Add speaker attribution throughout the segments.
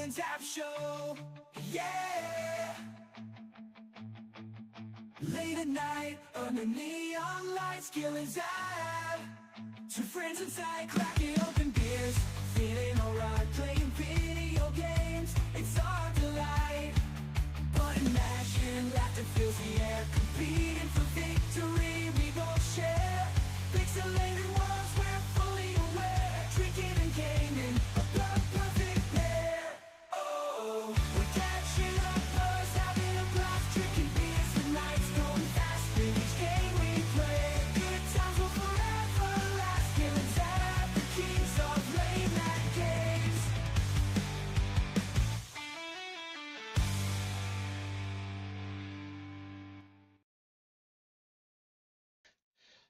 Speaker 1: and Zab show. Yeah. Late at night, under neon lights, Gill and Zab. Two friends inside, cracking open beers, feeling alright, playing video games. It's our delight. Button mashing, laughter fills the air, competing for victory. We both share pixelated worlds, we're fully aware. Drinking and gaming, a perfect pair. Oh, we're catching up, buzz, having a blast, drinking beers, the nights going fast. In each game we play, good times will forever last. Gill and Zab, the kings of late night games.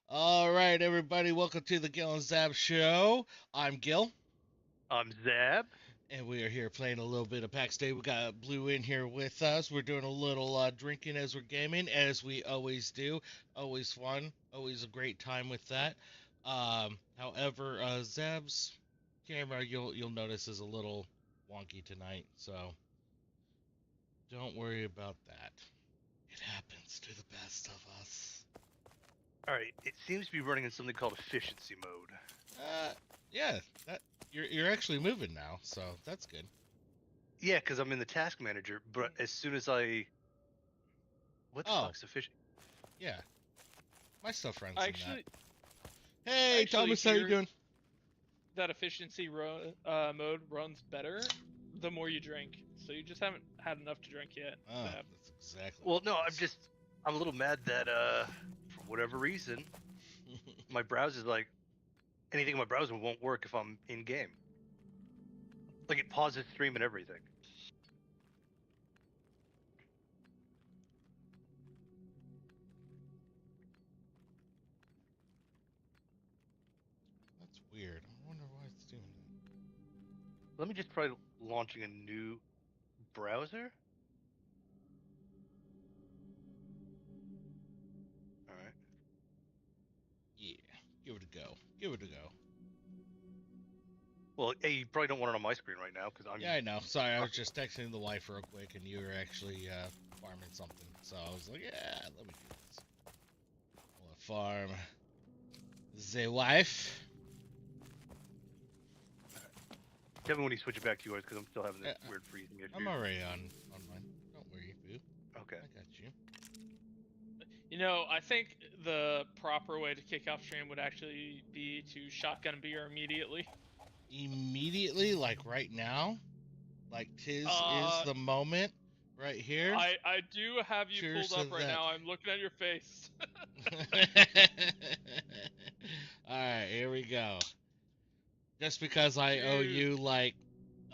Speaker 2: All right, everybody, welcome to the Gill and Zab show. I'm Gill,
Speaker 3: I'm Zab.
Speaker 2: and we are here playing a little bit of PAX Day. We got Blue in here with us. We're doing a little drinking as we're gaming, as we always do. Always fun, always a great time with that. However, Zab's camera, you'll notice, is a little wonky tonight, so don't worry about that. It happens to the best of us.
Speaker 3: All right, it seems to be running in something called efficiency mode.
Speaker 2: Yeah, that you're actually moving now, so that's good.
Speaker 3: Yeah, because I'm in the task manager, but as soon as what the
Speaker 2: Oh.
Speaker 3: fuck's efficient?
Speaker 2: Yeah, my stuff runs
Speaker 4: I
Speaker 2: in
Speaker 4: actually,
Speaker 2: that. Hey,
Speaker 4: actually
Speaker 2: Thomas, how you
Speaker 4: hear-
Speaker 2: doing?
Speaker 4: that efficiency mode runs better the more you drink. So you just haven't had enough to drink yet.
Speaker 2: Oh,
Speaker 4: Zab.
Speaker 2: that's exactly.
Speaker 3: Well,
Speaker 2: what
Speaker 3: no,
Speaker 2: it is.
Speaker 3: I'm a little mad that for whatever reason, my browser's like anything in my browser won't work if I'm in game. Like it pauses stream and everything.
Speaker 2: That's weird. I wonder why it's doing that.
Speaker 3: Let me just try launching a new browser. All right.
Speaker 2: Yeah, give it a go. Give it a go.
Speaker 3: Well, hey, you probably don't want it on my screen right now because I'm.
Speaker 2: Yeah, I know. Sorry, I was just texting the wife real quick, and you were actually farming something. So I was like, yeah, let me do this. I want to farm the wife.
Speaker 3: Tell me when you switch it back to yours because I'm still having this
Speaker 2: Yeah,
Speaker 3: weird freezing issue.
Speaker 2: I'm already on mine. Don't worry, boo.
Speaker 3: Okay.
Speaker 2: I got you.
Speaker 4: You know, I think the proper way to kick off stream would actually be to shotgun beer immediately.
Speaker 2: Immediately, like right now, like tis
Speaker 4: Uh,
Speaker 2: is the moment, right here.
Speaker 4: I do have you
Speaker 2: Cheers
Speaker 4: pulled up
Speaker 2: to
Speaker 4: right
Speaker 2: that.
Speaker 4: now. I'm looking at your face.
Speaker 2: Alright, here we go. Just because I owe
Speaker 4: Dude.
Speaker 2: you like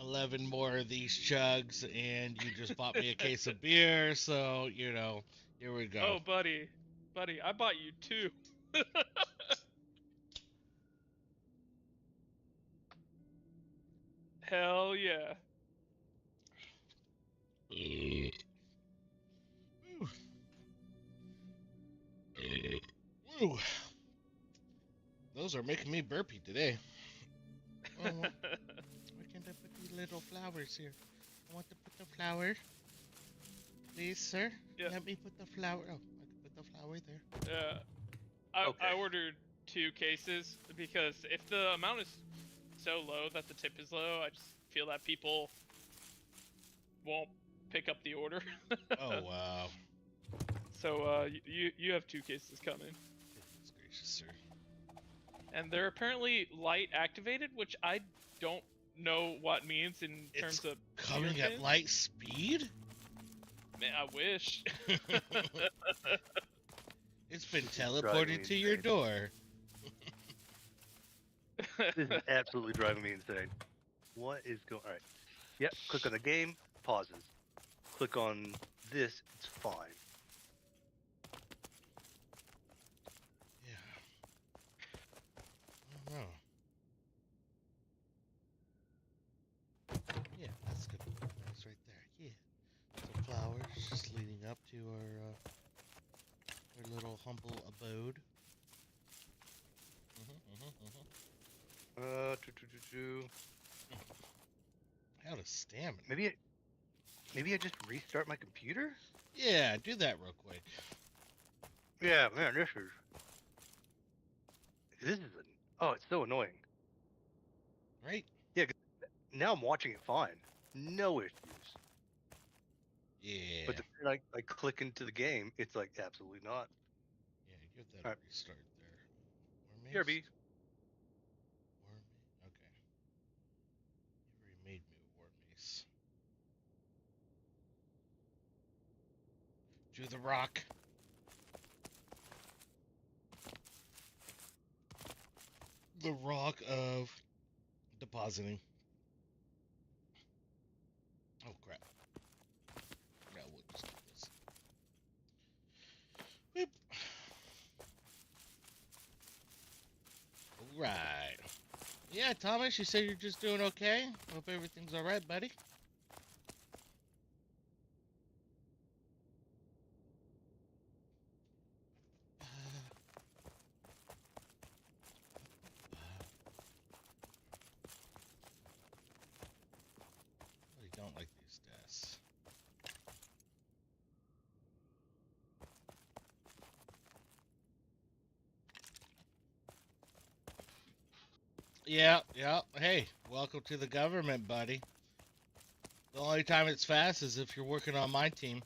Speaker 2: 11 more of these chugs and you just bought me a case of beer, so, here we go.
Speaker 4: Oh, buddy, I bought you two. Hell yeah.
Speaker 2: Ooh. Ooh. Those are making me burpy today. Oh, where can I put these little flowers here? I want to put the flower. Please, sir.
Speaker 4: Yeah.
Speaker 2: Let me put the flower. Oh, I can put the flower there.
Speaker 4: Yeah.
Speaker 3: Okay.
Speaker 4: I ordered 2 cases because if the amount is so low that the tip is low, I just feel that people won't pick up the order.
Speaker 2: Oh, wow.
Speaker 4: So you have 2 cases coming,
Speaker 2: Goodness gracious, sir.
Speaker 4: and they're apparently light activated, which I don't know what means in terms
Speaker 2: It's
Speaker 4: of
Speaker 2: coming
Speaker 4: beer
Speaker 2: at
Speaker 4: cans.
Speaker 2: light speed?
Speaker 4: Man, I wish.
Speaker 2: It's been
Speaker 3: driving
Speaker 2: teleported
Speaker 3: me
Speaker 2: to your
Speaker 3: insane.
Speaker 2: door.
Speaker 3: This is absolutely driving me insane. What is going? All right. Yep. Click on the game. Pauses. Click on this. It's fine.
Speaker 2: Yeah. I don't know. Yeah, that's good. That's right there. Yeah. Some flowers just leading up to our little humble abode.
Speaker 3: Choo, choo, choo, choo.
Speaker 2: Out of stamina.
Speaker 3: Maybe I just restart my computer.
Speaker 2: Yeah, do that real quick.
Speaker 3: Yeah, man, this is oh, it's so annoying.
Speaker 2: Right?
Speaker 3: Yeah, 'cause now I'm watching it fine, no issues.
Speaker 2: Yeah.
Speaker 3: But the minute I click into the game, it's like absolutely not.
Speaker 2: Yeah, give that
Speaker 3: Alright.
Speaker 2: a restart there. War
Speaker 3: BRB.
Speaker 2: mace? Okay. You already made me a war mace. Do the rock. The rock of depositing. Oh crap. No, we'll just do this. Boop. Alright. Yeah, Thomas, you said you're just doing okay? Hope everything's alright, buddy. I don't like these desks. Yeah, yeah. Hey, welcome to the government, buddy. The only time it's fast is if you're working on my team.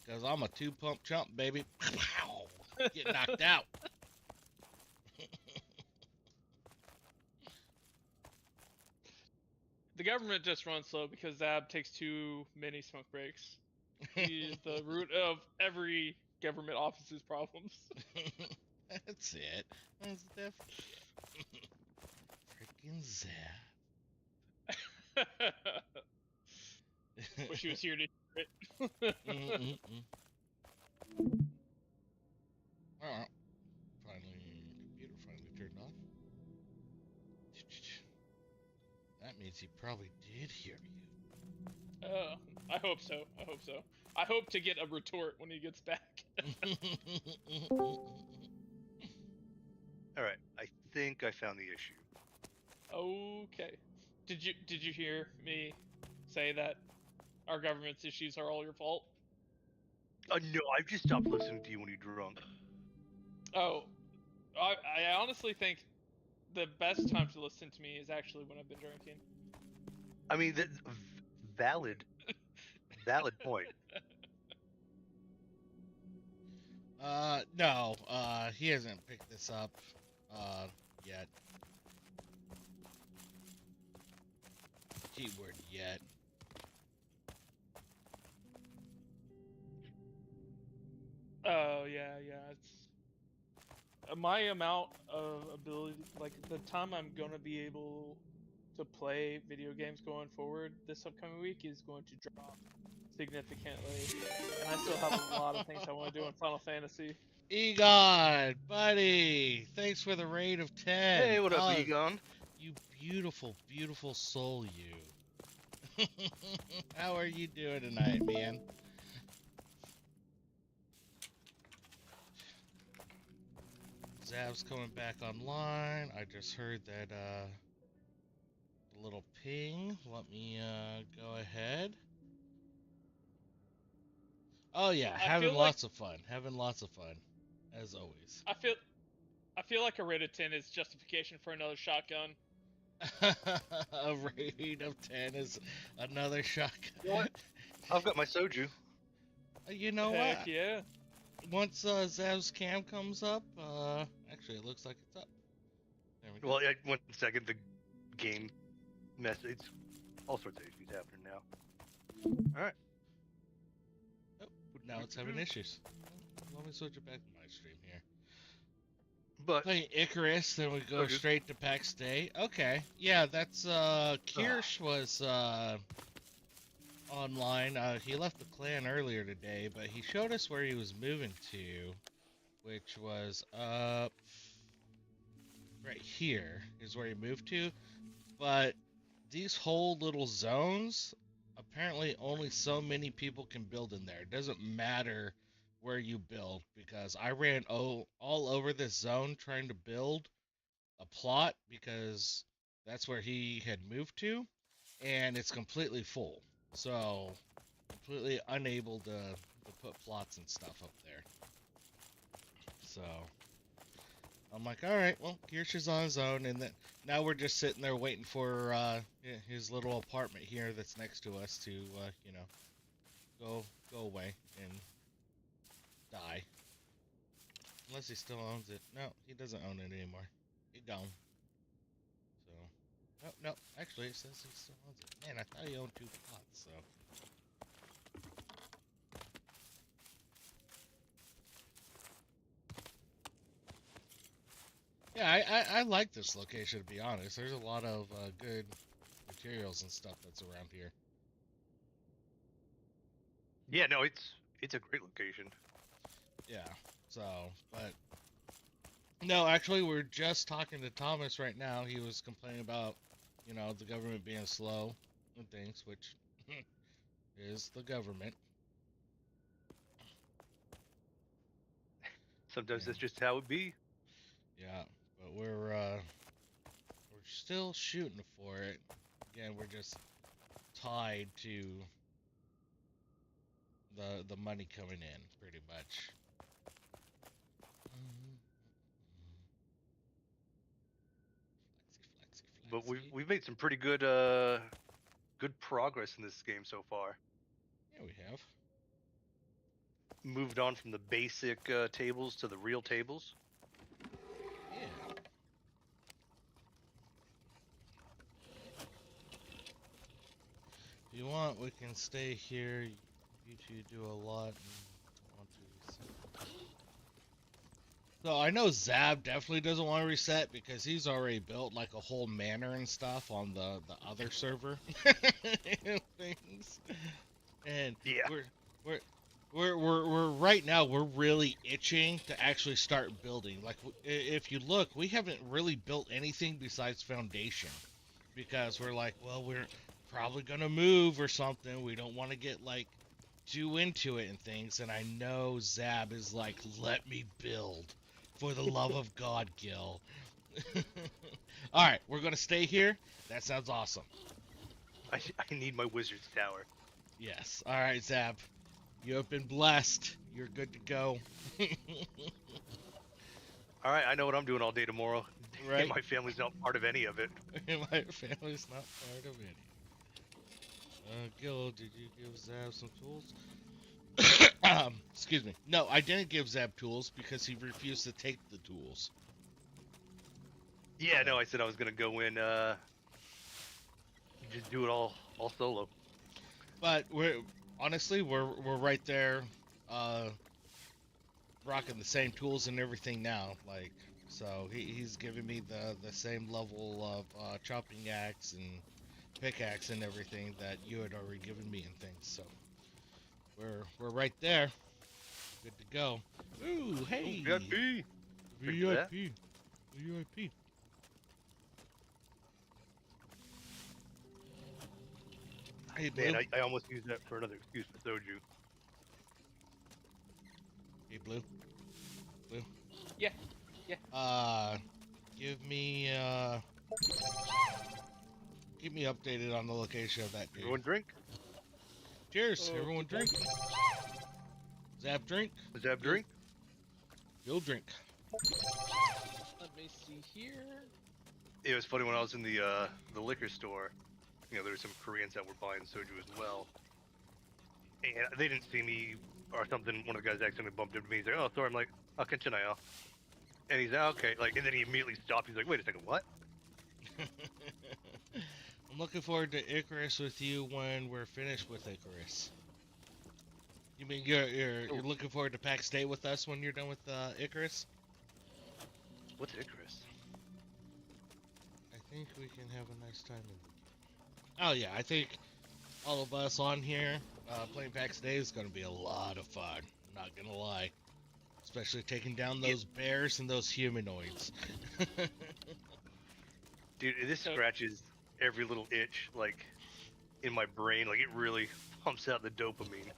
Speaker 2: Because I'm a two-pump chump, baby. Get knocked out.
Speaker 4: The government just runs slow because Zab takes too many smoke breaks. He's the root of every government office's problems.
Speaker 2: That's it. That's definitely it. Freaking Zab.
Speaker 4: Wish he was here to hear it.
Speaker 2: Mm-mm-mm. Alright. Computer finally turned off. That means he probably did hear you.
Speaker 4: I hope so. I hope so. I hope to get a retort when he gets back.
Speaker 3: All right, I think I found the issue.
Speaker 4: Okay. Did you hear me say that our government's issues are all your fault?
Speaker 3: No, I've just stopped listening to you when you're drunk.
Speaker 4: Oh, I honestly think the best time to listen to me is actually when I've been drinking.
Speaker 3: I mean, that's valid point.
Speaker 2: No, he hasn't picked this up, yet. Keyword yet.
Speaker 4: Oh yeah, it's my amount of ability, like the time I'm gonna be able to play video games going forward this upcoming week is going to drop significantly, and I still have a lot of things I want to do in Final Fantasy.
Speaker 2: Egon, buddy, thanks for the raid of 10.
Speaker 3: Hey, what up,
Speaker 2: Oh,
Speaker 3: Egon?
Speaker 2: you beautiful, beautiful soul, you. How are you doing tonight, man? Zab's coming back online. I just heard that, the little ping. Let me, go ahead. Oh yeah,
Speaker 4: I
Speaker 2: having
Speaker 4: feel like
Speaker 2: lots of fun. Having lots of fun, as always.
Speaker 4: I feel like a raid of 10 is justification for another shotgun.
Speaker 2: A raid of 10 is another shotgun.
Speaker 3: You know what? I've got my soju.
Speaker 2: You know
Speaker 4: Heck
Speaker 2: what?
Speaker 4: yeah.
Speaker 2: Once Zav's cam comes up, actually it looks like it's up. There we go.
Speaker 3: Well, 1 second, the game message. All sorts of issues happening now. All right.
Speaker 2: Oh, now it's having issues. Let me switch it back to my stream here.
Speaker 3: But
Speaker 2: Playing Icarus, then we go
Speaker 3: Okay.
Speaker 2: straight to PAX Day. Okay, yeah, that's Kirsch was online. He left the clan earlier today, but he showed us where he was moving to, which was up right here is where he moved to. But these whole little zones, apparently only so many people can build in there. It doesn't matter where you build, because I ran all over this zone trying to build a plot, because That's where he had moved to, and it's completely full. So completely unable to put plots and stuff up there. So I'm like, all right, well, Kirsch is on his own, and then now we're just sitting there waiting for his little apartment here that's next to us to, go away and die. Unless he still owns it. No, he doesn't own it anymore. He gone. So, no, actually, it says he still owns it. Man, I thought he owned 2 plots. So. Yeah, I like this location, to be honest. There's a lot of good materials and stuff that's around here.
Speaker 3: Yeah, no, it's a great location.
Speaker 2: Yeah, so, but... No, actually, we're just talking to Thomas right now. He was complaining about, the government being slow and things, which is the government.
Speaker 3: Sometimes
Speaker 2: Yeah.
Speaker 3: that's just how it be.
Speaker 2: Yeah, but we're still shooting for it. Again, we're just tied to the money coming in, pretty much. Flexy,
Speaker 3: But we've
Speaker 2: flexy.
Speaker 3: we've made some pretty good good progress in this game so far.
Speaker 2: Yeah, we have.
Speaker 3: Moved on from the basic tables to the real tables.
Speaker 2: Yeah. If you want, we can stay here. You two do a lot. And want to reset. So I know Zab definitely doesn't want to reset because he's already built like a whole manor and stuff on the other server and things. And
Speaker 3: Yeah.
Speaker 2: we're right now we're really itching to actually start building. Like if you look, we haven't really built anything besides foundation because we're like, well, we're probably gonna move or something. We don't want to get like too into it and things. And I know Zab is like, let me build, for the love of God, Gill. All right, we're gonna stay here. That sounds awesome.
Speaker 3: I need my wizard's tower.
Speaker 2: Yes. All right, Zab. You have been blessed. You're good to go.
Speaker 3: All right, I know what I'm doing all day tomorrow.
Speaker 2: Right?
Speaker 3: And my family's not part of any of it.
Speaker 2: My family's not part of any. Gil, did you give Zab some tools? Excuse me. No, I didn't give Zab tools because he refused to take the tools.
Speaker 3: Yeah, no, I said I was gonna go in, just do it all solo.
Speaker 2: But we're right there, uh, rocking the same tools and everything now. Like, so he's giving me the same level of chopping axe and pickaxe and everything that you had already given me and things. So we're right there, good to go. Ooh, hey,
Speaker 3: VIP.
Speaker 2: VIP, VIP. Hey, Blue.
Speaker 3: Man, I almost used that for another excuse for soju.
Speaker 2: Hey, Blue. Blue.
Speaker 4: Yeah.
Speaker 2: Give me keep me updated on the location of that dude.
Speaker 3: Everyone drink?
Speaker 2: Cheers,
Speaker 4: Oh,
Speaker 2: everyone
Speaker 4: okay.
Speaker 2: drink. Zab drink.
Speaker 3: Zab drink?
Speaker 2: You'll drink.
Speaker 4: Let me see here.
Speaker 3: It was funny when I was in the liquor store. There were some Koreans that were buying soju as well, and they didn't see me or something. One of the guys accidentally bumped into me. He's like, "Oh, sorry." I'm like, "Oh, continue." And he's like, "Okay." Like, and then he immediately stopped. He's like, "Wait a second, what?"
Speaker 2: I'm looking forward to Icarus with you when we're finished with Icarus. You mean you're looking forward to PAX Day with us when you're done with Icarus?
Speaker 3: What's Icarus?
Speaker 2: I think we can have a nice time. Oh yeah, I think all of us on here playing PAX Day is going to be a lot of fun. I'm not gonna lie, especially taking down those bears and those humanoids.
Speaker 3: Dude, this scratches every little itch, like, in my brain. Like, it really pumps out the dopamine.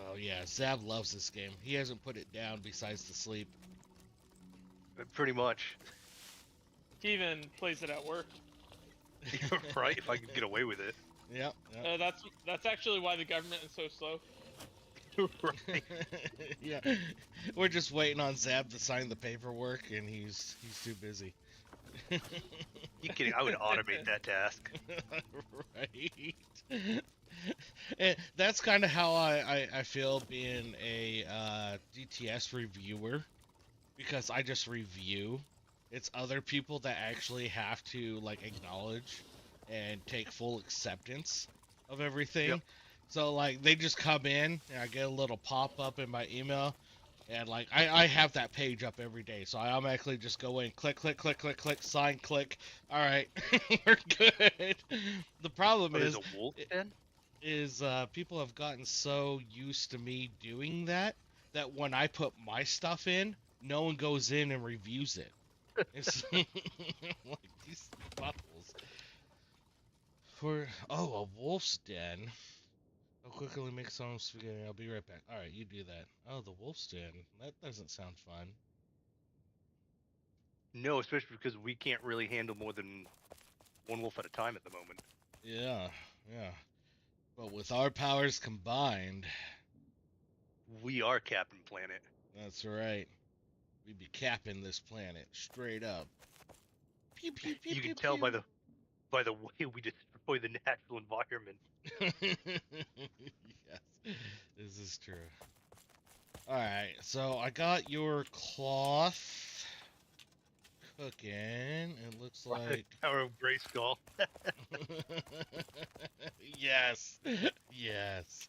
Speaker 2: Oh yeah, Zab loves this game. He hasn't put it down besides the sleep.
Speaker 3: Pretty much.
Speaker 4: He even plays it at work.
Speaker 3: Right? If I could get away with it.
Speaker 2: Yep. Yep.
Speaker 4: That's actually why the government is so slow.
Speaker 3: Right.
Speaker 2: Yeah, we're just waiting on Zab to sign the paperwork, and he's too busy.
Speaker 3: You kidding? I would automate that task.
Speaker 2: Right. And that's kind of how I feel being a DTS reviewer, because I just review. It's other people that actually have to like acknowledge and take full acceptance of everything.
Speaker 3: Yep.
Speaker 2: So like they just come in and I get a little pop up in my email, and like I have that page up every day, so I automatically just go in, click, click, click, click, click, sign, click. All right, we're good. The problem
Speaker 3: Oh, there's
Speaker 2: is
Speaker 3: a wolf den?
Speaker 2: people have gotten so used to me doing that when I put my stuff in, no one goes in and reviews it. It's like these buttholes. A wolf's den. I'll quickly make some spaghetti. I'll be right back. All right, you do that. Oh, the wolf's den. That doesn't sound fun.
Speaker 3: No, especially because we can't really handle more than one wolf at a time at the moment.
Speaker 2: Yeah, yeah. But with our powers combined,
Speaker 3: We are Captain Planet.
Speaker 2: that's right. We'd be capping this planet straight up. Pew pew pew
Speaker 3: You
Speaker 2: pew
Speaker 3: can tell
Speaker 2: pew.
Speaker 3: by the way we destroy the natural environment.
Speaker 2: Yes, this is true. Alright, so I got your cloth cooking. It looks like...
Speaker 3: Tower of Grayskull.
Speaker 2: Yes, yes.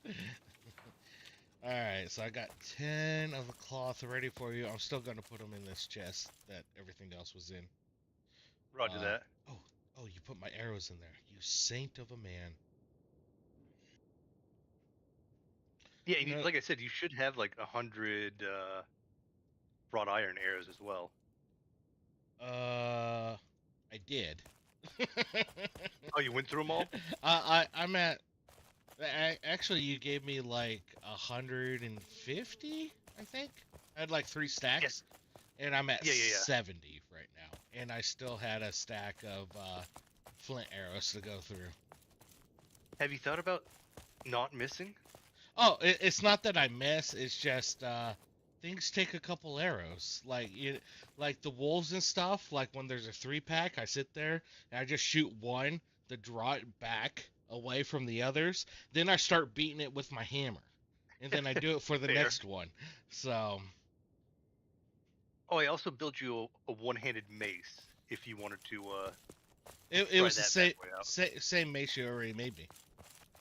Speaker 2: Alright, so I got 10 of the cloth ready for you. I'm still going to put them in this chest that everything else was in.
Speaker 3: Roger that.
Speaker 2: Oh, you put my arrows in there. You saint of a man.
Speaker 3: Yeah, and
Speaker 2: No,
Speaker 3: like I said, you should have like 100 wrought iron arrows as well.
Speaker 2: I did.
Speaker 3: Oh, you went through them all?
Speaker 2: I'm at... Actually, you gave me like 150, I think. I had like 3 stacks,
Speaker 3: Yes.
Speaker 2: and I'm at
Speaker 3: Yeah.
Speaker 2: 70 right now. And I still had a stack of flint arrows to go through.
Speaker 3: Have you thought about not missing?
Speaker 2: Oh, it's not that I miss. It's just things take a couple arrows. Like the wolves and stuff. Like when there's a 3-pack, I sit there and I just shoot one to draw it back away from the others. Then I start beating it with my hammer, and then I do it for the
Speaker 3: Fair.
Speaker 2: next one. So
Speaker 3: Oh, I also built you a one-handed mace if you wanted to.
Speaker 2: it
Speaker 3: Try
Speaker 2: was the
Speaker 3: that bad boy out.
Speaker 2: same mace you already made me.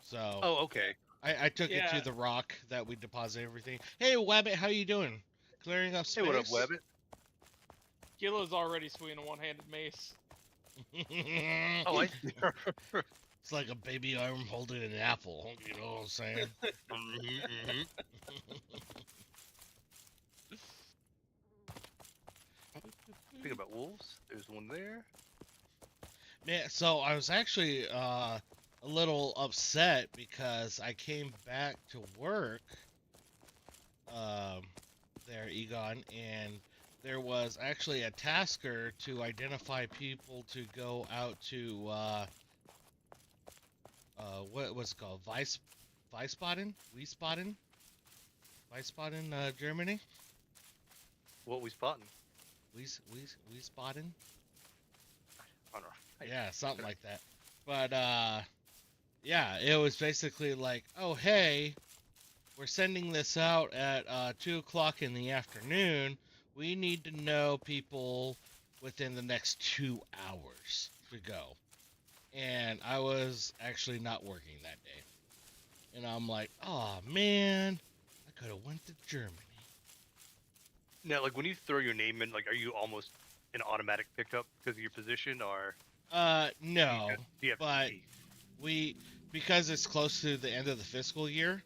Speaker 2: So
Speaker 3: Oh, okay.
Speaker 2: I took it
Speaker 4: Yeah.
Speaker 2: to the rock that we deposit everything. Hey, Wabbit, how you doing? Clearing up space.
Speaker 3: Hey, what up, Webbit?
Speaker 4: Gillo's already swinging a one-handed mace.
Speaker 3: Oh, I see.
Speaker 2: It's like a baby arm holding an apple. You know what I'm saying?
Speaker 3: Mhm. Think about wolves. There's one there.
Speaker 2: Yeah, so I was actually a little upset because I came back to work there, Egon, and there was actually a tasker to identify people to go out to what was it called? Wiesbaden, Germany.
Speaker 3: What we spotting?
Speaker 2: Wiesbaden.
Speaker 3: I don't know.
Speaker 2: Yeah, something like that. But yeah, it was basically like, oh hey, we're sending this out at 2 o'clock in the afternoon. We need to know people within the next 2 hours to go. And I was actually not working that day. And I'm like, oh man, I could have went to Germany.
Speaker 3: Now, like when you throw your name in, like, are you almost an automatic pickup because of your position, or
Speaker 2: No,
Speaker 3: do you have
Speaker 2: but
Speaker 3: to be?
Speaker 2: because it's close to the end of the fiscal year,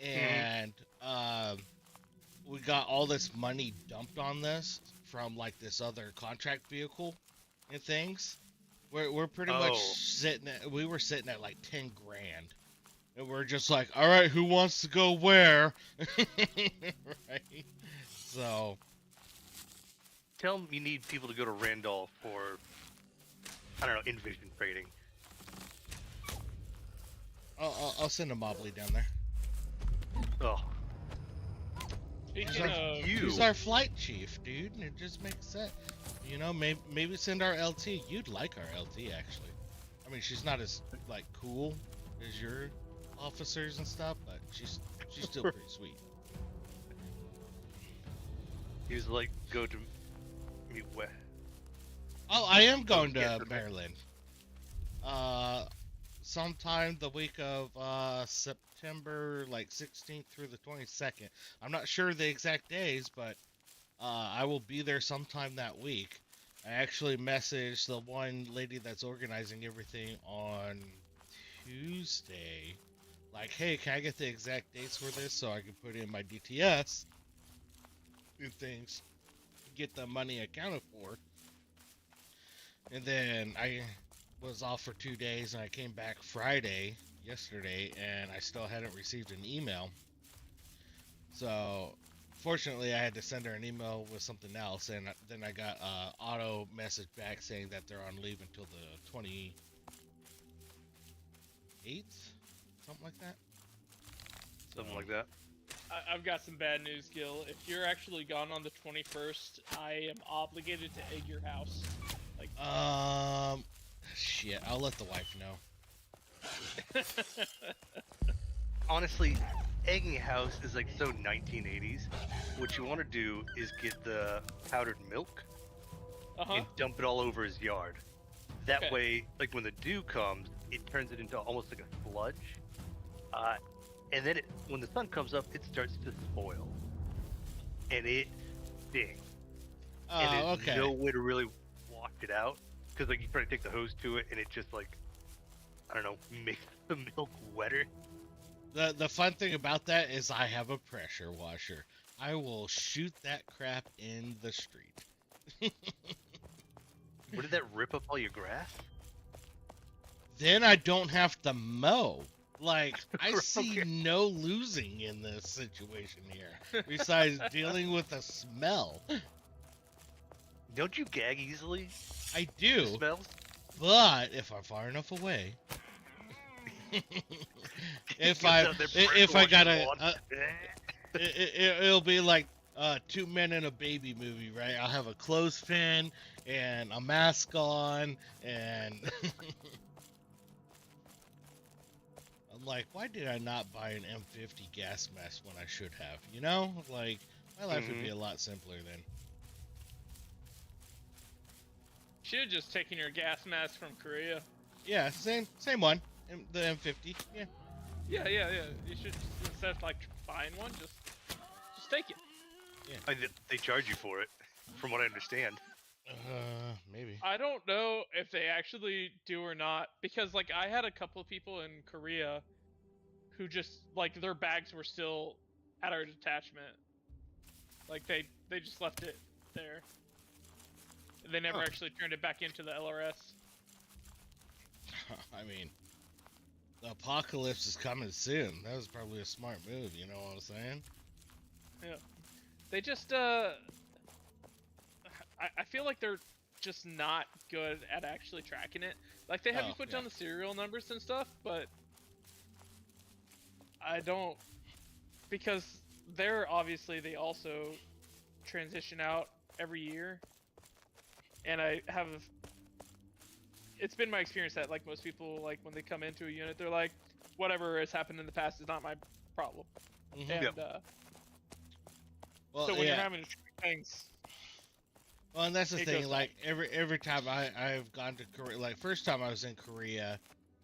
Speaker 2: and we got all this money dumped on this from like this other contract vehicle and things. We're pretty much we were sitting at like 10 grand, and we're just like, all right, who wants to go where? Right. So
Speaker 3: Tell them you need people to go to Randolph for I don't know, envision trading.
Speaker 2: I'll send a Mobley down there.
Speaker 3: Oh,
Speaker 4: Speaking
Speaker 2: our-
Speaker 4: of,
Speaker 3: you.
Speaker 2: He's our flight chief, dude, and it just makes sense. You know, maybe send our LT. You'd like our LT, actually. I mean, she's not as, like, cool as your officers and stuff, but she's still pretty sweet.
Speaker 3: He was like, go to meet where?
Speaker 2: Oh, I am going
Speaker 3: yes,
Speaker 2: to
Speaker 3: okay.
Speaker 2: Maryland. Sometime the week of September, like 16th through the 22nd. I'm not sure the exact days, but I will be there sometime that week. I actually messaged the one lady that's organizing everything on Tuesday. Like, hey, can I get the exact dates for this so I can put in my DTS and things, get the money accounted for. And then I was off for 2 days and I came back yesterday, and I still hadn't received an email. So fortunately I had to send her an email with something else, and then I got auto message back saying that they're on leave until the 28th, something like that.
Speaker 3: Something like that.
Speaker 4: I've got some bad news, Gil. If you're actually gone on the 21st, I am obligated to egg your house. Like,
Speaker 2: shit, I'll let the wife know.
Speaker 3: Honestly, egging a house is like so 1980s. What you want to do is get the powdered milk and dump it all over his yard. That
Speaker 4: Okay.
Speaker 3: way, like when the dew comes, it turns it into almost like a sludge. And then when the sun comes up, it starts to spoil. And it stinks. And
Speaker 2: Oh,
Speaker 3: there's
Speaker 2: okay.
Speaker 3: no way to really wash it out. Because like you try to take the hose to it and it just like, I don't know, makes the milk wetter.
Speaker 2: The fun thing about that is I have a pressure washer. I will shoot that crap in the street.
Speaker 3: What did that rip up all your grass?
Speaker 2: Then I don't have to mow. Like, I
Speaker 3: Okay.
Speaker 2: see no losing in this situation here, besides dealing with the smell.
Speaker 3: Don't you gag easily?
Speaker 2: I
Speaker 3: The
Speaker 2: do,
Speaker 3: smells?
Speaker 2: but if I'm far enough away, if
Speaker 3: Gets
Speaker 2: I
Speaker 3: out there,
Speaker 2: if
Speaker 3: pressure
Speaker 2: I got
Speaker 3: washing
Speaker 2: a,
Speaker 3: lawn.
Speaker 2: it'll be like Two Men and a Baby movie, right? I'll have a clothespin and a mask on, and I'm like, why did I not buy an M50 gas mask when I should have? You know, like my life would be a lot simpler then.
Speaker 4: should have just taken your gas mask from Korea.
Speaker 2: Yeah, same one, the M50. Yeah.
Speaker 4: Yeah. You should, instead of like buying one, just take it.
Speaker 3: They charge you for it, from what I understand.
Speaker 2: Maybe.
Speaker 4: I don't know if they actually do or not, because like I had a couple of people in Korea who just like their bags were still at our detachment. Like they just left it there. They never
Speaker 2: Huh.
Speaker 4: actually turned it back into the LRS.
Speaker 2: I mean, the apocalypse is coming soon. That was probably a smart move. You know what I'm saying?
Speaker 4: They just I feel like they're just not good at actually tracking it. Like they have you put down the serial numbers and stuff, but I don't, because they're obviously they also transition out every year, and it's been my experience that like most people, like when they come into a unit, they're like, whatever has happened in the past is not my problem.
Speaker 2: Mhm.
Speaker 4: And
Speaker 2: Well,
Speaker 4: so when
Speaker 2: yeah.
Speaker 4: you're having to track things,
Speaker 2: Well, and that's the
Speaker 4: It
Speaker 2: thing.
Speaker 4: goes
Speaker 2: Like every time I've gone to Korea, like first time I was in Korea,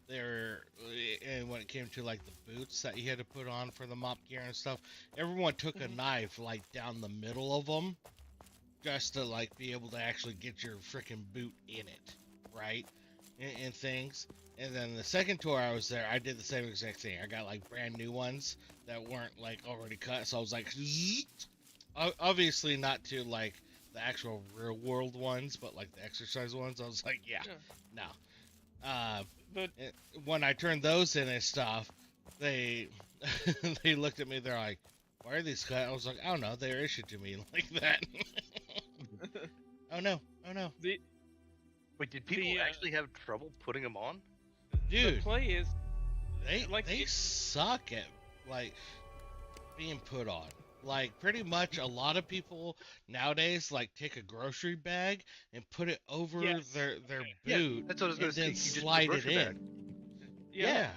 Speaker 2: and when it came to like the boots that you had to put on for the mop gear and stuff, everyone took a knife like down the middle of them, just to like be able to actually get your freaking boot in it, right? And things. And then the second tour I was there, I did the same exact thing. I got like brand new ones that weren't like already cut, so I was like, zzz. Obviously not to like the actual real world ones, but like the exercise ones. I was like, no.
Speaker 4: but
Speaker 2: When I turned those in and stuff, they they looked at me. They're like, "Why are these cut?" I was like, "I don't know. They're issued to me like that." Oh no.
Speaker 4: the
Speaker 3: Wait, did people
Speaker 4: The,
Speaker 3: actually have trouble putting them on?
Speaker 4: the
Speaker 2: Dude,
Speaker 4: play is like
Speaker 2: they
Speaker 4: it-
Speaker 2: suck at like being put on. Like pretty much a lot of people nowadays like take a grocery bag and put it over
Speaker 4: Yes.
Speaker 2: their
Speaker 3: Yeah,
Speaker 2: boot
Speaker 3: that's what I was gonna
Speaker 2: and
Speaker 3: say.
Speaker 2: then
Speaker 3: You just put the
Speaker 2: slide it
Speaker 3: grocery
Speaker 2: in.
Speaker 3: bag.
Speaker 4: yeah.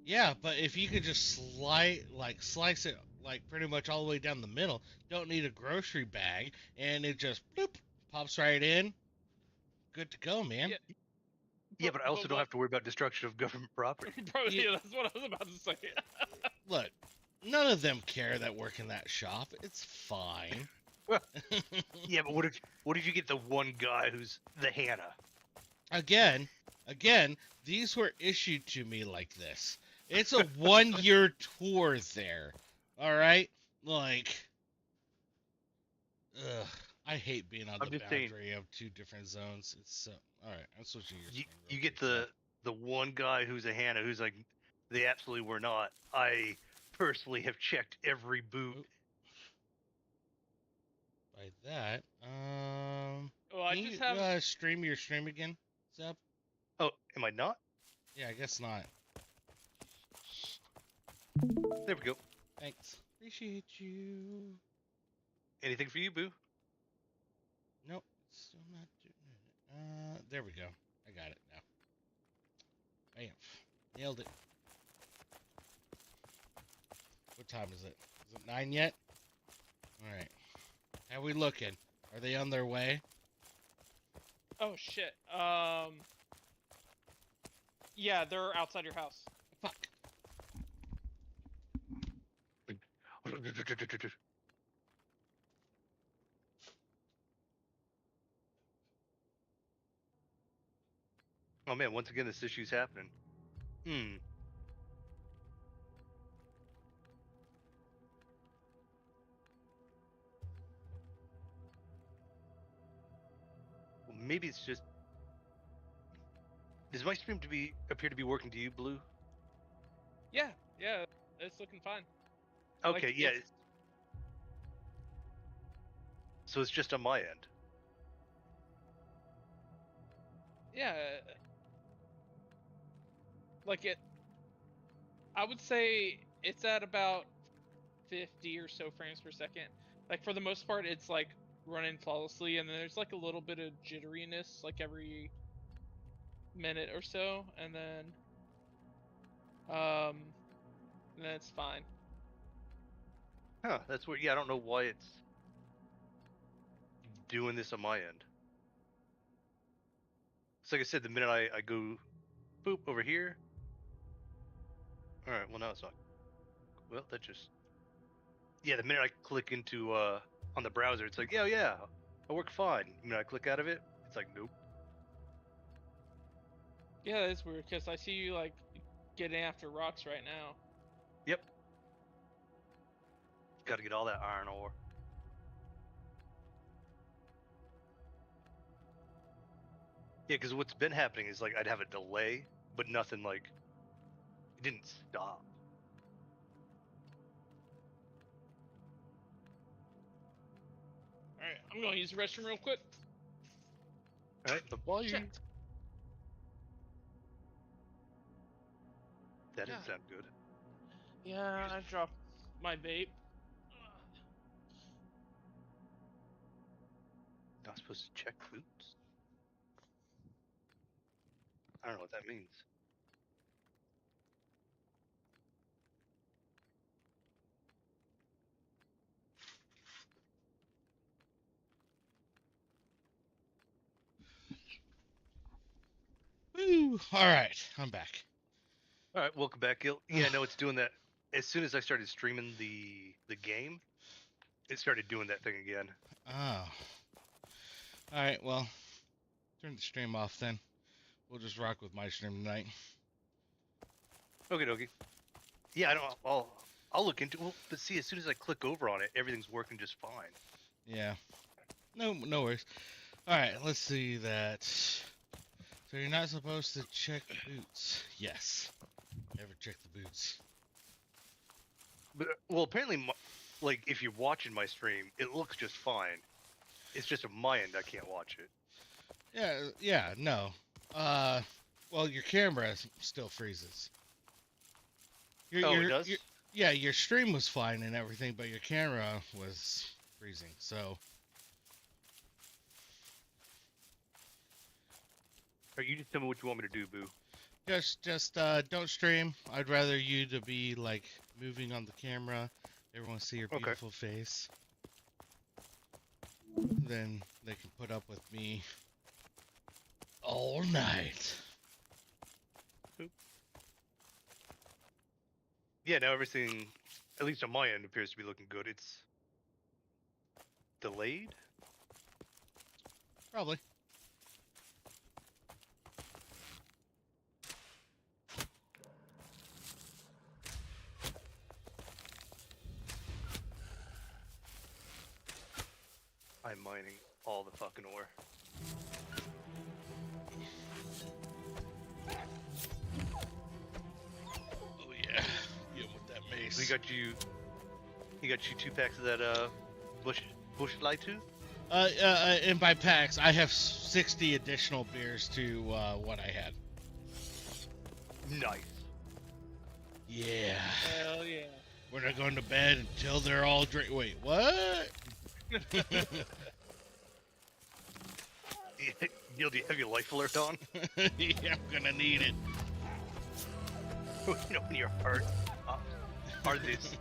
Speaker 2: Yeah, but if you could just slice it like pretty much all the way down the middle, don't need a grocery bag, and it just bloop pops right in. Good to go, man.
Speaker 4: Yeah.
Speaker 3: Yeah, but I also don't
Speaker 4: what,
Speaker 3: have to worry about destruction of government property.
Speaker 4: bro,
Speaker 2: You-
Speaker 4: yeah, that's what I was about to say.
Speaker 2: Look, none of them care that work in that shop. It's fine.
Speaker 3: Yeah, but what if you get the one guy who's the Hannah?
Speaker 2: again, these were issued to me like this. It's a 1 year tour there. All right, like, ugh, I hate being on
Speaker 3: I'm
Speaker 2: the
Speaker 3: just saying-
Speaker 2: boundary of two different zones. It's so all right. I'm switching your
Speaker 3: You,
Speaker 2: screen real
Speaker 3: you get
Speaker 2: quick, so-
Speaker 3: the one guy who's a Hannah who's like, they absolutely were not. I personally have checked every boot.
Speaker 2: Oop. By that.
Speaker 4: Well, I
Speaker 2: Can
Speaker 4: just
Speaker 2: you
Speaker 4: have
Speaker 2: stream your stream again, Zeb?
Speaker 3: Oh, am I not?
Speaker 2: Yeah, I guess not.
Speaker 3: There we go.
Speaker 2: Thanks. Appreciate you.
Speaker 3: Anything for you, Boo?
Speaker 2: Nope, still not doing it. There we go. I got it now. Bam. Nailed it. What time is it? Is it 9 yet? Alright. How we looking? Are they on their way?
Speaker 4: oh shit. Yeah, they're outside your house.
Speaker 2: Fuck.
Speaker 3: Oh man, once again this issue's happening. Hmm. Well, maybe it's just. Does my stream appear to be working to you, Blue?
Speaker 4: Yeah, yeah, it's looking fine.
Speaker 3: Okay,
Speaker 4: Like,
Speaker 3: yeah.
Speaker 4: it's-
Speaker 3: So it's just on my end.
Speaker 4: Yeah. Like it. I would say it's at about 50 or so frames per second. Like for the most part, it's like running flawlessly, and then there's like a little bit of jitteriness, like every minute or so, and then it's fine.
Speaker 3: Huh, that's weird. Yeah, I don't know why it's doing this on my end. So like I said, the minute I go boop over here. Alright, well now it's not. Well, that just. Yeah, the minute I click into on the browser, it's like, yeah, I work fine. The minute I click out of it, it's like, nope.
Speaker 4: Yeah, that's weird because I see you like getting after rocks right now.
Speaker 3: Yep. Gotta get all that iron ore. Yeah, because what's been happening is like I'd have a delay, but nothing like it didn't stop.
Speaker 4: All right, I'm gonna use the restroom real quick.
Speaker 3: Alright, but while you
Speaker 4: Shit.
Speaker 3: that didn't
Speaker 4: God.
Speaker 3: sound good.
Speaker 4: Yeah, I dropped my vape.
Speaker 3: Not supposed to check boots. I don't know what that means.
Speaker 2: Woo! Alright, I'm back.
Speaker 3: Alright, welcome back, Gil. Yeah, no, it's doing that. As soon as I started streaming the game, it started doing that thing again.
Speaker 2: Oh. Alright, well, turn the stream off then. We'll just rock with my stream tonight.
Speaker 3: Okay, dokie. Yeah, I don't. I'll look into. Well, but see, as soon as I click over on it, everything's working just fine.
Speaker 2: Yeah. No worries. Alright, let's see that. So you're not supposed to check boots. Yes. Never check the boots.
Speaker 3: But well, apparently, like if you're watching my stream, it looks just fine. It's just on my end I can't watch it.
Speaker 2: Yeah, no. Well, your camera still freezes.
Speaker 3: It does?
Speaker 2: Yeah, your stream was fine and everything, but your camera was freezing. So,
Speaker 3: Or you just tell me what you want me to do, Boo.
Speaker 2: just don't stream. I'd rather you to be like moving on the camera. Everyone see your
Speaker 3: Okay.
Speaker 2: beautiful face. Then they can put up with me all night.
Speaker 3: Yeah, now everything, at least on my end, appears to be looking good. It's delayed?
Speaker 2: Probably.
Speaker 3: I'm mining all the fucking ore.
Speaker 2: Oh yeah, get him with that mace.
Speaker 3: He got you 2 packs of that bush light tooth?
Speaker 2: And by packs, I have 60 additional beers to what I had.
Speaker 3: Nice.
Speaker 2: Yeah.
Speaker 4: Hell yeah.
Speaker 2: We're not going to bed until they're all drink. Wait, what?
Speaker 3: Gil, do you have your life alert on?
Speaker 2: Yeah, I'm gonna need it.
Speaker 3: You know when your heart or this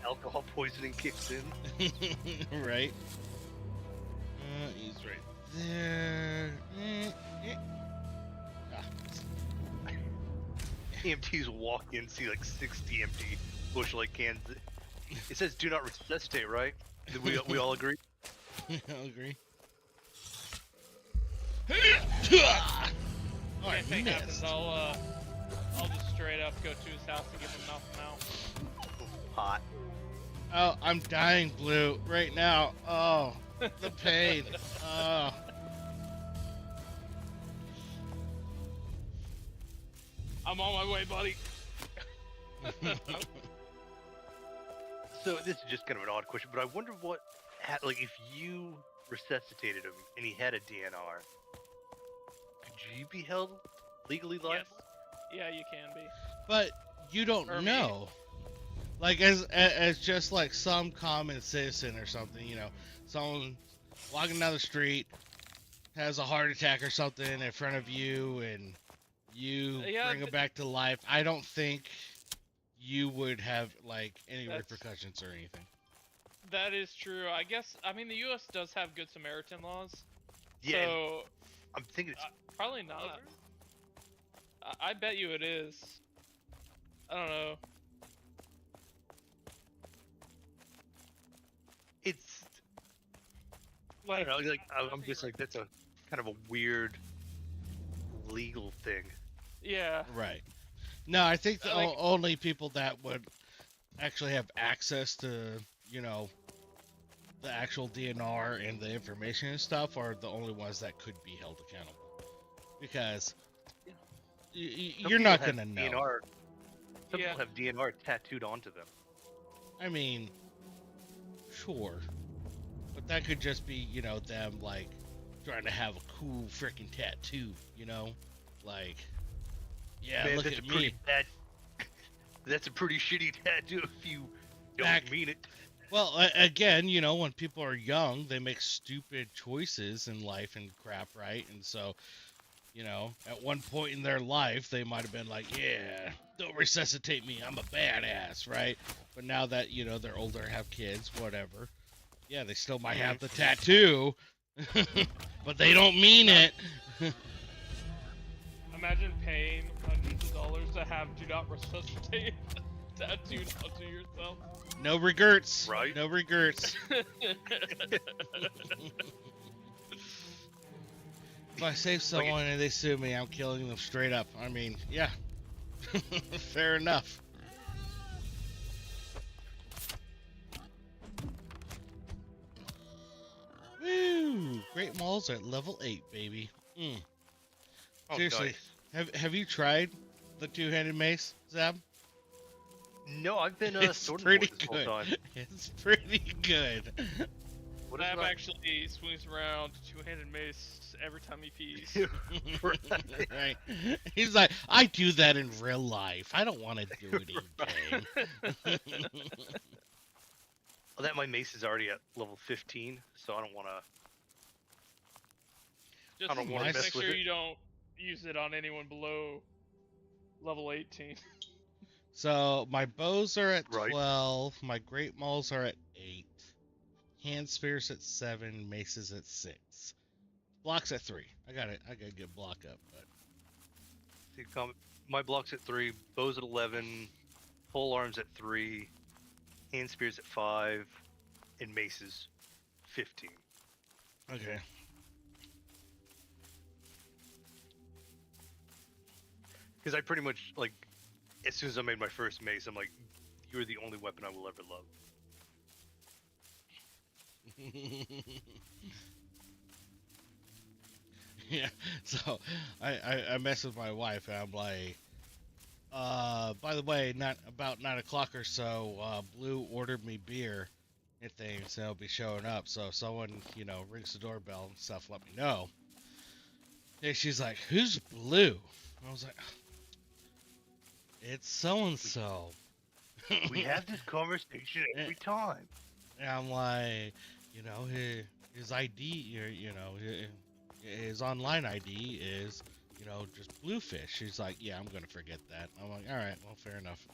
Speaker 3: alcohol poisoning kicks in?
Speaker 2: Right. He's right there. Ah.
Speaker 3: EMTs walk in, see like 60 empty Bush Light cans. It says "Do not resuscitate," right? We all agree.
Speaker 2: I'll agree.
Speaker 4: If
Speaker 2: Alright,
Speaker 4: anything happens,
Speaker 2: missed.
Speaker 4: I'll just straight up go to his house and give him nothing out.
Speaker 3: Hot.
Speaker 2: Oh, I'm dying, Blue, right now. Oh, the pain. Oh.
Speaker 4: I'm on my way, buddy.
Speaker 3: So this is just kind of an odd question, but I wonder what, like, if you resuscitated him and he had a DNR, could you be held legally liable?
Speaker 4: Yes. Yeah, you can be.
Speaker 2: But you don't
Speaker 4: Or me.
Speaker 2: know. Like as just like some common citizen or something, you know, someone walking down the street has a heart attack or something in front of you, and you
Speaker 4: Yeah,
Speaker 2: bring him back to life. I don't think you would have like any
Speaker 4: That's-
Speaker 2: repercussions or anything.
Speaker 4: That is true. I guess. I mean, the U.S. does have Good Samaritan laws.
Speaker 3: Yeah, and
Speaker 4: So
Speaker 3: I'm thinking it's
Speaker 4: probably not. I bet you it is. I don't know.
Speaker 3: it's I
Speaker 4: Like,
Speaker 3: don't know, like I'm just like that's a kind of a weird legal thing.
Speaker 4: yeah.
Speaker 2: Right. No, I think the
Speaker 4: Like-
Speaker 2: only people that would actually have access to, you know, the actual DNR and the information and stuff are the only ones that could be held accountable. Because
Speaker 3: Some
Speaker 2: you're not
Speaker 3: people
Speaker 2: going to
Speaker 3: have
Speaker 2: know.
Speaker 3: DNR, some
Speaker 4: Yeah.
Speaker 3: people have DNR tattooed onto them.
Speaker 2: I mean, sure. But that could just be, you know, them, like, trying to have a cool freaking tattoo, you know? Like, yeah,
Speaker 3: Man,
Speaker 2: look
Speaker 3: that's
Speaker 2: at
Speaker 3: a pretty
Speaker 2: me.
Speaker 3: bad. That's a pretty shitty tattoo if you don't
Speaker 2: Back-
Speaker 3: mean it.
Speaker 2: Well, again, you know, when people are young, they make stupid choices in life and crap, right? And so, you know, at one point in their life, they might have been like, yeah, don't resuscitate me, I'm a badass, right? But now that, you know, they're older, have kids, whatever, yeah, they still might have the tattoo, but they don't mean it.
Speaker 4: Imagine paying hundreds of dollars to have "Do Not Resuscitate" tattooed onto yourself.
Speaker 2: No regrets.
Speaker 3: Right.
Speaker 2: No regrets. If I save someone and they sue me, I'm killing them straight up. I mean, yeah. Fair enough. Woo! Great malls at level 8, baby. Mm.
Speaker 3: Oh,
Speaker 2: Seriously,
Speaker 3: nice.
Speaker 2: have you tried the two-handed mace, Zab?
Speaker 3: No, I've been
Speaker 2: It's
Speaker 3: sorting
Speaker 2: pretty
Speaker 3: for this
Speaker 2: good.
Speaker 3: whole time.
Speaker 2: It's pretty good.
Speaker 3: What is
Speaker 4: Zab
Speaker 3: that?
Speaker 4: actually swings around two-handed mace every time he pees.
Speaker 2: Right? He's like, I do that in real life. I don't want to do it in game.
Speaker 3: Well, that my mace is already at level 15, so I don't want to.
Speaker 4: Just
Speaker 3: I don't want
Speaker 2: my
Speaker 3: to
Speaker 4: make
Speaker 3: mess with
Speaker 4: sure
Speaker 3: it.
Speaker 4: you don't use it on anyone below level 18.
Speaker 2: So my bows are at
Speaker 3: Right.
Speaker 2: 12. My great mauls are at 8. Hand spears at 7. Maces at 6. Blocks at 3. I gotta get block up, but
Speaker 3: See, my block's at 3, bows at 11, pole arms at 3, hand spears at 5, and maces 15.
Speaker 2: okay.
Speaker 3: Because I pretty much like, as soon as I made my first mace, I'm like, you're the only weapon I will ever love.
Speaker 2: Yeah. So I mess with my wife and I'm like, by the way, not about 9 o'clock or so, Blue ordered me beer and things, and it'll be showing up. So if someone, rings the doorbell and stuff, let me know. And she's like, "Who's Blue?" And I was like, "It's so and so."
Speaker 3: We have this conversation every time.
Speaker 2: And I'm like, his ID, his online ID is, just Bluefish. She's like, "Yeah, I'm gonna forget that." I'm like, "All right, well, fair enough.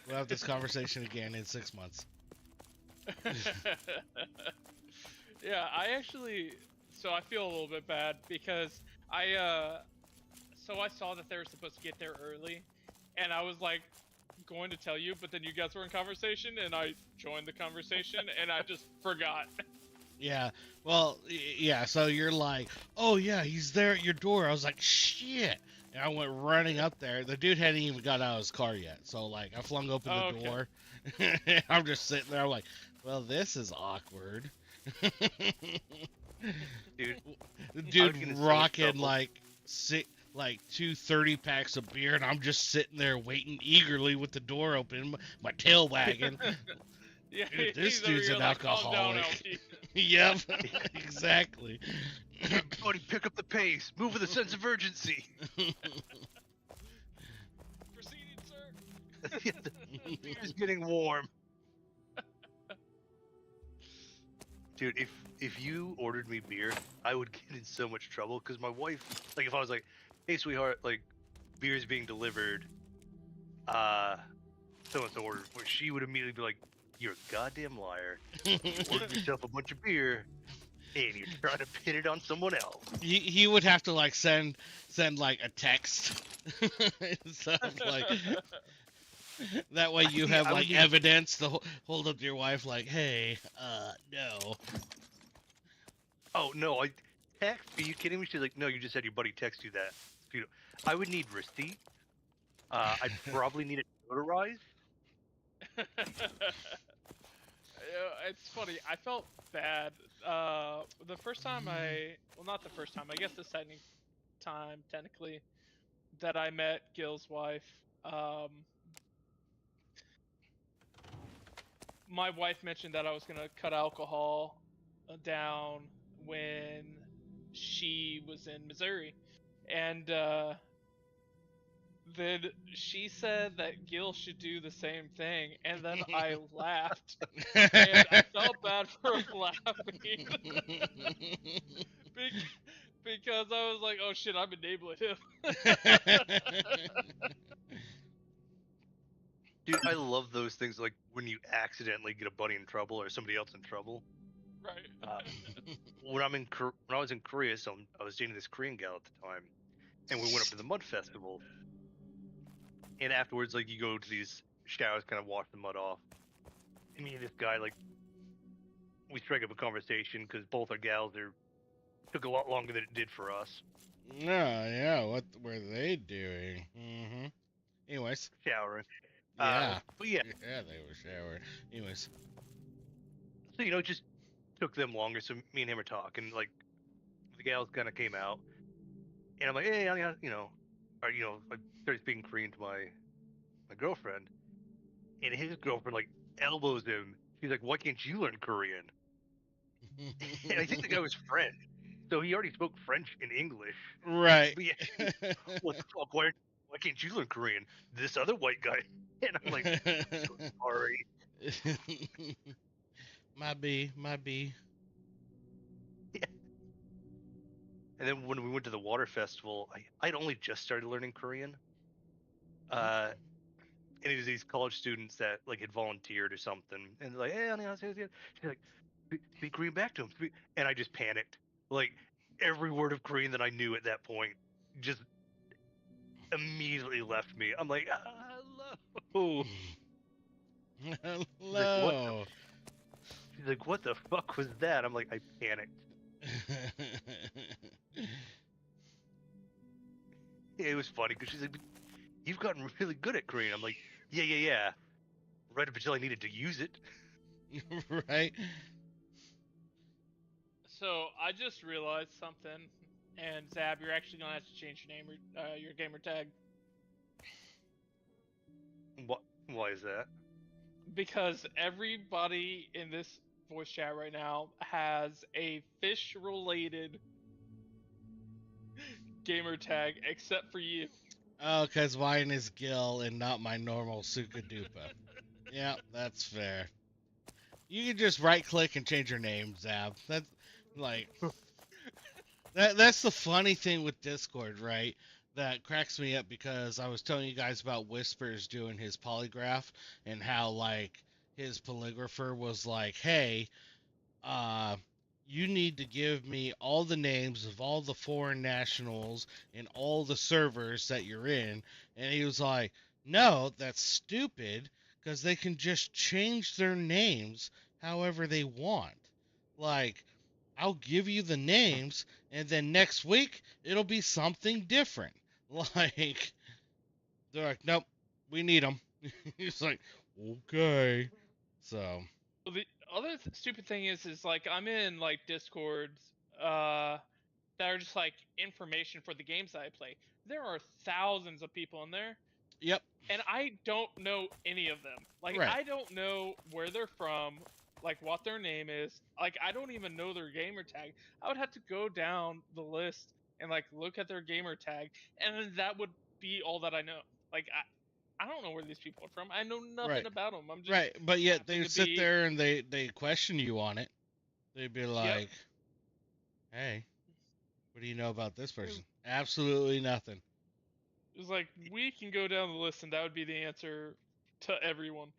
Speaker 2: We'll have this conversation again in 6 months."
Speaker 4: Yeah, so I feel a little bit bad because I saw that they were supposed to get there early, and I was like going to tell you, but then you guys were in conversation, and I joined the conversation, and I just forgot.
Speaker 2: Yeah. Well, yeah. So you're like, "Oh yeah, he's there at your door." I was like, "Shit!" And I went running up there. The dude hadn't even got out of his car yet. So like, I flung open the
Speaker 4: Okay.
Speaker 2: door. I'm just sitting there. I'm like, "Well, this is awkward."
Speaker 3: Dude,
Speaker 2: The
Speaker 3: I would
Speaker 2: dude
Speaker 3: get in so much
Speaker 2: rocking
Speaker 3: trouble.
Speaker 2: like two 30 packs of beer, and I'm just sitting there waiting eagerly with the door open, my tail wagging.
Speaker 4: Yeah,
Speaker 2: Dude, this
Speaker 4: he's over
Speaker 2: dude's
Speaker 4: here
Speaker 2: an
Speaker 4: like, calm down,
Speaker 2: alcoholic.
Speaker 4: Alfie.
Speaker 2: Yep, exactly.
Speaker 3: Buddy, pick up the pace. Move with a sense of urgency.
Speaker 4: Proceeding, sir.
Speaker 3: The beer's getting warm. Dude, if you ordered me beer, I would get in so much trouble because my wife, like, if I was like, "Hey, sweetheart, like, beer's being delivered," so and so ordered, well, she would immediately be like, "You're a goddamn liar. You ordered yourself a bunch of beer, and you're trying to pin it on someone else."
Speaker 2: he would have to like send like a text and stuff like that way you
Speaker 3: Yeah,
Speaker 2: have
Speaker 3: I would
Speaker 2: like
Speaker 3: need
Speaker 2: evidence to hold up to your wife like, "Hey, no."
Speaker 3: Oh no, I text. Are you kidding me? She's like, "No, you just had your buddy text you that." I would need receipt. I'd probably need it notarized.
Speaker 4: It's funny. I felt bad. The first time well, not the first time. I guess the second time, technically, that I met Gil's wife. My wife mentioned that I was gonna cut alcohol down when she was in Missouri, and then she said that Gil should do the same thing, and then I laughed, and I felt bad for laughing because I was like, "Oh shit, I'm enabling him."
Speaker 3: Dude, I love those things like when you accidentally get a buddy in trouble or somebody else in trouble.
Speaker 4: Right.
Speaker 3: Uh, when I was in Korea, so I was dating this Korean gal at the time, and we went up to the mud festival. And afterwards, like, you go to these showers, kind of wash the mud off. And me and this guy, like, we strike up a conversation because both our gals took a lot longer than it did for us
Speaker 2: Yeah, what were they doing? Anyways,
Speaker 3: showering.
Speaker 2: yeah.
Speaker 3: But yeah,
Speaker 2: Yeah, they were showering. Anyways.
Speaker 3: so it just took them longer. So me and him are talking, like, the gals kind of came out, and I'm like, "Hey, or I started speaking Korean to my girlfriend, and his girlfriend like elbows him. She's like, "Why can't you learn Korean?" And I think the guy was French, so he already spoke French and English.
Speaker 2: Right.
Speaker 3: But yeah, what the fuck? Why can't you learn Korean? This other white guy. And I'm like, so sorry.
Speaker 2: Might be, might be.
Speaker 3: And then when we went to the water festival, I'd only just started learning Korean. And it was these college students that like had volunteered or something, and they're like, "Hey, honey, how's it?" She's like, Speak Korean back to him," and I just panicked. Like every word of Korean that I knew at that point just immediately left me. I'm like, "Hello." She's like, "What the?"
Speaker 2: Hello.
Speaker 3: She's like, "What the fuck was that?" I'm like, I panicked. It was funny because she's like, "You've gotten really good at Korean." I'm like, "Yeah, yeah, yeah." Right up until I needed to use it.
Speaker 2: Right?
Speaker 4: So I just realized something, and Zab, you're actually gonna have to change your name, your gamer tag,
Speaker 3: What? Why is that?
Speaker 4: because everybody in this voice chat right now has a fish-related gamer tag except for you.
Speaker 2: Oh, because mine is Gill and not my normal Suka Dupa. Yeah, that's fair. You can just right click and change your name, Zab. That's like that's the funny thing with Discord, right? That cracks me up because I was telling you guys about Whispers doing his polygraph and how like his polygrapher was like, "Hey, uh, you need to give me all the names of all the foreign nationals and all the servers that you're in." And he was like, "No, that's stupid because they can just change their names however they want. Like, I'll give you the names, and then next week it'll be something different." Like, they're like, "Nope, we need them." He's like, "Okay." So,
Speaker 4: Well, the other stupid thing is like I'm in like Discords uh, that are just like information for the games that I play. There are thousands of people in there,
Speaker 2: yep,
Speaker 4: and I don't know any of them. Like
Speaker 2: right.
Speaker 4: I don't know where they're from, like what their name is. Like I don't even know their gamer tag. I would have to go down the list and like look at their gamer tag, and then that would be all that I know. Like I don't know where these people are from. I know nothing
Speaker 2: Right.
Speaker 4: about them. I'm just
Speaker 2: Right. But yet they
Speaker 4: happen
Speaker 2: would
Speaker 4: to
Speaker 2: sit
Speaker 4: be.
Speaker 2: there and they question you on it. They'd be
Speaker 4: Yep.
Speaker 2: like, "Hey, what do you know about this person?" Absolutely nothing.
Speaker 4: It's like we can go down the list and that would be the answer to everyone.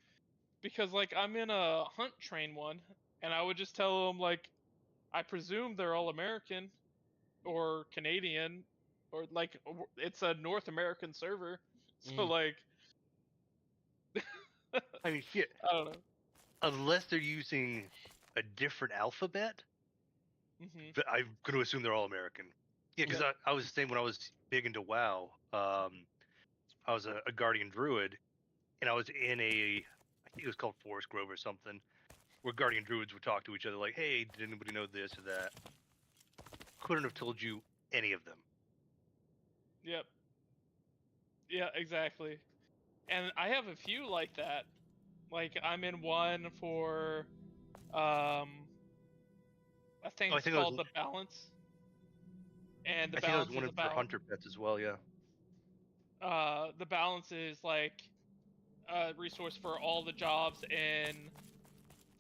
Speaker 4: Because like I'm in a hunt train one, and I would just tell them like I presume they're all American or Canadian, or like it's a North American server. So
Speaker 2: Mm,
Speaker 4: like
Speaker 3: I mean, shit.
Speaker 4: I don't know.
Speaker 3: Unless they're using a different alphabet,
Speaker 4: Hmm.
Speaker 3: but I'm going to assume they're all American. Yeah, because
Speaker 4: Yep.
Speaker 3: I was the same when I was big into WoW. I was a guardian druid, and I was in I think it was called Forest Grove or something, where guardian druids would talk to each other like, "Hey, did anybody know this or that?" Couldn't have told you any of them.
Speaker 4: Yep. Yeah. Exactly. And I have a few like that. Like I'm in one for I think
Speaker 3: Oh,
Speaker 4: it's called the balance, and the
Speaker 3: I think I was
Speaker 4: balance
Speaker 3: one
Speaker 4: is
Speaker 3: for
Speaker 4: about
Speaker 3: hunter pets as well. Yeah.
Speaker 4: the balance is like a resource for all the jobs in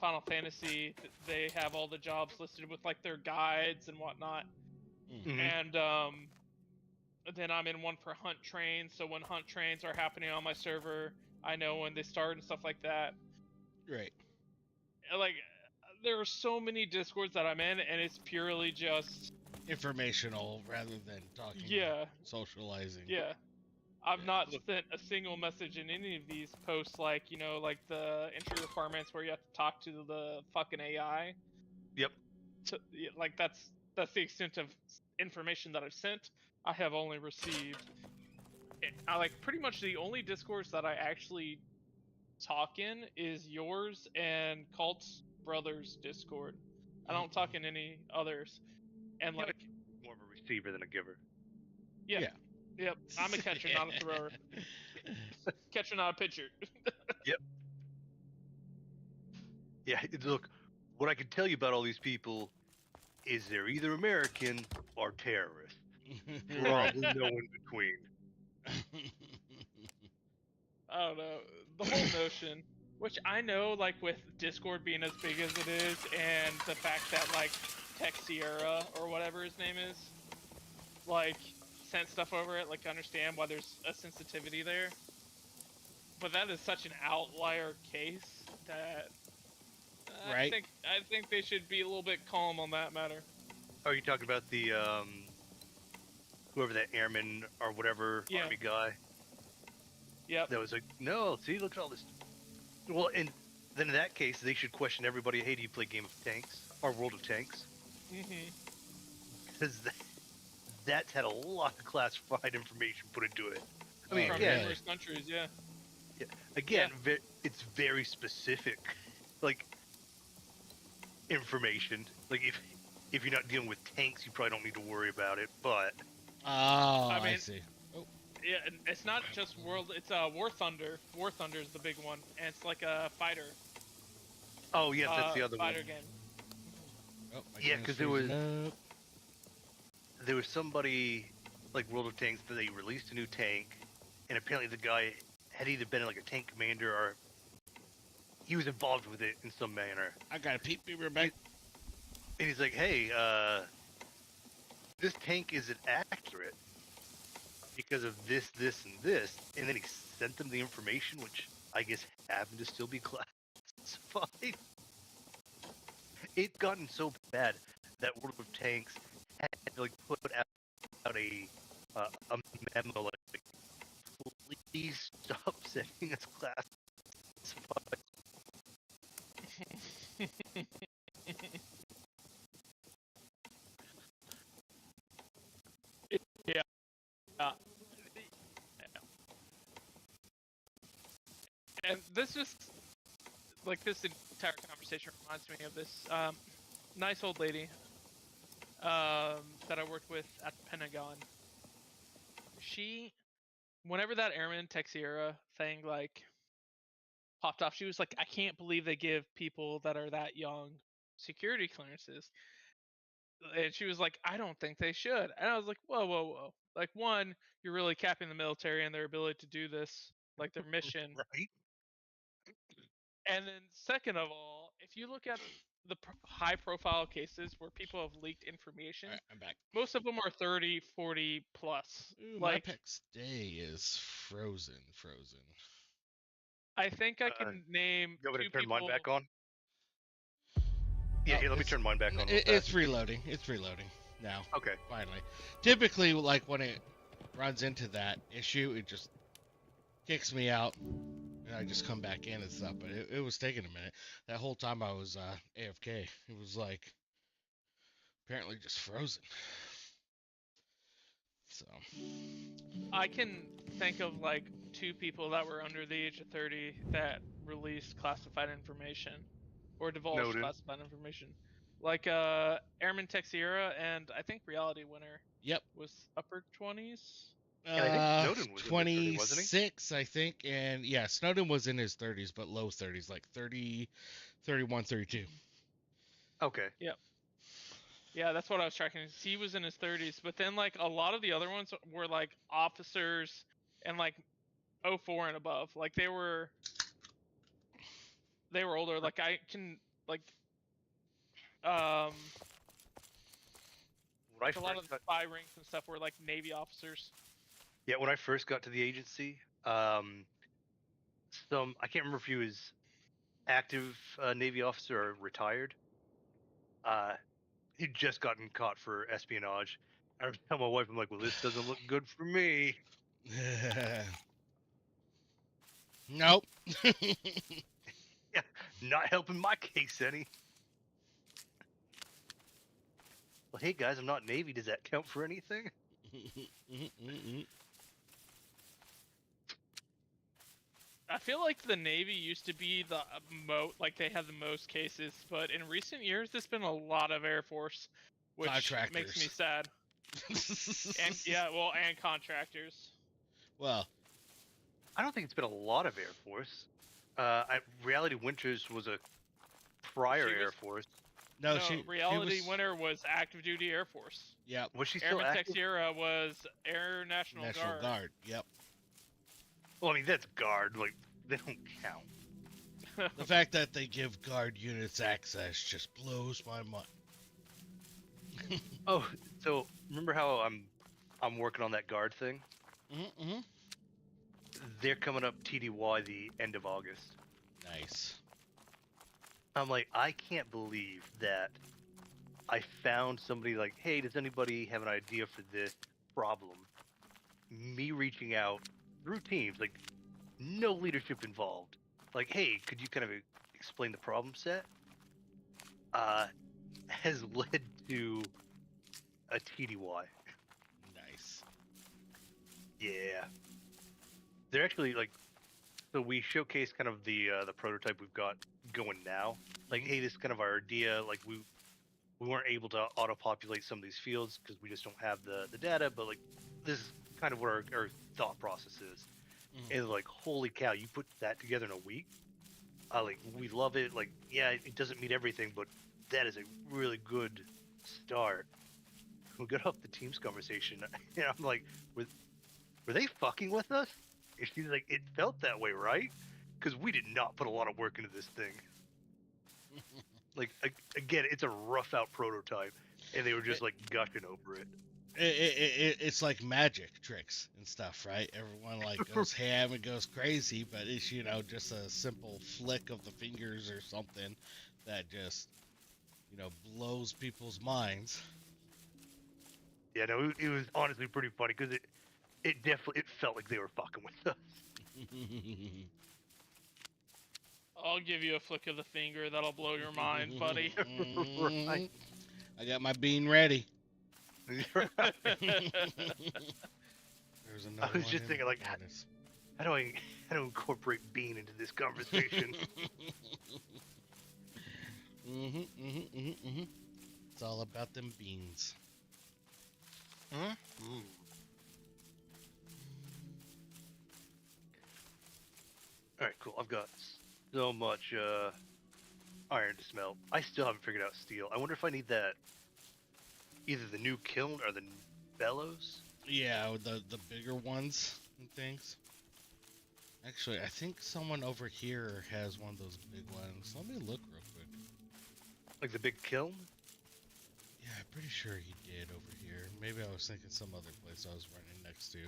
Speaker 4: Final Fantasy. They have all the jobs listed with like their guides and whatnot.
Speaker 2: mm,
Speaker 3: Hmm.
Speaker 4: And then I'm in one for hunt trains. So when hunt trains are happening on my server, I know when they start and stuff like that.
Speaker 2: right.
Speaker 4: Like there are so many discords that I'm in, and it's purely just
Speaker 2: Informational rather than talking,
Speaker 4: yeah,
Speaker 2: socializing.
Speaker 4: yeah. I've
Speaker 2: Yeah.
Speaker 4: not sent a single message in any of these posts, like like the entry requirements where you have to talk to the fucking AI.
Speaker 3: Yep.
Speaker 4: Like that's the extent of information that I've sent. I have only received. I like pretty much the only discourse that I actually talk in is yours and Cult's brothers Discord. I
Speaker 2: Mhm.
Speaker 4: don't talk in any others. And
Speaker 3: Yep.
Speaker 4: like,
Speaker 3: More of a receiver than a giver.
Speaker 4: yeah,
Speaker 2: Yeah.
Speaker 4: yep. I'm a catcher, not a thrower. Catcher, not a pitcher.
Speaker 3: Yep. Yeah. Look, what I can tell you about all these people is they're either American or terrorists. Probably no in between.
Speaker 4: I don't know. The whole notion, which I know, like with Discord being as big as it is, and the fact that like Tech Sierra or whatever his name is, like sent stuff over it, like I understand why there's a sensitivity there. But that is such an outlier case that
Speaker 2: Right.
Speaker 4: I think they should be a little bit calm on that matter.
Speaker 3: Are you talking about the whoever that airman or whatever
Speaker 4: Yeah.
Speaker 3: army guy
Speaker 4: Yep.
Speaker 3: that was like, no, see, look at all this. Well, and then in that case, they should question everybody. Hey, do you play Game of Tanks or World of Tanks?
Speaker 4: Mhm.
Speaker 3: Because that's had a lot of classified information put into it. I mean,
Speaker 4: From
Speaker 3: again,
Speaker 4: numerous countries, yeah.
Speaker 3: again, it's very specific, like information. Like if you're not dealing with tanks, you probably don't need to worry about it. But
Speaker 2: Oh, I
Speaker 4: mean,
Speaker 2: see. Oh,
Speaker 4: Yeah, and it's not just World. It's War Thunder. War Thunder is the big one, and it's like a fighter.
Speaker 3: oh yes, that's the other one.
Speaker 4: fighter game.
Speaker 2: oh my
Speaker 3: Yeah,
Speaker 2: goodness,
Speaker 3: 'cause there
Speaker 2: freezing up.
Speaker 3: There was somebody like World of Tanks that they released a new tank, and apparently the guy had either been like a tank commander or he was involved with it in some manner.
Speaker 2: I got a peep beaver back.
Speaker 3: And he's like, hey, this tank isn't accurate because of this, this, and this. And then he sent them the information, which I guess happened to still be classified. It's gotten so bad that World of Tanks had to like put out a memo like, please stop sending us classified.
Speaker 4: Yeah. And this just like this entire conversation reminds me of this nice old lady that I worked with at the Pentagon. She, whenever that Airman Tech Sierra thing like popped off, she was like, I can't believe they give people that are that young security clearances. And she was like, I don't think they should. And I was like, whoa, whoa, whoa. Like, one, you're really capping the military and their ability to do this, like their mission.
Speaker 3: Right?
Speaker 4: And then, second of all, if you look at the high profile cases where people have leaked information,
Speaker 2: All right, I'm back.
Speaker 4: most of them are 30, 40 plus.
Speaker 2: Ooh, my
Speaker 4: Like,
Speaker 2: PEX day is frozen.
Speaker 4: I think I can name
Speaker 3: You want me
Speaker 4: two
Speaker 3: to turn
Speaker 4: people.
Speaker 3: mine back on? Yeah,
Speaker 2: Oh,
Speaker 3: here, let me
Speaker 2: it's-
Speaker 3: turn mine back on.
Speaker 2: It's reloading. It's reloading now.
Speaker 3: Okay.
Speaker 2: Finally. Typically, like when it runs into that issue, it just kicks me out, and I just come back in and stuff. But it was taking a minute. That whole time I was AFK. It was like apparently just frozen. So.
Speaker 4: I can think of like two people that were under the age of 30 that released classified information or divulged
Speaker 3: Noted.
Speaker 4: classified information. Like Airman Tech Sierra and I think Reality Winner
Speaker 2: Yep.
Speaker 4: was upper 20s.
Speaker 3: And I think Snowden was in his 30s, wasn't he?
Speaker 2: 26, I think, and yeah, Snowden was in his 30s, but low 30s, like 30, 31, 32.
Speaker 3: Okay.
Speaker 4: Yeah, that's what I was tracking. He was in his 30s, but then like a lot of the other ones were like officers and like 04 and above. Like they were older. Like I can like
Speaker 3: When I
Speaker 4: a lot of
Speaker 3: first
Speaker 4: the
Speaker 3: got,
Speaker 4: spy rings and stuff were like Navy officers.
Speaker 3: yeah, when I first got to the agency, some I can't remember if he was active Navy officer or retired. He'd just gotten caught for espionage. I was telling my wife, I'm like, well, this doesn't look good for me.
Speaker 2: Nope.
Speaker 3: Yeah, not helping my case any. Well, hey guys, I'm not Navy. Does that count for anything?
Speaker 4: I feel like the Navy used to be the like they had the most cases, but in recent years, there's been a lot of Air Force, which makes
Speaker 2: Contractors.
Speaker 4: me sad. And yeah, well, and contractors.
Speaker 2: Well,
Speaker 3: I don't think it's been a lot of Air Force. Reality Winters was a prior
Speaker 4: She
Speaker 3: Air
Speaker 4: was-
Speaker 3: Force.
Speaker 2: No,
Speaker 4: No,
Speaker 2: she
Speaker 4: reality
Speaker 2: was,
Speaker 4: winner was active duty Air Force.
Speaker 2: Yep,
Speaker 3: Was she still
Speaker 4: Airman
Speaker 3: active?
Speaker 4: Texiera was Air National,
Speaker 2: National Guard. Yep.
Speaker 3: Well, I mean that's guard. Like they don't count.
Speaker 2: The fact that they give guard units access just blows my mind.
Speaker 3: Oh, so remember how I'm working on that guard thing?
Speaker 2: Mm-hmm.
Speaker 3: They're coming up TDY the end of August.
Speaker 2: Nice.
Speaker 3: I'm like, I can't believe that I found somebody like, hey, does anybody have an idea for this problem? Me reaching out through teams, like no leadership involved. Like, hey, could you kind of explain the problem set? Has led to a TDY.
Speaker 2: Nice.
Speaker 3: Yeah. They're actually like, so we showcase kind of the prototype we've got going now. Like, hey, this is kind of our idea. Like we weren't able to auto-populate some of these fields because we just don't have the data. But like, this is kind of what our thought process is.
Speaker 2: Mhm.
Speaker 3: And like, holy cow, you put that together in a week. Like, we love it. Like, yeah, it doesn't meet everything, but that is a really good start. We got off the Teams conversation, and I'm like, were they fucking with us? And she's like, it felt that way, right? Because we did not put a lot of work into this thing. Like, again, it's a rough out prototype, and they were just like gushing over it.
Speaker 2: It's like magic tricks and stuff, right? Everyone like goes ham and goes crazy, but it's just a simple flick of the fingers or something that just blows people's minds.
Speaker 3: Yeah, no, it was honestly pretty funny because it definitely felt like they were fucking with us.
Speaker 4: I'll give you a flick of the finger that'll blow your mind, buddy.
Speaker 3: Right.
Speaker 2: I got my bean ready.
Speaker 3: Right.
Speaker 2: There's another
Speaker 3: I was
Speaker 2: one
Speaker 3: just
Speaker 2: in
Speaker 3: thinking, like,
Speaker 2: bonus.
Speaker 3: how do I incorporate Bean into this conversation?
Speaker 2: It's all about them beans.
Speaker 3: Mm. All right, cool. I've got so much iron to smelt. I still haven't figured out steel. I wonder if I need that, either the new kiln or the bellows.
Speaker 2: Yeah, the bigger ones and things. Actually, I think someone over here has one of those big ones. Let me look real quick.
Speaker 3: Like the big kiln?
Speaker 2: Yeah, I'm pretty sure he did over here. Maybe I was thinking some other place I was running next to.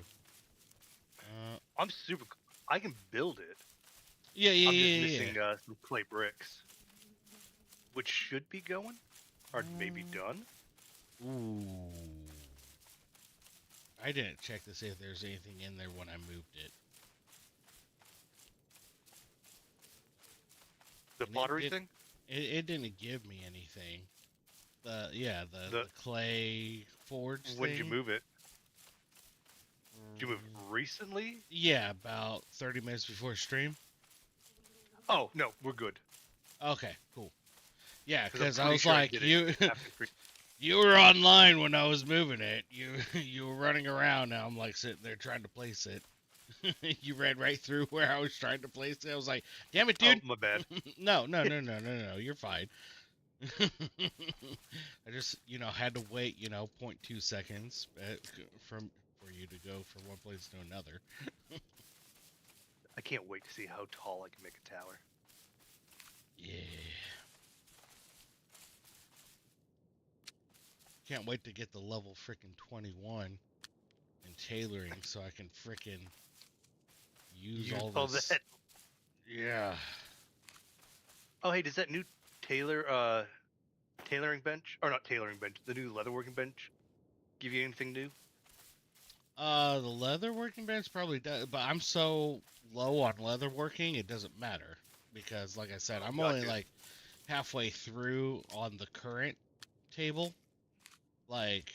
Speaker 3: I'm super. I can build it.
Speaker 2: Yeah,
Speaker 3: I'm just missing some clay bricks, which should be going, or maybe done.
Speaker 2: Ooh. I didn't check to see if there's anything in there when I moved it.
Speaker 3: The
Speaker 2: And
Speaker 3: pottery thing?
Speaker 2: It didn't give me anything. The clay forge
Speaker 3: When did you
Speaker 2: thing.
Speaker 3: move it? Did you move recently?
Speaker 2: Yeah, about 30 minutes before stream.
Speaker 3: Oh, no, we're good.
Speaker 2: Okay, cool. Yeah,
Speaker 3: 'Cause I'm
Speaker 2: because I
Speaker 3: pretty
Speaker 2: was
Speaker 3: sure
Speaker 2: like,
Speaker 3: did it
Speaker 2: you
Speaker 3: after stream.
Speaker 2: you were online when I was moving it. You were running around. Now I'm like sitting there trying to place it. You ran right through where I was trying to place it. I was like, damn it, dude.
Speaker 3: Oh, my bad.
Speaker 2: No. You're fine. I just, had to wait, 0.2 seconds for you to go from one place to another.
Speaker 3: I can't wait to see how tall I can make a tower.
Speaker 2: Yeah. Can't wait to get the level frickin' 21 in tailoring so I can frickin' use all this.
Speaker 3: that.
Speaker 2: Yeah.
Speaker 3: Oh, hey, does that new tailoring bench, or not tailoring bench, the new leatherworking bench, give you anything new?
Speaker 2: The leather working bench probably does, but I'm so low on leather working, it doesn't matter. Because, like I said, I'm only
Speaker 3: Gotcha.
Speaker 2: like halfway through on the current table. Like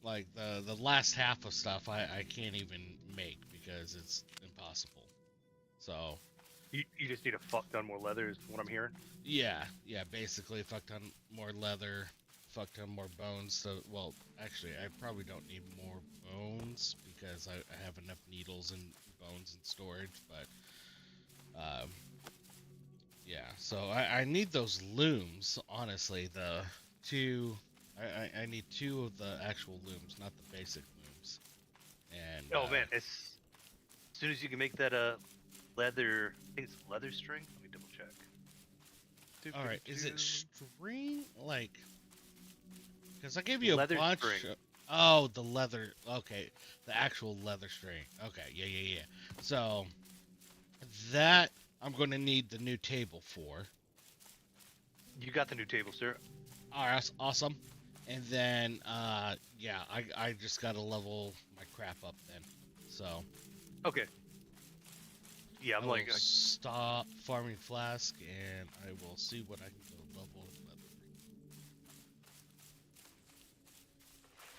Speaker 2: the last half of stuff I can't even make because it's impossible. So
Speaker 3: You just need a fuck ton more leather, is what I'm hearing.
Speaker 2: yeah, basically fuck ton more leather, fuck ton more bones. So well, actually, I probably don't need more bones because I have enough needles and bones in storage. But yeah, So I need those looms, honestly. The two, I need two of the actual looms, not the basic looms. And
Speaker 3: Oh man, as soon as you can make that leather, I think it's leather string. Let me double check.
Speaker 2: all right, is it string like? Because I gave
Speaker 3: The
Speaker 2: you a
Speaker 3: leather
Speaker 2: bunch.
Speaker 3: string.
Speaker 2: Oh, the leather. Okay, the actual leather string. Okay, yeah. So that I'm going to need the new table for.
Speaker 3: You got the new table, sir.
Speaker 2: All right, that's awesome. And then, yeah, I just got to level my crap up then. So
Speaker 3: Okay. Yeah,
Speaker 2: I
Speaker 3: I'm
Speaker 2: will
Speaker 3: like,
Speaker 2: stop farming flask and I will see what I can go level in leather.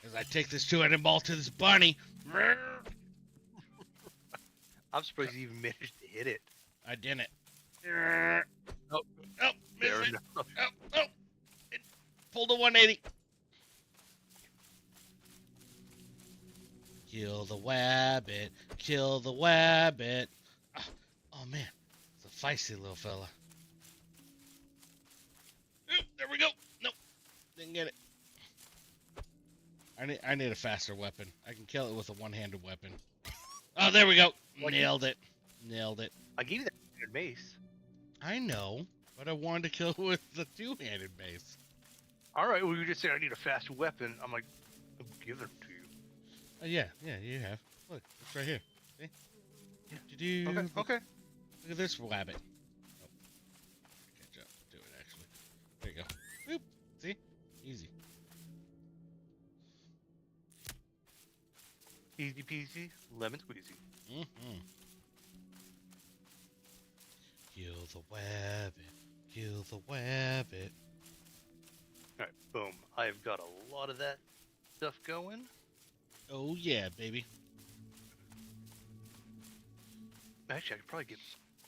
Speaker 2: As I take this 200 ball to this bunny.
Speaker 3: I'm surprised you even managed to hit it.
Speaker 2: I didn't.
Speaker 3: Oh,
Speaker 2: Oh, missed
Speaker 3: fair
Speaker 2: it.
Speaker 3: enough.
Speaker 2: Oh, it pulled a 180. Kill the wabbit. Kill the wabbit. Ah, oh man, it's a feisty little fella. Oop, there we go. Nope, didn't get it. I need a faster weapon. I can kill it with a one-handed weapon. Oh, there we go. Nailed it. Nailed it.
Speaker 3: I gave you that standard mace.
Speaker 2: I know, but I wanted to kill it with the two-handed mace.
Speaker 3: All right, well, you just said I need a fast weapon. I'm like, I'll give them to you.
Speaker 2: Yeah, you have. Look, it's right here. See?
Speaker 3: Okay,
Speaker 2: Look,
Speaker 3: okay.
Speaker 2: look at this rabbit. Oh, I can't jump to it actually. There you go. Boop. See? Easy.
Speaker 3: Easy peasy, lemon squeezy.
Speaker 2: Mm-hmm. Kill the wabbit. Kill the wabbit.
Speaker 3: All right, boom. I've got a lot of that stuff going.
Speaker 2: Oh yeah, baby.
Speaker 3: Actually, I could probably get.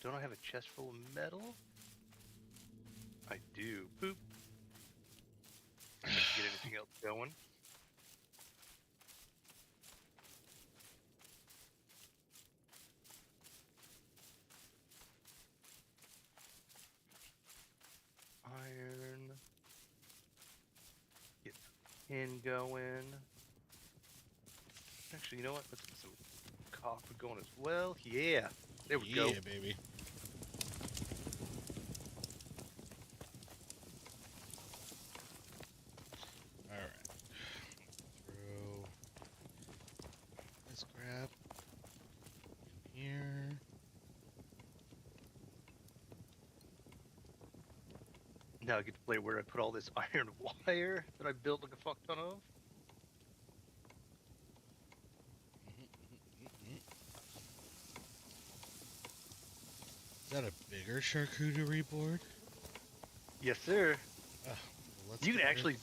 Speaker 3: Don't I have a chest full of metal? I do. Boop. I can get anything else going. Iron. Get tin going. Actually, you know what? Let's get some copper going as well. Yeah. There we go.
Speaker 2: Yeah, baby. Alright. Throw this crap in here.
Speaker 3: Now I get to play where I put all this iron wire that I built like a fuck ton of.
Speaker 2: Is that a bigger charcuterie board?
Speaker 3: Yes, sir.
Speaker 2: Oh, well, let's
Speaker 3: You can
Speaker 2: get rid
Speaker 3: actually-
Speaker 2: of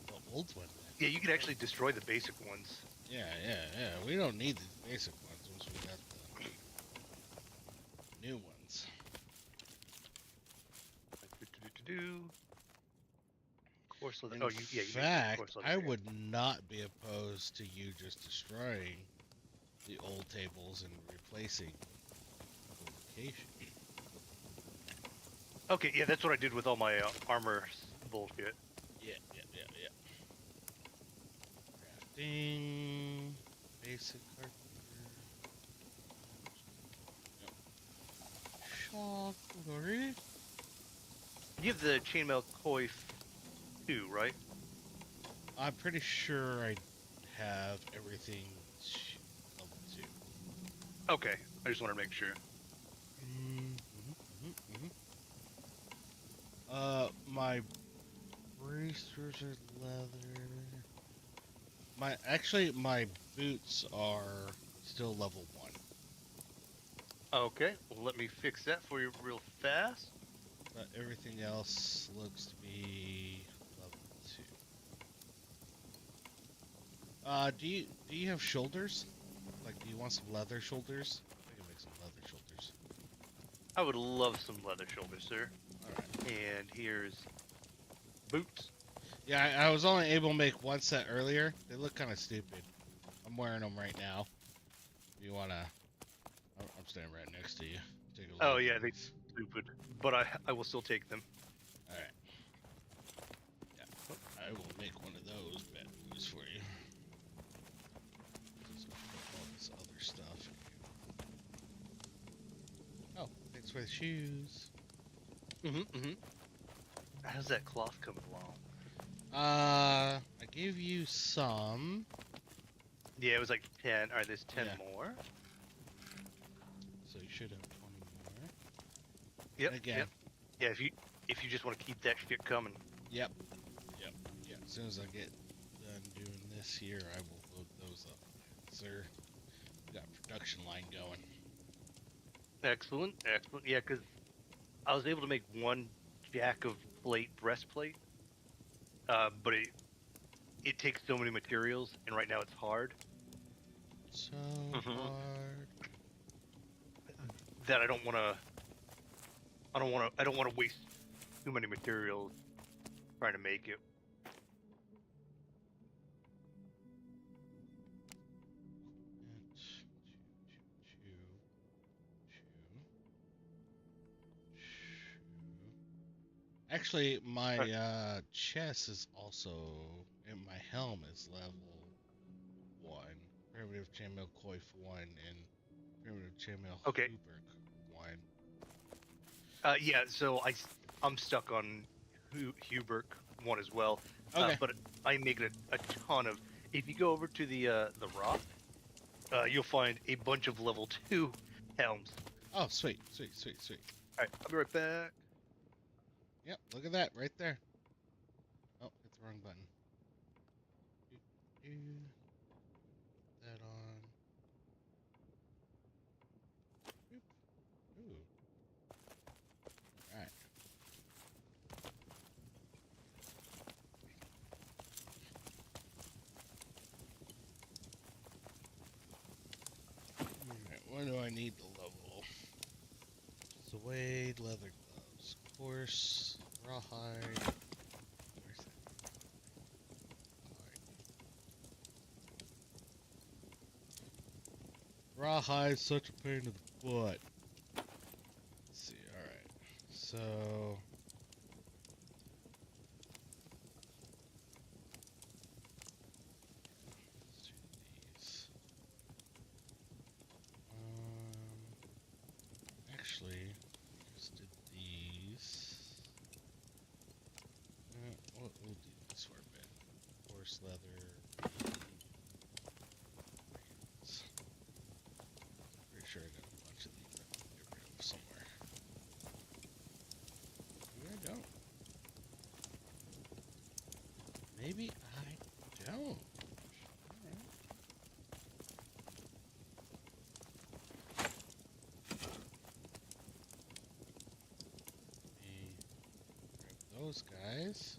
Speaker 2: the old one then.
Speaker 3: Yeah, you can actually destroy the basic ones.
Speaker 2: Yeah. We don't need these basic ones once we got the new ones.
Speaker 3: Do. Course leather.
Speaker 2: In
Speaker 3: Oh, you, yeah. You make
Speaker 2: fact,
Speaker 3: course leather
Speaker 2: I
Speaker 3: here.
Speaker 2: would not be opposed to you just destroying the old tables and replacing the location.
Speaker 3: Okay, yeah, that's what I did with all my armor bullshit.
Speaker 2: Yeah. Crafting, basic hardware. Charcuterie.
Speaker 3: You have the chainmail coif too, right?
Speaker 2: I'm pretty sure I have everything level 2.
Speaker 3: Okay, I just want to make sure.
Speaker 2: My bracers are leather. My boots are still level 1.
Speaker 3: Okay, well, let me fix that for you real fast.
Speaker 2: But everything else looks to be level 2. Do you have shoulders? Like, do you want some leather shoulders? I can make some leather shoulders.
Speaker 3: I would love some leather shoulders, sir.
Speaker 2: Alright.
Speaker 3: And here's boots.
Speaker 2: Yeah, I was only able to make one set earlier. They look kind of stupid. I'm wearing them right now. If you wanna... I'm standing right next to you. Take a look.
Speaker 3: Oh yeah, they stupid. but I will still take them.
Speaker 2: All right. Yeah, I will make one of those bad boys for you. Just put all this other stuff. Oh, thanks for the shoes.
Speaker 3: Mm-hmm. How's that cloth coming along?
Speaker 2: I gave you some.
Speaker 3: Yeah, it was like 10. All right, there's 10
Speaker 2: Yeah.
Speaker 3: more.
Speaker 2: So you should have 20 more.
Speaker 3: Yep.
Speaker 2: Again.
Speaker 3: Yep. Yeah, if you just want to keep that shit coming.
Speaker 2: Yep. Yeah. As soon as I get done doing this here, I will load those up. Sir, we got a production line going.
Speaker 3: Excellent. Yeah, because I was able to make one jack of plate breastplate, but it takes so many materials, and right now it's hard
Speaker 2: So
Speaker 3: Mhm.
Speaker 2: hard.
Speaker 3: that I don't want to waste too many materials trying to make it.
Speaker 2: Actually, my
Speaker 3: Right.
Speaker 2: chest is also, and my helm is level 1. Primitive Chainmail Coif 1 and Primitive Chainmail
Speaker 3: Okay.
Speaker 2: Huberk 1.
Speaker 3: Yeah, so I'm stuck on Hubert one as well.
Speaker 2: Okay.
Speaker 3: But I make it a ton of. If you go over to the rock, you'll find a bunch of level 2 helms.
Speaker 2: Oh, sweet.
Speaker 3: All right, I'll be right back.
Speaker 2: Yep, look at that right there. Oh, hit the wrong button. Do, that on. Boop. Ooh. Alright. Alright, what do I need to level? Suede, leather gloves, coarse, rawhide. Where's that? Rawhide's such a pain in the butt. Let's see, alright. So. Let's do these. Actually, just did these. We'll do this for a bit. Horse leather. Pretty sure I got a bunch of these that I can get rid of somewhere. Maybe I don't. Maybe I don't. Alright. Grab those guys.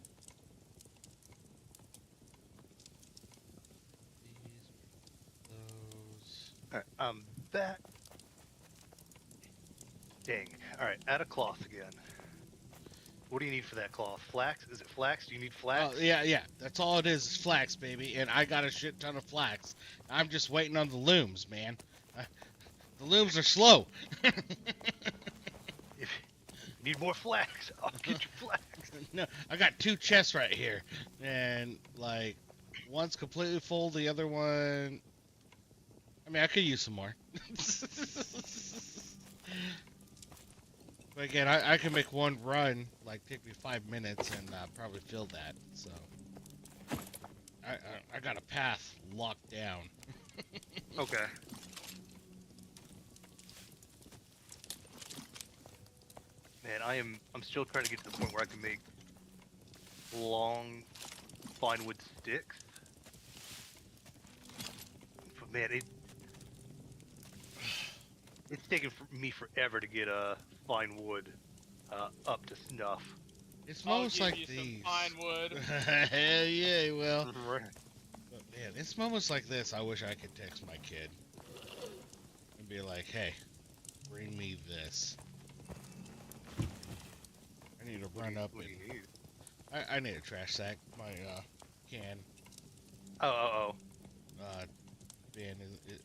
Speaker 2: Those.
Speaker 3: All right, I'm back. Dang. All right, add a cloth again. What do you need for that cloth? Flax? Is it flax? Do you need flax?
Speaker 2: Oh, yeah. That's all it is flax, baby. And I got a shit ton of flax. I'm just waiting on the looms, man. The looms are slow.
Speaker 3: If you need more flax, I'll get you flax.
Speaker 2: No, I got 2 chests right here. And, like, one's completely full, the other one... I mean, I could use some more. But again, I can make one run, like, take me 5 minutes and probably fill that, so... I got a path locked down.
Speaker 3: Okay. Man, I'm still trying to get to the point where I can make long fine wood sticks. But man, it's taken me forever to get fine wood up to snuff.
Speaker 2: It's
Speaker 4: I'll
Speaker 2: moments
Speaker 4: give
Speaker 2: like
Speaker 4: you
Speaker 2: these.
Speaker 4: some pine wood.
Speaker 2: Hell yeah, well.
Speaker 3: Right.
Speaker 2: But man, it's moments like this I wish I could text my kid and be like, hey, bring me this. I need to run up
Speaker 3: What do
Speaker 2: and...
Speaker 3: you need?
Speaker 2: I need a trash sack. My can
Speaker 3: Oh.
Speaker 2: bin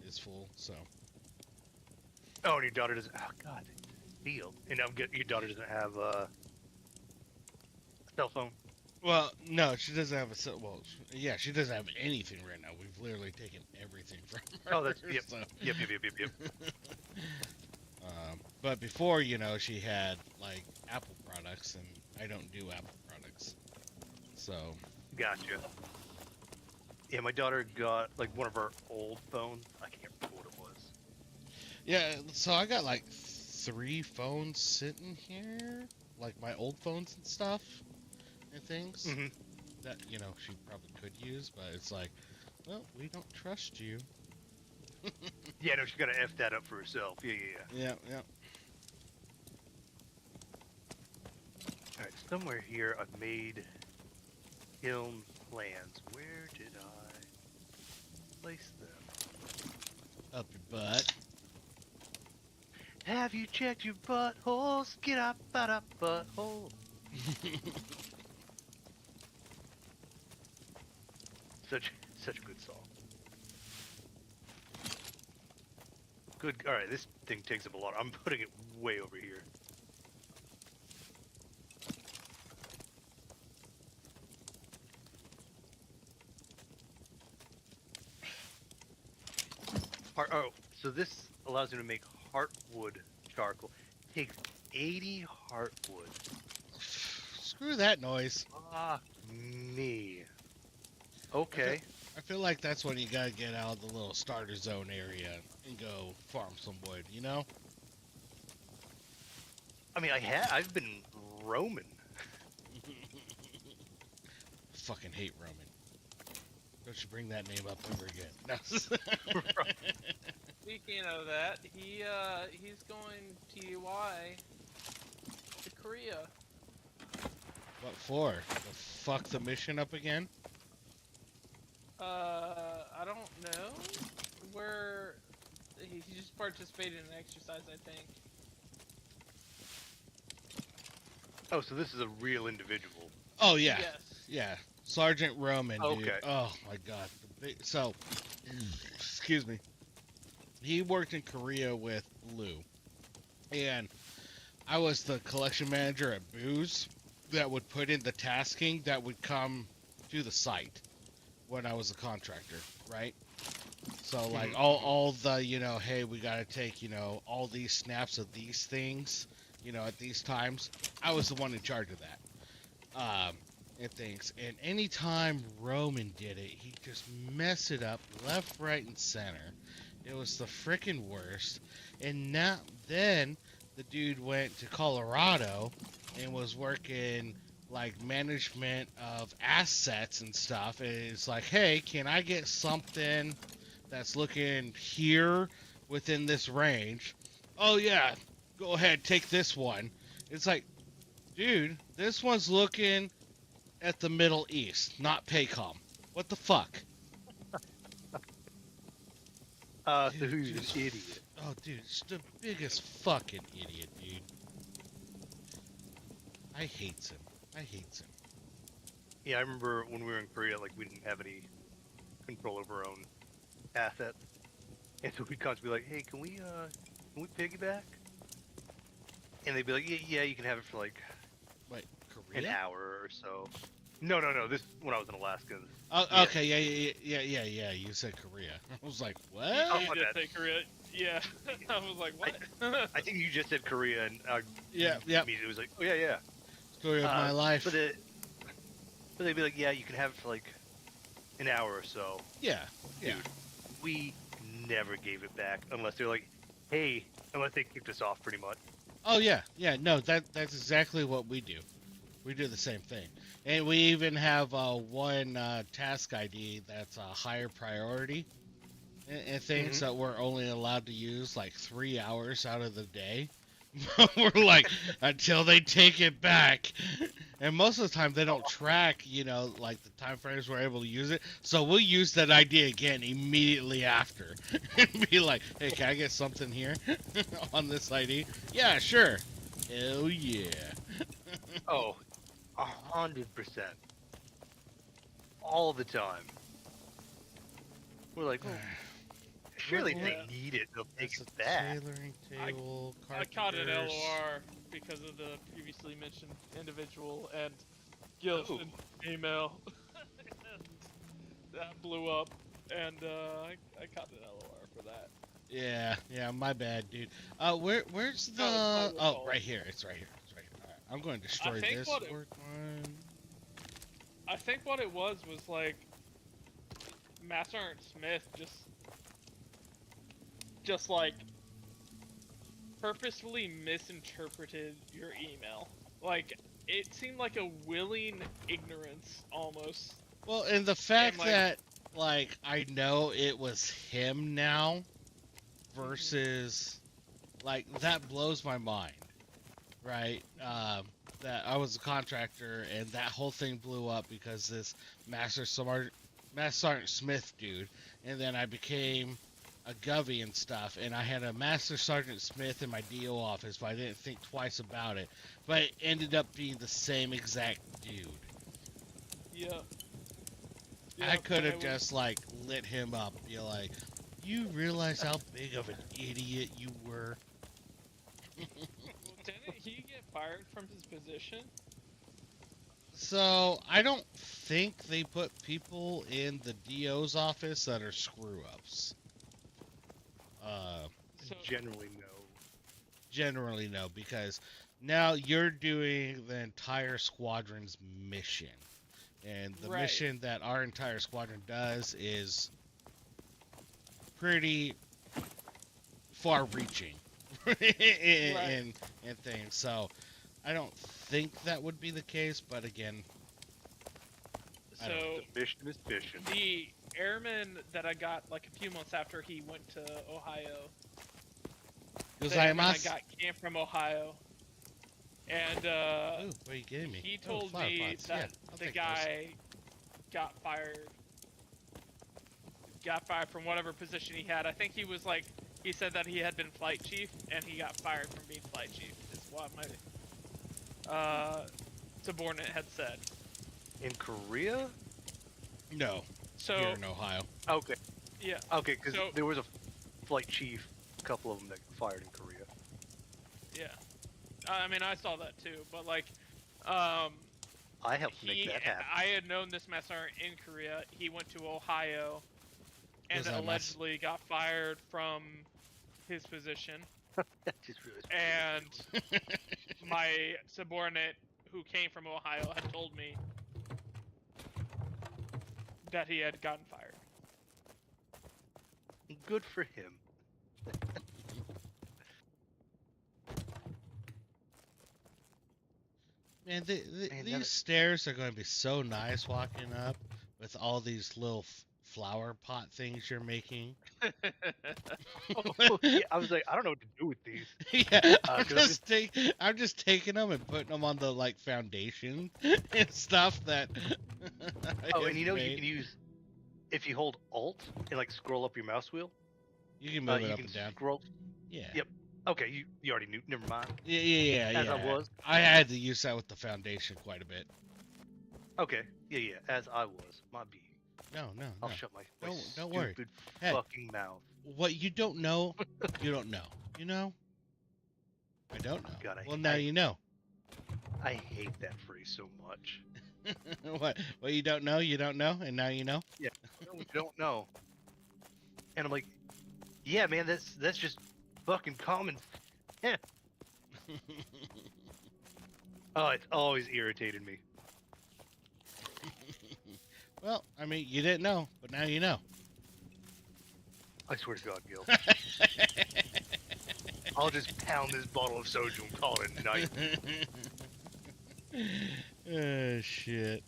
Speaker 2: is full, so...
Speaker 3: Oh, and your daughter doesn't. Oh God. deal. And I'm your daughter doesn't have a cell phone.
Speaker 2: Well, no, she doesn't have a well. Yeah, she doesn't have anything right now. We've literally taken everything from her.
Speaker 3: Oh, that's yep,
Speaker 2: so.
Speaker 3: yep.
Speaker 2: But before, she had like Apple products, and I don't do Apple products. So.
Speaker 3: Gotcha. Yeah, my daughter got like one of our old phones. I can't remember what it was.
Speaker 2: Yeah, so I got like 3 phones sitting here, like my old phones and stuff and things
Speaker 3: Mm-hmm.
Speaker 2: that she probably could use, but it's like, well, we don't trust you.
Speaker 3: Yeah, no, she's got to F that up for herself. Yeah.
Speaker 2: Yeah.
Speaker 3: All right, somewhere here I've made kiln plans. Where did I place them?
Speaker 2: Up your butt.
Speaker 3: Have you checked your buttholes? Get up out of butthole. Such a good song. Good. All right, this thing takes up a lot. I'm putting it way over here. Oh, so this allows you to make heartwood charcoal. Takes 80 heartwood.
Speaker 2: Screw that noise.
Speaker 3: Ah, me. Okay.
Speaker 2: I feel like that's when you gotta get out of the little starter zone area and go farm some wood,
Speaker 3: I mean, I've been roaming.
Speaker 2: Fucking hate Roman. Don't you bring that name up ever again. No.
Speaker 4: Speaking of that, he's going TY to Korea.
Speaker 2: What for? To fuck the mission up again?
Speaker 4: I don't know. He just participated in an exercise, I think.
Speaker 3: Oh, so this is a real individual.
Speaker 2: Oh yeah,
Speaker 4: Yes.
Speaker 2: yeah. Sergeant Roman, dude.
Speaker 3: Okay.
Speaker 2: Oh my god. So, excuse me. He worked in Korea with Lou, and I was the collection manager at Booze that would put in the tasking that would come to the site when I was a contractor, right? So like all the hey, we gotta take all these snaps of these things, at these times. I was the one in charge of that. And things. And anytime Roman did it, he just messed it up left, right, and center. It was the frickin' worst. And then the dude went to Colorado and was working like management of assets and stuff. And it's like, hey, can I get something that's looking here within this range? Oh yeah, go ahead, take this one. It's like, dude, this one's looking at the Middle East, not Paycom. What the fuck?
Speaker 3: So who's an idiot?
Speaker 2: Oh, dude, it's the biggest fucking idiot, dude. I hates him.
Speaker 3: Yeah, I remember when we were in Korea, like we didn't have any control over our own assets, and so we'd constantly be like, "Hey, can we piggyback?" And they'd be like, "Yeah, you can have it for like
Speaker 2: Wait, Korea?
Speaker 3: an hour or so." No. This when I was in Alaska.
Speaker 2: Oh,
Speaker 3: Yeah.
Speaker 2: okay, yeah. You said Korea. I was like, what?
Speaker 3: Oh,
Speaker 4: You
Speaker 3: my
Speaker 4: just
Speaker 3: bad.
Speaker 4: say Korea. Yeah. I was like, what?
Speaker 3: I think you just said Korea, and
Speaker 2: Yeah.
Speaker 3: immediately was like, "Oh yeah."
Speaker 2: Story of my life.
Speaker 3: But they'd be like, "Yeah, you can have it for like an hour or so."
Speaker 2: Yeah.
Speaker 3: Dude, we never gave it back unless they're like, "Hey," unless they kicked us off, pretty much.
Speaker 2: Oh yeah. No, that's exactly what we do. We do the same thing, and we even have one task ID that's a higher priority, and things that we're only allowed to use like 3 hours out of the day. We're like, until they take it back, and most of the time they don't track, like the time frames we're able to use it. So we'll use that ID again immediately after, and be like, hey, can I get something here on this ID? Yeah, sure. Hell yeah.
Speaker 3: Oh, 100%. All the time. We're like, oh, surely
Speaker 2: What-
Speaker 3: they
Speaker 4: what-
Speaker 3: need it. They'll take
Speaker 2: It's
Speaker 3: it
Speaker 2: a
Speaker 3: back.
Speaker 2: tailoring
Speaker 4: I-
Speaker 2: table.
Speaker 4: I caught an
Speaker 2: carpenters.
Speaker 4: LOR because of the previously mentioned individual and Gill's
Speaker 3: Ooh.
Speaker 4: email. And that blew up, and I caught an LOR for that.
Speaker 2: Yeah, my bad, dude. Where's the?
Speaker 4: No, it's not your
Speaker 2: Oh,
Speaker 4: fault.
Speaker 2: right here. It's right here. It's right here. All right, I'm going to destroy
Speaker 4: think
Speaker 2: this.
Speaker 4: what it-
Speaker 2: Work one.
Speaker 4: I think what it was like Master Sergeant Smith just like purposefully misinterpreted your email. Like it seemed like a willing ignorance almost.
Speaker 2: Well, and the fact
Speaker 4: like-
Speaker 2: that like I know it was him now versus like that blows my mind, right? That I was a contractor and that whole thing blew up because this Master Sergeant Smith dude, and then I became a Govey and stuff, and I had a Master Sergeant Smith in my DO office, but I didn't think twice about it. But it ended up being the same exact dude.
Speaker 4: Yeah.
Speaker 2: I could have
Speaker 4: was-
Speaker 2: just like lit him up, be like, "You realize how big of an idiot you were?"
Speaker 4: Didn't he get fired from his position?
Speaker 2: So I don't think they put people in the DO's office that are screw ups.
Speaker 4: So
Speaker 3: Generally, no.
Speaker 2: Generally no, because now you're doing the entire squadron's mission, and the
Speaker 4: Right.
Speaker 2: mission that our entire squadron does is pretty far-reaching in things. So I don't think that would be the case, but again, I don't
Speaker 4: so
Speaker 3: The mission is fishing.
Speaker 4: the airman that I got like a few months after he went to Ohio. The airman I got came from Ohio, and
Speaker 2: Ooh, what are you giving me?
Speaker 4: he
Speaker 2: Oh,
Speaker 4: told
Speaker 2: flower
Speaker 4: me
Speaker 2: pots.
Speaker 4: that
Speaker 2: Yeah, I'll
Speaker 4: the
Speaker 2: take
Speaker 4: guy got fired. Got fired from whatever position he had. I think he was like he said that he had been flight chief and he got fired from being flight chief. Is what my subordinate had said.
Speaker 3: In Korea?
Speaker 2: those. No,
Speaker 4: So
Speaker 2: here in Ohio.
Speaker 3: Okay.
Speaker 4: yeah,
Speaker 3: Okay, because
Speaker 4: So-
Speaker 3: there was a flight chief, a couple of them that got fired in Korea.
Speaker 4: yeah. I mean I saw that too, but like
Speaker 3: I helped make that happen.
Speaker 4: I had known this master in Korea. He went to Ohio and
Speaker 2: Was that
Speaker 4: allegedly got fired from his position.
Speaker 3: That just really
Speaker 4: And my subordinate who came from Ohio had told me that he had gotten fired.
Speaker 3: good for him.
Speaker 2: Man,
Speaker 3: Man,
Speaker 2: these
Speaker 3: that-
Speaker 2: stairs are going to be so nice walking up with all these little flower pot things you're making.
Speaker 3: Oh, yeah, I was like, I don't know what to do with these.
Speaker 2: Yeah, I'm
Speaker 3: 'cause I'm
Speaker 2: just taking them and putting them on the like foundation and stuff that. I
Speaker 3: Oh,
Speaker 2: have
Speaker 3: and you know you
Speaker 2: made.
Speaker 3: can use if you hold Alt and like scroll up your mouse wheel.
Speaker 2: You can move it
Speaker 3: you
Speaker 2: up
Speaker 3: can
Speaker 2: and down.
Speaker 3: scroll.
Speaker 2: Yeah.
Speaker 3: Yep. Okay, you already knew. Never mind.
Speaker 2: Yeah.
Speaker 3: As I was.
Speaker 2: I had to use that with the foundation quite a bit.
Speaker 3: Okay. Yeah. As I was. My B.
Speaker 2: No.
Speaker 3: I'll shut my
Speaker 2: Don't worry.
Speaker 3: stupid
Speaker 2: Hey.
Speaker 3: fucking mouth.
Speaker 2: What you don't know, you don't know. You know? I don't know.
Speaker 3: God,
Speaker 2: Well, now you know.
Speaker 3: I hate that phrase so much.
Speaker 2: What you don't know, and now you know.
Speaker 3: No, we don't know. And I'm like, yeah, man, that's just fucking common. Yeah. Oh, it's always irritated me.
Speaker 2: Well, I mean, you didn't know, but now you know.
Speaker 3: I swear to God, Gil. I'll just pound this bottle of soju and call it a night.
Speaker 2: Oh shit.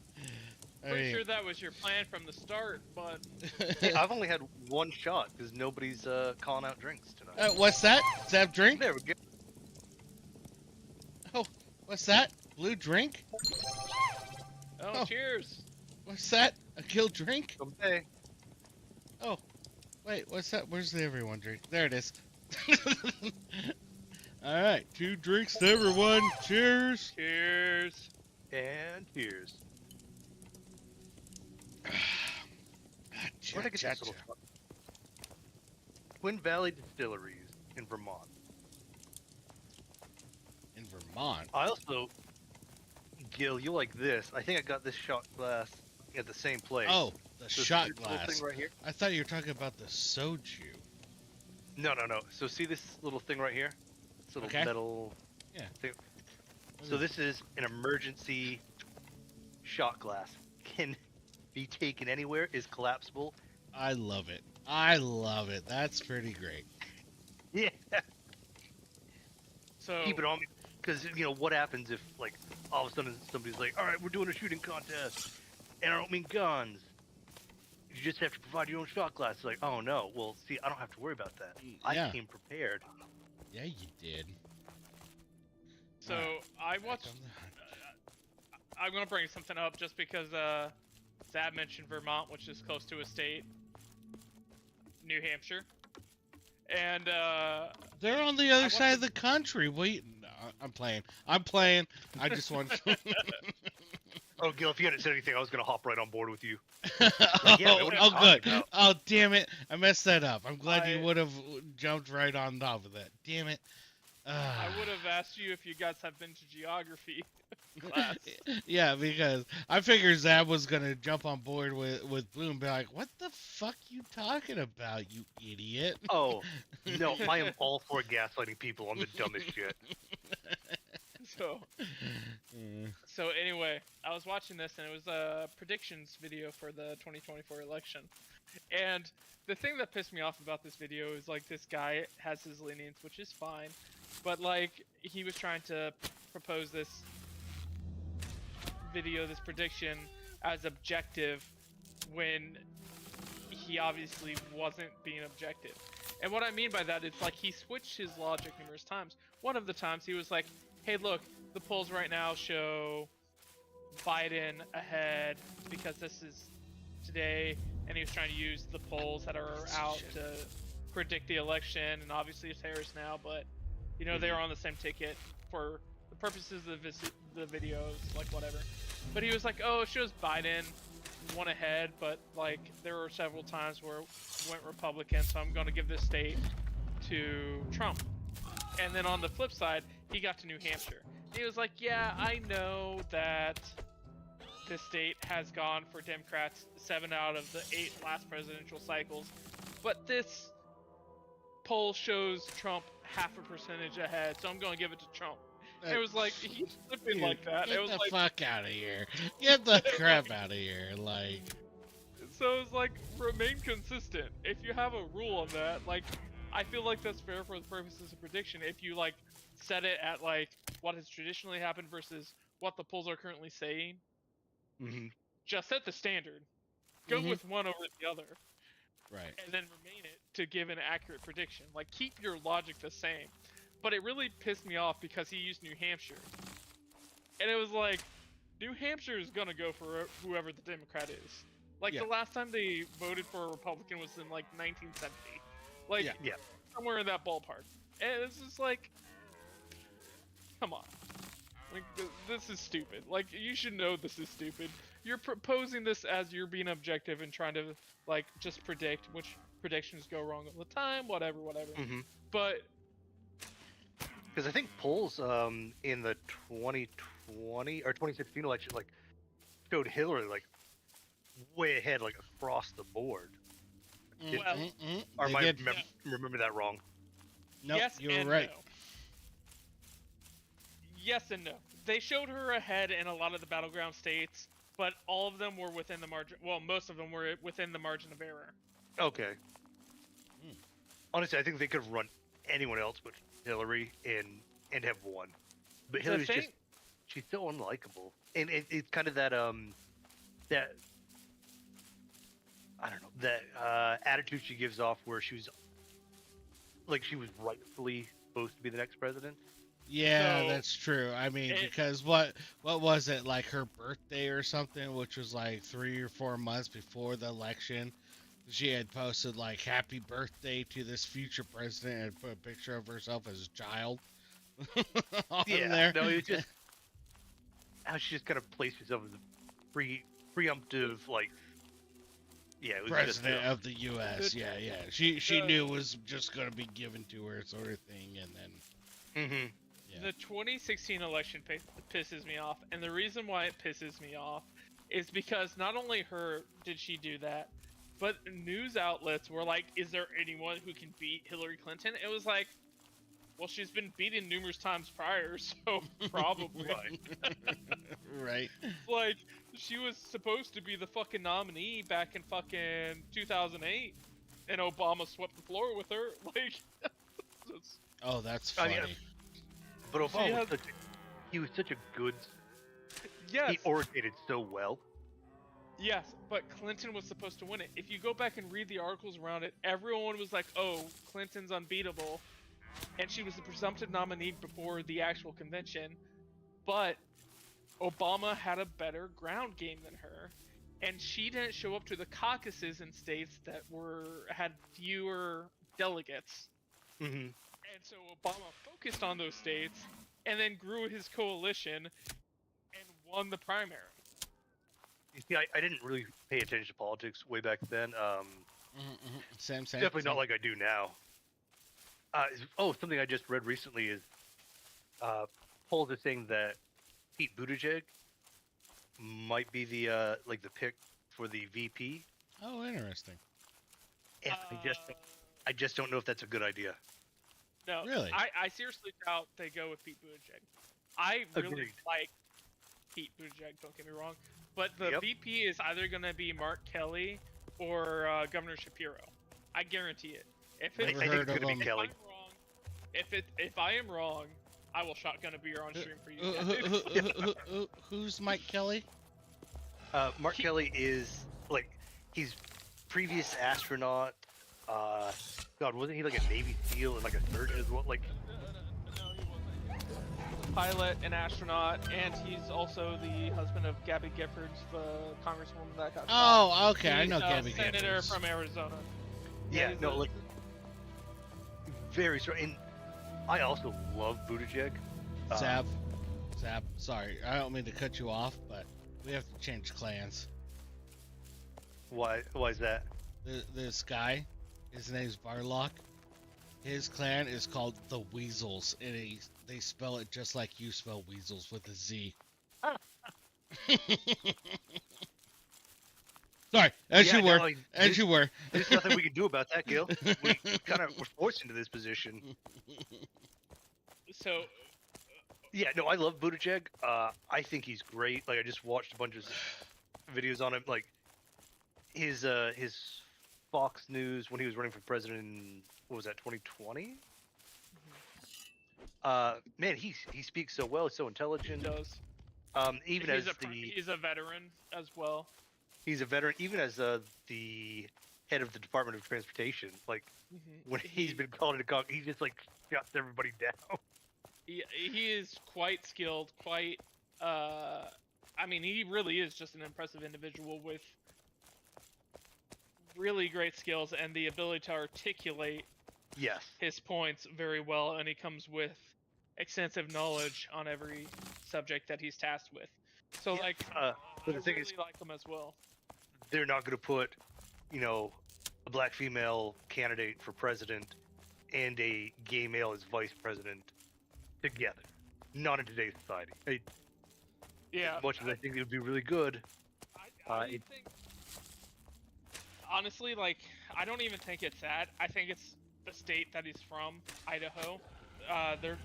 Speaker 2: I
Speaker 4: Pretty
Speaker 2: mean,
Speaker 4: sure that was your plan from the start, but
Speaker 3: Hey, I've only had one shot because nobody's calling out drinks tonight.
Speaker 2: what's that? Zab drink?
Speaker 3: There we go.
Speaker 2: What's that? Blue drink?
Speaker 4: oh,
Speaker 2: Oh.
Speaker 4: cheers.
Speaker 2: What's that? A Gill drink?
Speaker 3: Someday.
Speaker 2: Wait, what's that? Where's the everyone drink? There it is. Alright, 2 drinks to everyone. Cheers.
Speaker 4: Cheers.
Speaker 3: And cheers.
Speaker 2: Ah,
Speaker 3: Where'd I get
Speaker 2: cha,
Speaker 3: this little
Speaker 2: cha.
Speaker 3: fuck? Twin Valley Distilleries in Vermont.
Speaker 2: In Vermont.
Speaker 3: I also, Gil, you like this? I think I got this shot glass at the same place.
Speaker 2: Oh, the
Speaker 3: This
Speaker 2: shot
Speaker 3: little
Speaker 2: glass.
Speaker 3: thing right here.
Speaker 2: I thought you were talking about the soju.
Speaker 3: No. So see this little thing right here? This little
Speaker 2: Okay.
Speaker 3: metal
Speaker 2: Yeah.
Speaker 3: thing. So this is an emergency shot glass. Can be taken anywhere, is collapsible.
Speaker 2: I love it. I love it. That's pretty great.
Speaker 3: Yeah.
Speaker 4: So
Speaker 3: Keep it on me. Because, what happens if, like, all of a sudden somebody's like, all right, we're doing a shooting contest. And I don't mean guns. You just have to provide your own shot glass. It's like, oh no. Well, see, I don't have to worry about that.
Speaker 2: Yeah.
Speaker 3: I came prepared.
Speaker 2: Yeah, you did.
Speaker 4: So
Speaker 2: Alright.
Speaker 4: I
Speaker 2: Back
Speaker 4: watched.
Speaker 2: on the-
Speaker 4: I'm gonna bring something up just because Zab mentioned Vermont, which is close to a state, New Hampshire, and
Speaker 2: They're on the other
Speaker 4: want
Speaker 2: side
Speaker 4: to-
Speaker 2: of the country. Wait, no, I'm playing. I'm playing. I just want.
Speaker 3: Oh, Gil, if you hadn't said anything, I was going to hop right on board with you.
Speaker 2: oh,
Speaker 3: yeah, what are you
Speaker 2: oh,
Speaker 3: talking
Speaker 2: good.
Speaker 3: about?
Speaker 2: Oh, damn it! I messed that up. I'm glad you
Speaker 4: I-
Speaker 2: would have jumped right on top of that. Damn it.
Speaker 4: I would have asked you if you guys have been to geography class.
Speaker 2: Yeah, because I figured Zab was gonna jump on board with Blue and be like, "What the fuck you talking about, you idiot?"
Speaker 3: Oh, no, I am all for gaslighting people on the dumbest shit.
Speaker 4: So
Speaker 2: Mm.
Speaker 4: So anyway, I was watching this and it was a predictions video for the 2024 election. And the thing that pissed me off about this video is like this guy has his leanings, which is fine, but like he was trying to propose this video, this prediction as objective when he obviously wasn't being objective. And what I mean by that, it's like he switched his logic numerous times. One of the times he was like, hey look, the polls right now show Biden ahead because this is today, and he was trying to use the polls that are out to predict the election, and obviously it's Harris now, but you know they were on the same ticket for the purposes of the videos, like whatever. But he was like, oh, it shows Biden one ahead, but like there were several times where it went Republican, so I'm going to give this state to Trump. And then on the flip side, he got to New Hampshire. He was like, yeah, I know that this state has gone for Democrats 7 out of the 8 last presidential cycles, but this poll shows Trump half a percentage ahead, so I'm going to give it to Trump. And it was like, he's flipping like that.
Speaker 2: Get
Speaker 4: It was
Speaker 2: the
Speaker 4: like,
Speaker 2: fuck out of here. Get the crap out of here. Like,
Speaker 4: so it's like, remain consistent. If you have a rule on that, like, I feel like that's fair for the purposes of prediction. If you like set it at like what has traditionally happened versus what the polls are currently saying, just set the standard. Go
Speaker 2: Mhm.
Speaker 4: with one over the other,
Speaker 2: right.
Speaker 4: and then remain it to give an accurate prediction. Like keep your logic the same. But it really pissed me off because he used New Hampshire, and it was like, New Hampshire is gonna go for whoever the Democrat is. Like
Speaker 2: Yeah.
Speaker 4: the last time they voted for a Republican was in like 1970. Like
Speaker 2: Yeah.
Speaker 4: somewhere in that ballpark. And it's just like, come on. Like, this is stupid. Like, you should know this is stupid. You're proposing this as you're being objective and trying to, like, just predict, which predictions go wrong all the time, whatever. But,
Speaker 3: Because I think polls in the 2020 or 2016 election like showed Hillary like way ahead, like across the board.
Speaker 4: well,
Speaker 3: Or
Speaker 2: They
Speaker 3: am I
Speaker 2: did-
Speaker 3: remember that wrong?
Speaker 2: No,
Speaker 4: yes
Speaker 2: you're
Speaker 4: and
Speaker 2: right.
Speaker 4: no. Yes and no. They showed her ahead in a lot of the battleground states, but all of them were within the margin. Well, most of them were within the margin of error.
Speaker 3: Okay.
Speaker 2: Hmm.
Speaker 3: Honestly, I think they could have run anyone else but Hillary and have won. But
Speaker 4: The
Speaker 3: Hillary's
Speaker 4: thing-
Speaker 3: just she's so unlikable, and it's kind of that that I don't know that attitude she gives off where she was like she was rightfully supposed to be the next president.
Speaker 2: Yeah,
Speaker 4: So,
Speaker 2: that's true. I mean,
Speaker 4: it-
Speaker 2: because what was it, like her birthday or something, which was like 3 or 4 months before the election? She had posted like "Happy birthday" to this future president and put a picture of herself as a child on there.
Speaker 3: No, it's just how she just kind of placed herself as a preemptive like Yeah, it was
Speaker 2: president
Speaker 3: just
Speaker 2: of the U.S.
Speaker 4: The-
Speaker 2: Yeah. She
Speaker 4: the-
Speaker 2: knew it was just gonna be given to her, sort of thing, and then
Speaker 3: Mm-hmm.
Speaker 2: yeah.
Speaker 4: The 2016 election pisses me off, and the reason why it pisses me off is because not only her did she do that, but news outlets were like, "Is there anyone who can beat Hillary Clinton?" It was like, well, she's been beaten numerous times prior, so probably.
Speaker 2: Right.
Speaker 4: Like, she was supposed to be the fucking nominee back in fucking 2008, and Obama swept the floor with her. Like, it's-
Speaker 2: Oh, that's
Speaker 3: Oh,
Speaker 2: funny.
Speaker 3: yeah. But
Speaker 4: She
Speaker 3: Obama
Speaker 4: has-
Speaker 3: he was such a good.
Speaker 4: yes,
Speaker 3: He orated so well.
Speaker 4: yes, but Clinton was supposed to win it. If you go back and read the articles around it, everyone was like, "Oh, Clinton's unbeatable," and she was the presumptive nominee before the actual convention. But Obama had a better ground game than her, and she didn't show up to the caucuses in states that had fewer delegates.
Speaker 3: Mm-hmm.
Speaker 4: And so Obama focused on those states and then grew his coalition and won the primary.
Speaker 3: You see, I didn't really pay attention to politics way back then.
Speaker 2: Same.
Speaker 3: Definitely not like I do now. Something I just read recently is polls are saying that Pete Buttigieg might be the pick for the VP.
Speaker 2: Oh, interesting.
Speaker 3: And I just don't know if that's a good idea.
Speaker 4: No,
Speaker 2: Really?
Speaker 4: I seriously doubt they go with Pete Buttigieg. I really
Speaker 3: Agreed.
Speaker 4: like Pete Buttigieg, don't get me wrong, but the
Speaker 3: Yep.
Speaker 4: VP is either going to be Mark Kelly or Governor Shapiro. I guarantee it. If
Speaker 3: I
Speaker 4: it's,
Speaker 2: Never
Speaker 3: think
Speaker 2: heard
Speaker 3: it's
Speaker 2: of
Speaker 3: gonna
Speaker 2: him.
Speaker 3: be Kelly.
Speaker 4: if I am wrong, I will shotgun a beer on stream for you guys.
Speaker 2: Who's Mike Kelly?
Speaker 3: Mark Kelly is he's previous astronaut. God, wasn't he like a Navy SEAL and like a surgeon as well? Like,
Speaker 4: No, he wasn't. Pilot, an astronaut, and he's also the husband of Gabby Giffords, the congresswoman that got shot.
Speaker 2: Oh, okay. I
Speaker 4: He's
Speaker 2: know
Speaker 4: a
Speaker 2: Gabby
Speaker 4: senator
Speaker 2: Giffords.
Speaker 4: from Arizona.
Speaker 3: yeah,
Speaker 4: he's
Speaker 3: no,
Speaker 4: a-
Speaker 3: like very strong. And I also love Buttigieg.
Speaker 2: Zab. Sorry, I don't mean to cut you off, but we have to change clans.
Speaker 3: Why is that?
Speaker 2: This guy, his name's Barlock. His clan is called the Weasels, and they spell it just like you spell weasels, with a Z. Sorry, as
Speaker 3: Yeah,
Speaker 2: you were,
Speaker 3: no,
Speaker 2: as you were.
Speaker 3: There's nothing we can do about that, Gil. We kind of were forced into this position.
Speaker 4: So,
Speaker 3: Yeah, no, I love Buttigieg. I think he's great. Like, I just watched a bunch of videos on him. Like, his Fox News when he was running for president in, what was that, 2020? Man, he speaks so well. He's so
Speaker 4: he
Speaker 3: intelligent.
Speaker 4: does.
Speaker 3: Even
Speaker 4: He's
Speaker 3: as
Speaker 4: he's a veteran as well.
Speaker 3: he's a veteran, even as the head of the Department of Transportation. Like, when he's been called into cock, he just like shuts everybody down.
Speaker 4: He is quite skilled, quite. I mean, he really is just an impressive individual with really great skills and the ability to articulate
Speaker 3: Yes.
Speaker 4: his points very well, and he comes with extensive knowledge on every subject that he's tasked with. So,
Speaker 3: Yeah,
Speaker 4: like,
Speaker 3: but
Speaker 4: I
Speaker 3: the thing
Speaker 4: really
Speaker 3: is,
Speaker 4: like him as well.
Speaker 3: they're not going to put, a black female candidate for president and a gay male as vice president together. Not in today's society.
Speaker 4: Yeah,
Speaker 3: As much as I think it would be really good.
Speaker 4: I
Speaker 3: it-
Speaker 4: think, honestly, like, I don't even think it's that. I think it's the state that he's from, Idaho. They're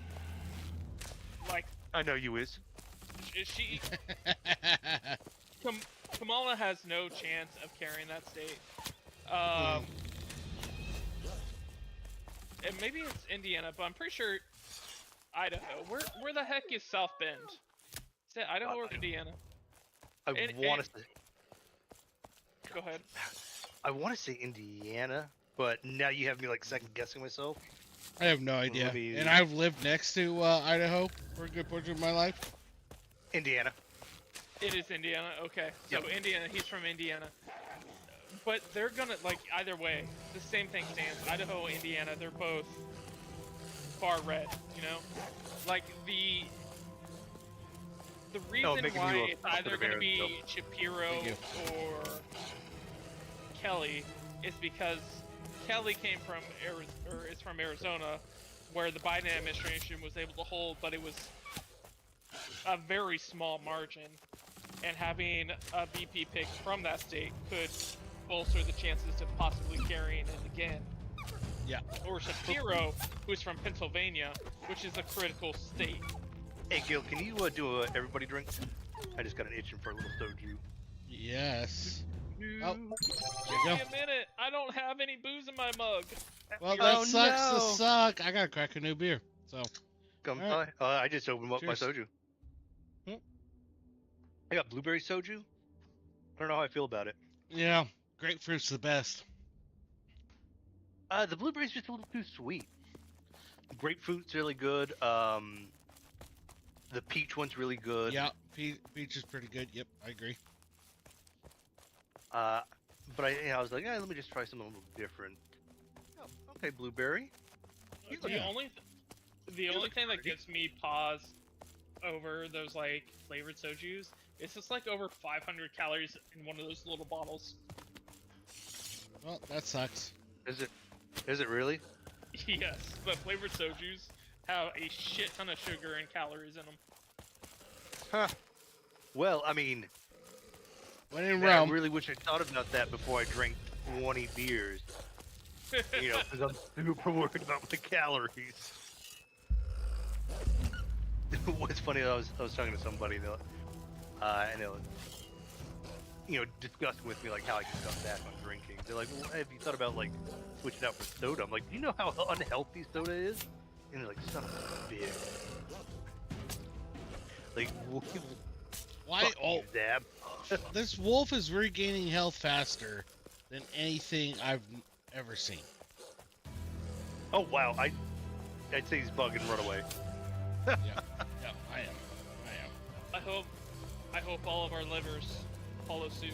Speaker 4: like,
Speaker 3: I know you is.
Speaker 4: she Kamala has no chance of carrying that state. And maybe it's Indiana, but I'm pretty sure Idaho. Where the heck is South Bend? Is it Idaho or Indiana?
Speaker 3: I
Speaker 4: And-
Speaker 3: want
Speaker 4: and-
Speaker 3: to.
Speaker 4: Go ahead.
Speaker 3: I want to say Indiana, but now you have me like second guessing myself.
Speaker 2: I have no idea.
Speaker 3: Let me-
Speaker 2: And I've lived next to Idaho for a good portion of my life.
Speaker 3: Indiana.
Speaker 4: It is Indiana. Okay, so
Speaker 3: Yep.
Speaker 4: Indiana. He's from Indiana. But they're gonna, like, either way, the same thing stands. Idaho, Indiana, they're both far red. You know, like the reason
Speaker 3: making
Speaker 4: why
Speaker 3: you a
Speaker 4: it's either
Speaker 3: positive
Speaker 4: gonna
Speaker 3: Aaron,
Speaker 4: be Shapiro
Speaker 2: Thank
Speaker 4: or Kelly is because Kelly came from is from Arizona, where the Biden administration was able to hold, but it was a very small margin, and having a VP pick from that state could bolster the chances of possibly carrying it again.
Speaker 2: Yeah.
Speaker 4: Or Shapiro, who's from Pennsylvania, which is a critical state.
Speaker 3: Hey, Gil, can you do a everybody drink? I just got an itching for a little soju.
Speaker 2: Yes. Oh, there you
Speaker 4: Give
Speaker 2: go.
Speaker 4: me a minute. I don't have any booze in my mug.
Speaker 2: Well,
Speaker 3: Oh,
Speaker 2: that sucks to
Speaker 3: no.
Speaker 2: suck. I gotta crack a new beer. So,
Speaker 3: Come
Speaker 2: All right.
Speaker 3: by. I just opened up my
Speaker 2: Cheers.
Speaker 3: soju.
Speaker 2: Hmm.
Speaker 3: I got blueberry soju. I don't know how I feel about it.
Speaker 2: yeah, grapefruit's the best.
Speaker 3: The blueberry's just a little too sweet. Grapefruit's really good. The peach one's really good.
Speaker 2: Yeah, peach is pretty good. Yep, I agree.
Speaker 3: But I was like, let me just try something a little different. Oh, okay, blueberry.
Speaker 4: The
Speaker 2: Yeah.
Speaker 4: only
Speaker 3: look
Speaker 4: thing that
Speaker 3: pretty.
Speaker 4: gives me pause over those like flavored soju's, it's just like over 500 calories in one of those little bottles.
Speaker 2: Well, that sucks.
Speaker 3: Is it really?
Speaker 4: Yes, the flavored soju's have a shit ton of sugar and calories in them.
Speaker 3: Huh. Well, I mean,
Speaker 2: When in
Speaker 3: man, I
Speaker 2: Rome.
Speaker 3: really wish I thought about that before I drank 20 beers. You know, because I'm super worried about my calories. What's funny, I was talking to somebody, and they were, discussing with me like how I can cut back on drinking. They're like, well, have you thought about like switching out for soda? I'm like, do you know how unhealthy soda is? And they're like, son of a bitch. Like,
Speaker 2: Why?
Speaker 3: fuck
Speaker 2: Oh,
Speaker 3: you, Zab.
Speaker 2: this wolf is regaining health faster than anything I've ever seen.
Speaker 3: Oh wow, I'd say he's bugging and run away.
Speaker 2: Yeah, I am.
Speaker 4: I hope all of our livers follow suit.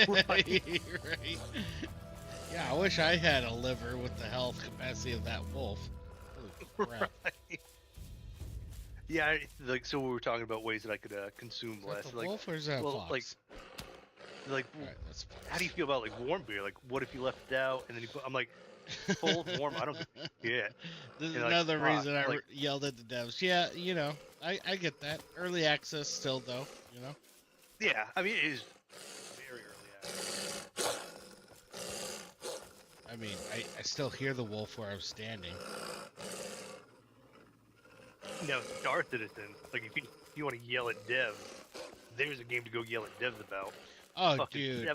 Speaker 2: Right. Yeah, I wish I had a liver with the health capacity of that wolf. Holy crap.
Speaker 3: Yeah, so we were talking about ways that I could consume
Speaker 2: Is
Speaker 3: less.
Speaker 2: that the
Speaker 3: Like,
Speaker 2: wolf or is that a
Speaker 3: well,
Speaker 2: fox?
Speaker 3: like,
Speaker 2: Alright, that's a
Speaker 3: how do you feel about like warm beer? Like, what if you left it out and then I'm like, cold, warm, I don't give a shit.
Speaker 2: This is
Speaker 3: You're like,
Speaker 2: another
Speaker 3: fuck,
Speaker 2: reason I
Speaker 3: like-
Speaker 2: yelled at the devs. Yeah, I get that. Early access still, though,
Speaker 3: Yeah, I mean, it is very early access.
Speaker 2: I mean, I still hear the wolf where I'm standing.
Speaker 3: Now, Star Citizen, like, if you want to yell at devs, there's a game to go yell at devs about.
Speaker 2: Oh,
Speaker 3: Fucking
Speaker 2: dude.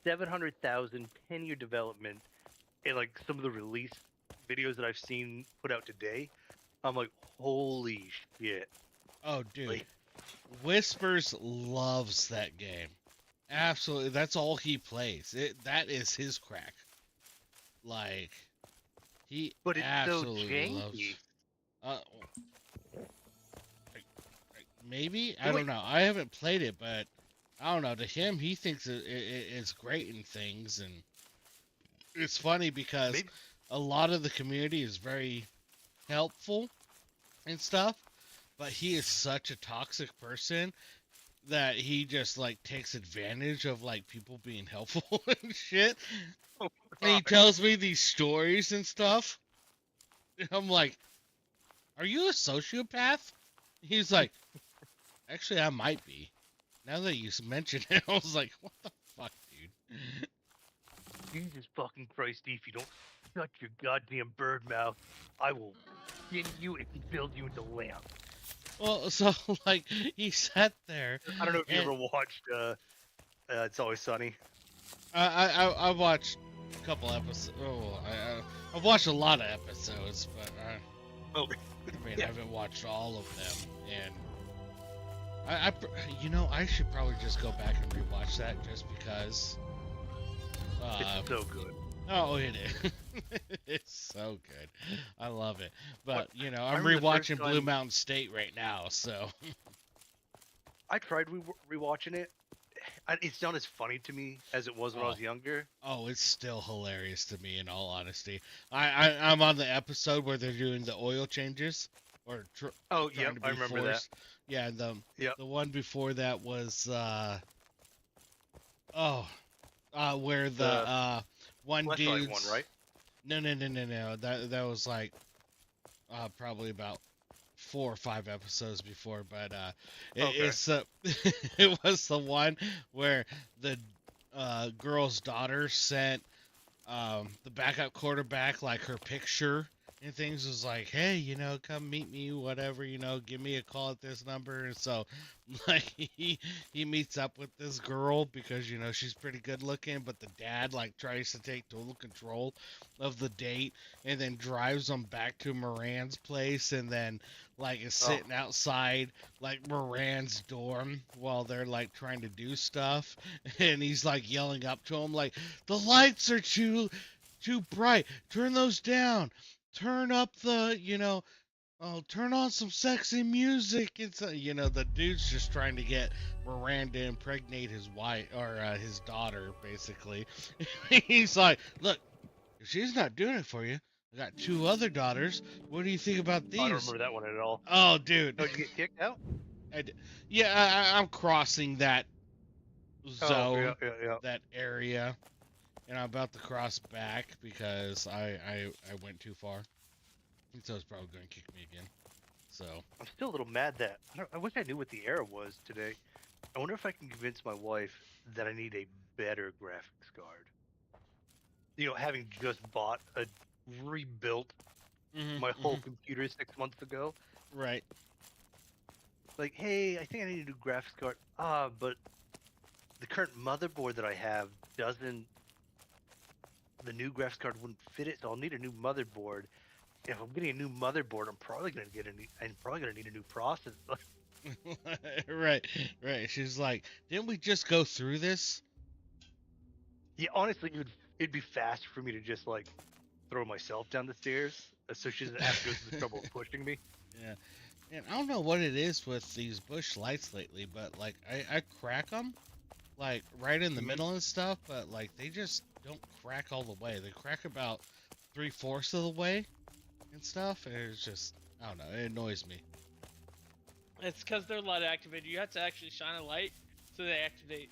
Speaker 3: 700,000 10-year development, and like some of the release videos that I've seen put out today, I'm like, holy shit!
Speaker 2: Oh, dude.
Speaker 3: Like,
Speaker 2: Whispers loves that game. Absolutely. That's all he plays. That is his crack. Like, he
Speaker 3: but it's so
Speaker 2: absolutely loves.
Speaker 3: janky.
Speaker 2: Uh, maybe? I
Speaker 3: Wait.
Speaker 2: don't know. I haven't played it, but I don't know. To him, he thinks it's great in things, and it's funny because
Speaker 3: Maybe-
Speaker 2: a lot of the community is very helpful and stuff, but he is such a toxic person that he just like takes advantage of like people being helpful and shit.
Speaker 3: Oh,
Speaker 2: And he
Speaker 3: God.
Speaker 2: tells me these stories and stuff. And I'm like, are you a sociopath? He's like, actually, I might be. Now that you mention it, I was like, what the fuck, dude?
Speaker 3: Jesus fucking Christ, if you don't shut your goddamn bird mouth, I will skin you and build you into lamb.
Speaker 2: Well, so, like, he sat there.
Speaker 3: I don't know if you
Speaker 2: And-
Speaker 3: ever watched It's Always Sunny.
Speaker 2: I watched a couple episodes. Oh, I've watched a lot of episodes, but
Speaker 3: Oh,
Speaker 2: I mean,
Speaker 3: Yeah.
Speaker 2: I haven't watched all of them. And I should probably just go back and rewatch that just because.
Speaker 3: it's so good.
Speaker 2: Oh, it is. It's so good. I love it. But, I'm
Speaker 3: remember the first
Speaker 2: rewatching Blue
Speaker 3: time-
Speaker 2: Mountain State right now, so.
Speaker 3: I tried rewatching it. It's not as funny to me as it was when I was younger.
Speaker 2: Oh, it's still hilarious to me, in all honesty. I'm on the episode where they're doing the oil changes. Or
Speaker 3: Oh,
Speaker 2: trying
Speaker 3: yeah,
Speaker 2: to be
Speaker 3: I remember that.
Speaker 2: forced. Yeah, the
Speaker 3: Yep.
Speaker 2: one before that was Oh, where the
Speaker 3: The
Speaker 2: one
Speaker 3: flashlight
Speaker 2: dude's
Speaker 3: one, right?
Speaker 2: no. That was like probably about 4 or 5 episodes before, but
Speaker 3: Okay.
Speaker 2: it's it was the one where the girl's daughter sent the backup quarterback like her picture and things, was like, hey, come meet me, whatever, give me a call at this number. And so like he meets up with this girl because she's pretty good looking, but the dad like tries to take total control of the date and then drives them back to Moran's place, and then like is
Speaker 3: Oh.
Speaker 2: sitting outside like Moran's dorm while they're like trying to do stuff, and he's like yelling up to him like, the lights are too bright. Turn those down. Turn up the, turn on some sexy music. It's the dude's just trying to get Miranda to impregnate his wife or his daughter, basically. He's like, look, if she's not doing it for you, I got 2 other daughters. What do you think about
Speaker 3: I don't
Speaker 2: these?
Speaker 3: remember that one at all.
Speaker 2: Oh, dude.
Speaker 3: Oh, did you get kicked out?
Speaker 2: Yeah, I'm crossing that
Speaker 3: Oh, yeah,
Speaker 2: zone,
Speaker 3: yeah, yeah.
Speaker 2: that area. And I'm about to cross back because I went too far. And so it's probably going to kick me again. So,
Speaker 3: I'm still a little mad that I wish I knew what the error was today. I wonder if I can convince my wife that I need a better graphics card. Having just bought a rebuilt my whole computer 6 months ago.
Speaker 2: Right.
Speaker 3: Like, hey, I think I need a new graphics card. But the current motherboard that I have doesn't. The new graphics card wouldn't fit it, so I'll need a new motherboard. If I'm getting a new motherboard, I'm probably gonna need a new processor.
Speaker 2: Right. Right. She's like, didn't we just go through this?
Speaker 3: Yeah, honestly, it'd be faster for me to just like throw myself down the stairs, so she doesn't have to go through the trouble of pushing me.
Speaker 2: Yeah. And I don't know what it is with these bush lights lately, but like I crack them like right in the middle and stuff, but like they just don't crack all the way. They crack about 3/4 of the way and stuff, and it's just, I don't know, it annoys me.
Speaker 4: It's because they're light activated. You have to actually shine a light so they activate.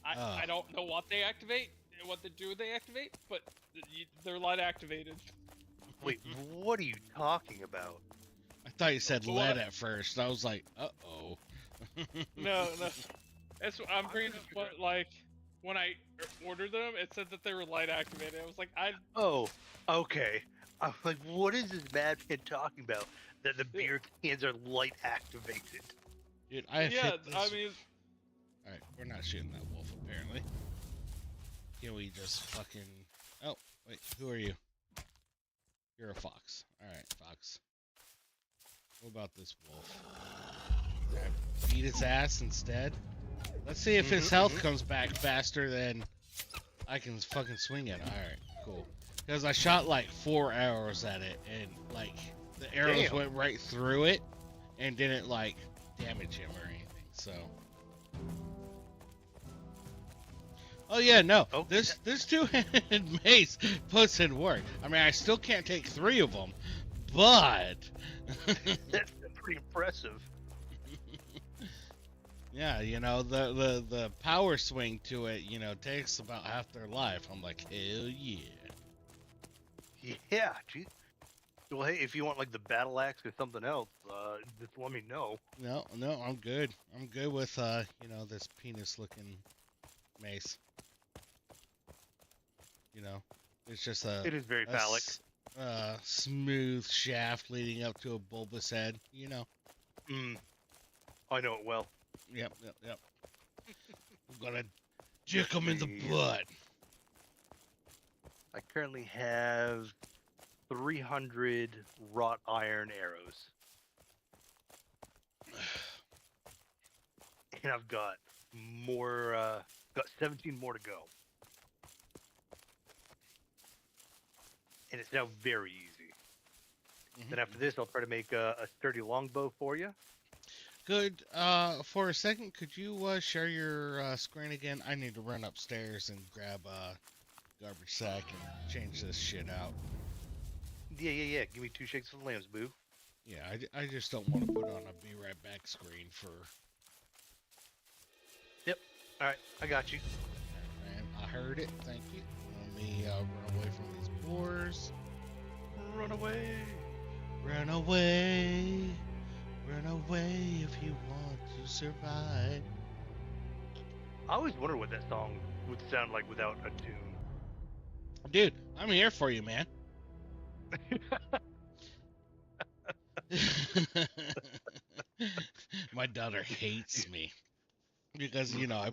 Speaker 4: I don't know what they activate, what they do when they activate, but they're light activated.
Speaker 3: Wait, what are you talking about?
Speaker 2: I thought you said
Speaker 4: What?
Speaker 2: lead at first. I was like, uh-oh.
Speaker 4: No. I'm reading what, like, when I ordered them, it said that they were light activated. I was like,
Speaker 3: Oh, okay. I'm like, what is this madman talking about? That the beer cans are light activated.
Speaker 2: Dude, I have
Speaker 4: yeah,
Speaker 2: hit this.
Speaker 4: I mean,
Speaker 2: Alright, we're not shooting that wolf, apparently. Can we just fucking... Oh, wait, who are you? You're a fox. Alright, fox. What about this wolf? Can I beat its ass instead? Let's see if his health comes back faster than I can fucking swing it. Alright, cool. Because I shot like 4 arrows at it, and like the arrows
Speaker 3: Damn.
Speaker 2: went right through it and didn't like damage him or anything. So, oh yeah, no,
Speaker 3: Okay.
Speaker 2: this two-handed mace puts in work. I mean, I still can't take 3 of them, but
Speaker 3: That's pretty impressive.
Speaker 2: yeah, the power swing to it, takes about half their life. I'm like, hell yeah.
Speaker 3: Yeah, gee. Well, hey, if you want like the battle axe or something else, just let me know.
Speaker 2: No, I'm good. I'm good with this penis-looking mace. It's just
Speaker 3: It is very phallic.
Speaker 2: smooth shaft leading up to a bulbous head.
Speaker 3: I know it well.
Speaker 2: Yep. I'm gonna dick him in the butt.
Speaker 3: I currently have 300 wrought iron arrows. And I've got got 17 more to go. And it's now very easy. Then after this, I'll try to make a sturdy longbow for you.
Speaker 2: Good. For a second, could you share your screen again? I need to run upstairs and grab a garbage sack and change this shit out.
Speaker 3: Yeah. Give me 2 shakes of the lambs, boo.
Speaker 2: Yeah, I just don't want to put on a be right back screen for...
Speaker 3: Yep. All right, I got you.
Speaker 2: I heard it. Thank you. Let me run away from these boars.
Speaker 3: Run away.
Speaker 2: Run away. Run away if you want to survive.
Speaker 3: I always wonder what that song would sound like without a tune.
Speaker 2: Dude, I'm here for you, man. My daughter hates me because I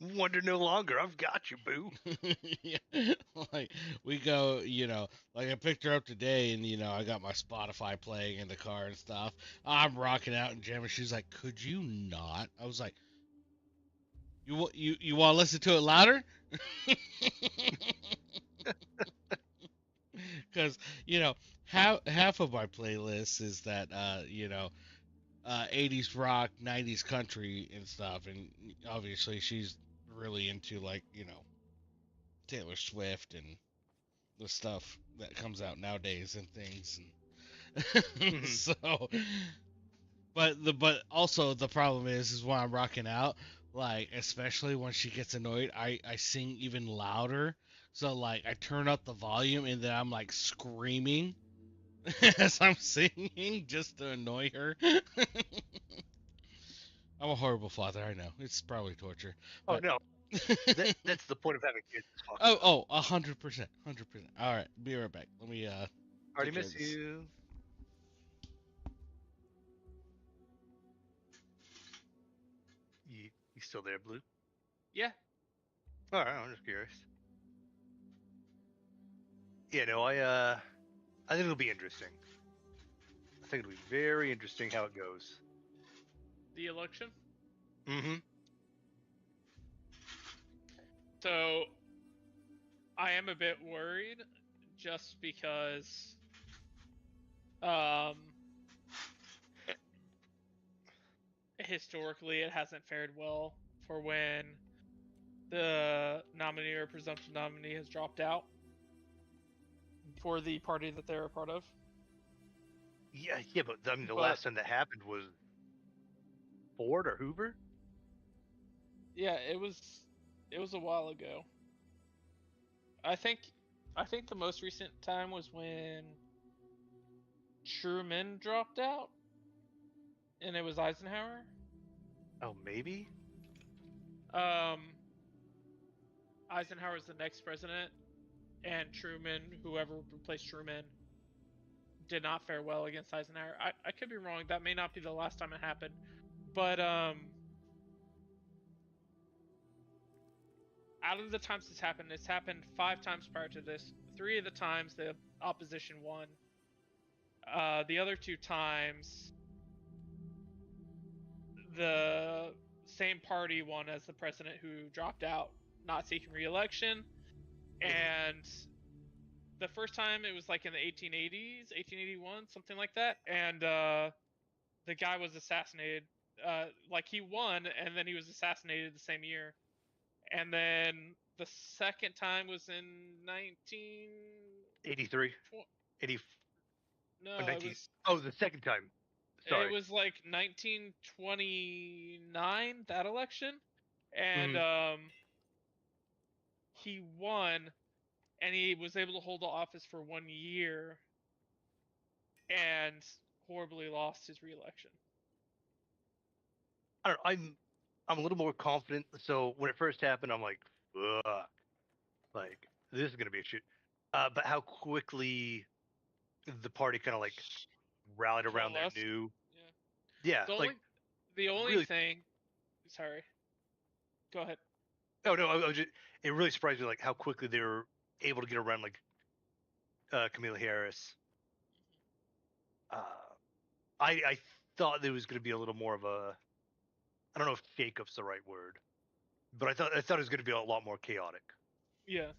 Speaker 3: Wonder no longer. I've got you, boo.
Speaker 2: yeah, like we go, like I picked her up today, and I got my Spotify playing in the car and stuff. I'm rocking out and jamming. She's like, "Could you not?" I was like, "You want to listen to it louder?" Because half of my playlist is that 80s rock, 90s country and stuff, and obviously she's really into like Taylor Swift and the stuff that comes out nowadays and things. And
Speaker 3: Mhm.
Speaker 2: so, but also the problem is when I'm rocking out, like especially when she gets annoyed, I sing even louder. So like I turn up the volume and then I'm like screaming as I'm singing just to annoy her. I'm a horrible father, I know. It's probably torture,
Speaker 3: Oh
Speaker 2: but
Speaker 3: no, that's the point of having kids. Is fucking
Speaker 2: oh,
Speaker 3: them.
Speaker 2: oh, 100%, 100%. All right, be right back. Let me
Speaker 3: Already
Speaker 2: take care of
Speaker 3: miss
Speaker 2: this.
Speaker 3: you. You still there, Blue?
Speaker 4: Yeah.
Speaker 3: All right, I'm just curious. Yeah, no, I think it'll be interesting. I think it'll be very interesting how it goes.
Speaker 4: The election.
Speaker 3: Mm-hmm.
Speaker 4: So I am a bit worried, just because um historically it hasn't fared well for when the nominee or presumptive nominee has dropped out for the party that they're a part of.
Speaker 3: Yeah, but I mean, the
Speaker 4: But
Speaker 3: last time that happened was Ford or Hoover.
Speaker 4: yeah, it was a while ago. I think I think the most recent time was when Truman dropped out and it was Eisenhower.
Speaker 3: Oh, maybe.
Speaker 4: Um Eisenhower's the next president, and Truman, whoever replaced Truman, did not fare well against Eisenhower. I could be wrong. That may not be the last time it happened. But out of the times it's happened 5 times prior to this. 3 of the times the opposition won. The other 2 times the same party won as the president who dropped out, not seeking re-election.
Speaker 3: Mhm.
Speaker 4: And the first time it was like in the 1880s, 1881, something like that. And the guy was assassinated. Like he won, and then he was assassinated the same year. And then the second time was in 19.
Speaker 3: 83, 80,
Speaker 4: No,
Speaker 3: 19. Oh, the second time.
Speaker 4: it
Speaker 3: Sorry.
Speaker 4: was like 1929, that election, and
Speaker 3: Mm-hmm.
Speaker 4: he won, and he was able to hold the office for 1 year, and horribly lost his re-election.
Speaker 3: I don't know. I'm a little more confident. So when it first happened, I'm like, fuck, like this is gonna be a shit. But how quickly the party kind of like rallied around their
Speaker 4: Coalesced.
Speaker 3: new,
Speaker 4: Yeah.
Speaker 3: yeah,
Speaker 4: The
Speaker 3: like
Speaker 4: only the only
Speaker 3: really.
Speaker 4: thing. Sorry. Go ahead.
Speaker 3: Oh no, I was just, it really surprised me like how quickly they were able to get around like Camille Harris. Uh, I thought there was gonna be a little more of a, I don't know if shake-up's the right word, but I thought it was gonna be a lot more chaotic.
Speaker 4: Yeah.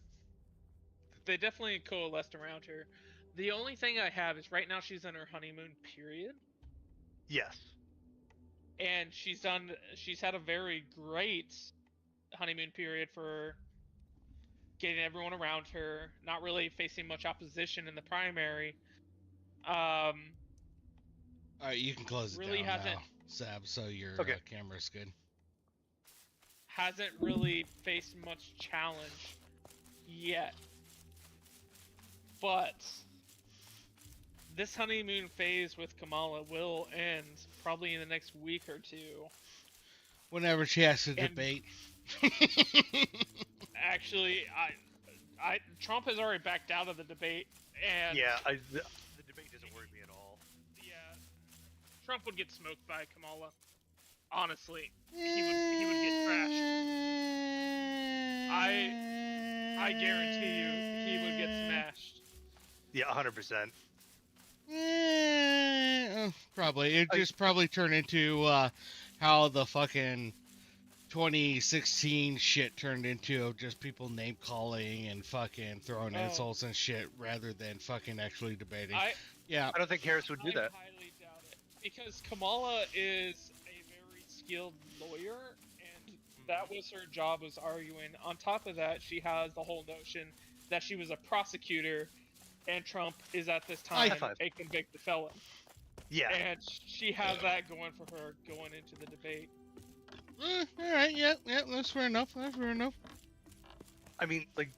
Speaker 4: They definitely coalesced around her. The only thing I have is right now she's in her honeymoon period,
Speaker 3: Yes.
Speaker 4: and she's had a very great honeymoon period for getting everyone around her, not really facing much opposition in the primary. Um,
Speaker 2: All right, you can close it
Speaker 4: really
Speaker 2: down
Speaker 4: hasn't
Speaker 2: now, Sab, so your
Speaker 3: Okay.
Speaker 2: camera's good.
Speaker 4: hasn't really faced much challenge yet. But this honeymoon phase with Kamala will end probably in the next week or two.
Speaker 2: Whenever she has to
Speaker 4: And
Speaker 2: debate.
Speaker 4: actually, Trump has already backed out of the debate, and
Speaker 3: Yeah, the debate doesn't worry me at all.
Speaker 4: yeah, Trump would get smoked by Kamala. Honestly, he would get trashed. I guarantee you, he would get smashed.
Speaker 3: Yeah, 100%.
Speaker 2: Probably. It just probably turned into how the fucking 2016 shit turned into of just people name calling and fucking throwing insults and shit rather than fucking actually debating.
Speaker 3: I don't think Harris would do that.
Speaker 4: I highly doubt it, because Kamala is a very skilled lawyer, and that was her job, was arguing. On top of that, she has the whole notion that she was a prosecutor, and Trump is at this time a convicted felon.
Speaker 3: Yeah.
Speaker 4: And she has that going for her going into the debate.
Speaker 2: Alright, yeah, that's fair enough. That's fair enough.
Speaker 3: I mean, like,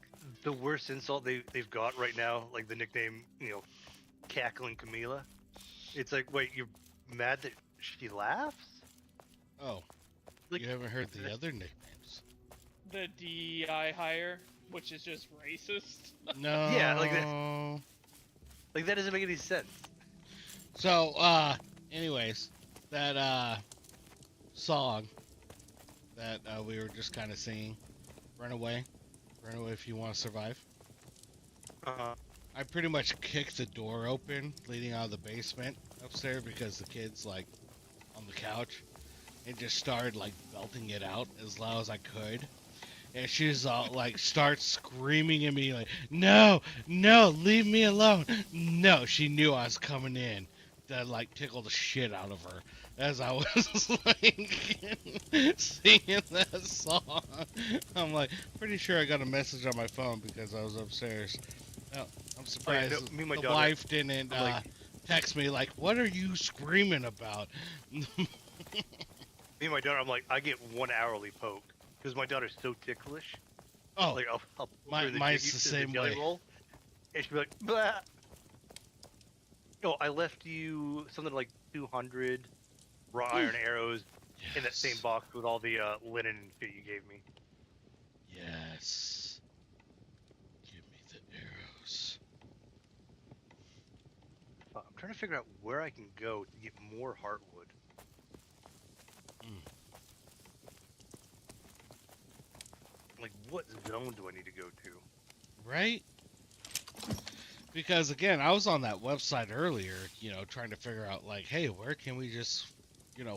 Speaker 3: the worst insult they've got right now, like the nickname, Cackling Camila. It's like, wait, you're mad that she laughs?
Speaker 2: Oh,
Speaker 3: Like,
Speaker 2: you haven't heard the other nicknames.
Speaker 4: The DEI hire, which is just racist.
Speaker 2: No.
Speaker 3: Yeah, like that. Like, that doesn't make any sense.
Speaker 2: So, anyways, that, song that, we were just kind of singing, Run Away if you want to survive. I pretty much kicked the door open leading out of the basement upstairs because the kid's, like, on the couch and just started, like, belting it out as loud as I could. And she's all, like, starts screaming at me, like, no, leave me alone. No, she knew I was coming in. That, like, tickled the shit out of her as I was, like, singing that song. I'm, like, pretty sure I got a message on my phone because I was upstairs. Well, I'm surprised
Speaker 3: me and my
Speaker 2: the
Speaker 3: daughter,
Speaker 2: wife didn't text me, like, what are you screaming about?
Speaker 3: Me and my daughter, I'm like, I get 1 hourly poke because my daughter's so ticklish.
Speaker 2: Oh,
Speaker 3: Like, I'll poke her in
Speaker 2: mine's the same
Speaker 3: jelly
Speaker 2: way.
Speaker 3: roll, and she'll be like, blah. Oh, I left you something like 200 raw iron arrows in that same box with all the linen and shit you gave me.
Speaker 2: Yes. Give me the arrows.
Speaker 3: I'm trying to figure out where I can go to get more heartwood. Like, what zone do I need to go to?
Speaker 2: Right? Because, again, I was on that website earlier, trying to figure out, like, hey, where can we just,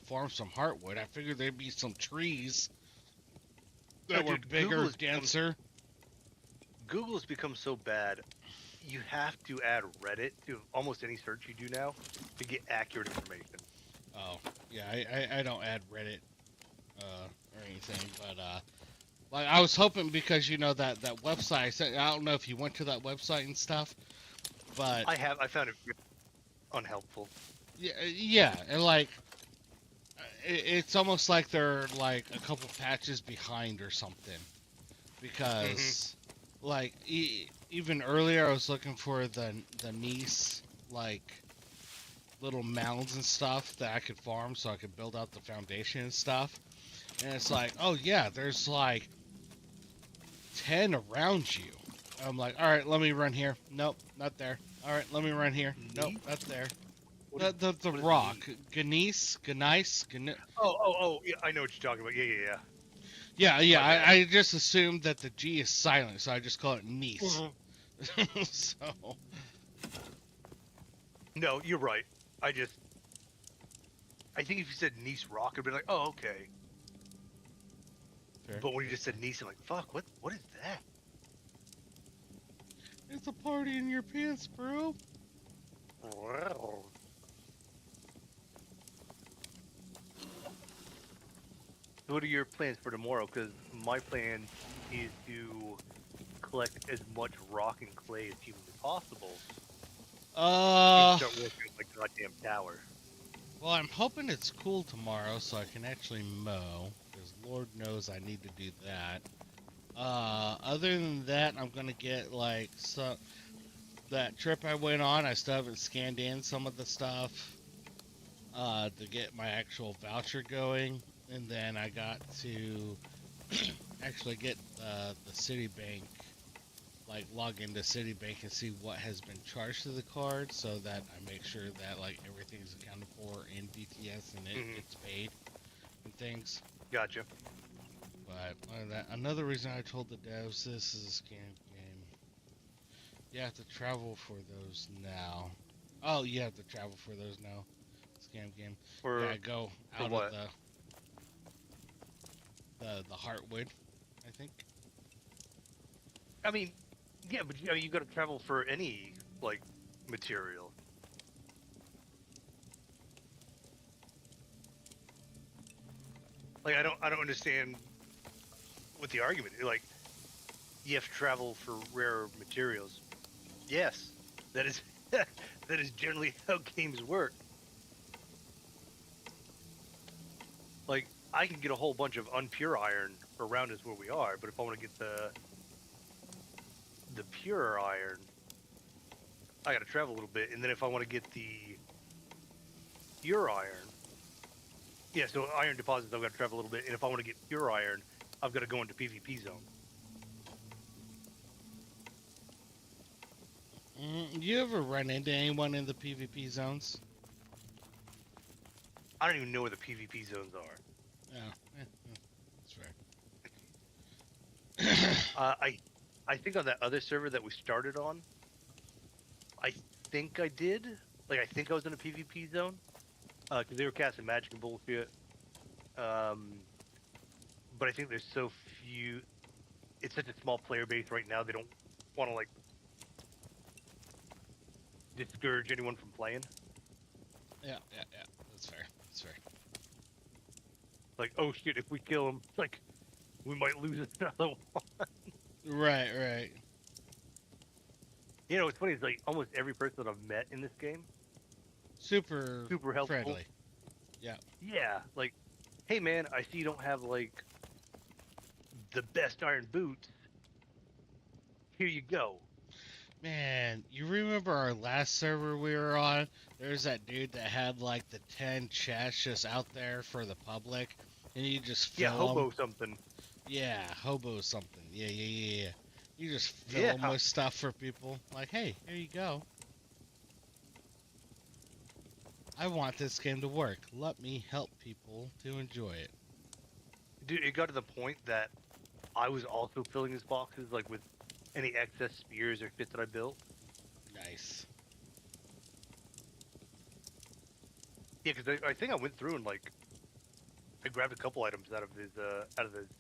Speaker 2: farm some heartwood? I figured there'd be some trees that were bigger, denser.
Speaker 3: Google's become so bad, you have to add Reddit to almost any search you do now to get accurate information.
Speaker 2: Oh, yeah, I don't add Reddit or anything, but like I was hoping because that website. I don't know if you went to that website and stuff, but
Speaker 3: I found it unhelpful.
Speaker 2: Yeah, and like it's almost like they're like a couple patches behind or something, because like even earlier I was looking for the Nice like little mounds and stuff that I could farm so I could build out the foundation and stuff. And it's like, oh yeah, there's like 10 around you. I'm like, all right, let me run here. Nope, not there. All right, let me run here. Nope, not there. The rock. Gneiss.
Speaker 3: Oh, yeah, I know what you're talking about. Yeah.
Speaker 2: Yeah, I just assumed that the G is silent, so I just call it Nice. So.
Speaker 3: No, you're right. I think if you said Nice Rock, I'd be like, oh, okay.
Speaker 2: Fair.
Speaker 3: But when you just said Nice, I'm like, fuck, what is that?
Speaker 2: It's a party in your pants, bro.
Speaker 3: Wow. What are your plans for tomorrow? Because my plan is to collect as much rock and clay as humanly possible. And start working on my goddamn tower.
Speaker 2: Well, I'm hoping it's cool tomorrow so I can actually mow. because Lord knows I need to do that. Other than that, I'm gonna get like that trip I went on. I still haven't scanned in some of the stuff to get my actual voucher going, and then I got to actually get the Citibank, like log into Citibank and see what has been charged to the card, so that I make sure that like everything's accounted for in DTS and it gets paid and things.
Speaker 3: Gotcha.
Speaker 2: But another reason I told the devs this is a scam game. You have to travel for those now. Oh, you have to travel for those now. Scam game.
Speaker 3: For
Speaker 2: Yeah, go out
Speaker 3: what?
Speaker 2: of the Heartwood, I think.
Speaker 3: I mean, yeah, but you got to travel for any like material. Like I don't understand what the argument is. Like you have to travel for rare materials. Yes, that is that is generally how games work. Like I can get a whole bunch of unpure iron around us where we are, but if I want to get the pure iron, I got to travel a little bit, and then if I want to get the pure iron, yeah, so iron deposits I've got to travel a little bit, and if I want to get pure iron, I've got to go into PvP zone.
Speaker 2: You ever run into anyone in the PvP zones?
Speaker 3: I don't even know where the PvP zones are.
Speaker 2: Yeah, that's right.
Speaker 3: I think on that other server that we started on, I think I did. Like I think I was in a PvP zone, because they were casting magic and bullshit. But I think there's so few. It's such a small player base right now. They don't want to like discourage anyone from playing.
Speaker 2: Yeah. That's fair. That's fair.
Speaker 3: Like, oh shit, if we kill him, like, we might lose another one.
Speaker 2: Right.
Speaker 3: You know, what's funny is like almost every person that I've met in this game,
Speaker 2: Super
Speaker 3: helpful.
Speaker 2: friendly. Yeah.
Speaker 3: Yeah, like, hey man, I see you don't have like the best iron boots. Here you go.
Speaker 2: Man, you remember our last server we were on? There's that dude that had like the 10 chests just out there for the public, and you just fill
Speaker 3: Yeah, hobo
Speaker 2: 'em.
Speaker 3: something.
Speaker 2: Yeah, hobo something. Yeah. You just fill
Speaker 3: Yeah.
Speaker 2: them with stuff for people. Like, hey, here you go. I want this game to work. Let me help people to enjoy it.
Speaker 3: Dude, it got to the point that I was also filling his boxes like with any excess spears or shit that I built.
Speaker 2: Nice.
Speaker 3: Yeah, because I think I went through and like I grabbed a couple items out of his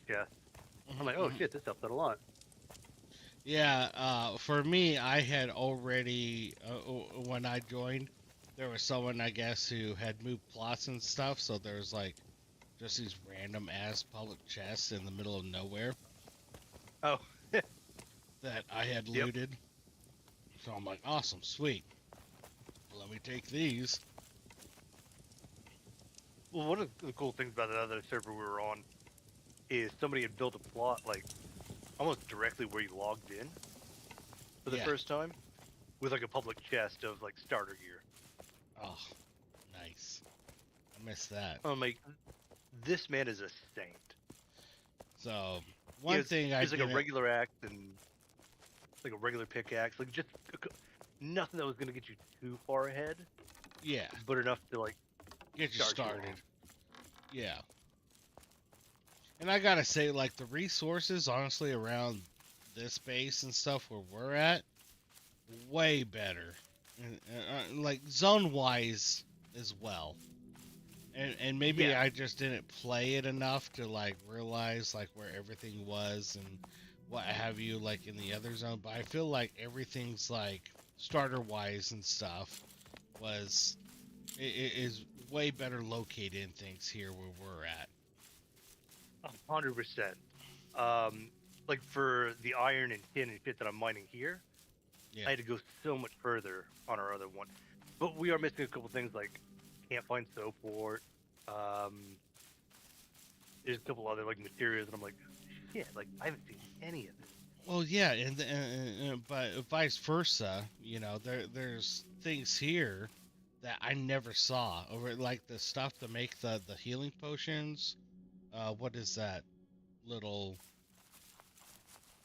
Speaker 3: chest. I'm like, oh shit, this helped out a lot.
Speaker 2: Yeah, for me, I had already, when I joined, there was someone, I guess, who had moved plots and stuff, so there's like just these random ass public chests in the middle of nowhere
Speaker 3: Oh,
Speaker 2: that I had
Speaker 3: Yep.
Speaker 2: looted. So I'm like, awesome, sweet. Let me take these.
Speaker 3: well, one of the cool things about that other server we were on is somebody had built a plot like almost directly where you logged in for the
Speaker 2: Yeah.
Speaker 3: first time, with like a public chest of like starter gear.
Speaker 2: Oh, nice. I missed that.
Speaker 3: I'm like, this man is a saint.
Speaker 2: So, one thing I
Speaker 3: it's like
Speaker 2: didn't...
Speaker 3: a regular axe and like a regular pickaxe, like just nothing that was gonna get you too far ahead,
Speaker 2: Yeah,
Speaker 3: but enough to like
Speaker 2: get you
Speaker 3: start you
Speaker 2: started.
Speaker 3: off.
Speaker 2: Yeah. And I gotta say, like, the resources, honestly, around this base and stuff where we're at, way better. And, like, zone-wise as well. And maybe
Speaker 3: Yeah.
Speaker 2: I just didn't play it enough to, like, realize, like, where everything was and what have you, like, in the other zone. But I feel like everything's, like, starter-wise and stuff is way better located in things here where we're at.
Speaker 3: 100%. Like for the iron and tin and shit that I'm mining here,
Speaker 2: Yeah.
Speaker 3: I had to go so much further on our other one. But we are missing a couple things like can't find soap port. there's a couple other like materials, and I'm like, shit, like I haven't seen any of this.
Speaker 2: Well, yeah, but vice versa. You know, there's things here that I never saw over like the stuff to make the healing potions. What is that little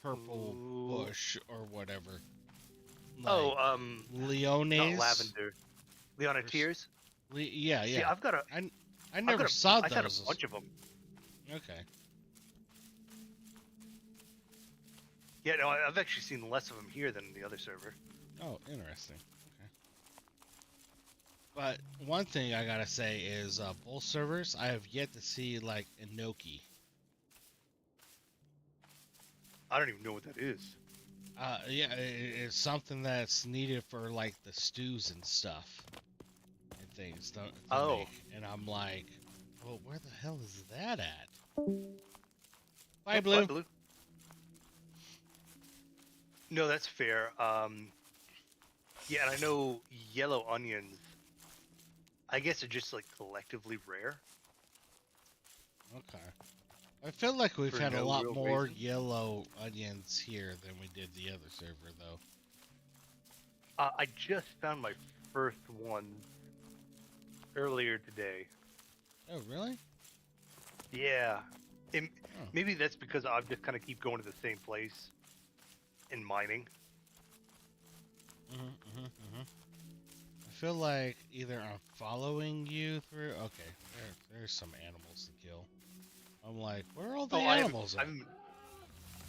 Speaker 2: purple
Speaker 3: Ooh.
Speaker 2: bush or whatever?
Speaker 3: Oh,
Speaker 2: Like
Speaker 3: not
Speaker 2: Leones.
Speaker 3: lavender. Leona
Speaker 2: Or
Speaker 3: Tears.
Speaker 2: Yeah,
Speaker 3: See,
Speaker 2: yeah. I I never saw
Speaker 3: I've got a
Speaker 2: those.
Speaker 3: bunch of them.
Speaker 2: Okay.
Speaker 3: Yeah, no, I've actually seen less of them here than the other server.
Speaker 2: Oh, interesting. Okay. But one thing I gotta say is both servers I have yet to see like enoki.
Speaker 3: I don't even know what that is.
Speaker 2: Yeah, it's something that's needed for like the stews and stuff and things to
Speaker 3: Oh.
Speaker 2: make. And I'm like, well, where the hell is that at? Bye,
Speaker 3: Oh,
Speaker 2: Blue.
Speaker 3: Bye, Blue. No, that's fair. Yeah, and I know yellow onions. I guess are just like collectively rare.
Speaker 2: Okay. I feel like we've
Speaker 3: For
Speaker 2: had a
Speaker 3: no
Speaker 2: lot
Speaker 3: real
Speaker 2: more
Speaker 3: reason.
Speaker 2: yellow onions here than we did the other server, though.
Speaker 3: I just found my first one earlier today.
Speaker 2: Oh, really?
Speaker 3: Yeah. And
Speaker 2: Oh.
Speaker 3: maybe that's because I just kind of keep going to the same place and mining.
Speaker 2: I feel like either I'm following you through. Okay, there's some animals to kill. I'm like, where are all the
Speaker 3: Oh,
Speaker 2: animals at?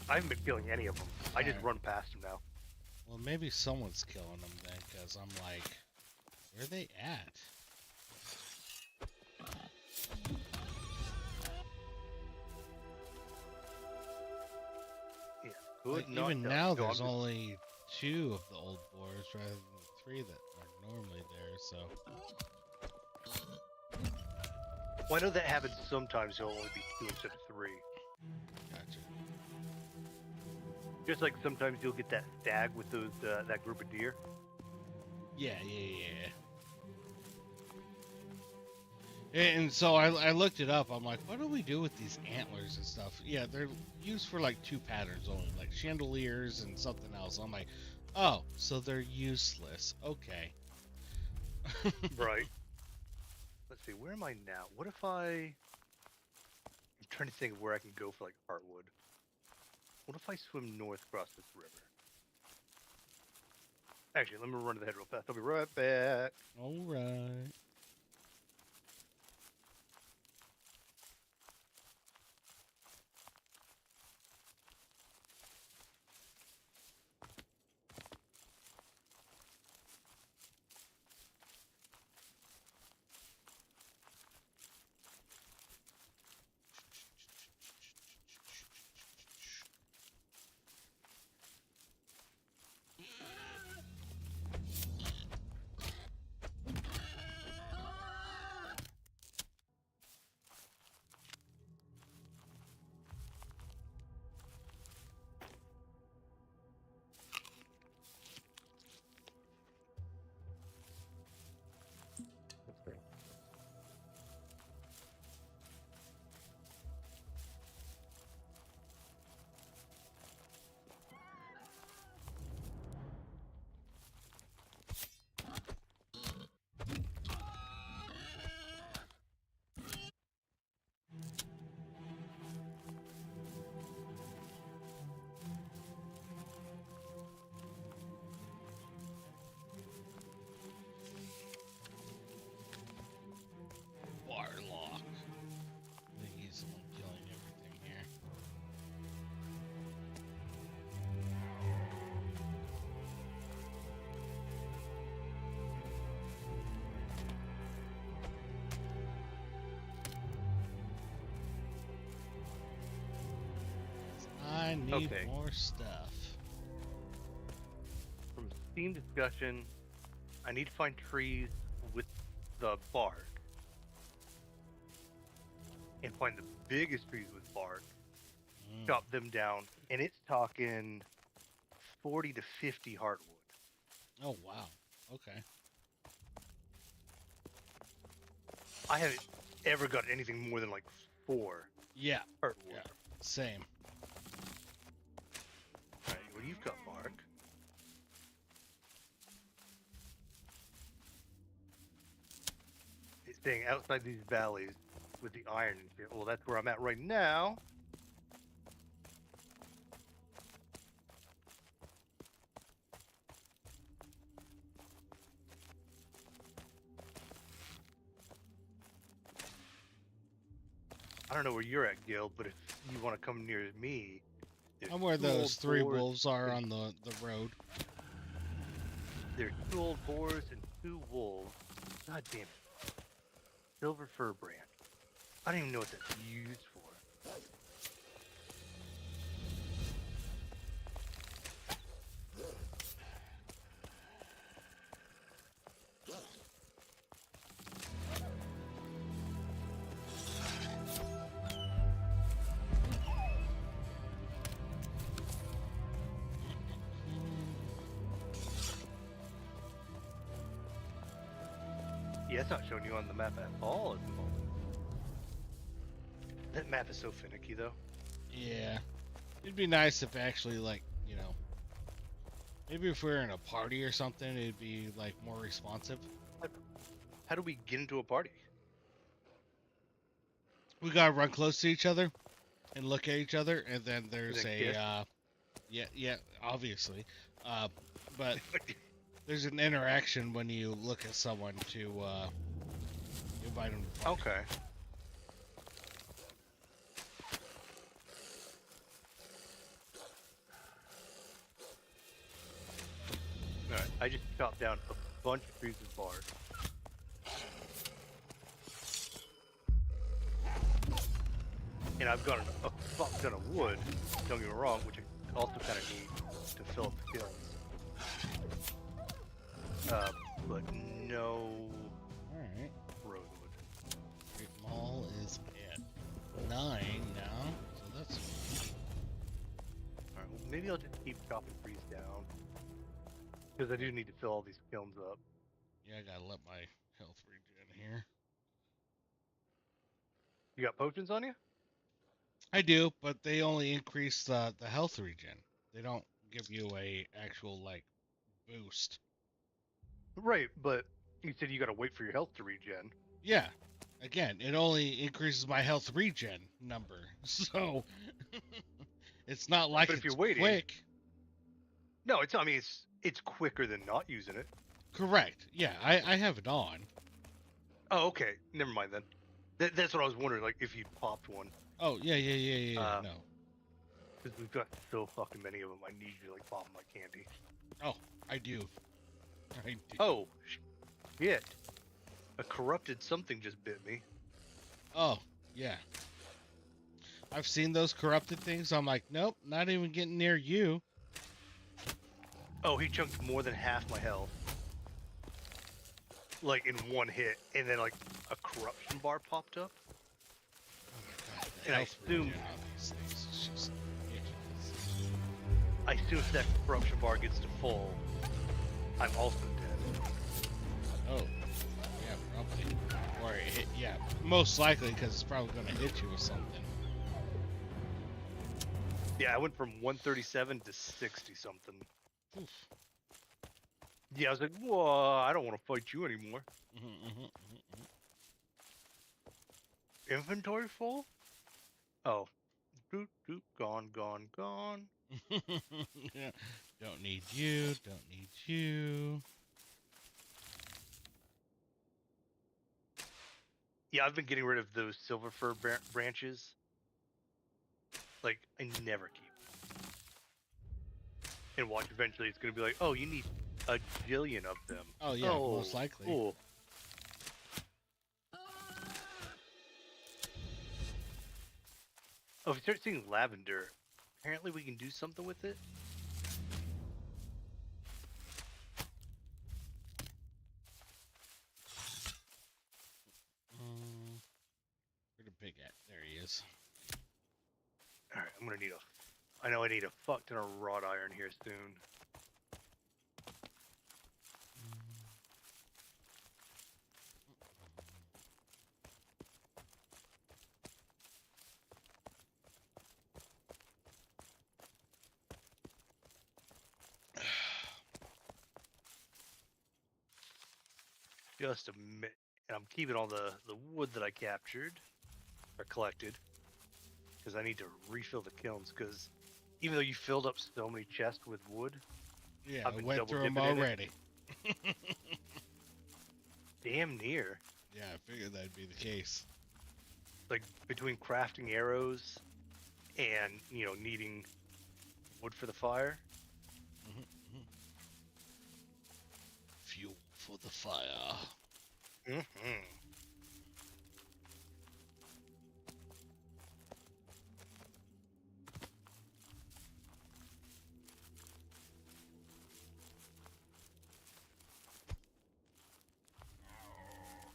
Speaker 3: I haven't been killing any of them. I just
Speaker 2: Alright.
Speaker 3: run past them now.
Speaker 2: Well, maybe someone's killing them then, because I'm like, where are they at?
Speaker 3: Yeah.
Speaker 2: Like,
Speaker 3: Good.
Speaker 2: even now,
Speaker 3: No,
Speaker 2: there's
Speaker 3: I'm just-
Speaker 2: only 2 of the old boars rather than the 3 that are normally there. So,
Speaker 3: Well, I know that happens sometimes. There'll only be 2 instead of 3.
Speaker 2: gotcha.
Speaker 3: Just like sometimes you'll get that stag with those that group of deer.
Speaker 2: Yeah. And so I looked it up. I'm like, what do we do with these antlers and stuff? Yeah, they're used for like 2 patterns only, like chandeliers and something else. I'm like, oh, so they're useless. Okay.
Speaker 3: Right. Let's see. Where am I now? What if I'm trying to think of where I can go for like heartwood. What if I swim north across this river? Actually, let me run to the head real fast. I'll be right back.
Speaker 2: All right. Warlock. I think he's the one killing everything here. I need
Speaker 3: Okay.
Speaker 2: more stuff.
Speaker 3: From Steam discussion, I need to find trees with the bark. And find the biggest trees with bark.
Speaker 2: Mm.
Speaker 3: Chop them down. And it's talking 40 to 50 hardwood.
Speaker 2: Oh wow. Okay.
Speaker 3: I haven't ever got anything more than like 4.
Speaker 2: Yeah,
Speaker 3: Or
Speaker 2: yeah, same.
Speaker 3: Alright, well, you've got bark. It's saying outside these valleys with the iron and shit. Well, that's where I'm at right now. I don't know where you're at, Gil, but if you want to come near me, there's
Speaker 2: I'm where
Speaker 3: 2 old
Speaker 2: those 3
Speaker 3: boars
Speaker 2: wolves are
Speaker 3: and-
Speaker 2: on the road.
Speaker 3: There's 2 old boars and 2 wolves. God damn it. Silver fir branch. I don't even know what that's used for. Yeah, it's not showing you on the map at all at the moment. That map is so finicky, though.
Speaker 2: Yeah. It'd be nice if actually, like, you know, maybe if we were in a party or something, it'd be, like, more responsive.
Speaker 3: How do we get into a party?
Speaker 2: We gotta run close to each other and look at each other, and then there's
Speaker 3: then
Speaker 2: a,
Speaker 3: kiss?
Speaker 2: yeah, obviously. But there's an interaction when you look at someone to, invite them to party.
Speaker 3: Okay. Alright, I just chopped down a bunch of trees with bark. And I've got a fuck ton of wood, don't get me wrong, which I also kind of need to fill up the kilns. But no
Speaker 2: Alright.
Speaker 3: rosewood.
Speaker 2: Great Mall is at 9 now, so that's
Speaker 3: Alright, well, maybe I'll just keep chopping trees down. Because I do need to fill all these kilns up.
Speaker 2: yeah. I gotta let my health regen here.
Speaker 3: You got potions on you?
Speaker 2: I do, but they only increase the health regen. They don't give you a actual like boost.
Speaker 3: Right, but you said you gotta wait for your health to regen.
Speaker 2: Yeah. Again, it only increases my health regen number. So it's not like
Speaker 3: But if
Speaker 2: it's
Speaker 3: you're waiting-
Speaker 2: quick.
Speaker 3: No, I mean, it's quicker than not using it.
Speaker 2: Correct. Yeah, I have it on.
Speaker 3: Oh, okay. Never mind then. That's what I was wondering, like, if you popped one.
Speaker 2: Oh, yeah. No.
Speaker 3: Because we've got so fucking many of them, I need you to, like, pop them like candy.
Speaker 2: Oh, I do. I do.
Speaker 3: Oh, shit. A corrupted something just bit me.
Speaker 2: Oh, yeah. I've seen those corrupted things. I'm like, nope, not even getting near you.
Speaker 3: Oh, he chunked more than half my health. Like, in one hit. And then, like, a corruption bar popped up.
Speaker 2: Oh my God, the
Speaker 3: And I
Speaker 2: health
Speaker 3: assume-
Speaker 2: regen on these things is just ridiculous.
Speaker 3: I assume if that corruption bar gets to full, I'm also dead.
Speaker 2: Oh, yeah, probably. Or it hit, yeah, most likely because it's probably going to hit you with something.
Speaker 3: Yeah, I went from 137 to 60 something.
Speaker 2: Oof.
Speaker 3: Yeah, I was like, whoa, I don't want to fight you anymore. Inventory full? Oh. Doot, doot, gone, gone, gone.
Speaker 2: Yeah. Don't need you. Don't need you.
Speaker 3: Yeah, I've been getting rid of those silver fir branches. Like, I never keep them. And watch, eventually it's going to be like, oh, you need a jillion of them.
Speaker 2: Oh yeah, most likely.
Speaker 3: Cool. Oh, if you start seeing lavender, apparently we can do something with it.
Speaker 2: Where'd the pig at? There he is.
Speaker 3: Alright, I'm gonna need I know I need a fuck ton of wrought iron here soon. just a minute, and I'm keeping all the wood that I captured or collected because I need to refill the kilns. Because even though you filled up so many chests with wood,
Speaker 2: Yeah,
Speaker 3: I've
Speaker 2: I
Speaker 3: been
Speaker 2: went
Speaker 3: double
Speaker 2: through them
Speaker 3: dipping in it.
Speaker 2: already.
Speaker 3: Damn near.
Speaker 2: Yeah, I figured that'd be the case.
Speaker 3: Like between crafting arrows and needing wood for the fire.
Speaker 2: Mhm. Fuel for the fire.
Speaker 3: Mm-hmm.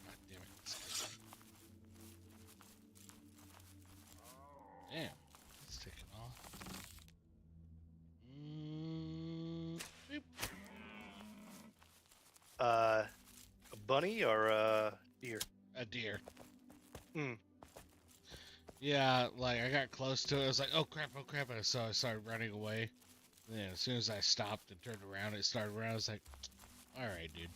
Speaker 2: God damn it. Damn. It's taking off. Beep.
Speaker 3: A bunny or a deer?
Speaker 2: A deer.
Speaker 3: Hmm.
Speaker 2: Yeah, like I got close to it. I was like, oh crap. And so I started running away. And then as soon as I stopped and turned around, it started around. I was like, alright, dude.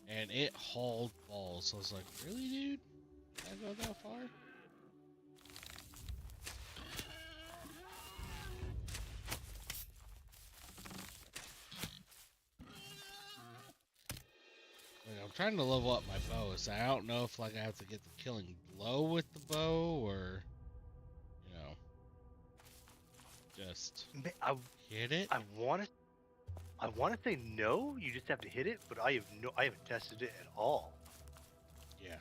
Speaker 2: And it hauled balls. So I was like, really, dude? Did I go that far? Like, I'm trying to level up my bow, so I don't know if like I have to get the killing blow with the bow or, just
Speaker 3: I
Speaker 2: hit it.
Speaker 3: I want to say no. You just have to hit it, but I haven't tested it at all.
Speaker 2: Yeah.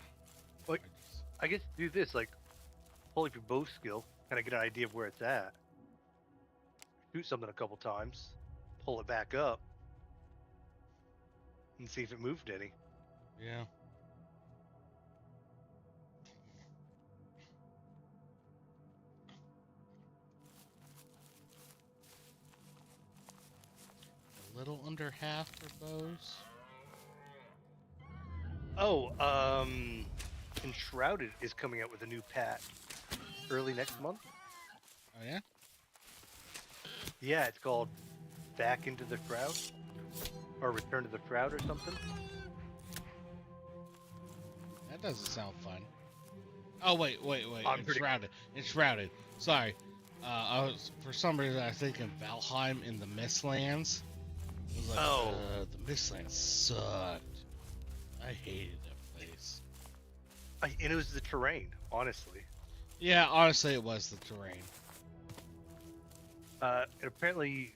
Speaker 3: Like,
Speaker 2: I just-
Speaker 3: I guess do this, like, pull up your bow skill, kind of get an idea of where it's at. Shoot something a couple times, pull it back up, and see if it moved any.
Speaker 2: yeah. A little under half for bows.
Speaker 3: Oh, Enshrouded is coming out with a new patch early next month.
Speaker 2: Oh yeah.
Speaker 3: Yeah, it's called Back into the Shroud, or Return to the Shroud, or something.
Speaker 2: That doesn't sound fun. Oh wait.
Speaker 3: I'm pretty-
Speaker 2: Enshrouded. Sorry. I was for some reason I was thinking Valheim in the Mistlands. I was like,
Speaker 3: Oh.
Speaker 2: the Mistlands sucked. I hated that place.
Speaker 3: And it was the terrain, honestly.
Speaker 2: Yeah, honestly, it was the terrain.
Speaker 3: And apparently,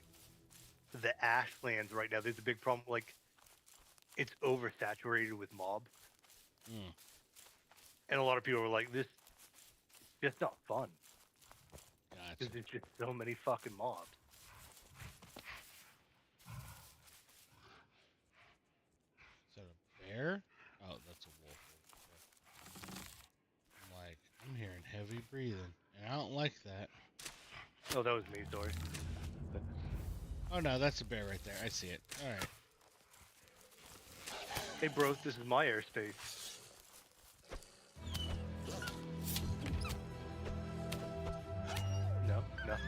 Speaker 3: the Ashlands right now, there's a big problem. Like, it's oversaturated with mobs.
Speaker 2: Mm.
Speaker 3: And a lot of people were like, this is just not fun.
Speaker 2: Gotcha.
Speaker 3: Because there's just so many fucking mobs.
Speaker 2: Is that a bear? Oh, that's a wolf. Okay. I'm like, I'm hearing heavy breathing, and I don't like that.
Speaker 3: Oh, that was me, sorry.
Speaker 2: Oh no, that's a bear right there. I see it. All right.
Speaker 3: Hey, bro, this is my airspace. No, nothing.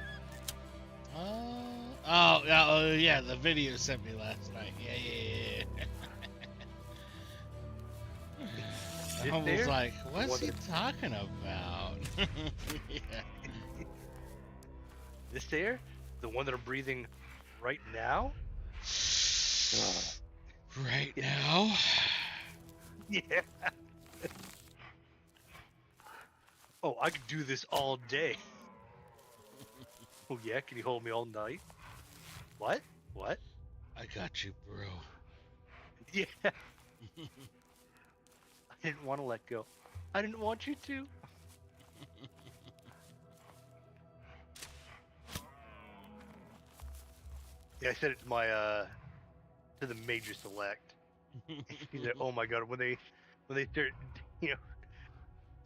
Speaker 2: Yeah, the video sent me last night. Yeah.
Speaker 3: This
Speaker 2: I was
Speaker 3: there?
Speaker 2: like, what's
Speaker 3: What
Speaker 2: he
Speaker 3: is-
Speaker 2: talking about? Yeah.
Speaker 3: This there? The one that I'm breathing right now?
Speaker 2: Right now?
Speaker 3: Yeah. Oh, I could do this all day. Oh yeah, can you hold me all night? What? What?
Speaker 2: I got you, bro.
Speaker 3: Yeah. I didn't want to let go. I didn't want you to. Yeah, I said it to my to the major select. He's like, oh my god, when they start,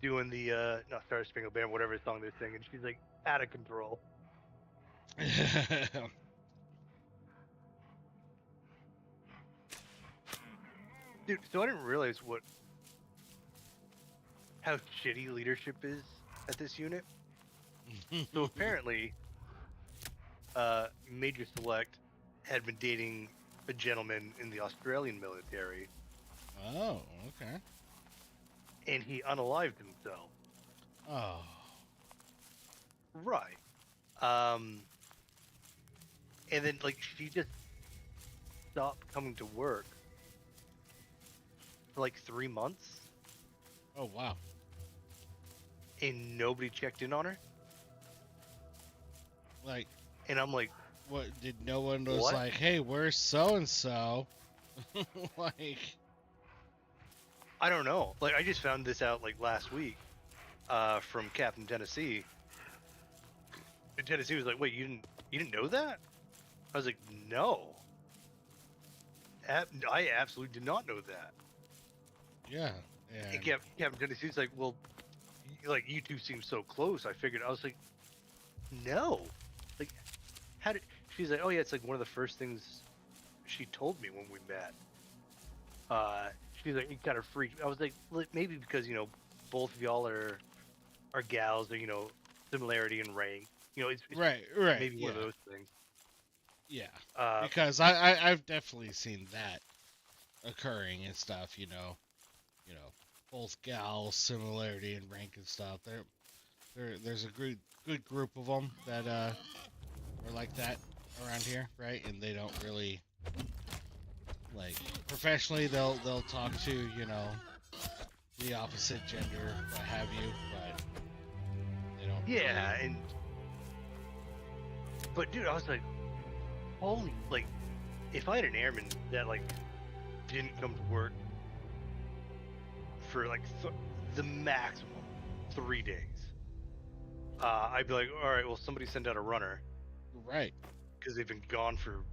Speaker 3: doing the not Star Spangled Banner, whatever song they're singing, she's like out of control. Dude, so I didn't realize how shitty leadership is at this unit. So apparently, Major Select had been dating a gentleman in the Australian military,
Speaker 2: Oh, okay.
Speaker 3: and he unalived himself.
Speaker 2: Oh,
Speaker 3: Right. Um, and then like she just stopped coming to work for like 3 months,
Speaker 2: oh wow.
Speaker 3: and nobody checked in on her.
Speaker 2: Like,
Speaker 3: And I'm like,
Speaker 2: what? Did no one was
Speaker 3: What?
Speaker 2: like, hey, where's so and so? Like,
Speaker 3: I don't know. Like I just found this out like last week, from Captain Tennessee. And Tennessee was like, "Wait, you didn't know that?" I was like, "No, I absolutely did not know that."
Speaker 2: yeah,
Speaker 3: And
Speaker 2: and
Speaker 3: Captain Tennessee's like, "Well, like you two seem so close." I figured. I was like, "No, like how did?" She's like, "Oh yeah, it's like one of the first things she told me when we met." She's like, "It kind of freaked." I was like, "Maybe because both of y'all are gals, or similarity in rank. It's
Speaker 2: right,
Speaker 3: maybe
Speaker 2: yeah,
Speaker 3: one of those things."
Speaker 2: yeah.
Speaker 3: Uh,
Speaker 2: Because I've definitely seen that occurring and stuff. Both gals, similarity in rank and stuff. There's a good group of them that are like that around here, right? And they don't really like professionally. They'll talk to the opposite gender, what have you, but they don't.
Speaker 3: yeah,
Speaker 2: Really,
Speaker 3: but dude, I was like, holy, like, if I had an airman that like didn't come to work for like the maximum 3 days, I'd be like, all right, well, somebody send out a runner
Speaker 2: right,
Speaker 3: because they've been gone for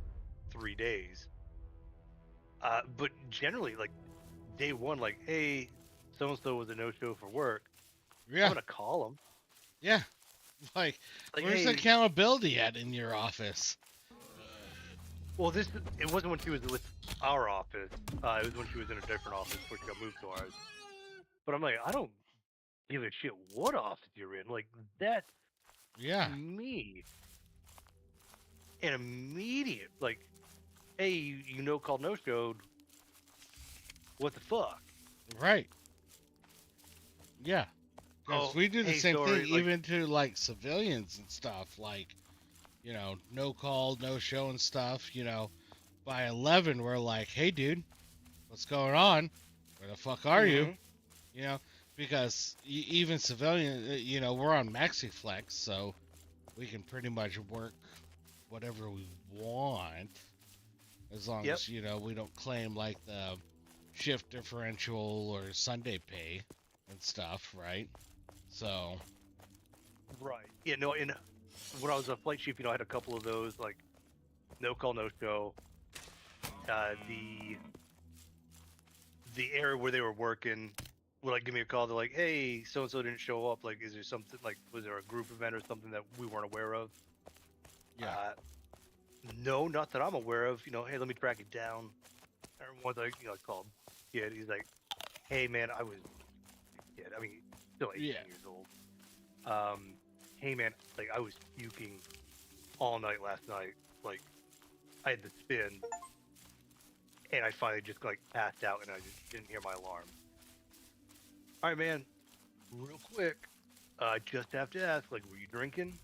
Speaker 3: 3 days. But generally, like day one, like, hey, so and so was a no-show for work. I'm
Speaker 2: yeah,
Speaker 3: gonna call them.
Speaker 2: yeah. Like,
Speaker 3: Like,
Speaker 2: where's the
Speaker 3: hey,
Speaker 2: accountability at in your office?
Speaker 3: well, it wasn't when she was with our office. It was when she was in a different office before she got moved to ours. But I'm like, I don't give a shit what office you're in. Like, that's
Speaker 2: Yeah,
Speaker 3: me. An immediate, like, hey, called no showed. What the fuck?
Speaker 2: right. Yeah,
Speaker 3: Oh,
Speaker 2: because we do the
Speaker 3: hey,
Speaker 2: same
Speaker 3: sorry.
Speaker 2: thing
Speaker 3: Like,
Speaker 2: even to like civilians and stuff. Like, no call, no show and stuff. By 11, we're like, hey, dude, what's going on? Where the fuck are you?
Speaker 3: mhm.
Speaker 2: You know, because even civilian, we're on MaxiFlex, so we can pretty much work whatever we want as long
Speaker 3: Yep.
Speaker 2: as we don't claim like the shift differential or Sunday pay and stuff, right? So,
Speaker 3: Right. Yeah, no, and when I was a flight chief, I had a couple of those, like, no call, no show. The area where they were working would like give me a call. They're like, "Hey, so and so didn't show up. Like, is there something like was there a group event or something that we weren't aware of?"
Speaker 2: yeah,
Speaker 3: Uh, no, not that I'm aware of. Hey, let me track it down. Or once I called. Yeah, he's like, "Hey, man, I was kid. I mean, still 18
Speaker 2: yeah,
Speaker 3: years old. Hey, man, like I was puking all night last night. Like, I had the spin, and I finally just like passed out, and I just didn't hear my alarm. All right, man, real quick, I just have to ask, like, were you drinking?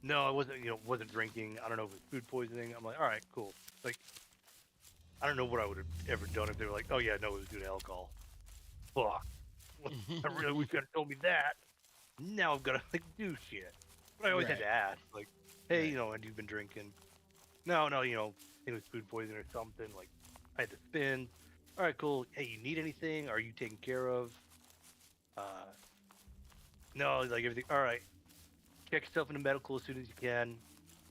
Speaker 3: No, I wasn't. Wasn't drinking. I don't know if it was food poisoning. I'm like, all right, cool. Like, I don't know what I would have ever done if they were like, oh yeah, no, it was due to alcohol. Fuck. Well, I really wish you had told me that. Now I've got to like do shit. But I always had
Speaker 2: Right.
Speaker 3: to ask, like, hey,
Speaker 2: Right.
Speaker 3: and you've been drinking? No, no, it was food poisoning or something. Like, I had to spin. All right, cool. Hey, you need anything? Are you taken care of? Uh, no, like everything. All right, check yourself into medical as soon as you can,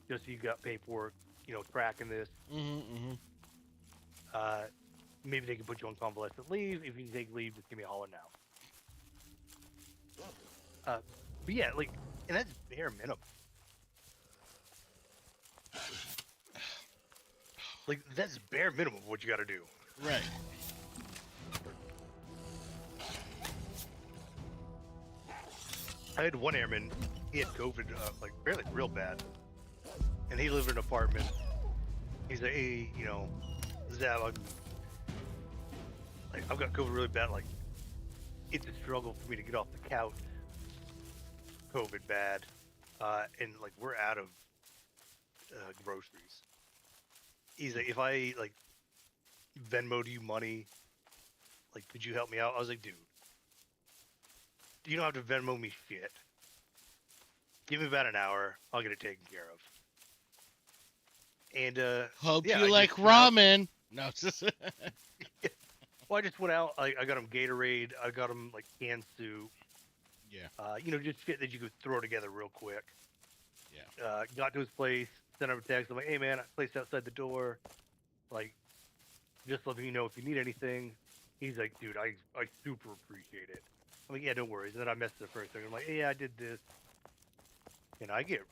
Speaker 3: just so you got paperwork, tracking this.
Speaker 2: Mm-hmm.
Speaker 3: Uh, maybe they can put you on convalescent leave. If you can take leave, just give me a holler now. But yeah, like, and that's bare minimum. Like, that's bare minimum of what you got to do.
Speaker 2: Right.
Speaker 3: I had one airman, he had COVID, like, fairly real bad. And he lived in an apartment. He's like, hey, Zab, I've got COVID really bad. Like, it's a struggle for me to get off the couch. COVID bad, and like we're out of groceries. He's like, if I like Venmo'd you money, like, could you help me out? I was like, dude, you don't have to Venmo me shit. Give me about an hour, I'll get it taken care of. And
Speaker 2: Hope
Speaker 3: yeah,
Speaker 2: you
Speaker 3: I
Speaker 2: like
Speaker 3: just went out.
Speaker 2: ramen. No, it's just
Speaker 3: Well, I just went out. I got him Gatorade. I got him like canned soup.
Speaker 2: yeah,
Speaker 3: Just shit that you could throw together real quick.
Speaker 2: yeah.
Speaker 3: Got to his place, sent him a text. I'm like, hey man, place outside the door. Like, just let me know if you need anything. He's like, dude, I super appreciate it. I'm like, yeah, no worries. And then I messaged the first thing. I'm like, hey, I did this. And I get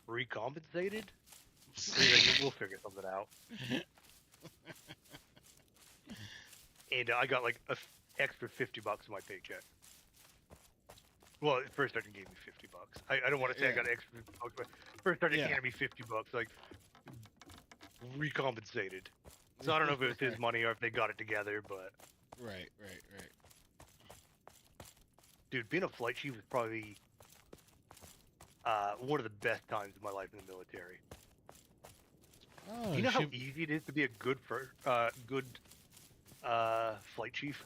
Speaker 3: recompensated? He's like, we'll figure something out. And I got like extra $50 in my paycheck. Well, first sergeant gave me $50. I don't want to say I
Speaker 2: Yeah.
Speaker 3: got extra $50, but first sergeant
Speaker 2: Yeah.
Speaker 3: handed me $50, like recompensated. So I don't know if it was his money or if they got it together, but
Speaker 2: Right.
Speaker 3: dude, being a flight chief was probably one of the best times of my life in the military.
Speaker 2: Oh,
Speaker 3: Do you know how
Speaker 2: should-
Speaker 3: easy it is to be a good flight chief?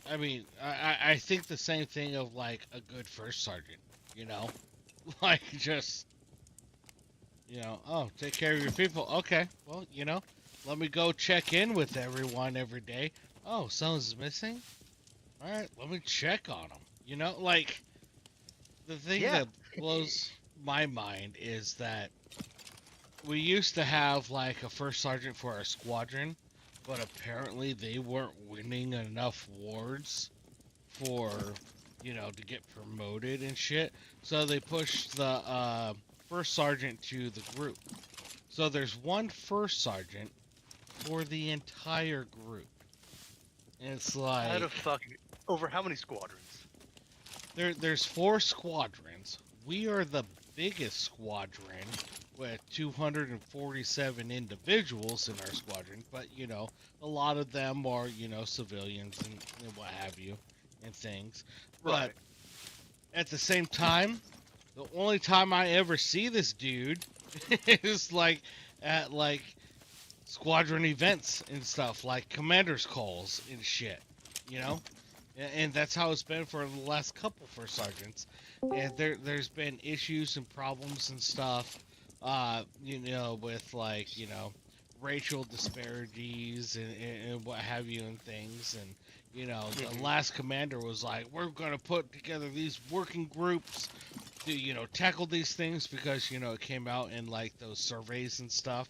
Speaker 2: I mean, I think the same thing of like a good first sergeant, you know, like just, oh, take care of your people. Okay, well, let me go check in with everyone every day. Oh, someone's missing. All right, let me check on them. Like the thing
Speaker 3: Yeah.
Speaker 2: that blows my mind is that we used to have like a first sergeant for our squadron, but apparently they weren't winning enough wars for, to get promoted and shit. So they pushed the first sergeant to the group. So there's one first sergeant for the entire group. And it's like
Speaker 3: Out of fucking over how many squadrons?
Speaker 2: there's 4 squadrons. We are the biggest squadron with 247 individuals in our squadron, but a lot of them are civilians and what have you and things.
Speaker 3: Right.
Speaker 2: But at the same time, the only time I ever see this dude is like at like squadron events and stuff, like commanders calls and shit, and that's how it's been for the last couple first sergeants. And there's been issues and problems and stuff, with like racial disparities and what have you and things. And the last commander was like, we're gonna put together these working groups to tackle these things because it came out in like those surveys and stuff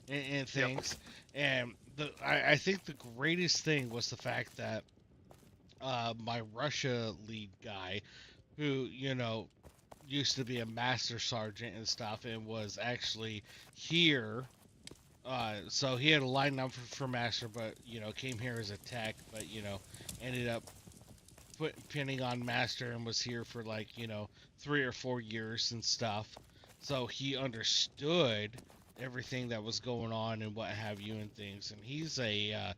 Speaker 2: and things. And I think the greatest thing was the fact that my Russia lead guy, who used to be a master sergeant and stuff, and was actually here. So he had a line number for master, but came here as a tech, but ended up pinning on master and was here for like 3 or 4 years and stuff. So he understood everything that was going on and what have you and things. And he's a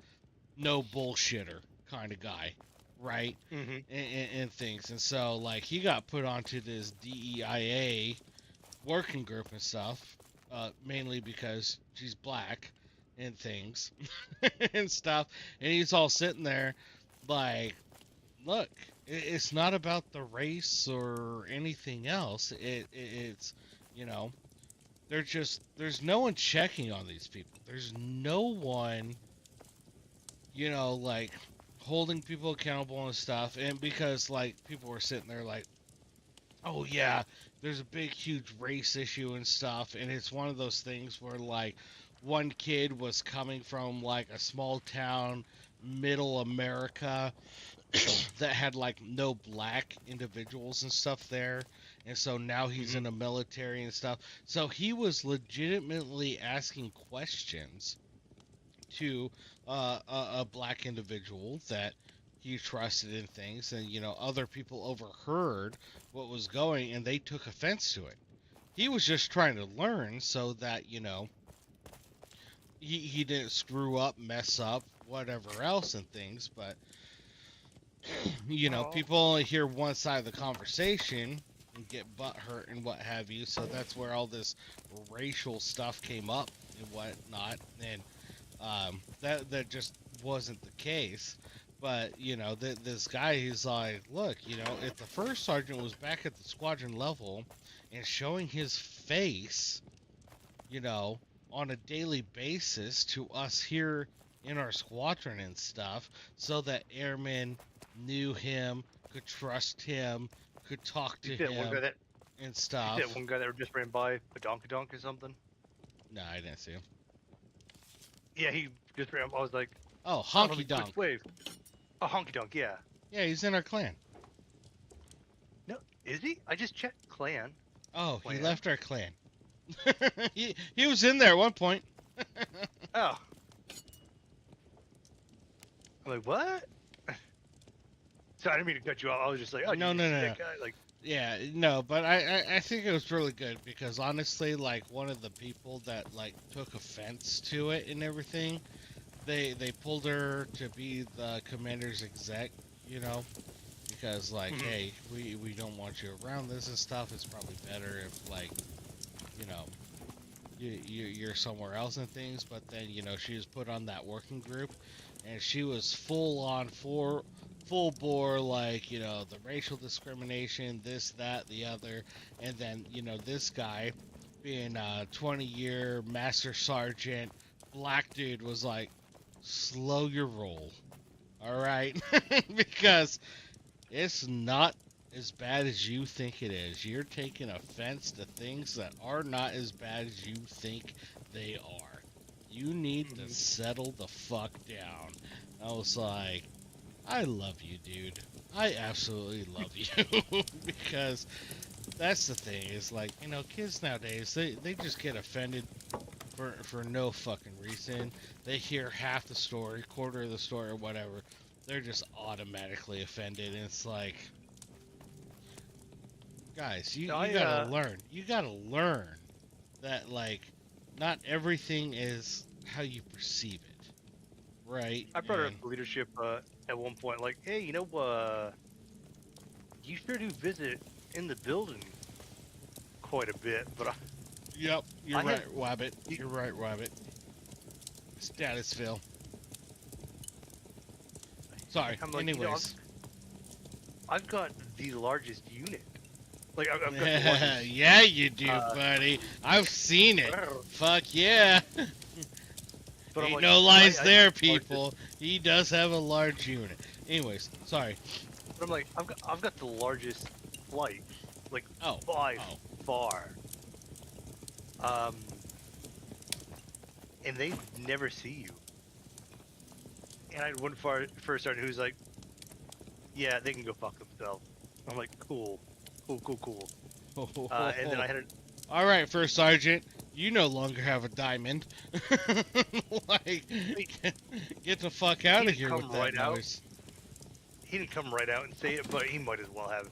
Speaker 2: no bullshitter kind of guy, right?
Speaker 3: Mm-hmm.
Speaker 2: And things. And so like he got put onto this DEIA working group and stuff, mainly because she's black and things and stuff. And he's all sitting there like, look, it's not about the race or anything else. It's there's no one checking on these people. There's no one like holding people accountable and stuff. And because like people were sitting there like, oh yeah, there's a big huge race issue and stuff, and it's one of those things where like one kid was coming from like a small town middle America that had like no black individuals and stuff there, and so now he's in the military and stuff. So he was legitimately asking questions to a black individual that he trusted in things, and other people overheard what was going, and they took offense to it. He was just trying to learn so that he didn't screw up, mess up, whatever else and things, but
Speaker 3: Oh.
Speaker 2: people only hear one side of the conversation and get butt hurt and what have you. So that's where all this racial stuff came up and whatnot, and that just wasn't the case. But this guy, he's like, look, if the first sergeant was back at the squadron level and showing his face, you know, on a daily basis to us here in our squadron and stuff, so that airmen knew him, could trust him, could talk to
Speaker 3: You said one guy
Speaker 2: him
Speaker 3: that
Speaker 2: and
Speaker 3: you
Speaker 2: stuff.
Speaker 3: said one guy that just ran by a donk or something.
Speaker 2: No, I didn't see him.
Speaker 3: Yeah, he just ran. I was like,
Speaker 2: Oh,
Speaker 3: oh, let me
Speaker 2: Honky
Speaker 3: quick
Speaker 2: Donk.
Speaker 3: wave. Oh, honky donk. Yeah.
Speaker 2: Yeah, he's in our clan.
Speaker 3: No, is he? I just checked clan.
Speaker 2: Oh, he
Speaker 3: Clan?
Speaker 2: left our clan. he was in there at one point.
Speaker 3: Oh. I'm like, what? So I didn't mean to cut you off. I was just like, oh,
Speaker 2: No,
Speaker 3: did
Speaker 2: no,
Speaker 3: you see
Speaker 2: no,
Speaker 3: that guy? Like,
Speaker 2: Yeah, no, but I think it was really good because honestly, like one of the people that like took offense to it and everything, they pulled her to be the commander's exec, because like,
Speaker 3: Mhm.
Speaker 2: hey, we don't want you around this and stuff. It's probably better if like, you know, you're somewhere else and things. But then she was put on that working group, and she was full on full bore, like the racial discrimination, this, that, the other, and then this guy being a 20-year master sergeant black dude was like, slow your roll, all right, because it's not as bad as you think it is. You're taking offense to things that are not as bad as you think they are. You need to settle the fuck down. I was like, I love you, dude. I absolutely love you. Because that's the thing, is like, kids nowadays, they just get offended for no fucking reason. They hear half the story, quarter of the story, or whatever. They're just automatically offended. And it's like, guys, you gotta learn. You gotta learn that, like, not everything is how you perceive it. Right?
Speaker 3: I brought
Speaker 2: And
Speaker 3: up leadership at one point. Like, hey, you sure do visit in the building quite a bit, but
Speaker 2: Yep, you're
Speaker 3: I
Speaker 2: right,
Speaker 3: had-
Speaker 2: Wabbit. You're right, Wabbit. Status Phil. Sorry.
Speaker 3: I'm like,
Speaker 2: Anyways.
Speaker 3: I've got the largest unit. Like, I've got the largest.
Speaker 2: Yeah, you do, buddy. I've seen it. Fuck yeah.
Speaker 3: But I'm
Speaker 2: Ain't
Speaker 3: like,
Speaker 2: no lies
Speaker 3: I
Speaker 2: there,
Speaker 3: got the largest-
Speaker 2: people. He does have a large unit. Anyways, sorry.
Speaker 3: But I'm like, I've got the largest flight, like
Speaker 2: Oh.
Speaker 3: by
Speaker 2: Oh.
Speaker 3: far. And they never see you. And I had one first sergeant who's like, yeah, they can go fuck themselves. I'm like, cool. And then I had a,
Speaker 2: All right, First Sergeant, you no longer have a diamond. Like, get the fuck out of
Speaker 3: didn't
Speaker 2: here
Speaker 3: come
Speaker 2: with that
Speaker 3: right out.
Speaker 2: noise.
Speaker 3: he didn't come right out and say it, but he might as well have.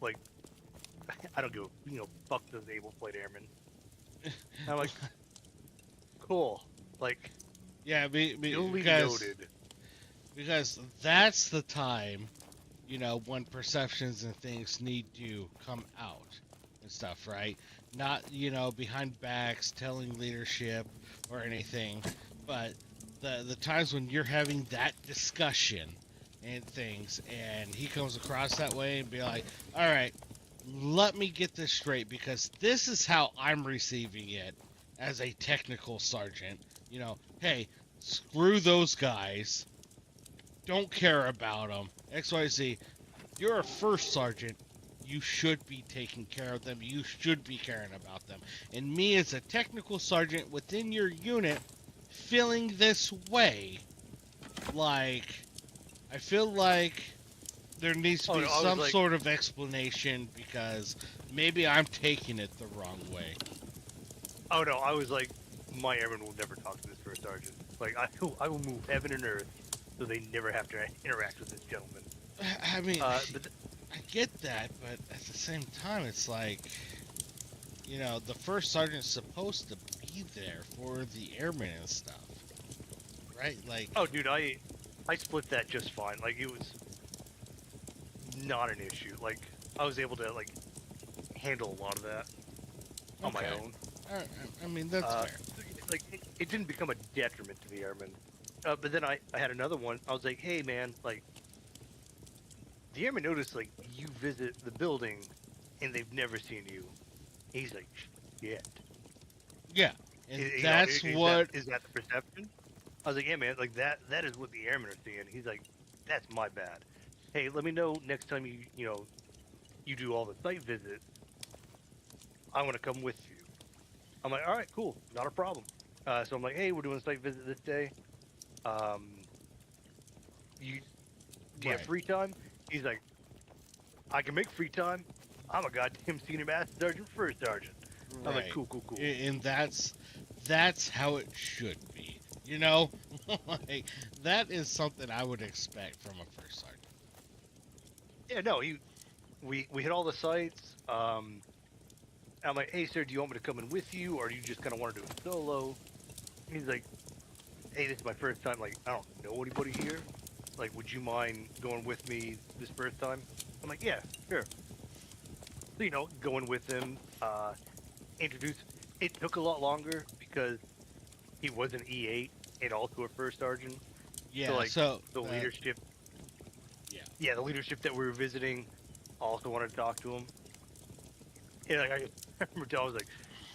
Speaker 3: Like, I don't give fuck the naval flight airmen. I'm like, cool. Like,
Speaker 2: Yeah,
Speaker 3: duly
Speaker 2: because
Speaker 3: noted.
Speaker 2: because that's the time, when perceptions and things need to come out and stuff, right? Not, behind backs telling leadership or anything, but the times when you're having that discussion and things, and he comes across that way and be like, all right, let me get this straight, because this is how I'm receiving it as a technical sergeant. Hey, screw those guys. Don't care about them. XYZ. You're a first sergeant. You should be taking care of them. You should be caring about them. And me as a technical sergeant within your unit feeling this way, like, I feel like there needs to be some sort of explanation, because maybe I'm taking it the wrong way.
Speaker 3: Oh no, I was like, my airmen will never talk to this first sergeant. Like, I will move heaven and earth so they never have to interact with this gentleman.
Speaker 2: I mean,
Speaker 3: But
Speaker 2: I get that, but at the same time, it's like, the first sergeant's supposed to be there for the airmen and stuff. right? Like,
Speaker 3: Oh, dude, I split that just fine. Like, it was not an issue. Like, I was able to like handle a lot of that on my
Speaker 2: okay.
Speaker 3: own.
Speaker 2: I mean, that's
Speaker 3: Uh,
Speaker 2: fair.
Speaker 3: like, it didn't become a detriment to the airmen. But then I had another one. I was like, hey, man, like, the airmen noticed like you visit the building, and they've never seen you. He's like, shit.
Speaker 2: Yeah, and
Speaker 3: You know,
Speaker 2: that's what.
Speaker 3: is that the perception? I was like, yeah, man, like that is what the airmen are seeing. He's like, that's my bad. Hey, let me know next time you do all the site visits. I want to come with you. I'm like, all right, cool, not a problem. So I'm like, hey, we're doing a site visit this day. Um, you do you have
Speaker 2: Right.
Speaker 3: free time? He's like, I can make free time. I'm a goddamn senior master sergeant, first sergeant. I'm like,
Speaker 2: Right.
Speaker 3: cool, cool, cool.
Speaker 2: And that's how it should be. You know, like that is something I would expect from a first sergeant.
Speaker 3: Yeah, no, we hit all the sites. I'm like, hey, sir, do you want me to come in with you, or do you just kind of want to do it solo? He's like, hey, this is my first time. Like, I don't know anybody here. Like, would you mind going with me this first time? I'm like, yeah, sure. So, going with him, introduce. It took a lot longer because he was an E8 and also a first sergeant.
Speaker 2: Yeah.
Speaker 3: So, like,
Speaker 2: So
Speaker 3: the leadership,
Speaker 2: yeah.
Speaker 3: yeah, the leadership that we were visiting also wanted to talk to him. And like, I remember I was like,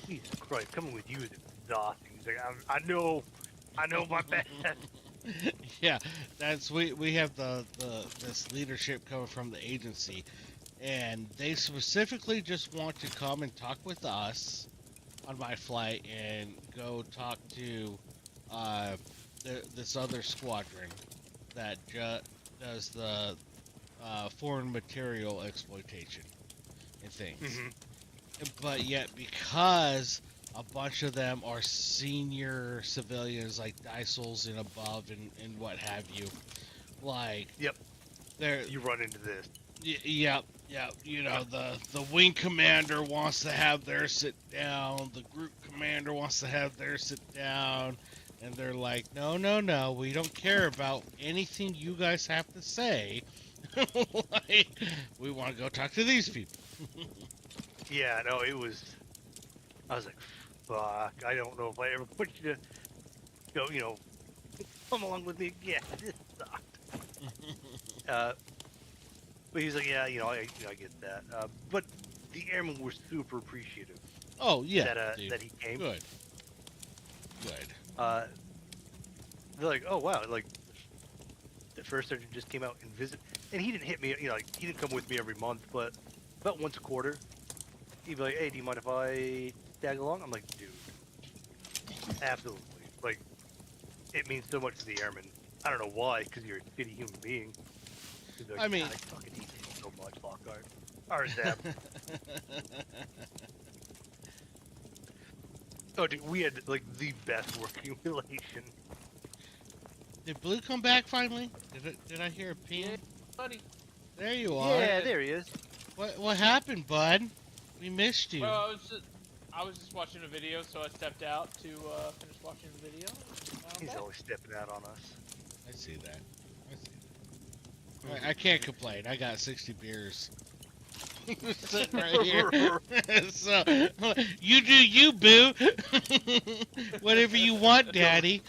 Speaker 3: Jesus Christ, coming with you is exhausting. He's like, I know my bad.
Speaker 2: Yeah, that's we have this leadership coming from the agency, and they specifically just want to come and talk with us on my flight and go talk to uh, this other squadron that does the foreign material exploitation and things.
Speaker 3: Hmm.
Speaker 2: But yet, because a bunch of them are senior civilians like Diesels and above and what have you, like
Speaker 3: Yep,
Speaker 2: they're
Speaker 3: you run into this.
Speaker 2: yep, yep. You know, the wing commander wants to have their sit down, the group commander wants to have their sit down, and they're like, no, no, no, we don't care about anything you guys have to say. Like, we want to go talk to these people.
Speaker 3: Yeah, no, it was. I was like, fuck. I don't know if I ever put you to go. Come along with me again. This sucked. Uh, but he's like, yeah, I get that. But the airmen were super appreciative
Speaker 2: Oh yeah,
Speaker 3: that he came.
Speaker 2: good, good.
Speaker 3: Uh, they're like, oh wow, like the first sergeant just came out and visit, and he didn't hit me. Like he didn't come with me every month, but about once a quarter, he'd be like, hey, do you mind if I tag along? I'm like, dude, absolutely. Like, it means so much to the airmen. I don't know why, because you're a shitty human being. Like,
Speaker 2: I mean,
Speaker 3: God, I fucking hate you so much, Lockhart. Or Zab. Oh, dude, we had like the best working relation.
Speaker 2: did Blue come back finally? Did I hear a ping?
Speaker 4: Yeah, buddy.
Speaker 2: There you are.
Speaker 3: Yeah, there he is.
Speaker 2: What happened, bud? We missed you.
Speaker 4: Well, I was just watching a video, so I stepped out to finish watching the video. Now I'm
Speaker 3: He's
Speaker 4: back.
Speaker 3: always stepping out on us.
Speaker 2: I see that. I can't complain. I got 60 beers sitting right here. So you do you, boo. Whatever you want, daddy.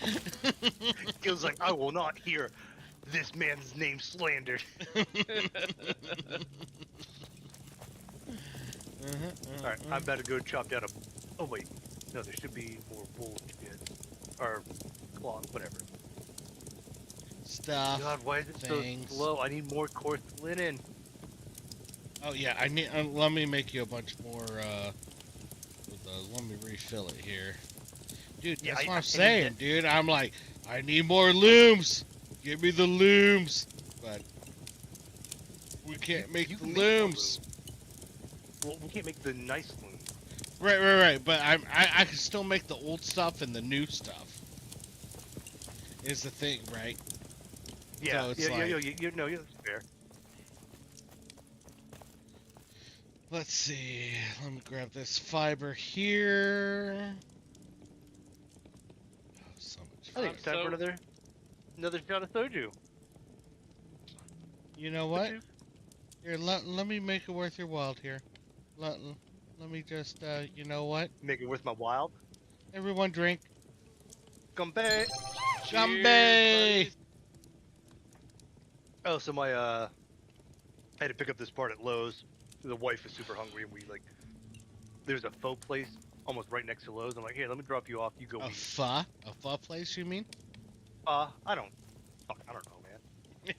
Speaker 3: Feels like I will not hear this man's name slandered. All right, I'm about to go chop down a. Oh wait, no, there should be more bullshit or cloth, whatever.
Speaker 2: Stuff.
Speaker 3: God, why is it
Speaker 2: things.
Speaker 3: so slow? I need more coarse linen.
Speaker 2: Oh yeah, I need. Let me make you a bunch more. Let me refill it here, dude.
Speaker 3: Yeah,
Speaker 2: That's what
Speaker 3: I
Speaker 2: I'm
Speaker 3: need
Speaker 2: saying,
Speaker 3: that.
Speaker 2: dude. I'm like, I need more looms. Give me the looms, but we can't make
Speaker 3: You
Speaker 2: the
Speaker 3: can make more
Speaker 2: looms.
Speaker 3: Well, we can't make the nice loom.
Speaker 2: Right. But I can still make the old stuff and the new stuff. Is the thing, right?
Speaker 3: Yeah,
Speaker 2: So it's
Speaker 3: yeah, no, yeah, that's fair.
Speaker 2: Let's see. Let me grab this fiber here. Oh, so much.
Speaker 3: I think it's time for
Speaker 4: So-
Speaker 3: another Another shot of soju.
Speaker 2: You know what? Here, let me make it worth your while here. Let me just, you know what?
Speaker 3: Make it worth my while.
Speaker 2: Everyone drink.
Speaker 3: Gumbe.
Speaker 2: Gumbe!
Speaker 4: buddies.
Speaker 3: Oh, so my I had to pick up this part at Lowe's. The wife is super hungry, and we like. There's a pho place almost right next to Lowe's. I'm like, here, let me drop you off. You go
Speaker 2: A
Speaker 3: eat.
Speaker 2: pho? A pho place, you mean?
Speaker 3: I don't. Fuck, I don't know, man.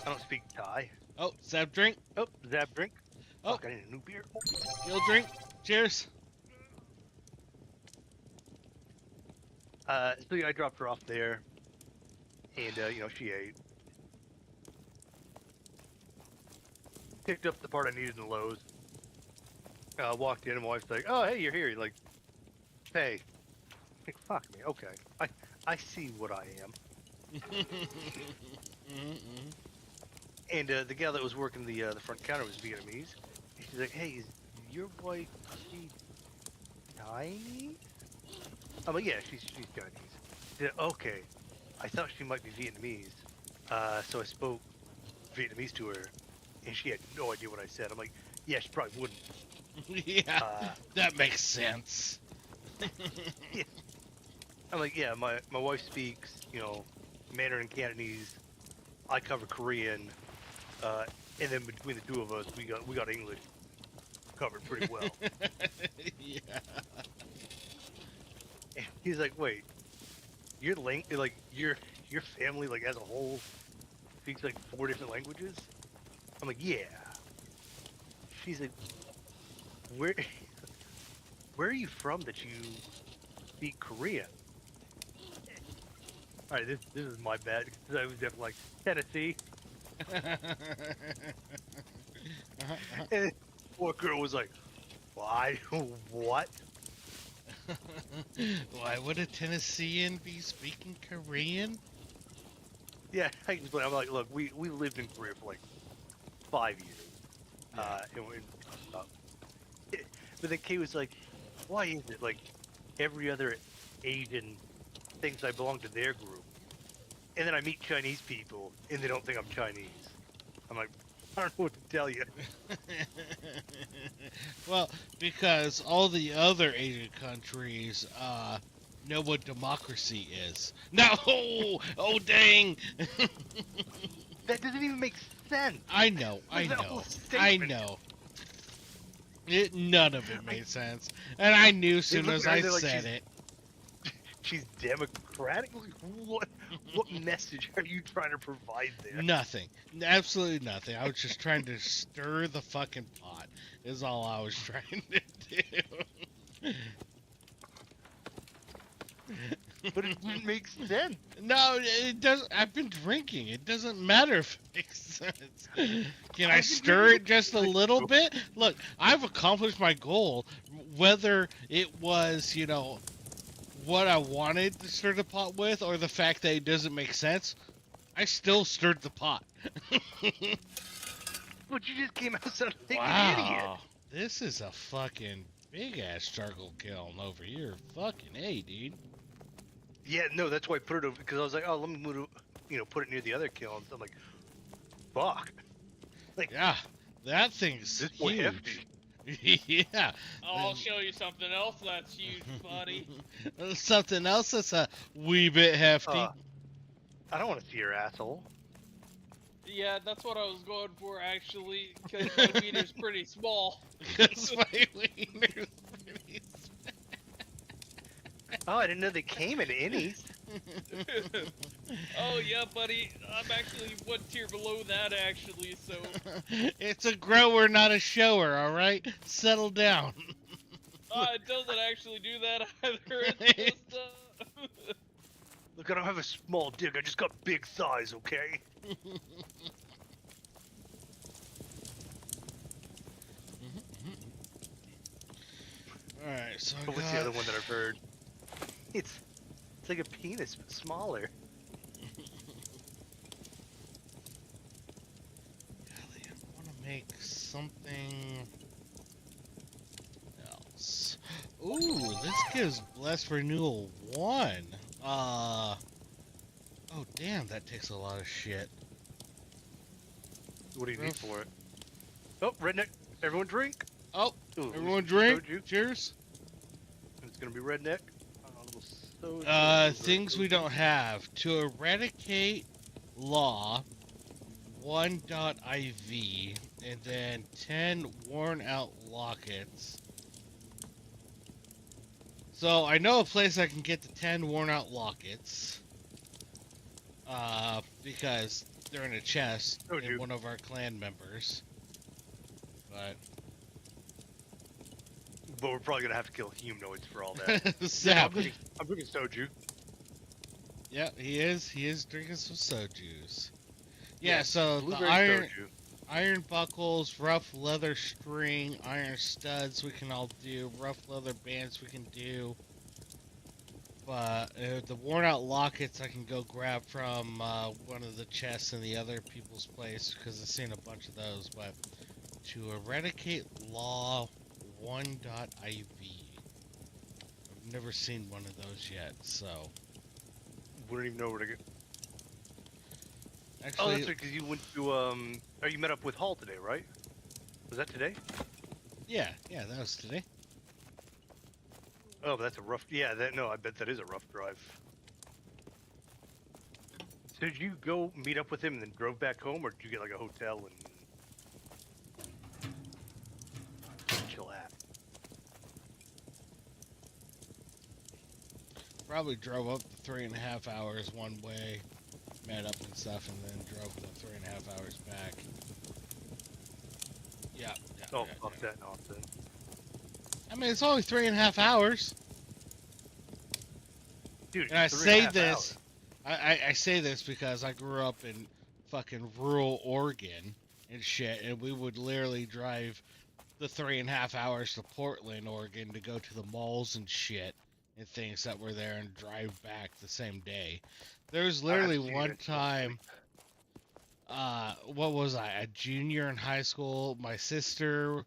Speaker 3: I don't speak Thai.
Speaker 2: Oh, Zab drink.
Speaker 3: Oh, Zab drink.
Speaker 2: Oh.
Speaker 3: Fuck, I need a new beer.
Speaker 2: Gill drink. Cheers.
Speaker 3: So yeah, I dropped her off there, and you know, she ate. Picked up the part I needed in Lowe's. Walked in, and my wife's like, "Oh, hey, you're here." Like, hey, like, fuck me. Okay, I see what I am. And the gal that was working the front counter was Vietnamese. And she's like, "Hey, is your wife she Chinese?" I'm like, "Yeah, she's Chinese." She said, "Okay, I thought she might be Vietnamese." So I spoke Vietnamese to her, and she had no idea what I said. I'm like, "Yeah, she probably wouldn't."
Speaker 2: Yeah, that makes sense.
Speaker 3: Yeah. I'm like, "Yeah, my wife speaks, you know, Mandarin, Cantonese. I cover Korean, and then between the two of us, we got English covered pretty well."
Speaker 2: Yeah.
Speaker 3: And he's like, "Wait, your your family like as a whole speaks like 4 different languages?" I'm like, "Yeah." She's like, "Where where are you from that you speak Korean?" All right, this is my bad because I was definitely like Tennessee, and the poor girl was like, "Why? What?"
Speaker 2: Why would a Tennessean be speaking Korean?
Speaker 3: Yeah, I explained. I'm like, "Look, we lived in Korea for like 5 years, and but then Kay was like, why is it like every other Asian thinks I belong to their group, and then I meet Chinese people and they don't think I'm Chinese?" I'm like, "I don't know what to tell you."
Speaker 2: Well, because all the other Asian countries know what democracy is. No! Oh, dang!
Speaker 3: That doesn't even make sense.
Speaker 2: I know, I
Speaker 3: Like that whole
Speaker 2: know, I
Speaker 3: statement.
Speaker 2: know. None of it made sense. And I knew as soon
Speaker 3: look
Speaker 2: as
Speaker 3: at her,
Speaker 2: I
Speaker 3: they're like,
Speaker 2: said
Speaker 3: she's-
Speaker 2: it.
Speaker 3: She's democratic. Like, what message are you trying to provide there?
Speaker 2: Nothing. Absolutely nothing. I was just trying to stir the fucking pot, is all I was trying to do.
Speaker 3: But it didn't make sense.
Speaker 2: No, it doesn't. I've been drinking. It doesn't matter if it makes sense. Can I
Speaker 3: I've been
Speaker 2: stir
Speaker 3: drinking
Speaker 2: it just a
Speaker 3: like-
Speaker 2: little bit? Look, I've accomplished my goal. Whether it was, you know, what I wanted to stir the pot with, or the fact that it doesn't make sense, I still stirred the pot.
Speaker 3: But you just came out sounding like an idiot.
Speaker 2: Wow, this is a fucking big ass charcoal kiln over here. Fucking A, dude.
Speaker 3: Yeah, no, that's why I put it over, because I was like, oh, let me move it, you know, put it near the other kilns. I'm like, fuck. Like,
Speaker 2: Yeah, that thing's
Speaker 3: this boy
Speaker 2: huge.
Speaker 3: hefty.
Speaker 2: Yeah.
Speaker 4: I'll show you something else that's huge, buddy.
Speaker 2: Something else that's a wee bit hefty.
Speaker 3: I don't want to see your asshole.
Speaker 4: Yeah, that's what I was going for actually, because my meter's pretty small.
Speaker 2: Because my wiener's pretty
Speaker 3: Oh, I didn't know they came in innies.
Speaker 4: Oh yeah, buddy, I'm actually one tier below that actually, so
Speaker 2: It's a grower, not a shower, alright? Settle down.
Speaker 4: it doesn't actually do that either. It's just,
Speaker 3: Look, I don't have a small dick. I just got big thighs, okay?
Speaker 2: Alright, so I
Speaker 3: But what's
Speaker 2: got...
Speaker 3: the other one that I've heard? It's like a penis, but smaller.
Speaker 2: Golly, I want to make something else. Ooh, this gives Blessed Renewal 1. Oh, damn, that takes a lot of shit.
Speaker 3: What do you need
Speaker 2: Rough.
Speaker 3: for it? Oh, redneck. Everyone drink.
Speaker 2: Oh,
Speaker 3: Ooh, at least
Speaker 2: everyone
Speaker 3: it's
Speaker 2: drink.
Speaker 3: Soju.
Speaker 2: Cheers.
Speaker 3: It's gonna be redneck. A little soju. a little bit
Speaker 2: Things
Speaker 3: of
Speaker 2: we
Speaker 3: soju.
Speaker 2: don't have. To eradicate law, 1.IV, and then 10 worn out lockets. So I know a place I can get the 10 worn out lockets. Because they're in a chest in
Speaker 3: Soju.
Speaker 2: one of our clan members. But
Speaker 3: But we're probably gonna have to kill humanoids for all that. I'm
Speaker 2: Zap.
Speaker 3: drinking soju.
Speaker 2: Yeah, he is. He is drinking some soju's. Yeah,
Speaker 3: Yeah,
Speaker 2: so the
Speaker 3: Blueberry
Speaker 2: iron buckles, rough leather string, iron studs we can all do, rough leather bands we can do. But the worn out lockets I can go grab from one of the chests in the other people's place because I've seen a bunch of those. But to eradicate law 1.IV, I've never seen one of those yet. So
Speaker 3: We don't even know where to go. Oh,
Speaker 2: actually,
Speaker 3: that's right, because you went to or you met up with Hall today, right? Was that today?
Speaker 2: yeah, that was today.
Speaker 3: Oh, but that's a rough. Yeah, I bet that is a rough drive. So did you go meet up with him and then drove back home, or did you get like a hotel and chill at?
Speaker 2: Probably drove up the 3.5 hours one way, met up and stuff, and then drove the 3.5 hours back. Yeah.
Speaker 3: Oh,
Speaker 2: yeah,
Speaker 3: fuck
Speaker 2: yeah.
Speaker 3: that nonsense.
Speaker 2: I mean, it's only 3.5 hours.
Speaker 3: Dude,
Speaker 2: And I
Speaker 3: it's
Speaker 2: say
Speaker 3: 3.5
Speaker 2: this,
Speaker 3: hours.
Speaker 2: I say this because I grew up in fucking rural Oregon and shit, and we would literally drive the 3.5 hours to Portland, Oregon, to go to the malls and shit and things that were there, and drive back the same day. There was literally
Speaker 3: I've seen
Speaker 2: one
Speaker 3: it.
Speaker 2: time. What was I? A junior in high school. My sister,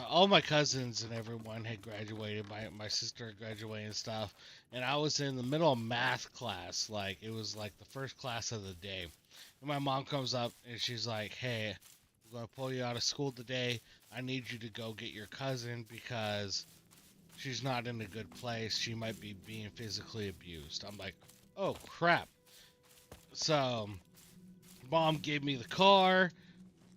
Speaker 2: all my cousins and everyone had graduated. My sister had graduated and stuff, and I was in the middle of math class. Like it was like the first class of the day. And my mom comes up and she's like, "Hey, I'm gonna pull you out of school today. I need you to go get your cousin because she's not in a good place. She might be being physically abused." I'm like, "Oh crap!" So mom gave me the car.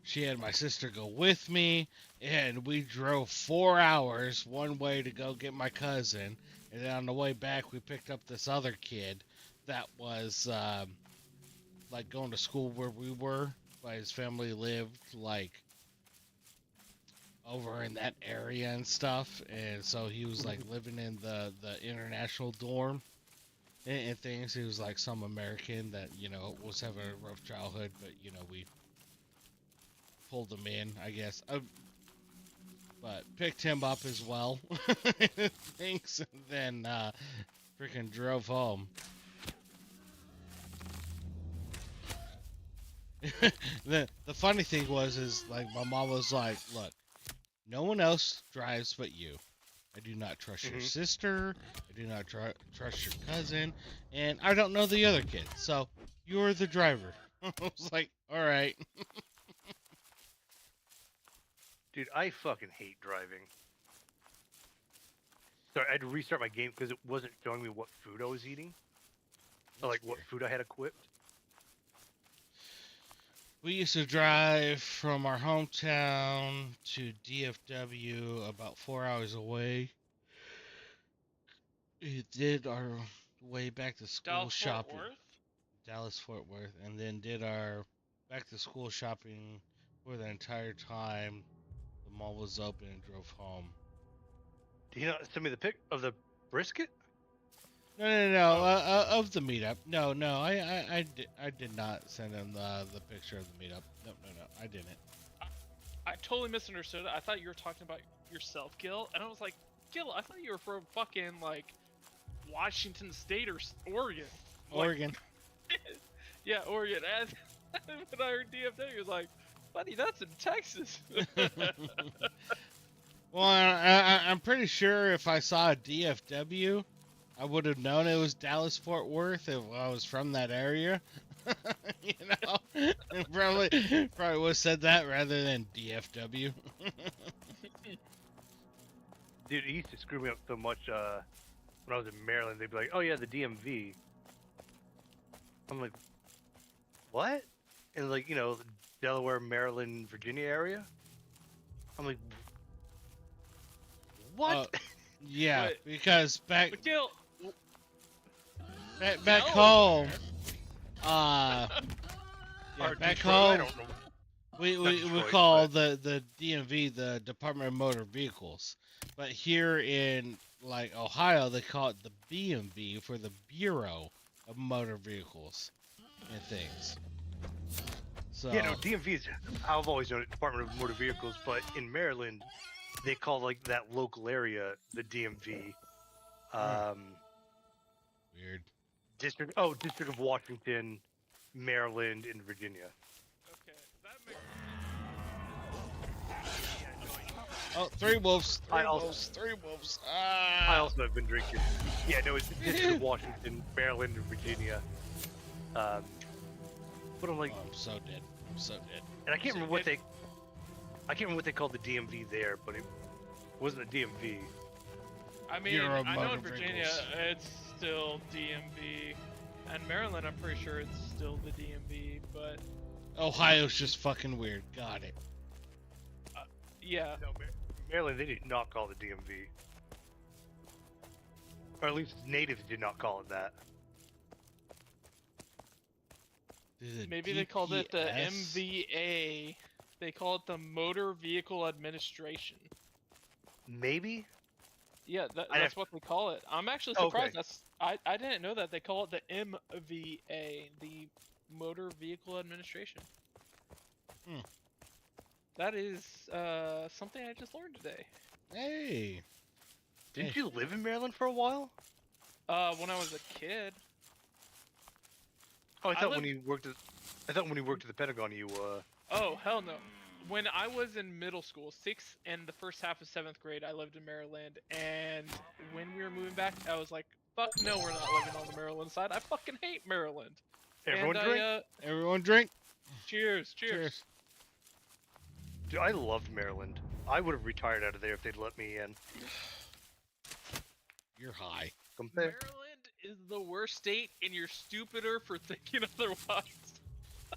Speaker 2: She had my sister go with me, and we drove 4 hours one way to go get my cousin. And then on the way back, we picked up this other kid that was like going to school where we were, but his family lived like over in that area and stuff. And so he was like living in the international dorm and things. He was like some American that, was having a rough childhood, but, we pulled him in, I guess. But picked him up as well. Thanks, and then freaking drove home. The funny thing is like my mom was like, "Look, no one else drives but you. I do not trust your sister. I do not trust your cousin, and I don't know the other kid. So you're the driver." I was like, "All right."
Speaker 3: Dude, I fucking hate driving. Sorry, I had to restart my game because it wasn't showing me what food I was eating. Or, like, what food I had equipped.
Speaker 2: We used to drive from our hometown to DFW, about 4 hours away. We did our way back to school
Speaker 4: Dallas Fort
Speaker 2: shopping.
Speaker 4: Worth.
Speaker 2: Dallas Fort Worth, and then did our back to school shopping for the entire time the mall was open, and drove home.
Speaker 3: Do you not send me the pic of the brisket?
Speaker 2: No.
Speaker 3: Oh.
Speaker 2: Of the meetup. No. I did not send him the picture of the meetup. No. I didn't.
Speaker 4: I totally misunderstood. I thought you were talking about yourself, Gil, and I was like, Gil, I thought you were from fucking like Washington State or Oregon.
Speaker 2: Oregon.
Speaker 4: Yeah, Oregon. And when I heard DFW, I was like, buddy, that's in Texas.
Speaker 2: Well, I'm pretty sure if I saw a DFW, I would have known it was Dallas Fort Worth if I was from that area. You know, probably would have said that rather than DFW.
Speaker 3: Dude, it used to screw me up so much when I was in Maryland. They'd be like, "Oh yeah, the DMV." I'm like, "What?" And like, the Delaware, Maryland, Virginia area. I'm like, "What?"
Speaker 2: Yeah,
Speaker 4: Wait.
Speaker 2: because back
Speaker 4: But Gill,
Speaker 2: back home, yeah,
Speaker 3: Or
Speaker 2: back
Speaker 3: Detroit, I
Speaker 2: home,
Speaker 3: don't know.
Speaker 2: we
Speaker 3: Detroit,
Speaker 2: call
Speaker 3: but-
Speaker 2: the DMV the Department of Motor Vehicles, but here in like Ohio they call it the BMV for the Bureau of Motor Vehicles and things. So
Speaker 3: Yeah, no, DMV is. I've always known it, Department of Motor Vehicles, but in Maryland, they call like that local area the DMV.
Speaker 2: weird.
Speaker 3: District of Washington, Maryland, and Virginia.
Speaker 4: okay, that makes
Speaker 2: Oh, three wolves,
Speaker 3: I also-
Speaker 2: three wolves.
Speaker 3: I also have been drinking. Yeah, no, it's District of Washington, Maryland, and Virginia. But I'm like,
Speaker 2: Oh, I'm so dead. I'm so dead.
Speaker 3: and I can't
Speaker 4: So
Speaker 3: remember what
Speaker 4: it-
Speaker 3: I can't remember what they called the DMV there, but it wasn't the DMV.
Speaker 4: I mean,
Speaker 2: Bureau of
Speaker 4: I know in
Speaker 2: Motor
Speaker 4: Virginia
Speaker 2: Vehicles.
Speaker 4: it's still DMV, and Maryland I'm pretty sure it's still the DMV, but
Speaker 2: Ohio's just fucking weird. Got it.
Speaker 4: yeah.
Speaker 3: No, Maryland, they did not call it the DMV. Or at least natives did not call it that.
Speaker 2: Is it
Speaker 4: Maybe they called it the
Speaker 2: DPS?
Speaker 4: MVA. They call it the Motor Vehicle Administration.
Speaker 3: Maybe?
Speaker 4: Yeah,
Speaker 3: I'd
Speaker 4: that's
Speaker 3: have-
Speaker 4: what they call it. I'm actually
Speaker 3: Okay.
Speaker 4: surprised. I didn't know that they call it the MVA, the Motor Vehicle Administration.
Speaker 2: Hmm.
Speaker 4: That is something I just learned today.
Speaker 2: Hey.
Speaker 3: Didn't
Speaker 2: Hey.
Speaker 3: you live in Maryland for a while?
Speaker 4: When I was a kid.
Speaker 3: Oh, I
Speaker 4: I
Speaker 3: thought
Speaker 4: lived-
Speaker 3: when you worked at the Pentagon, you
Speaker 4: Oh hell no! When I was in middle school, 6th and the first half of 7th grade, I lived in Maryland. And when we were moving back, I was like, "Fuck no, we're not living on the Maryland side. I fucking hate Maryland."
Speaker 3: everyone
Speaker 4: and
Speaker 3: drink.
Speaker 2: Everyone drink.
Speaker 4: Cheers.
Speaker 3: Dude, I loved Maryland. I would have retired out of there if they'd let me in.
Speaker 2: You're high.
Speaker 3: Compare.
Speaker 4: Maryland is the worst state, and you're stupider for thinking otherwise.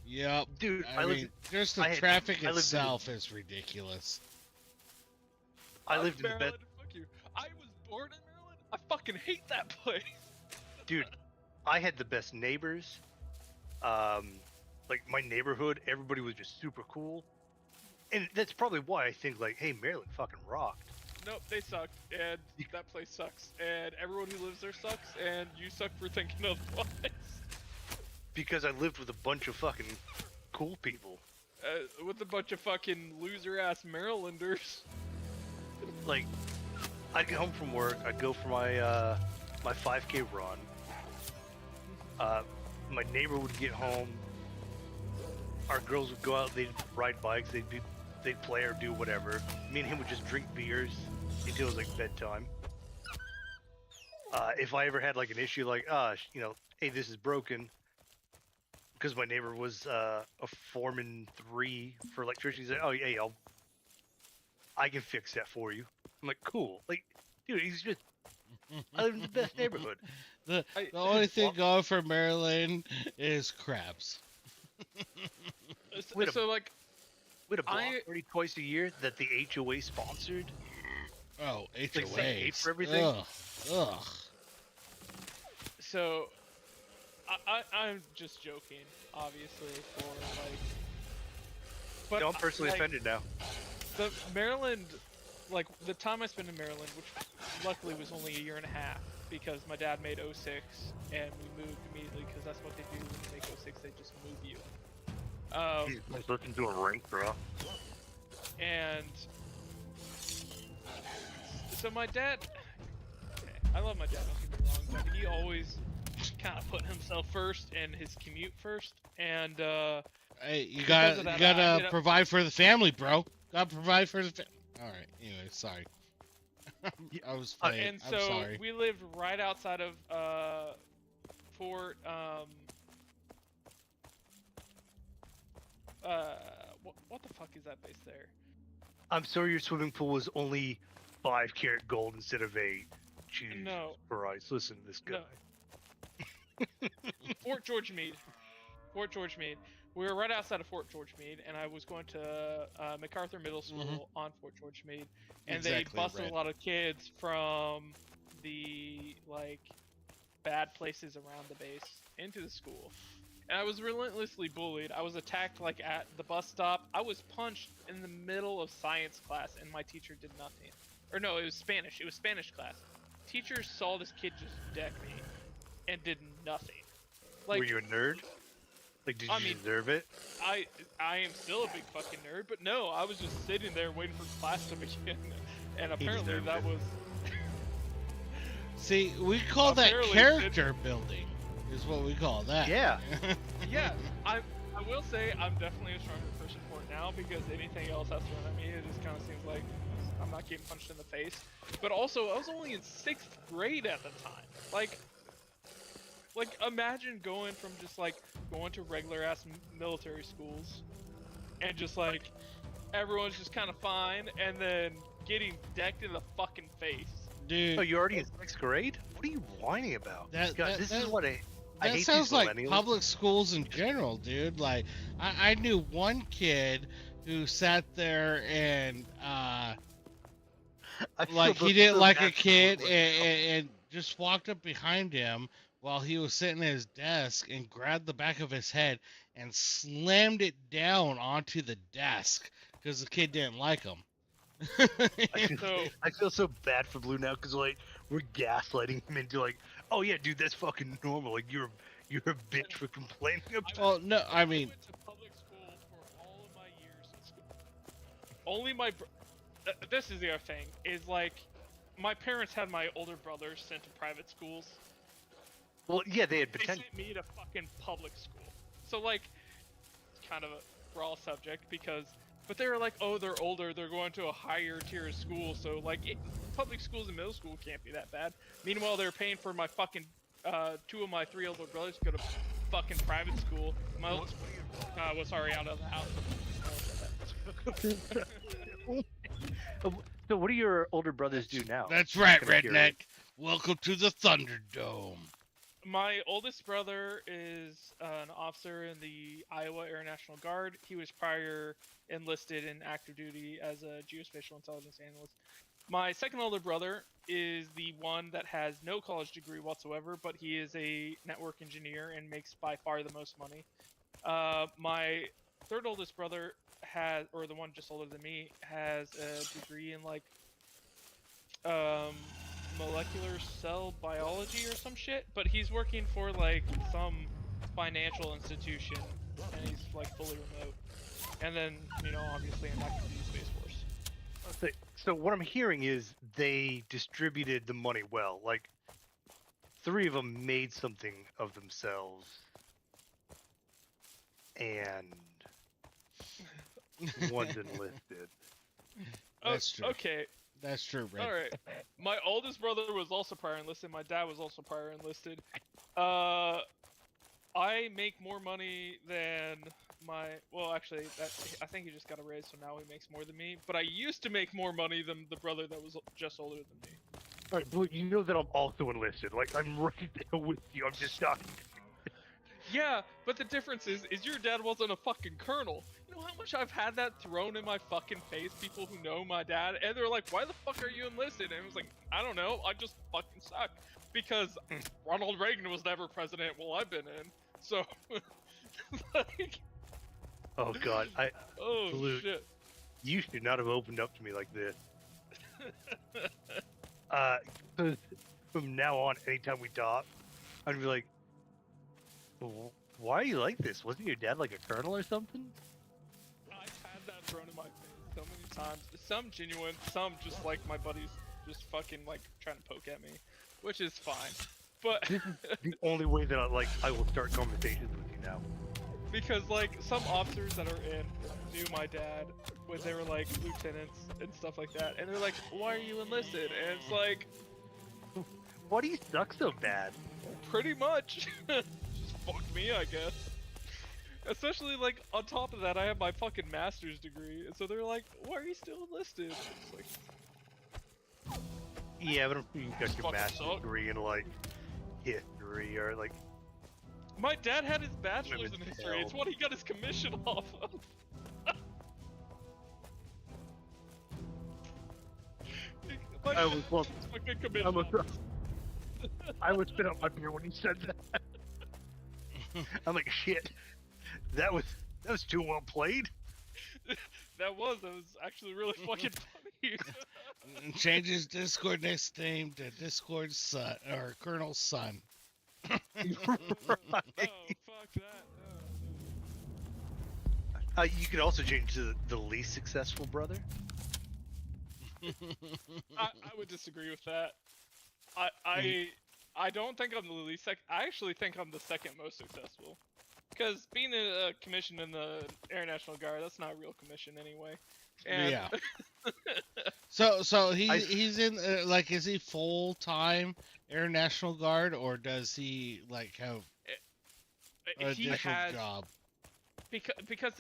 Speaker 2: Yep.
Speaker 3: Dude,
Speaker 2: I mean, just the
Speaker 3: I had-
Speaker 2: traffic
Speaker 3: I lived in the-
Speaker 2: itself is ridiculous.
Speaker 3: I
Speaker 4: Fuck
Speaker 3: lived in the best.
Speaker 4: Maryland, fuck you. I was born in Maryland. I fucking hate that place.
Speaker 3: Dude, I had the best neighbors. Like my neighborhood, everybody was just super cool, and that's probably why I think like, hey, Maryland fucking rocked.
Speaker 4: Nope, they sucked, and that place sucks, and everyone who lives there sucks, and you suck for thinking otherwise.
Speaker 3: Because I lived with a bunch of fucking cool people.
Speaker 4: With a bunch of fucking loser-ass Marylanders.
Speaker 3: Like, I'd get home from work, I'd go for my my 5K run. My neighbor would get home. Our girls would go out, they'd ride bikes, they'd play or do whatever. Me and him would just drink beers until it was like bedtime. If I ever had like an issue, like, hey, this is broken, because my neighbor was a foreman 3 for electricity. He's like, oh, hey, I can fix that for you. I'm like, cool. Like, dude, he's just, I live in the best neighborhood.
Speaker 2: The
Speaker 4: I-
Speaker 2: only thing going for Maryland is crabs.
Speaker 3: Wait a-
Speaker 4: So, like,
Speaker 3: We had a block
Speaker 4: I-
Speaker 3: party twice a year that the HOA sponsored.
Speaker 2: Oh,
Speaker 3: like
Speaker 2: HOAs.
Speaker 3: say eight for everything?
Speaker 2: Ugh.
Speaker 4: so, I'm just joking, obviously, for, like... But,
Speaker 3: I'm personally
Speaker 4: like,
Speaker 3: offended now.
Speaker 4: The Maryland, like, the time I spent in Maryland, which luckily was only a year and a half, because my dad made 06, and we moved immediately, because that's what they do when you make 06, they just move you.
Speaker 3: Let's listen to a rank, bro.
Speaker 4: And so my dad, okay, I love my dad, don't get me wrong, but he always kind of put himself first and his commute first, and
Speaker 2: Hey, you
Speaker 4: Because
Speaker 2: gotta
Speaker 4: of that,
Speaker 2: you gotta
Speaker 4: I ended up-
Speaker 2: provide for the family, bro. Gotta provide for the. All right. Anyway, sorry. I was playing.
Speaker 4: And
Speaker 2: I'm
Speaker 4: so
Speaker 2: sorry.
Speaker 4: we lived right outside of Fort what the fuck is that base there?
Speaker 3: I'm sorry your swimming pool was only 5 karat gold instead of 8. Jesus
Speaker 4: No.
Speaker 3: Christ, listen to this guy.
Speaker 4: No. Fort George Meade. Fort George Meade. We were right outside of Fort George Meade, and I was going to MacArthur Middle School on Fort George Meade, and
Speaker 2: Exactly,
Speaker 4: they busted
Speaker 2: Red.
Speaker 4: a lot of kids from the like bad places around the base into the school. And I was relentlessly bullied. I was attacked like at the bus stop. I was punched in the middle of science class, and my teacher did nothing. Or no, it was Spanish. It was Spanish class. Teacher saw this kid just deck me, and did nothing. Like,
Speaker 3: Were you a nerd? Like, did
Speaker 4: I
Speaker 3: you
Speaker 4: mean,
Speaker 3: deserve it?
Speaker 4: I am still a big fucking nerd, but no, I was just sitting there waiting for class to begin, and apparently
Speaker 3: deserved
Speaker 4: that
Speaker 3: it.
Speaker 4: was.
Speaker 2: See, we call that
Speaker 4: Apparently
Speaker 2: character building. Is what we call that.
Speaker 3: Yeah.
Speaker 4: Yeah, I will say I'm definitely a stronger person for it now, because anything else that's thrown at me, it just kind of seems like I'm not getting punched in the face. But also, I was only in 6th grade at the time. Like imagine going from just like going to regular ass military schools, and just like everyone's just kind of fine, and then getting decked in the fucking face.
Speaker 2: Dude.
Speaker 3: Oh, you're already in 6th grade? What are you whining about?
Speaker 2: That-
Speaker 3: God,
Speaker 2: that-
Speaker 3: this
Speaker 2: that-
Speaker 3: is what I
Speaker 2: That
Speaker 3: hate
Speaker 2: sounds
Speaker 3: these
Speaker 2: like
Speaker 3: millennials.
Speaker 2: public schools in general, dude. Like, I knew one kid who sat there and,
Speaker 3: I feel
Speaker 2: like, he
Speaker 3: the-
Speaker 2: didn't
Speaker 3: the
Speaker 2: like a
Speaker 3: bad
Speaker 2: kid
Speaker 3: people.
Speaker 2: and just walked up behind him while he was sitting at his desk and grabbed the back of his head and slammed it down onto the desk because the kid didn't like him.
Speaker 4: So-
Speaker 3: I feel so bad for Blue now because like we're gaslighting him into like, oh yeah, dude, that's fucking normal. Like you're a bitch for complaining about.
Speaker 2: Well, no, I mean,
Speaker 4: went to public school for all of my years in school. Only my this is the other thing, is like my parents had my older brother sent to private schools.
Speaker 3: Well, yeah, they had
Speaker 4: They
Speaker 3: potential.
Speaker 4: sent me to fucking public school. So like, it's kind of a raw subject because, but they were like, oh, they're older, they're going to a higher tier of school, so like public schools and middle school can't be that bad. Meanwhile, they're paying for my fucking 2 of my 3 older brothers to go to fucking private school. My oldest was already out of the house.
Speaker 3: So what do your older brothers do now?
Speaker 2: that's right,
Speaker 3: Kinda curious.
Speaker 2: Redneck. Welcome to the Thunderdome.
Speaker 4: My oldest brother is an officer in the Iowa Air National Guard. He was prior enlisted in active duty as a geospatial intelligence analyst. My second older brother is the one that has no college degree whatsoever, but he is a network engineer and makes by far the most money. My third oldest brother has, or the one just older than me, has a degree in like molecular cell biology or some shit, but he's working for like some financial institution, and he's like fully remote. And then, you know, obviously an active duty Space Force.
Speaker 3: So what I'm hearing is they distributed the money well. Like 3 of them made something of themselves, and one's enlisted.
Speaker 2: That's true.
Speaker 4: Okay,
Speaker 2: That's true, Red.
Speaker 4: all right. My oldest brother was also prior enlisted. My dad was also prior enlisted. I make more money than my. Well, actually, I think he just got a raise, so now he makes more than me. But I used to make more money than the brother that was just older than me.
Speaker 3: All right, Blue, you know that I'm also enlisted. Like I'm right there with you. I'm just talking.
Speaker 4: Yeah, but the difference is your dad wasn't a fucking colonel. You know how much I've had that thrown in my fucking face, people who know my dad, and they're like, why the fuck are you enlisted? And I was like, I don't know, I just fucking suck. Because Ronald Reagan was never president while I've been in, so, like,
Speaker 3: Oh God,
Speaker 4: oh
Speaker 3: Blue,
Speaker 4: shit.
Speaker 3: you should not have opened up to me like this. 'Cause from now on, anytime we talk, I'd be like, why are you like this? Wasn't your dad like a colonel or something?
Speaker 4: I've had that thrown in my face so many times. Some genuine, some just like my buddies just fucking like trying to poke at me, which is fine. But
Speaker 3: This is the only way that I will start conversations with you now.
Speaker 4: because like some officers that are in knew my dad when they were like lieutenants and stuff like that, and they're like, "Why are you enlisted?" And it's like,
Speaker 3: Why do you suck so bad?
Speaker 4: pretty much, just fuck me, I guess. Especially like on top of that, I have my fucking master's degree, and so they're like, "Why are you still enlisted?" It's like,
Speaker 3: Yeah, but you got your
Speaker 4: Fucking
Speaker 3: master's
Speaker 4: suck.
Speaker 3: degree in like history or like.
Speaker 4: my dad had his bachelor's in
Speaker 3: Women
Speaker 4: history.
Speaker 3: hell.
Speaker 4: It's what he got his commission off of. My
Speaker 3: I was
Speaker 4: dad
Speaker 3: well,
Speaker 4: got his fucking commission
Speaker 3: I was,
Speaker 4: off.
Speaker 3: I was spit out my beer when he said that. I'm like, shit. That was too well played.
Speaker 4: That was actually really fucking funny.
Speaker 2: Change his Discord name to Discord's son or Colonel's son.
Speaker 3: Right.
Speaker 4: Oh, fuck that. Oh.
Speaker 3: You could also change to the least successful brother.
Speaker 4: I would disagree with that. I don't think I'm the least I actually think I'm the second most successful. Because being a commission in the Air National Guard, that's not a real commission anyway. And
Speaker 2: Yeah. So he's in like, is he full time Air National Guard, or does he like have a
Speaker 4: he
Speaker 2: different
Speaker 4: has
Speaker 2: job?
Speaker 4: because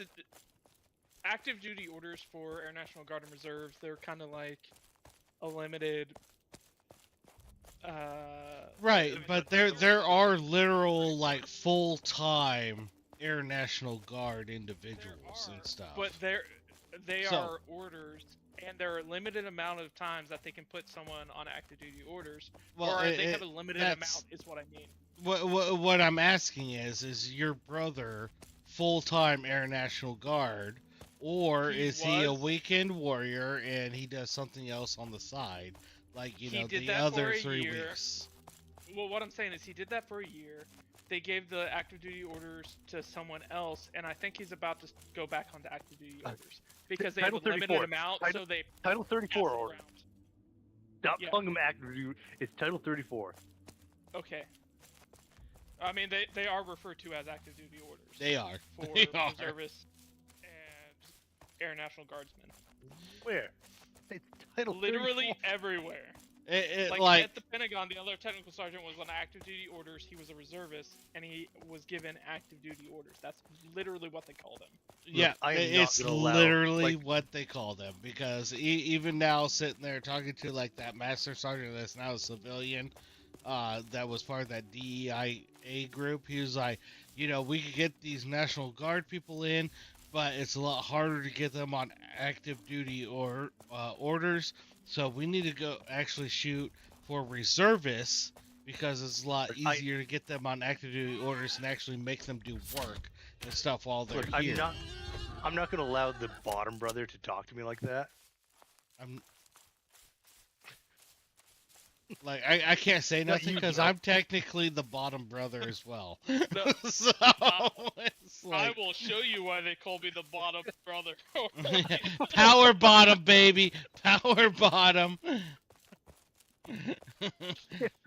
Speaker 4: active duty orders for Air National Guard and Reserves, they're kind of like a limited.
Speaker 2: Right, but there are literal like full time Air National Guard individuals and stuff.
Speaker 4: But they
Speaker 2: So-
Speaker 4: are orders, and there are a limited amount of times that they can put someone on active duty orders,
Speaker 2: Well,
Speaker 4: or
Speaker 2: it-
Speaker 4: they have
Speaker 2: it-
Speaker 4: a limited
Speaker 2: that's-
Speaker 4: amount. Is what I mean.
Speaker 2: What I'm asking is your brother full time Air National Guard, or
Speaker 4: He
Speaker 2: is he a
Speaker 4: was.
Speaker 2: weekend warrior and he does something else on the side, like
Speaker 4: He
Speaker 2: know
Speaker 4: did
Speaker 2: the
Speaker 4: that
Speaker 2: other
Speaker 4: for a
Speaker 2: 3
Speaker 4: year.
Speaker 2: weeks?
Speaker 4: Well, what I'm saying is he did that for a year. They gave the active duty orders to someone else, and I think he's about to go back onto active duty orders because they have a
Speaker 3: Title
Speaker 4: limited
Speaker 3: 34.
Speaker 4: amount,
Speaker 3: Title-
Speaker 4: so they
Speaker 3: Title
Speaker 4: pass
Speaker 3: 34
Speaker 4: it
Speaker 3: order.
Speaker 4: around.
Speaker 3: Stop
Speaker 4: Yeah.
Speaker 3: calling him active duty. It's Title 34.
Speaker 4: Okay. I mean, they are referred to as active duty orders
Speaker 2: They are.
Speaker 4: for
Speaker 2: They are.
Speaker 4: reservists and Air National Guardsmen.
Speaker 3: Where? It's Title
Speaker 4: Literally
Speaker 3: 34.
Speaker 4: everywhere.
Speaker 2: It,
Speaker 4: Like at the Pentagon, the other technical sergeant was on active duty orders. He was a reservist, and he was given active duty orders. That's literally what they called him.
Speaker 2: yeah,
Speaker 3: I am not
Speaker 2: it's
Speaker 3: gonna allow,
Speaker 2: literally
Speaker 3: like-
Speaker 2: what they call them, because even now sitting there talking to like that master sergeant that's now a civilian, that was part of that DEIA group, he was like, we could get these National Guard people in, but it's a lot harder to get them on active duty or orders. So we need to go actually shoot for reservists, because it's a lot easier to get them on active duty orders and actually make them do work and stuff while they're
Speaker 3: Look,
Speaker 2: here.
Speaker 3: I'm not gonna allow the bottom brother to talk to me like that.
Speaker 2: I'm like, I can't say
Speaker 3: No,
Speaker 2: nothing
Speaker 3: you
Speaker 2: because
Speaker 3: don't.
Speaker 2: I'm technically the bottom brother as well.
Speaker 4: No,
Speaker 2: So it's
Speaker 4: I
Speaker 2: like
Speaker 4: will show you why they call me the bottom brother.
Speaker 2: power bottom, baby, power bottom.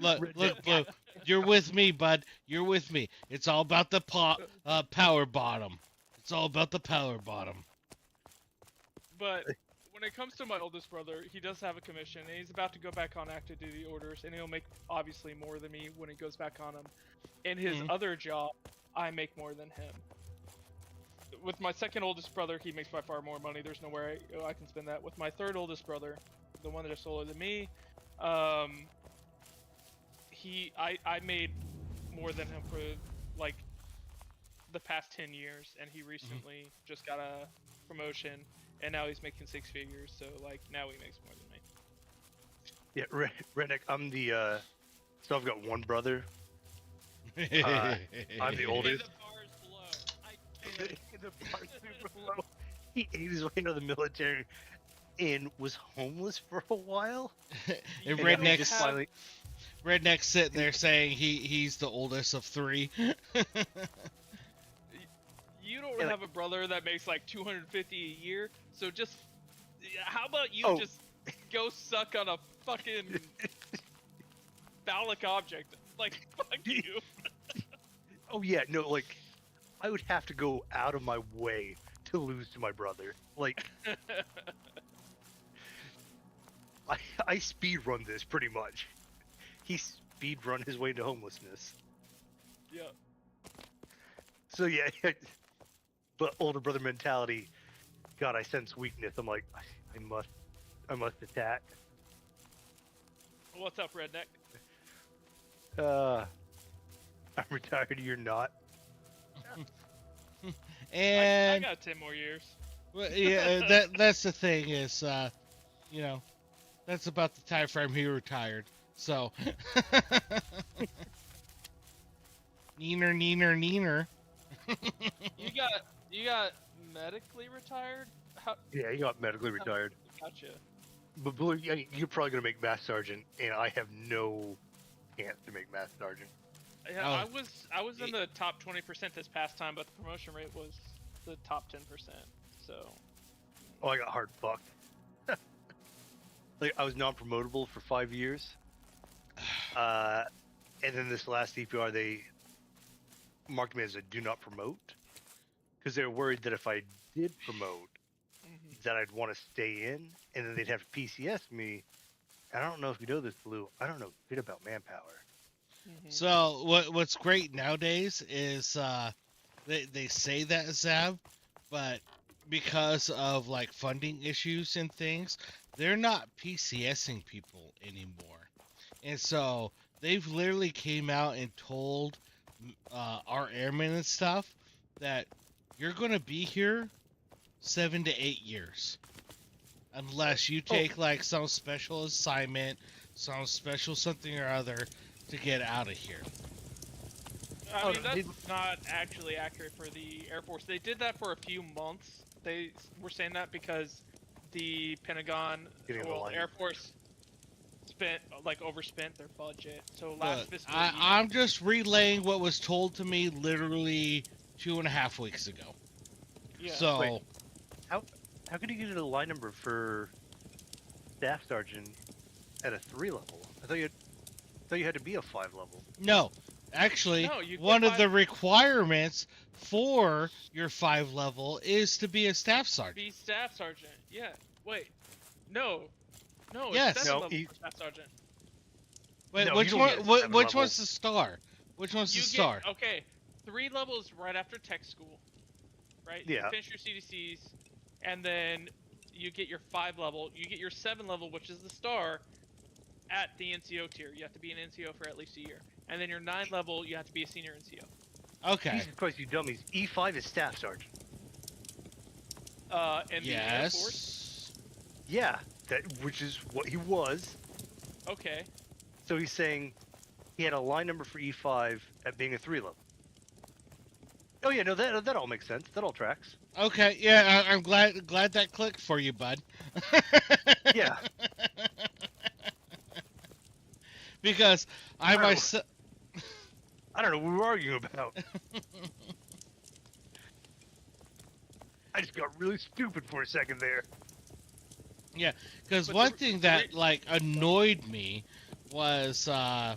Speaker 2: Look, Blue, you're with me, bud. You're with me. It's all about the power bottom. It's all about the power bottom.
Speaker 4: But when it comes to my oldest brother, he does have a commission, and he's about to go back on active duty orders, and he'll make obviously more than me when he goes back on them. In his
Speaker 2: Mhm.
Speaker 4: other job, I make more than him. With my second oldest brother, he makes by far more money. There's nowhere I can spend that. With my third oldest brother, the one that is older than me, I made more than him for like the past 10 years, and he recently just got a promotion, and now he's making 6 figures. So like now he makes more than me.
Speaker 3: Yeah, Redneck. I'm the. So I've got one brother. I'm the
Speaker 4: And
Speaker 3: oldest.
Speaker 4: the bar is below. I can't.
Speaker 3: The bar's super low. He ate his way out of the military and was homeless for a while.
Speaker 2: And
Speaker 4: You
Speaker 2: Redneck's
Speaker 3: just
Speaker 4: have-
Speaker 3: finally.
Speaker 2: Redneck's sitting there saying he's the oldest of 3.
Speaker 4: You don't
Speaker 3: Yeah, like-
Speaker 4: have a brother that makes like 250 a year, so just how about you
Speaker 3: Oh.
Speaker 4: just go suck on a fucking phallic object? Like fuck you.
Speaker 3: Oh yeah, no, like I would have to go out of my way to lose to my brother. Like, I speed run this pretty much. He speed run his way into homelessness.
Speaker 4: Yeah.
Speaker 3: So yeah, but older brother mentality. God, I sense weakness. I'm like, I must attack.
Speaker 4: What's up, redneck?
Speaker 3: I'm retired. You're not.
Speaker 4: I
Speaker 2: And
Speaker 4: got 10 more years.
Speaker 2: well, yeah, that's the thing is, you know, that's about the time frame he retired. So, neener, neener, neener.
Speaker 4: You got medically retired? How?
Speaker 3: Yeah, he got medically retired.
Speaker 4: Gotcha.
Speaker 3: But Blue, you're probably gonna make Master Sergeant, and I have no chance to make Master Sergeant.
Speaker 4: Yeah,
Speaker 2: Oh.
Speaker 4: I was in the top 20% this past time, but the promotion rate was the top 10%. So.
Speaker 3: Oh, I got hard fucked. Like I was non-promotable for 5 years, and then this last CPR they marked me as a do not promote because they were worried that if I did promote, that I'd want to stay in, and then they'd have to PCS me. And I don't know if you know this, Blue. I don't know shit about manpower.
Speaker 2: So what's great nowadays is they say that Zab, but because of like funding issues and things, they're not PCSing people anymore, and so they've literally came out and told our airmen and stuff that you're gonna be here 7 to 8 years unless you take like some special assignment, some special something or other to get out of here.
Speaker 4: I
Speaker 3: Oh,
Speaker 4: mean,
Speaker 3: they-
Speaker 4: that's not actually accurate for the Air Force. They did that for a few months. They were saying that because the Pentagon,
Speaker 3: Getting
Speaker 4: well,
Speaker 3: aligned.
Speaker 4: Air Force overspent their budget. So last
Speaker 2: Look,
Speaker 4: fiscal year,
Speaker 2: I'm just relaying what was told to me literally 2.5 weeks ago.
Speaker 4: yeah.
Speaker 2: So
Speaker 3: Wait. How could you get a line number for Staff Sergeant at a 3 level? I thought you had to be a 5 level.
Speaker 2: no, actually,
Speaker 4: No, you get
Speaker 2: one of the
Speaker 4: 5
Speaker 2: requirements for your 5 level is to be a staff sergeant.
Speaker 4: be staff sergeant. Yeah. Wait. No. No.
Speaker 2: Yes.
Speaker 4: It's
Speaker 3: No,
Speaker 4: 7 level
Speaker 3: he-
Speaker 4: for staff sergeant.
Speaker 2: Wait,
Speaker 3: No,
Speaker 2: which
Speaker 3: you don't
Speaker 2: one?
Speaker 3: get a
Speaker 2: Which
Speaker 3: 7
Speaker 2: one's
Speaker 3: level.
Speaker 2: the star? Which one's the
Speaker 4: You
Speaker 2: star?
Speaker 4: get okay. 3 levels right after tech school, right? You
Speaker 3: Yeah.
Speaker 4: finish your CDCs, and then you get your 5 level. You get your 7 level, which is the star, at the NCO tier. You have to be an NCO for at least a year, and then your 9 level, you have to be a senior NCO.
Speaker 2: Okay.
Speaker 3: Jesus Christ, you dummies. E5 is Staff Sergeant.
Speaker 4: And the Air Force.
Speaker 2: Yes.
Speaker 3: Yeah, which is what he was.
Speaker 4: Okay.
Speaker 3: So he's saying he had a line number for E5 at being a 3 level. Oh yeah, no, that all makes sense. That all tracks.
Speaker 2: Okay. Yeah, I'm glad that clicked for you, bud.
Speaker 3: Yeah.
Speaker 2: Because I
Speaker 3: I don't know.
Speaker 2: myself.
Speaker 3: I don't know what we were arguing about. I just got really stupid for a second there.
Speaker 2: Because
Speaker 4: But
Speaker 2: one
Speaker 4: the
Speaker 2: thing that like annoyed me was I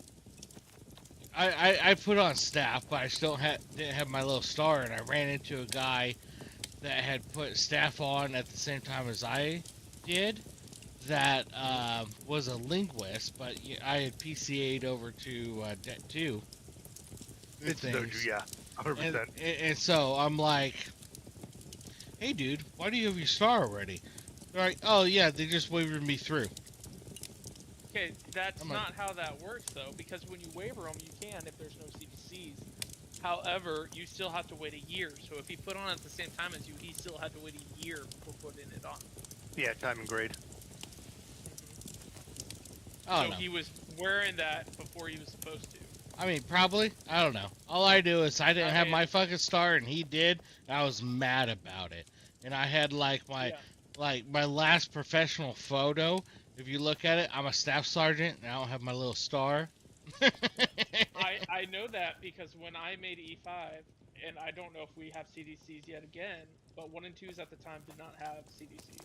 Speaker 2: put on staff, but I still didn't have my little star, and I ran into a guy that had put staff on at the same time as I did. That was a linguist, but I had PCA'd over to Det 2.
Speaker 3: It's Doju, yeah, 100%.
Speaker 2: And so I'm like, hey dude, why do you have your star already? They're like, oh yeah, they just wavered me through.
Speaker 4: Okay, that's
Speaker 2: I'm like-
Speaker 4: not how that works though, because when you waiver them, you can if there's no CDCs. However, you still have to wait a year. So if he put on at the same time as you, he still had to wait a year before putting it on.
Speaker 3: Yeah, time and grade.
Speaker 2: Oh
Speaker 4: So
Speaker 2: no.
Speaker 4: he was wearing that before he was supposed to.
Speaker 2: I mean, probably. I don't know. All I do is I didn't
Speaker 4: I
Speaker 2: have
Speaker 4: mean-
Speaker 2: my fucking star, and he did. And I was mad about it. And I had like my
Speaker 4: Yeah.
Speaker 2: my last professional photo. If you look at it, I'm a staff sergeant, and I don't have my little star.
Speaker 4: I know that because when I made E5, and I don't know if we have CDCs yet again, but 1 and 2s at the time did not have CDCs.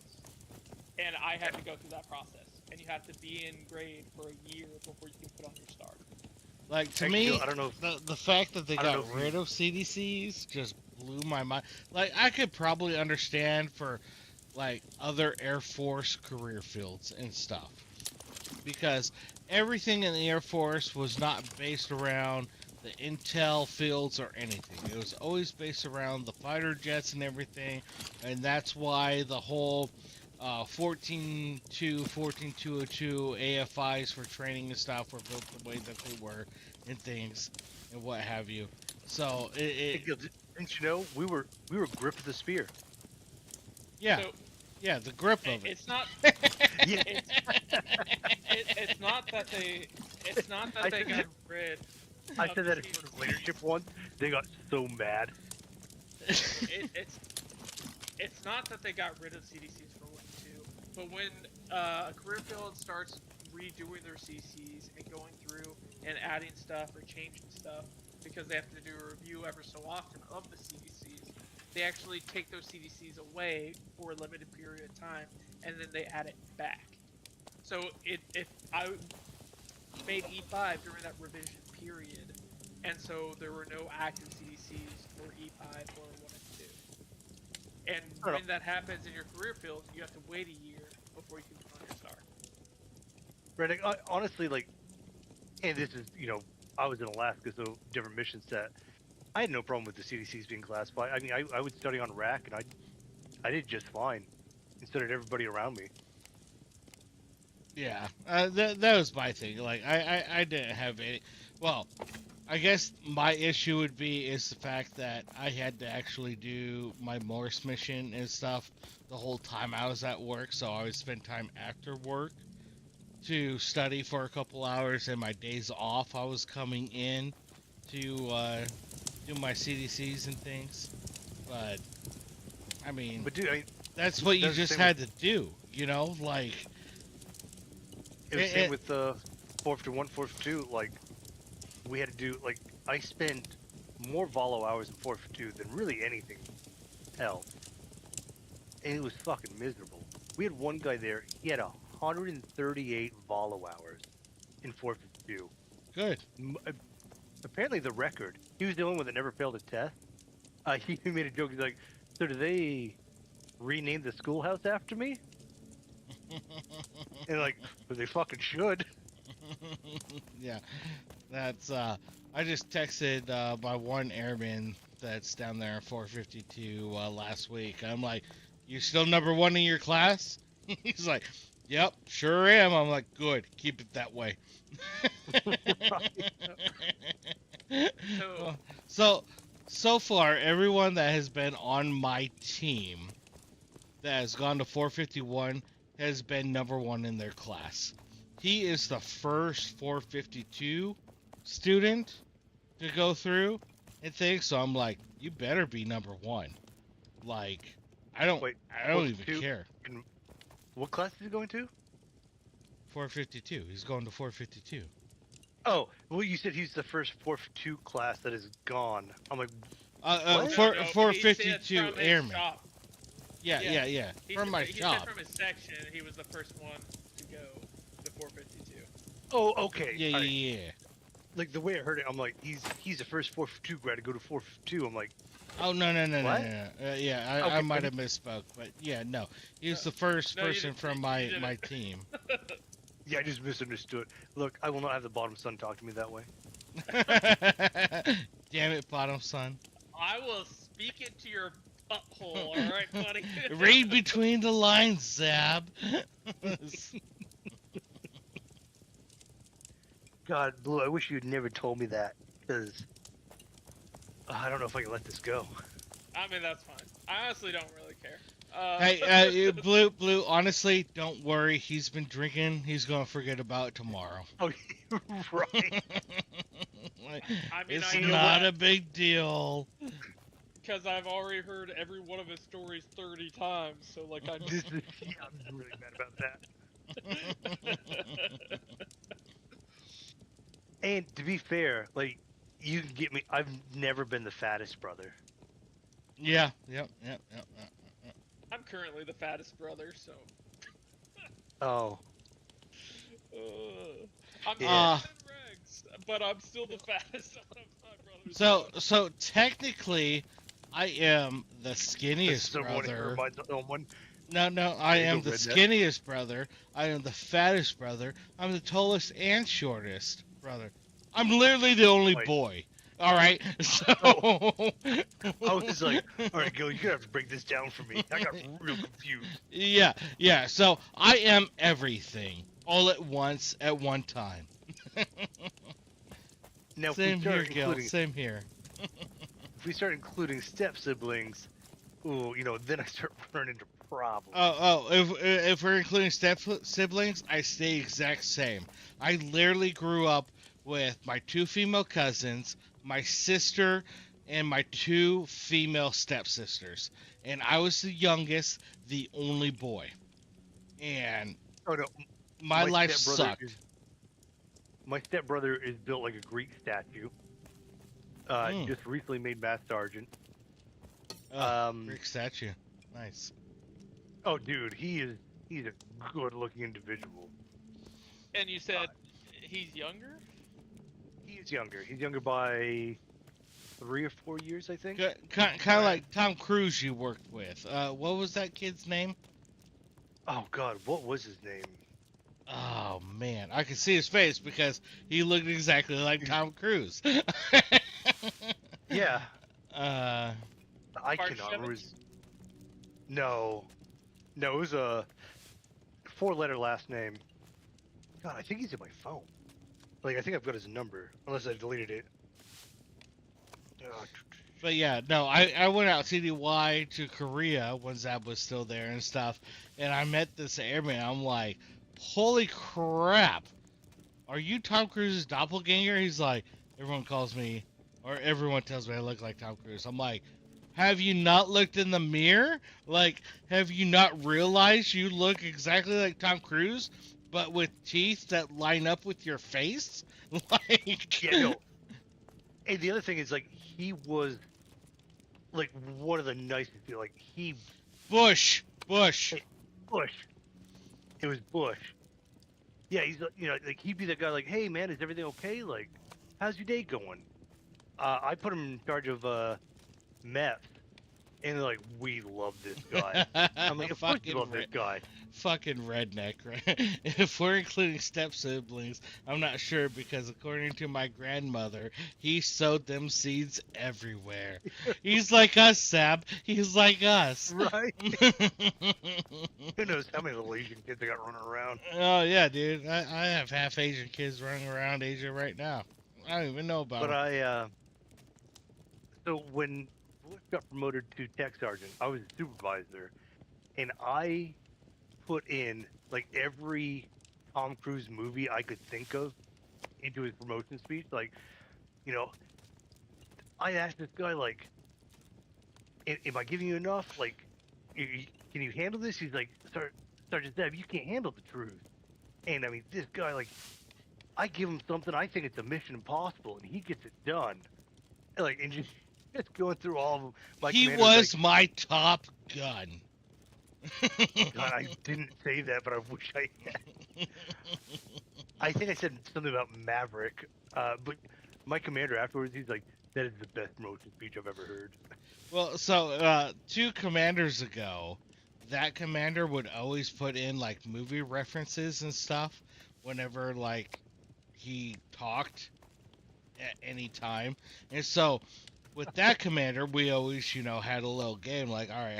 Speaker 4: And I had to go through that process. And you have to be in grade for a year before you can put on your star.
Speaker 2: Like to
Speaker 3: Hey,
Speaker 2: me,
Speaker 3: Gil, I don't know.
Speaker 2: the fact that they
Speaker 3: I don't
Speaker 2: got
Speaker 3: know if
Speaker 2: rid of CDCs just blew my mind. Like, I could probably understand for like other Air Force career fields and stuff, because everything in the Air Force was not based around the intel fields or anything. It was always based around the fighter jets and everything, and that's why the whole 14.2, 14.202 AFIs for training and stuff were built the way that they were, and things, and what have you. So
Speaker 3: Hey, Gil, didn't you know we were grip of the spear?
Speaker 2: yeah,
Speaker 4: So
Speaker 2: yeah, the grip of it.
Speaker 4: it's not
Speaker 3: Yeah,
Speaker 4: it's not that they
Speaker 3: I
Speaker 4: got
Speaker 3: said,
Speaker 4: rid
Speaker 3: I
Speaker 4: of
Speaker 3: said
Speaker 4: the
Speaker 3: that in front of
Speaker 4: CDCs.
Speaker 3: leadership once. They got so mad.
Speaker 4: It's not that they got rid of CDCs for 1-2, but when a career field starts redoing their CCs and going through and adding stuff or changing stuff because they have to do a review ever so often of the CDCs, they actually take those CDCs away for a limited period of time and then they add it back. So if I made E5 during that revision period, and so there were no active CDCs for E5 or 1 and 2. And
Speaker 3: I don't
Speaker 4: when that happens in your career field, you have to wait a year before you can put on your star.
Speaker 3: Right, honestly, like, and this is, I was in Alaska, so different mission set. I had no problem with the CDCs being classified. I mean, I would study on rack, and I did just fine. Instead of everybody around me.
Speaker 2: Yeah, that was my thing. Like, I didn't have any. Well, I guess my issue would be is the fact that I had to actually do my Morse mission and stuff the whole time I was at work, so I would spend time after work to study for a couple hours, and my days off I was coming in to do my CDCs and things. But I mean,
Speaker 3: But dude,
Speaker 2: that's what you
Speaker 3: that's the
Speaker 2: just
Speaker 3: same
Speaker 2: had to do, like.
Speaker 3: it was the same with 451, 452. Like, we had to do, like, I spent more Volo hours in 452 than really anything else. And it was fucking miserable. We had one guy there, he had 138 Volo hours in 452.
Speaker 2: Good.
Speaker 3: Apparently the record, he was the only one that never failed a test. He made a joke, he's like, so do they rename the schoolhouse after me? And like, well, they fucking should.
Speaker 2: Yeah, that's I just texted my one airman that's down there in 452 last week. I'm like, you still number one in your class? He's like, yep, sure am. I'm like, good, keep it that way.
Speaker 4: So
Speaker 2: So far, everyone that has been on my team that has gone to 451 has been number one in their class. He is the first 452 student to go through and things, so I'm like, you better be number one. Like, I don't even
Speaker 3: 452?
Speaker 2: care.
Speaker 3: And what class is he going to?
Speaker 2: 452. He's going to 452.
Speaker 3: Oh, well, you said he's the first 452 class that is gone. I'm like,
Speaker 2: Uh,
Speaker 3: What?
Speaker 2: for
Speaker 4: no,
Speaker 2: for
Speaker 4: he said
Speaker 2: 52
Speaker 4: from his
Speaker 2: airmen.
Speaker 4: shop.
Speaker 2: Yeah,
Speaker 4: Yeah.
Speaker 2: yeah.
Speaker 4: He
Speaker 2: From
Speaker 4: said,
Speaker 2: my
Speaker 4: he
Speaker 2: shop.
Speaker 4: said from his section, he was the first one to go to 452.
Speaker 3: oh, okay.
Speaker 2: Yeah,
Speaker 3: all right.
Speaker 2: yeah.
Speaker 3: Like, the way I heard it, I'm like, he's the first 452 grad to go to 452. I'm like,
Speaker 2: Oh no.
Speaker 3: What?
Speaker 2: Yeah, I
Speaker 3: Okay,
Speaker 2: might
Speaker 3: but
Speaker 2: have misspoke, but yeah, no. He was the first
Speaker 4: No, you
Speaker 2: person
Speaker 4: didn't.
Speaker 2: from
Speaker 4: You
Speaker 2: my
Speaker 4: didn't.
Speaker 2: team.
Speaker 3: yeah, I just misunderstood. Look, I will not have the bottom son talk to me that way.
Speaker 2: Damn it, bottom son.
Speaker 4: I will speak it to your butthole, alright, buddy?
Speaker 2: Read between the lines, Zab.
Speaker 3: God, Blue, I wish you had never told me that, because I don't know if I can let this go.
Speaker 4: I mean, that's fine. I honestly don't really care.
Speaker 2: Hey, Blue, honestly, don't worry. He's been drinking. He's gonna forget about it tomorrow.
Speaker 3: Oh, right.
Speaker 2: Like,
Speaker 4: I mean,
Speaker 2: it's
Speaker 4: I know
Speaker 2: not
Speaker 4: that
Speaker 2: a big deal.
Speaker 4: because I've already heard every one of his stories 30 times, so, like, I
Speaker 3: This
Speaker 4: just...
Speaker 3: is, yeah, I'm really mad about that. And to be fair, like, you can get me. I've never been the fattest brother.
Speaker 2: Yeah, yep.
Speaker 4: I'm currently the fattest brother, so...
Speaker 3: Oh,
Speaker 4: I'm
Speaker 3: Yeah.
Speaker 4: 10 regs, but I'm still the fattest of my brothers.
Speaker 2: So technically, I am the
Speaker 3: Does
Speaker 2: skinniest
Speaker 3: someone here
Speaker 2: brother.
Speaker 3: reminds someone?
Speaker 2: No, I
Speaker 3: There you
Speaker 2: am
Speaker 3: go,
Speaker 2: the
Speaker 3: redneck.
Speaker 2: skinniest brother. I am the fattest brother. I'm the tallest and shortest brother. I'm literally the only
Speaker 3: Like,
Speaker 2: boy. All right, so
Speaker 3: oh, I was like, all right, Gil, you're gonna have to break this down for me. I got real confused.
Speaker 2: yeah. So I am everything all at once at one time.
Speaker 3: Now,
Speaker 2: Same here, Gil. Same here.
Speaker 3: if we start including step siblings, ooh, then I start running into problems.
Speaker 2: If we're including step siblings, I stay exact same. I literally grew up with my two female cousins, my sister, and my two female stepsisters, and I was the youngest, the only boy, and
Speaker 3: Oh no,
Speaker 2: my
Speaker 3: my
Speaker 2: life
Speaker 3: stepbrother
Speaker 2: sucked.
Speaker 3: is my stepbrother is built like a Greek statue.
Speaker 2: Mm.
Speaker 3: Just recently made Master Sergeant.
Speaker 2: Oh, Greek statue, nice.
Speaker 3: Oh, dude, he's a good-looking individual.
Speaker 4: And you said he's younger?
Speaker 3: He is younger. He's younger by 3 or 4 years, I think.
Speaker 2: Kind of like Tom Cruise you worked with. What was that kid's name?
Speaker 3: Oh God, what was his name?
Speaker 2: Oh man, I can see his face because he looked exactly like Tom Cruise.
Speaker 3: Yeah,
Speaker 2: uh,
Speaker 3: I cannot remember. No, it was a 4-letter last name. God, I think he's in my phone. Like, I think I've got his number, unless I deleted it.
Speaker 2: but yeah, no, I went out CDY to Korea when Zab was still there and stuff, and I met this airman. I'm like, holy crap, are you Tom Cruise's doppelganger? He's like, everyone calls me, or everyone tells me I look like Tom Cruise. I'm like, have you not looked in the mirror? Like, have you not realized you look exactly like Tom Cruise, but with teeth that line up with your face? Like,
Speaker 3: Yeah, no. And the other thing is, like, he was like one of the nicest people. Like, he
Speaker 2: Bush.
Speaker 3: Hey, Bush. It was Bush. Yeah, he's like he'd be that guy. Like, hey man, is everything okay? Like, how's your day going? I put him in charge of meth, and they're like, we love this guy. I'm like, of course you love this guy.
Speaker 2: Fucking redneck, right? If we're including step siblings, I'm not sure because according to my grandmother, he sowed them seeds everywhere. He's like us, Sab. He's like us.
Speaker 3: Right? Who knows how many little Asian kids I got running around?
Speaker 2: Oh yeah, dude. I have half Asian kids running around Asia right now. I don't even know about
Speaker 3: But
Speaker 2: them.
Speaker 3: So when Bush got promoted to tech sergeant, I was a supervisor, and I put in like every Tom Cruise movie I could think of into his promotion speech. Like, I asked this guy, like, am I giving you enough? Like, can you handle this? He's like, Sergeant Zeb, you can't handle the truth. And I mean, this guy, like, I give him something, I think it's a mission impossible, and he gets it done. Like, and just going through all of them.
Speaker 2: He was like, my top gun.
Speaker 3: God, I didn't say that, but I wish I had. I think I said something about Maverick, but my commander afterwards, he's like, that is the best promotion speech I've ever heard.
Speaker 2: Well, so 2 commanders ago, that commander would always put in like movie references and stuff whenever like he talked at any time. And so with that commander, we always, had a little game like, all right,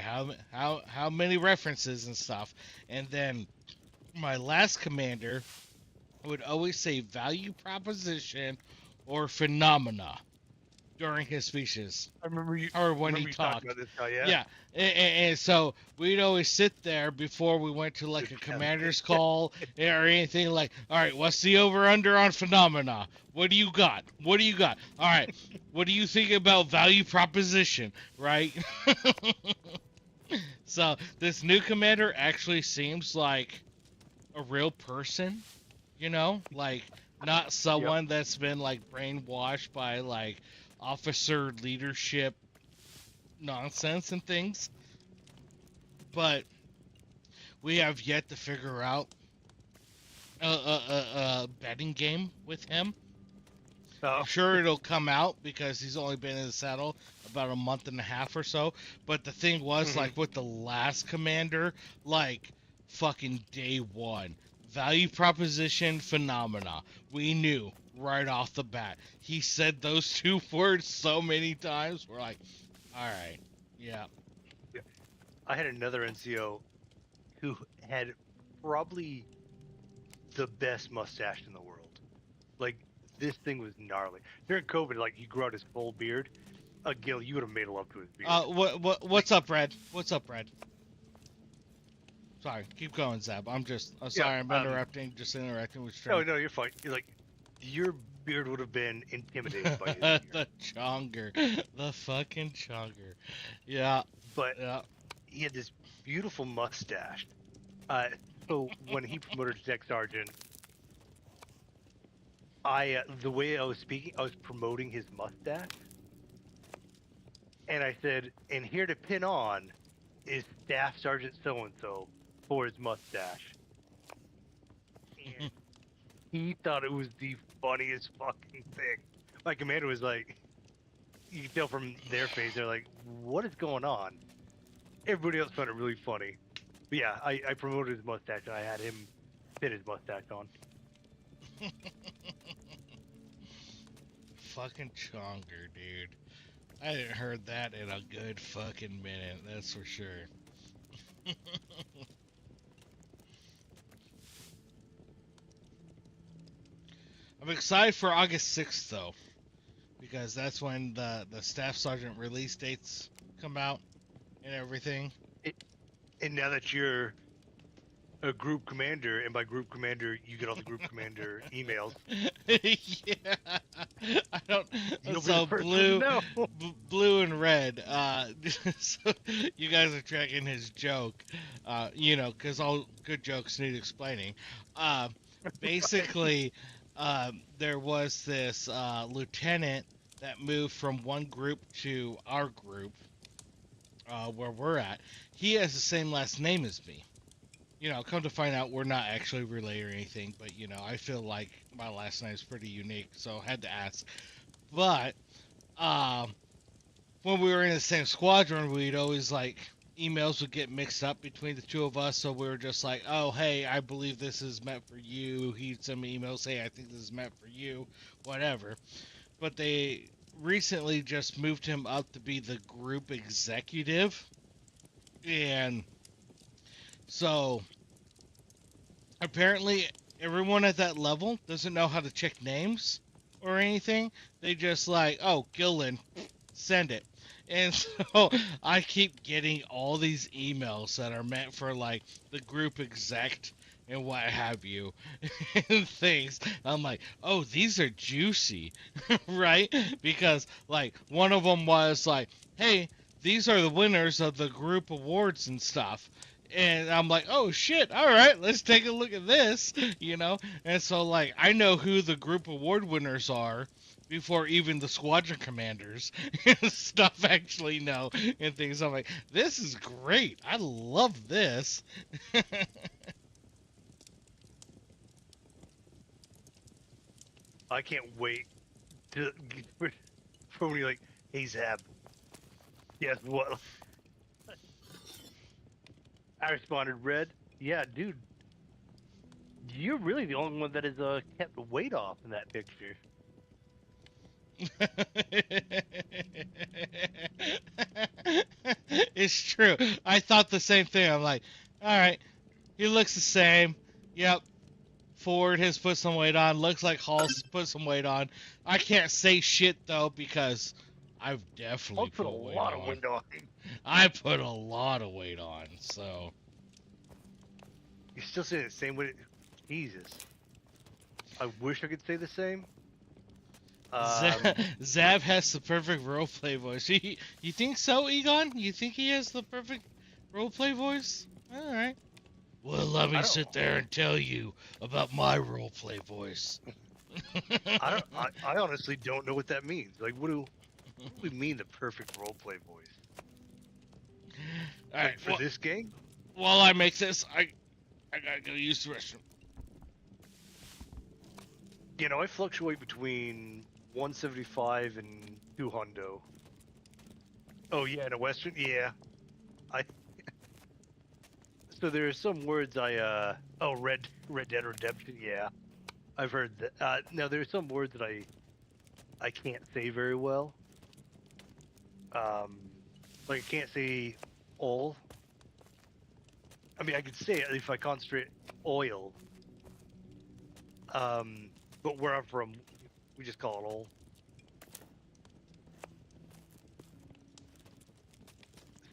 Speaker 2: how many references and stuff. And then my last commander would always say value proposition or phenomena during his speeches.
Speaker 3: I remember you.
Speaker 2: Or when he talked.
Speaker 3: About this guy, yeah.
Speaker 2: Yeah. And so we'd always sit there before we went to like a commander's call or anything like, all right, what's the over under on phenomena? What do you got? All right. What do you think about value proposition? Right? So this new commander actually seems like a real person, like not someone that's been like brainwashed by like officer leadership nonsense and things. But we have yet to figure out a betting game with him. I'm sure it'll come out because he's only been in the saddle about a month and a half or so. But the thing was, like with the last commander, like fucking day one, value proposition phenomena. We knew right off the bat. He said those two words so many times. We're like, all right, yeah.
Speaker 3: I had another NCO who had probably the best mustache in the world. Like, this thing was gnarly. During COVID, like, he grew out his full beard. Gil, you would have made love to his beard.
Speaker 2: What's up, Red? What's up, Red? Sorry, keep going, Zab. I'm sorry, I'm interrupting, just interacting with
Speaker 3: No,
Speaker 2: String.
Speaker 3: no, you're fine. You're like, your beard would have been intimidating by his beard.
Speaker 2: The chonger. The fucking chonger. Yeah.
Speaker 3: But
Speaker 2: Yeah.
Speaker 3: he had this beautiful mustache. So when he promoted to tech sergeant, the way I was speaking, I was promoting his mustache. And I said, and here to pin on is Staff Sergeant so-and-so for his mustache. And he thought it was the funniest fucking thing. My commander was like, you can tell from their face, they're like, what is going on? Everybody else found it really funny. But yeah, I promoted his mustache and I had him pin his mustache on.
Speaker 2: Fucking chonger, dude. I hadn't heard that in a good fucking minute, that's for sure. I'm excited for August 6th, though, because that's when the Staff Sergeant release dates come out and everything.
Speaker 3: And now that you're a group commander, and by group commander, you get all the group commander emails.
Speaker 2: Yeah, I don't.
Speaker 3: You'll be
Speaker 2: So
Speaker 3: the first one to know.
Speaker 2: blue and red. So you guys are tracking his joke. You know, because all good jokes need explaining. Basically, there was this lieutenant that moved from one group to our group, where we're at. He has the same last name as me. You know, come to find out, we're not actually related or anything, but, you know, I feel like my last name is pretty unique, so I had to ask. But, when we were in the same squadron, we'd always, like, emails would get mixed up between the two of us, so we were just like, oh, hey, I believe this is meant for you. He'd send me emails, hey, I think this is meant for you, whatever. But they recently just moved him up to be the group executive, and so apparently everyone at that level doesn't know how to check names or anything. They just like, oh, Gillen, send it. And so I keep getting all these emails that are meant for like the group exec and what have you and things. I'm like, oh, these are juicy, right? Because like one of them was like, hey, these are the winners of the group awards and stuff. And I'm like, oh shit, all right, let's take a look at this, you know? And so, like, I know who the group award winners are before even the squadron commanders and stuff actually know and things. I'm like, this is great. I love this.
Speaker 3: I can't wait to for when you're like, hey Zab, guess what? I responded, Red, yeah, dude, you're really the only one that has kept the weight off in that picture.
Speaker 2: It's true. I thought the same thing. I'm like, all right, he looks the same. Yep. Ford has put some weight on. Looks like Hall's put some weight on. I can't say shit though because I've definitely
Speaker 3: I'll put a
Speaker 2: weight
Speaker 3: lot
Speaker 2: on.
Speaker 3: of weight on.
Speaker 2: I put a lot of weight on. So
Speaker 3: You're still saying the same way. Jesus. I wish I could say the same.
Speaker 2: Zab has the perfect roleplay voice. You think so, Egon? You think he has the perfect roleplay voice? All right. Well, let me sit there and tell you about my roleplay voice.
Speaker 3: I honestly don't know what that means. Like, what do we mean the perfect roleplay voice?
Speaker 2: All right,
Speaker 3: for this game?
Speaker 2: While I make this, I gotta go use the restroom.
Speaker 3: You know, I fluctuate between 175 and 2 hundo. Oh yeah, and a Western. Yeah, I. So there are some words Oh, Red Dead Redemption. Yeah, I've heard that. Now there are some words that I can't say very well. Like I can't say all. I mean, I could say it if I concentrate oil. But where I'm from, we just call it all.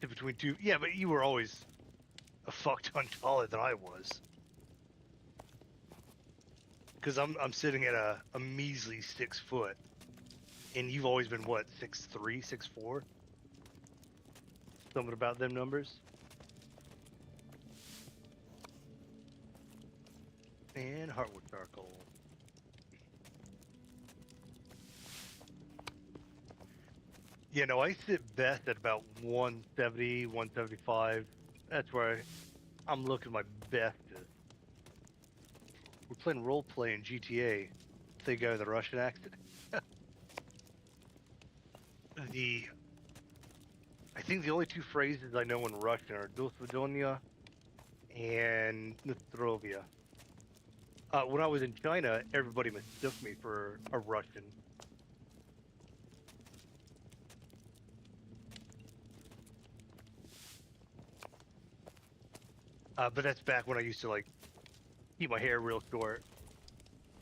Speaker 3: In between two. Yeah, but you were always a fuck ton taller than I was. Because I'm sitting at a measly 6 foot, and you've always been what, 6'3", 6'4"? Something about them numbers. And Heartwood charcoal. Yeah, no, I sit best at about 170, 175. That's where I'm looking my best. We're playing role play in GTA. They go the Russian accent. I think the only two phrases I know in Russian are "Do svidonya" and "Nostrovia." When I was in China, everybody mistook me for a Russian. But that's back when I used to like keep my hair real short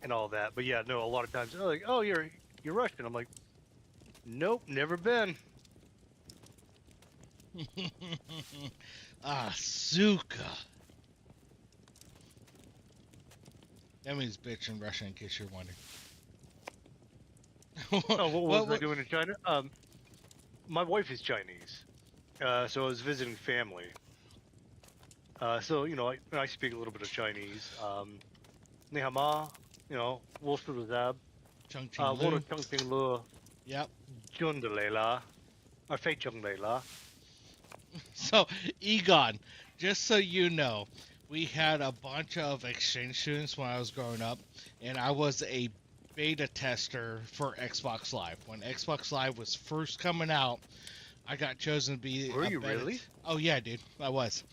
Speaker 3: and all that. But yeah, no, a lot of times they're like, "Oh, you're Russian." I'm like, "Nope, never been."
Speaker 2: Suka. That means bitch in Russian, in case you're wondering.
Speaker 3: Oh, what was I doing in China? My wife is Chinese, so I was visiting family. So you know, I speak a little bit of Chinese. Ni hao ma, you know, wo shi zab.
Speaker 2: Chung
Speaker 3: Wo
Speaker 2: Ching Lu.
Speaker 3: de cheng ting lu,
Speaker 2: Yep.
Speaker 3: jun de lei la, fei cheng lei la.
Speaker 2: So, Egon, just so you know, we had a bunch of exchange students when I was growing up, and I was a beta tester for Xbox Live. When Xbox Live was first coming out, I got chosen to be
Speaker 3: Were
Speaker 2: a
Speaker 3: you
Speaker 2: beta
Speaker 3: really?
Speaker 2: Oh yeah, dude, I was.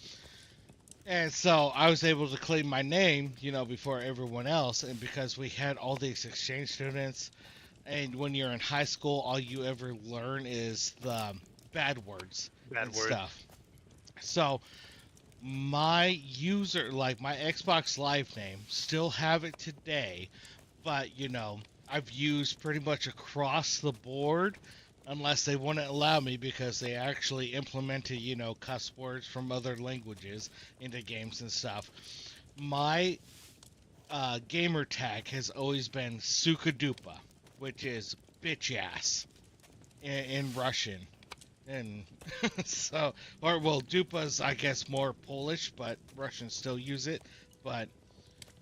Speaker 2: And so I was able to claim my name, before everyone else, and because we had all these exchange students, and when you're in high school, all you ever learn is the bad words
Speaker 3: Bad
Speaker 2: and
Speaker 3: words.
Speaker 2: stuff. So my like my Xbox Live name, still have it today, but I've used pretty much across the board, unless they wouldn't allow me because they actually implemented, cuss words from other languages into games and stuff. My gamer tag has always been Sukadupa, which is bitch ass in Russian. And so, Dupa's, I guess, more Polish, but Russians still use it. But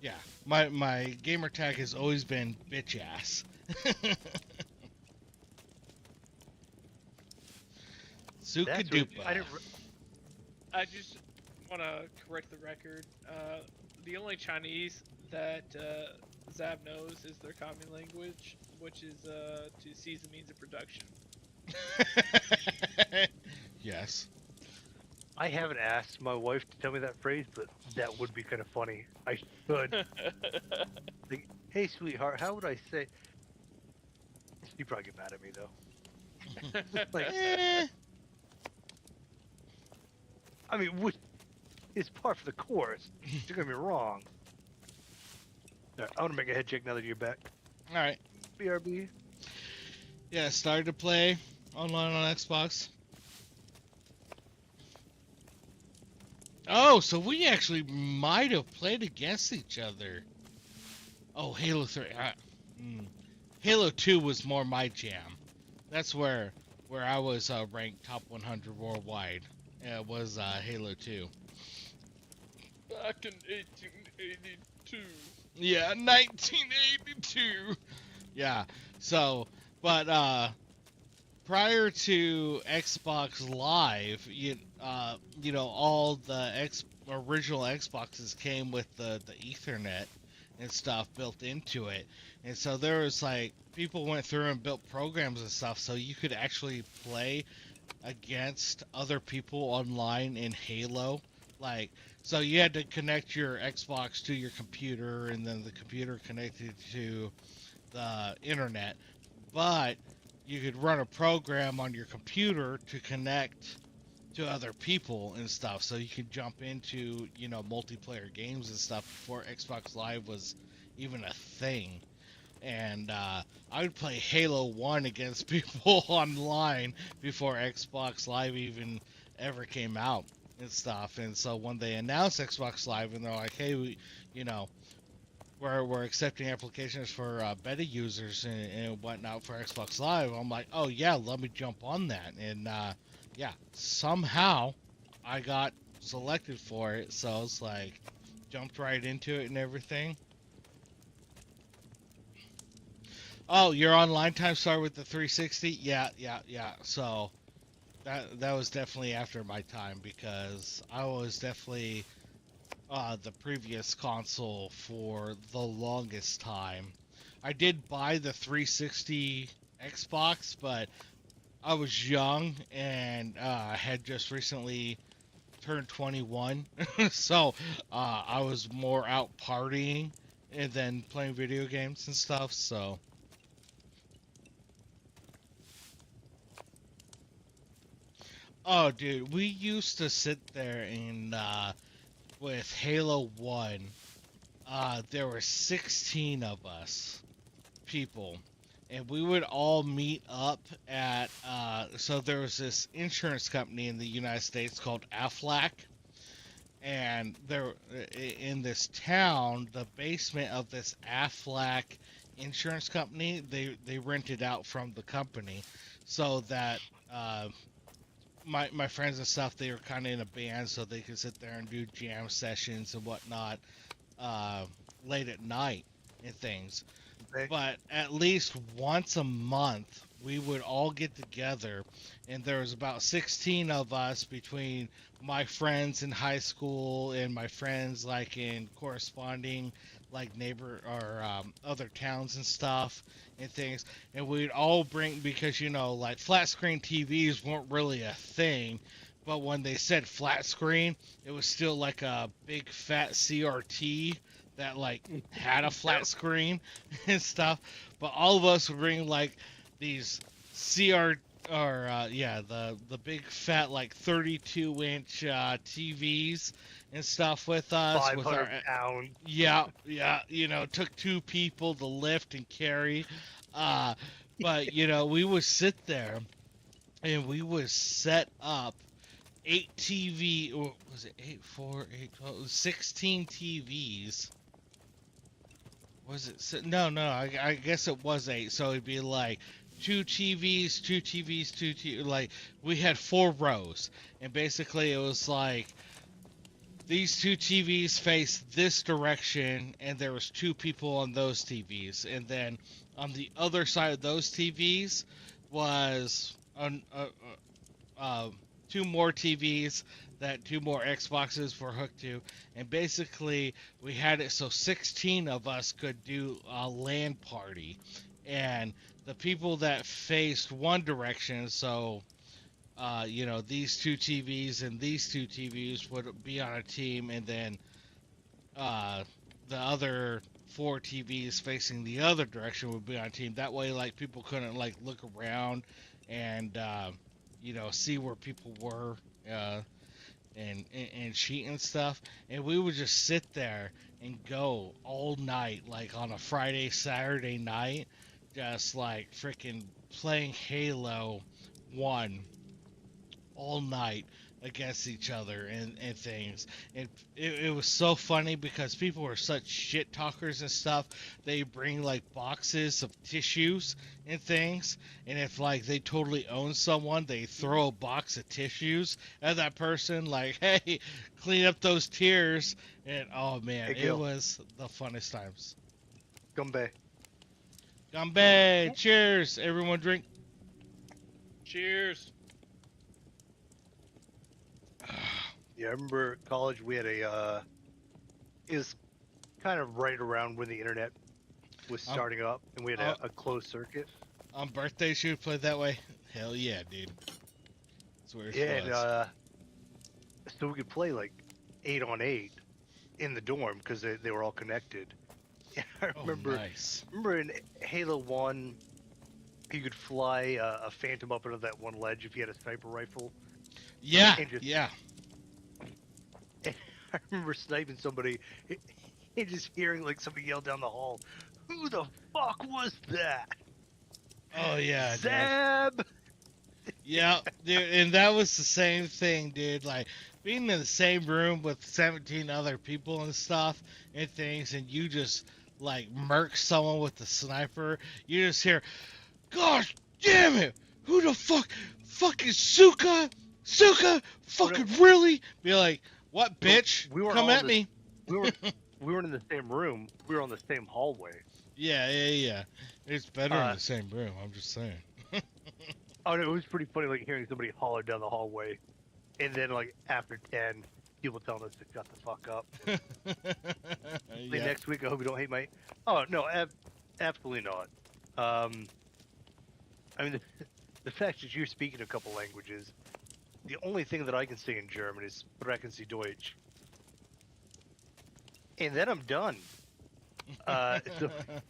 Speaker 2: yeah, my gamer tag has always been bitch ass. Sukadupa.
Speaker 4: I just want to correct the record. The only Chinese that Zab knows is their common language, which is to seize the means of production.
Speaker 2: Yes.
Speaker 3: I haven't asked my wife to tell me that phrase, but that would be kind of funny. I should. Like, hey, sweetheart, how would I say? She'd probably get mad at me though. Like, I mean, it's par for the course. Don't get me wrong. Right, I want to make a head check now that you're back.
Speaker 2: All right.
Speaker 3: BRB.
Speaker 2: Yeah, started to play online on Xbox. Oh, so we actually might have played against each other. Oh, Halo 3. Halo 2 was more my jam. That's where I was ranked top 100 worldwide. It was Halo 2.
Speaker 4: Back in 1882.
Speaker 2: Yeah, 1982. Yeah. So, but prior to Xbox Live, all the original Xboxes came with the Ethernet and stuff built into it. And so there was like people went through and built programs and stuff so you could actually play against other people online in Halo. Like, so you had to connect your Xbox to your computer, and then the computer connected to the internet. But you could run a program on your computer to connect to other people and stuff, so you could jump into, multiplayer games and stuff before Xbox Live was even a thing. And I would play Halo 1 against people online before Xbox Live even ever came out and stuff. And so when they announced Xbox Live and they're like, hey, you know, we're accepting applications for beta users and whatnot for Xbox Live, I'm like, oh yeah, let me jump on that. And yeah, somehow I got selected for it. So it's like, jumped right into it and everything. Oh, your online time started with the 360? Yeah, yeah, yeah. So that was definitely after my time because I was definitely the previous console for the longest time. I did buy the 360 Xbox, but I was young and had just recently turned 21, so I was more out partying and then playing video games and stuff. So. Oh, dude, we used to sit there and with Halo 1, there were 16 of us people, and we would all meet up at so there was this insurance company in the United States called Aflac, and there in this town, the basement of this Aflac insurance company, they rented out from the company so that my friends and stuff, they were kind of in a band, so they could sit there and do jam sessions and whatnot uh, late at night and things.
Speaker 3: Okay.
Speaker 2: But at least once a month, we would all get together, and there was about 16 of us between my friends in high school and my friends like in corresponding like neighbor or other towns and stuff and things, and we'd all bring because like flat screen TVs weren't really a thing, but when they said flat screen, it was still like a big fat CRT that like had a flat screen and stuff. But all of us would bring like these CR or yeah, the big fat like 32-inch TVs and stuff with us with our
Speaker 3: 500 pounds.
Speaker 2: yeah, yeah, it took two people to lift and carry. Uh, but we would sit there and we would set up 8 TV, or was it 8, 4, 8, 12, 16 TVs. Was it? No, no. I guess it was 8. So it'd be like two TVs, two TVs, two T. Like we had 4 rows, and basically it was like these two TVs face this direction, and there was 2 people on those TVs, and then on the other side of those TVs was 2 more TVs that 2 more Xboxes were hooked to, and basically we had it so 16 of us could do a LAN party, and the people that faced one direction, so these 2 TVs and these 2 TVs would be on a team, and then uh, the other 4 TVs facing the other direction would be on a team. That way, like people couldn't like look around and see where people were and cheat and stuff. And we would just sit there and go all night, like on a Friday, Saturday night, just like freaking playing Halo 1 all night against each other and things. And it was so funny because people were such shit talkers and stuff. They bring like boxes of tissues and things, and if like they totally own someone, they throw a box of tissues at that person like, hey, clean up those tears. And oh man,
Speaker 3: Hey,
Speaker 2: it
Speaker 3: Gil.
Speaker 2: was the funnest times.
Speaker 3: Gumbe.
Speaker 2: Gambay, cheers, everyone drink.
Speaker 4: Cheers.
Speaker 3: Yeah, I remember college. We had a is kind of right around when the internet was starting up, and we had a closed circuit.
Speaker 2: On birthdays, you would play that way? Hell yeah, dude. That's where it
Speaker 3: Yeah,
Speaker 2: was.
Speaker 3: and so we could play like 8-on-8 in the dorm because they were all connected. And I
Speaker 2: Oh,
Speaker 3: remember,
Speaker 2: nice.
Speaker 3: remember in Halo 1, you could fly a Phantom up into that one ledge if you had a sniper rifle.
Speaker 2: Yeah,
Speaker 3: And just,
Speaker 2: yeah.
Speaker 3: and I remember sniping somebody and just hearing like somebody yell down the hall, "Who the fuck was that?"
Speaker 2: Oh, yeah, dude.
Speaker 3: Zab!
Speaker 2: Yeah, dude, and that was the same thing, dude. Like, being in the same room with 17 other people and stuff and things, and you just, like, murk someone with the sniper, you just hear, "Gosh damn it! Who the fuck? Fucking Suka? Suka? Fucking really?" Be like, "What, bitch?
Speaker 3: We weren't
Speaker 2: Come
Speaker 3: all
Speaker 2: at
Speaker 3: in
Speaker 2: me."
Speaker 3: We weren't in the same room. We were on the same hallway.
Speaker 2: Yeah. It's better in
Speaker 3: Uh,
Speaker 2: the same room, I'm just saying.
Speaker 3: Oh no, it was pretty funny, like hearing somebody holler down the hallway, and then like after 10, people telling us to shut the fuck up. The
Speaker 2: Yeah.
Speaker 3: next week, I hope you don't hate my. Oh no, absolutely not. I mean, the fact that you're speaking a couple languages, the only thing that I can say in German is "Sprechen Sie Deutsch," and then I'm done. So if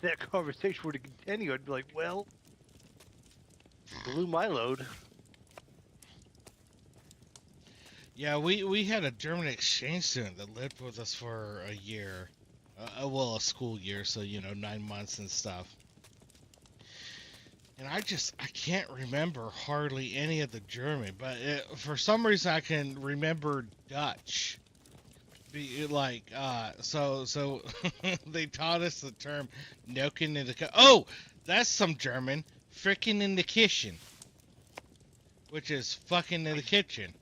Speaker 3: that conversation were to continue, I'd be like, well, blew my load.
Speaker 2: Yeah, we had a German exchange student that lived with us for a year. Well, a school year, so, 9 months and stuff. And I can't remember hardly any of the German, but for some reason I can remember Dutch. So they taught us the term "noken in the oh, that's some German, frickin' in the kitchen," which is fucking in the kitchen.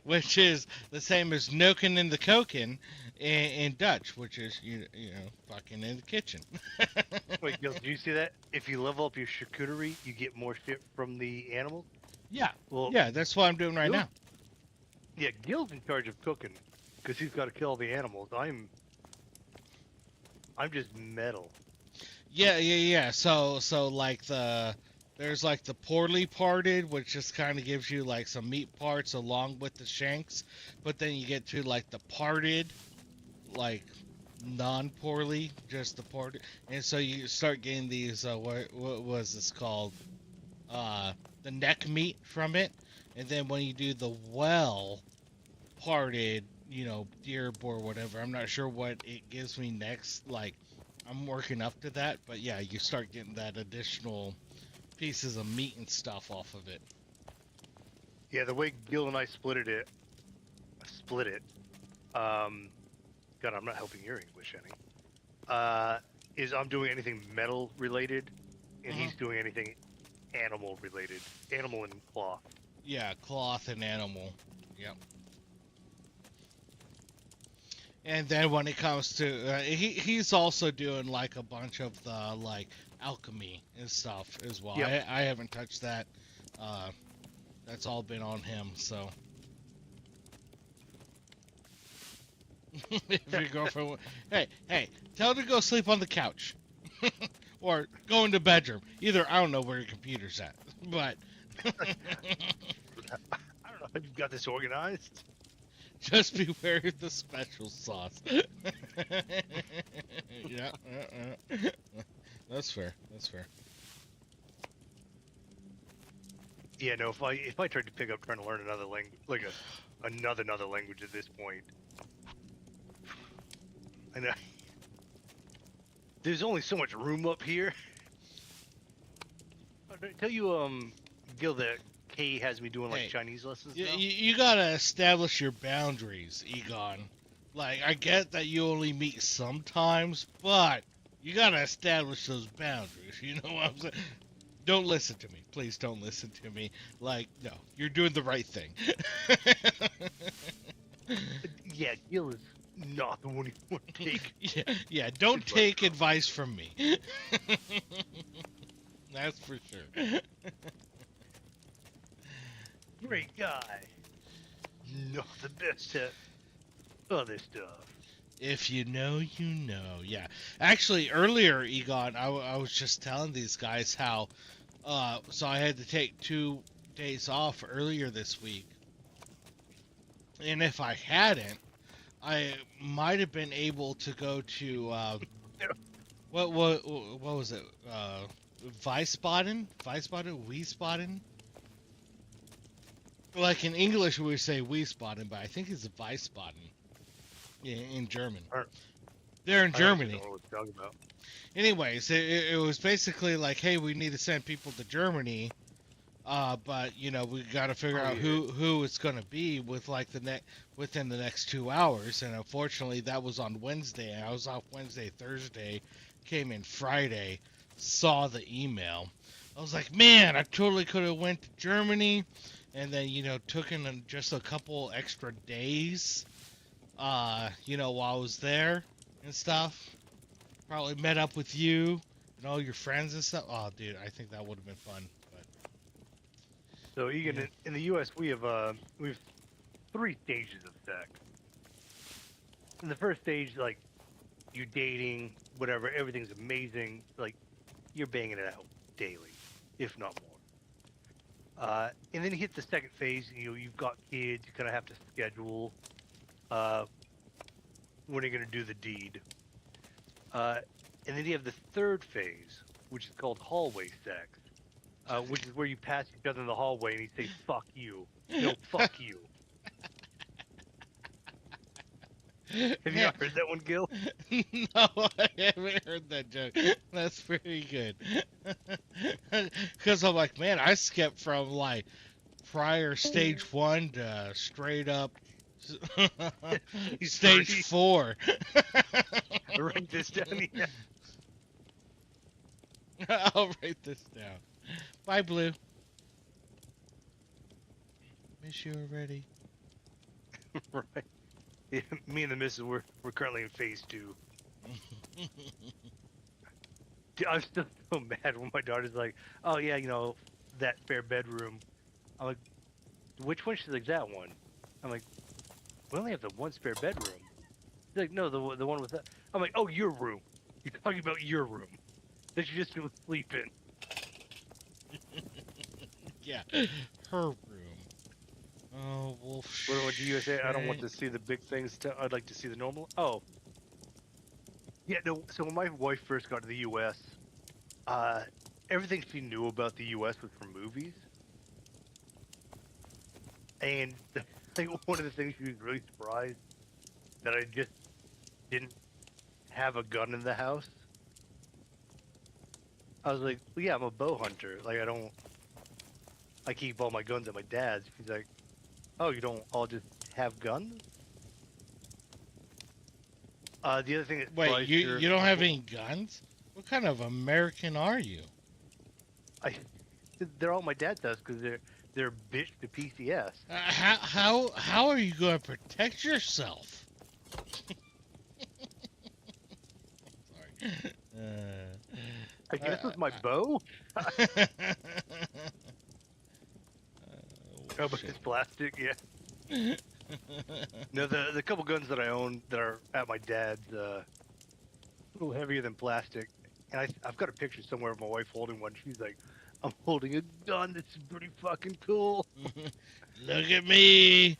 Speaker 2: Which is the same as "noken in the koken" in Dutch, which is fucking in the kitchen.
Speaker 3: Wait, Gil, did you see that? If you level up your charcuterie, you get more shit from the animals.
Speaker 2: Yeah,
Speaker 3: Well,
Speaker 2: yeah, that's what I'm doing right
Speaker 3: Gil-
Speaker 2: now.
Speaker 3: Yeah, Gil's in charge of cooking because he's got to kill all the animals. I'm just metal.
Speaker 2: Yeah. So like there's like the poorly parted, which just kind of gives you like some meat parts along with the shanks, but then you get to like the parted, like non-poorly, just the parted, and so you start getting these what was this called? The neck meat from it, and then when you do the well parted, deer, boar, whatever. I'm not sure what it gives me next. Like, I'm working up to that, but yeah, you start getting that additional pieces of meat and stuff off of it.
Speaker 3: Yeah, the way Gil and I split it. God, I'm not helping your English any. Is I'm doing anything metal related, and he's doing anything animal related, animal and cloth.
Speaker 2: Yeah, cloth and animal. Yep. And then when it comes to, he's also doing like a bunch of the like alchemy and stuff as well.
Speaker 3: Yep.
Speaker 2: I haven't touched that. That's all been on him. So if your girlfriend, hey, tell her to go sleep on the couch, or go in the bedroom. Either I don't know where your computer's at, but
Speaker 3: I don't know if you've got this organized.
Speaker 2: just beware of the special sauce. Yeah. That's fair.
Speaker 3: Yeah, no. If I tried to pick up trying to learn another language, like another language at this point, I know there's only so much room up here. Did I tell you, Gil, that Kay has me doing like
Speaker 2: Hey,
Speaker 3: Chinese lessons
Speaker 2: You,
Speaker 3: now?
Speaker 2: you gotta establish your boundaries, Egon. Like, I get that you only meet sometimes, but you gotta establish those boundaries. You know what I'm saying? Don't listen to me. Please don't listen to me. Like, no, you're doing the right thing.
Speaker 3: Yeah, Gil is not the one you want to take.
Speaker 2: yeah, don't
Speaker 3: Advice
Speaker 2: take
Speaker 3: from.
Speaker 2: advice from me. That's for sure.
Speaker 3: Great guy. Not the best at other stuff.
Speaker 2: If you know, you know. Yeah. Actually, earlier, Egon, I was just telling these guys how, so I had to take 2 days off earlier this week. And if I hadn't, I might have been able to go to, what was it? Wiesbaden? Wiesbaden? Like in English, we would say Wiesbaden, but I think it's Wiesbaden in German. They're in
Speaker 3: I honestly
Speaker 2: Germany.
Speaker 3: don't know what you're talking about.
Speaker 2: Anyways, it was basically like, hey, we need to send people to Germany, but you know we got to figure out who it's gonna be with like within the next 2 hours. And unfortunately, that was on Wednesday. I was off Wednesday, Thursday, came in Friday, saw the email. I was like, man, I totally could have went to Germany, and then took in just a couple extra days, while I was there and stuff. Probably met up with you and all your friends and stuff. Oh, dude, I think that would have been fun. But
Speaker 3: So Egan,
Speaker 2: Yeah.
Speaker 3: in the U.S., we have 3 stages of sex. In the first stage, like you're dating, whatever, everything's amazing. Like you're banging it out daily, if not more. And then you hit the second phase. You've got kids. You kind of have to schedule when you're gonna do the deed. And then you have the third phase, which is called hallway sex, which is where you pass each other in the hallway and you say "fuck you," no, "fuck you." Have you not heard that one, Gil?
Speaker 2: No, I haven't heard that joke. That's pretty good. Because I'm like, man, I skipped from like prior stage 1 to straight up stage
Speaker 3: 3.
Speaker 2: 4.
Speaker 3: Write this down. Yeah.
Speaker 2: I'll write this down. Bye, Blue. Miss you already.
Speaker 3: Right. Yeah, me and the missus, we're currently in phase 2. Dude, I'm still so mad when my daughter's like, "Oh yeah, that spare bedroom." I'm like, "Which one?" She's like, "That one." I'm like, "We only have the one spare bedroom." She's like, "No, the one with that." I'm like, "Oh, your room. You're talking about your room that you just been sleeping."
Speaker 2: Yeah, her room. Oh, wolf.
Speaker 3: What do you say? I don't want
Speaker 2: shit.
Speaker 3: to see the big things. I'd like to see the normal. Oh, yeah. No. So when my wife first got to the U.S., everything she knew about the U.S. was from movies, and like one of the things she was really surprised that I just didn't have a gun in the house. I was like, well, yeah, I'm a bow hunter. Like I keep all my guns at my dad's. She's like, oh, you don't all just have guns? The other thing that
Speaker 2: Wait,
Speaker 3: surprised her,
Speaker 2: you don't have any guns? What kind of American are you?
Speaker 3: they're all my dad's house because they're bitch to PCS.
Speaker 2: How are you going to protect yourself? Sorry.
Speaker 3: I guess with my bow.
Speaker 2: Oh,
Speaker 3: Oh, but it's plastic, yeah. No, the couple guns that I own that are at my dad's, a little heavier than plastic. And I've got a picture somewhere of my wife holding one. She's like, I'm holding a gun. This is pretty fucking cool.
Speaker 2: Look at me.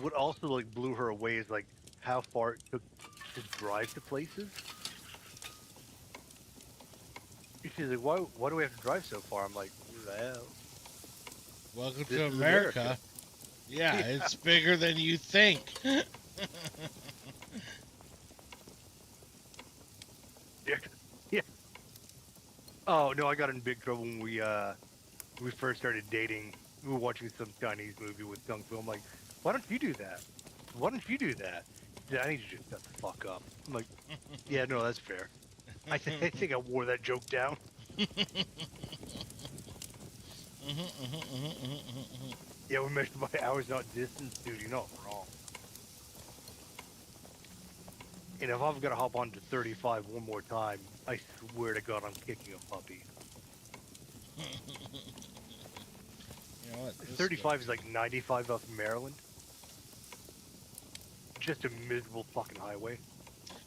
Speaker 3: What also like blew her away is like how far it took to drive to places. She's like, why do we have to drive so far? I'm like, well,
Speaker 2: Welcome
Speaker 3: this
Speaker 2: to
Speaker 3: is
Speaker 2: America. Yeah,
Speaker 3: Yeah.
Speaker 2: it's bigger than you think.
Speaker 3: yeah, yeah. Oh no, I got in big trouble when we first started dating. We were watching some Chinese movie with Kung Fu. I'm like, why don't you do that? Why don't you do that? She said, I need you to just shut the fuck up. I'm like, yeah, no, that's fair. I think I wore that joke down. Yeah, we measured by hours, not distance. Dude, you're not wrong. And if I've got to hop on to 35 one more time, I swear to God, I'm kicking a puppy.
Speaker 2: You know what? This
Speaker 3: 35 is like 95 off Maryland. just a miserable fucking highway.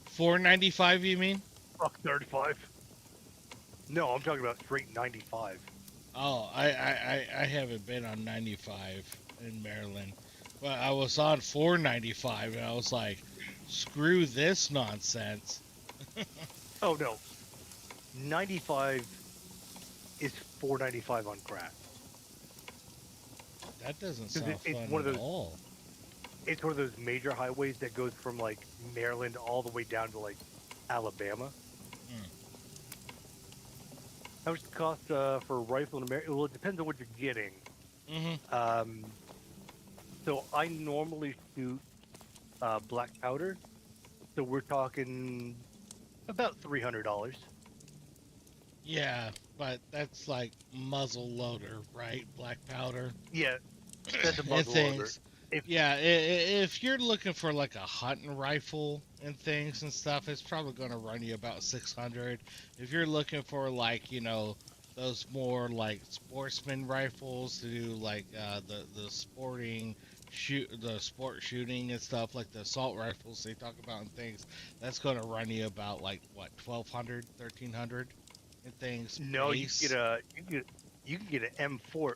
Speaker 2: 495, you mean?
Speaker 3: Fuck 35. No, I'm talking about straight 95.
Speaker 2: Oh, I haven't been on 95 in Maryland, but I was on 495, and I was like, screw this nonsense.
Speaker 3: Oh no, 95 is 495 on crack.
Speaker 2: That doesn't
Speaker 3: 'Cause
Speaker 2: sound
Speaker 3: it's
Speaker 2: fun
Speaker 3: one of
Speaker 2: at
Speaker 3: those-
Speaker 2: all.
Speaker 3: It's one of those major highways that goes from like Maryland all the way down to like Alabama. How much does it cost for a rifle in America? Well, it depends on what you're getting.
Speaker 2: Mm-hmm.
Speaker 3: So I normally shoot black powder. So we're talking about $300.
Speaker 2: Yeah, but that's like muzzle loader, right? Black powder.
Speaker 3: Yeah, that's a
Speaker 2: And
Speaker 3: muzzle loader.
Speaker 2: things.
Speaker 3: If-
Speaker 2: Yeah, if you're looking for like a hunting rifle and things and stuff, it's probably going to run you about 600. If you're looking for like, those more like sportsman rifles to do like the sport shooting and stuff, like the assault rifles they talk about and things, that's going to run you about like what, 1200, 1300 and things.
Speaker 3: No,
Speaker 2: base.
Speaker 3: you can get an M4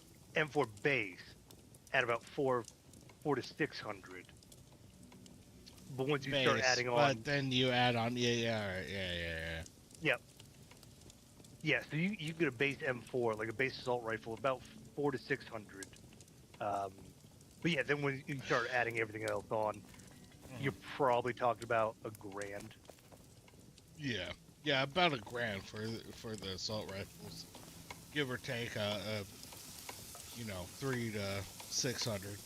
Speaker 3: base at about four to 600. But once you start
Speaker 2: base,
Speaker 3: adding on,
Speaker 2: but then you add on, yeah.
Speaker 3: yeah, so you get a base M4, like a base assault rifle, about 4 to 600. But yeah, then when you start adding everything else on, you're probably talking about $1,000.
Speaker 2: Yeah, about $1,000 for the assault rifles, give or take 3 to 600.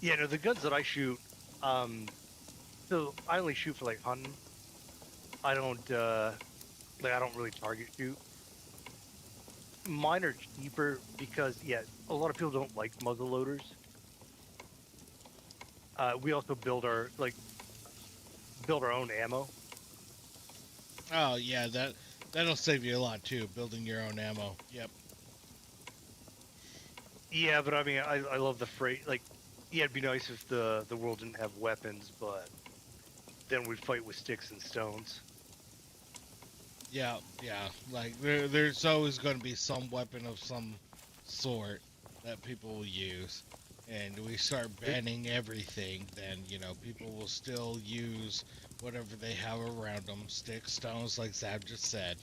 Speaker 3: Yeah, no, the guns that I shoot, so I only shoot for like hunting. I don't I don't really target shoot. Mine are cheaper because a lot of people don't like muzzle loaders. We also build our own ammo.
Speaker 2: Oh yeah, that'll save you a lot too, building your own ammo. Yep.
Speaker 3: Yeah, but I mean, I love the freight. Like, yeah, it'd be nice if the world didn't have weapons, but then we'd fight with sticks and stones.
Speaker 2: Yeah. Like there's always going to be some weapon of some sort that people will use, and we start banning everything, then people will still use whatever they have around them, sticks, stones, like Zab just said.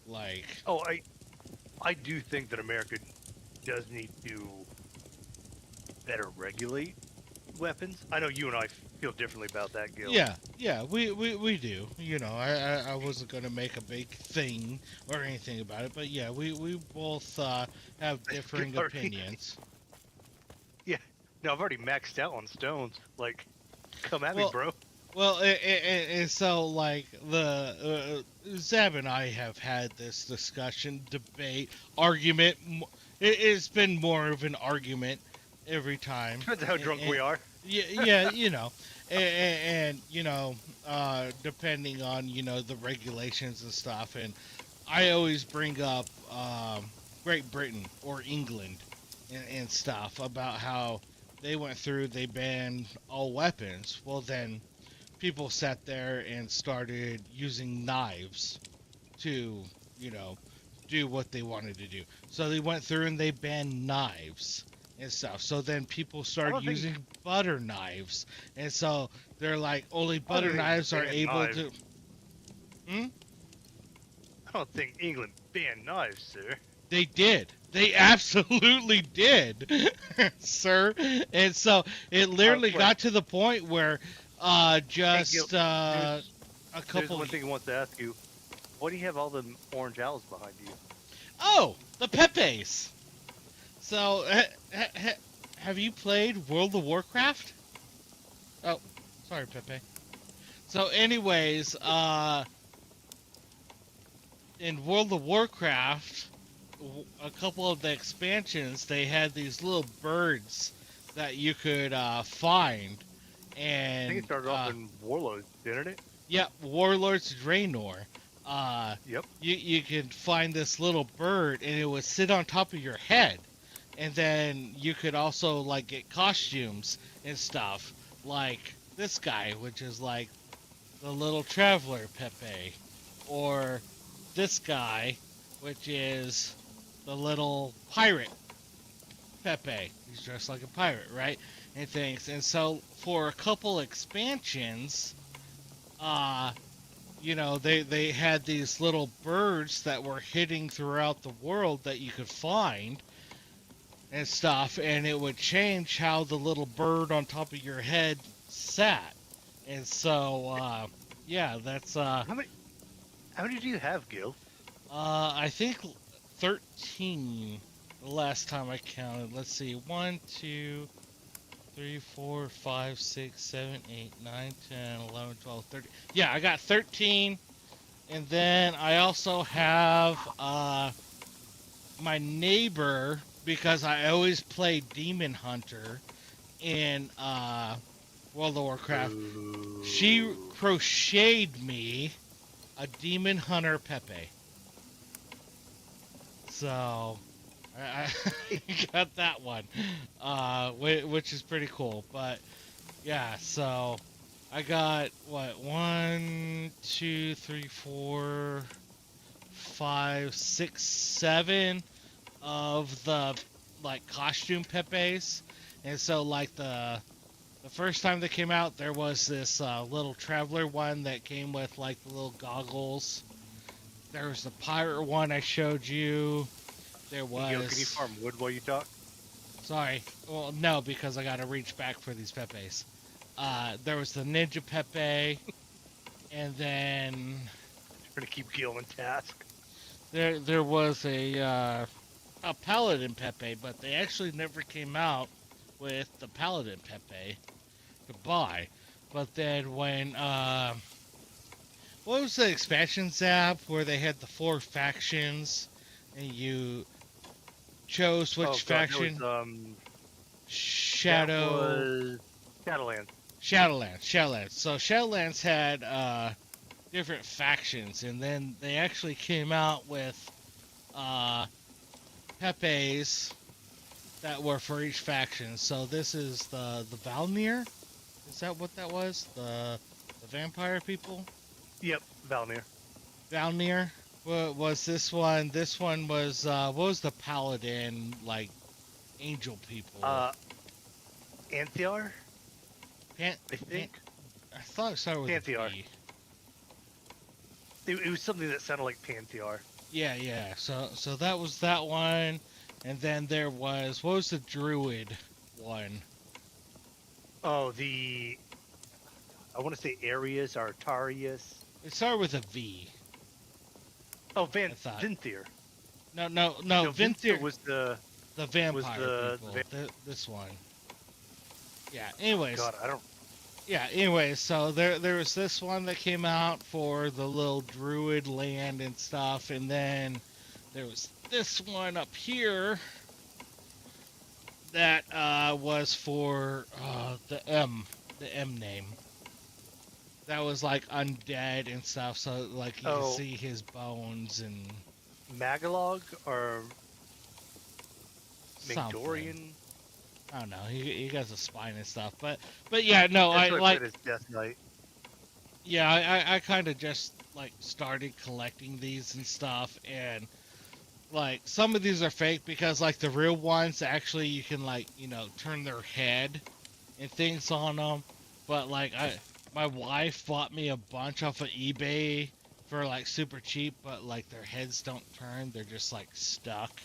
Speaker 2: Like,
Speaker 3: Oh, I do think that America does need to better regulate weapons. I know you and I feel differently about that, Gil.
Speaker 2: yeah, we do. I wasn't gonna make a big thing or anything about it, but yeah, we both have differing
Speaker 3: Already-
Speaker 2: opinions.
Speaker 3: Yeah. No, I've already maxed out on stones. Like, come at me,
Speaker 2: Well,
Speaker 3: bro.
Speaker 2: Well, and so like Zab and I have had this discussion, debate, argument. It's been more of an argument every time.
Speaker 3: Depends on how drunk we are.
Speaker 2: Yeah, and depending on the regulations and stuff, and I always bring up Great Britain or England and stuff about how they went through, they banned all weapons. Well, then people sat there and started using knives to do what they wanted to do. So they went through and they banned knives and stuff. So then people started using butter knives, and so they're like, only butter knives are able to.
Speaker 3: I don't think England banned knives, sir.
Speaker 2: They did. They absolutely did, sir. And so it literally
Speaker 3: wait.
Speaker 2: got to the point where a
Speaker 3: Here's
Speaker 2: couple.
Speaker 3: one thing I want to ask you. Why do you have all the orange owls behind you?
Speaker 2: Oh, the Pepes. So, have you played World of Warcraft? Oh, sorry, Pepe. So, anyways, in World of Warcraft, a couple of the expansions, they had these little birds that you could find. And
Speaker 3: I think it started off in Warlords, didn't it?
Speaker 2: yeah, Warlords Draenor.
Speaker 3: Yep.
Speaker 2: You can find this little bird, and it would sit on top of your head, And then you could also like get costumes and stuff, like this guy, which is like the little traveler Pepe, or this guy, which is the little pirate Pepe. He's dressed like a pirate, right? And things. And so for a couple expansions, uh, they had these little birds that were hitting throughout the world that you could find and stuff, and it would change how the little bird on top of your head sat. And so, yeah, that's
Speaker 3: How many do you have, Gil?
Speaker 2: I think 13 the last time I counted. Let's see, 1, 2, 3, 4, 5, 6, 7, 8, 9, 10, 11, 12, 13. Yeah, I got 13. And then I also have my neighbor, because I always play Demon Hunter in World of Warcraft. She crocheted me a Demon Hunter Pepe. So I got that one, which is pretty cool. But yeah, so I got what, 1, 2, 3, 4, 5, 6, 7 of the like costume Pepes. And so like the first time they came out, there was this little traveler one that came with like the little goggles. There was the pirate one I showed you. There was.
Speaker 3: Gil, can you farm wood while you talk?
Speaker 2: Sorry. Well, no, because I gotta reach back for these Pepes. There was the Ninja Pepe, and then
Speaker 3: Trying to keep Gil on task.
Speaker 2: there was a Paladin Pepe, but they actually never came out with the Paladin Pepe to buy. But then when what was the expansion Zab where they had the 4 factions and you chose which faction?
Speaker 3: That was,
Speaker 2: Shadow.
Speaker 3: That was Shadowlands.
Speaker 2: Shadowlands. So Shadowlands had different factions, and then they actually came out with Pepes that were for each faction. So this is the Valnir. Is that what that was? The vampire people?
Speaker 3: Yep, Valnir.
Speaker 2: Valnir. What was this one? This one was what was the paladin like? Angel people.
Speaker 3: Anthiar?
Speaker 2: I
Speaker 3: think.
Speaker 2: I thought it started with
Speaker 3: Panthiar.
Speaker 2: a P.
Speaker 3: It was something that sounded like Panthiar.
Speaker 2: Yeah. So that was that one, and then there was, what was the druid one?
Speaker 3: Oh, I want to say Arius or Tarius.
Speaker 2: It started with a V.
Speaker 3: Oh,
Speaker 2: I thought.
Speaker 3: Vinthier.
Speaker 2: No.
Speaker 3: Vinthier was the
Speaker 2: vampire people. This one. Yeah. Anyways.
Speaker 3: God, I don't.
Speaker 2: Yeah. Anyways, so there was this one that came out for the little druid land and stuff, and then there was this one up here that was for the M name. That was like undead and stuff, so like you can see his bones and
Speaker 3: Magalog or
Speaker 2: something.
Speaker 3: Magdorian.
Speaker 2: I don't know. He has a spine and stuff, but yeah, no,
Speaker 3: That's
Speaker 2: I
Speaker 3: what
Speaker 2: like.
Speaker 3: it is, Death Knight.
Speaker 2: Yeah, I kind of just like started collecting these and stuff, and like some of these are fake because like the real ones actually you can like turn their head and things on them, but like my wife bought me a bunch off of eBay for like super cheap, but like their heads don't turn, they're just like stuck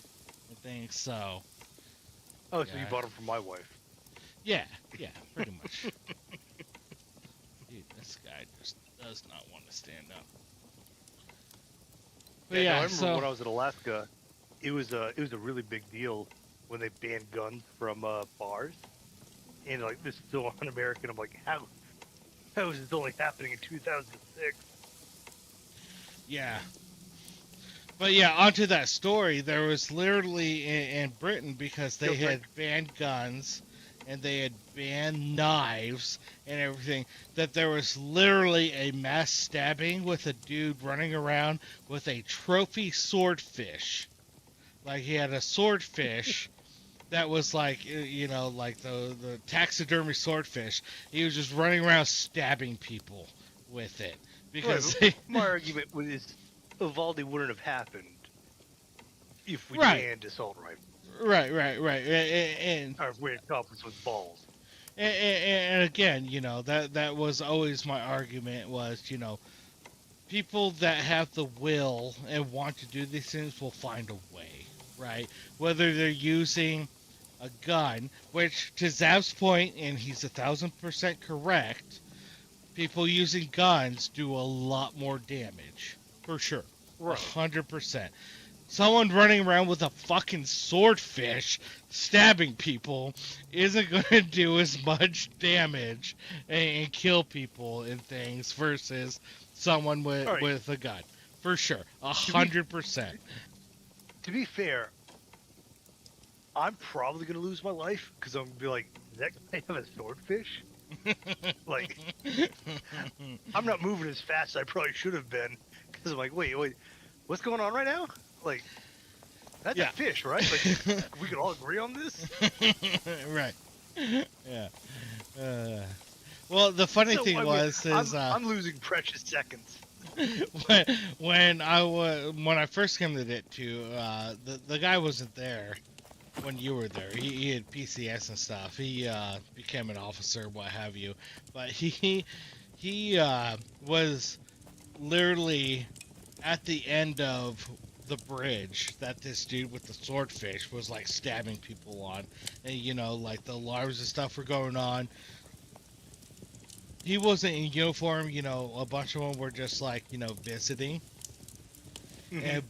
Speaker 2: and things. So
Speaker 3: Oh, so
Speaker 2: yeah.
Speaker 3: you bought them from my wife.
Speaker 2: Yeah, pretty much. Dude, this guy just does not want to stand up. But
Speaker 3: No,
Speaker 2: yeah,
Speaker 3: I remember
Speaker 2: so
Speaker 3: when I was in Alaska, it was a really big deal when they banned guns from bars, and like this is so un-American. I'm like, how is this only happening in 2006?
Speaker 2: yeah. But yeah, onto that story, there was literally in Britain, because they had banned guns and they had banned knives and everything, that there was literally a mass stabbing with a dude running around with a trophy swordfish. Like he had a swordfish that was like like the taxidermy swordfish. He was just running around stabbing people with it because
Speaker 3: Right, my argument was Uvalde wouldn't have happened if we
Speaker 2: right,
Speaker 3: banned assault rifle,
Speaker 2: right,
Speaker 3: or if we had cops with balls.
Speaker 2: and again, that was always my argument was, people that have the will and want to do these things will find a way, right? Whether they're using a gun, which to Zab's point, and he's 1,000% correct, people using guns do a lot more damage, for sure,
Speaker 3: Right.
Speaker 2: 100%. Someone running around with a fucking swordfish stabbing people isn't going to do as much damage and kill people and things versus someone with,
Speaker 3: All right.
Speaker 2: with a gun. For sure. 100%.
Speaker 3: To be fair, I'm probably gonna lose my life because I'm gonna be like, does that guy have a swordfish? Like, I'm not moving as fast as I probably should have been because I'm like, wait, what's going on right now? Like, that's
Speaker 2: Yeah.
Speaker 3: a fish, right? Like, we could all agree on this.
Speaker 2: Right. Yeah. Well, the funny
Speaker 3: So,
Speaker 2: thing
Speaker 3: I mean,
Speaker 2: was,
Speaker 3: I'm losing precious seconds.
Speaker 2: when I first came to it too, the guy wasn't there when you were there. He had PCS and stuff. He became an officer, what have you. But he was literally at the end of the bridge that this dude with the swordfish was like stabbing people on, and like the alarms and stuff were going on. He wasn't in uniform, a bunch of them were just like, visiting.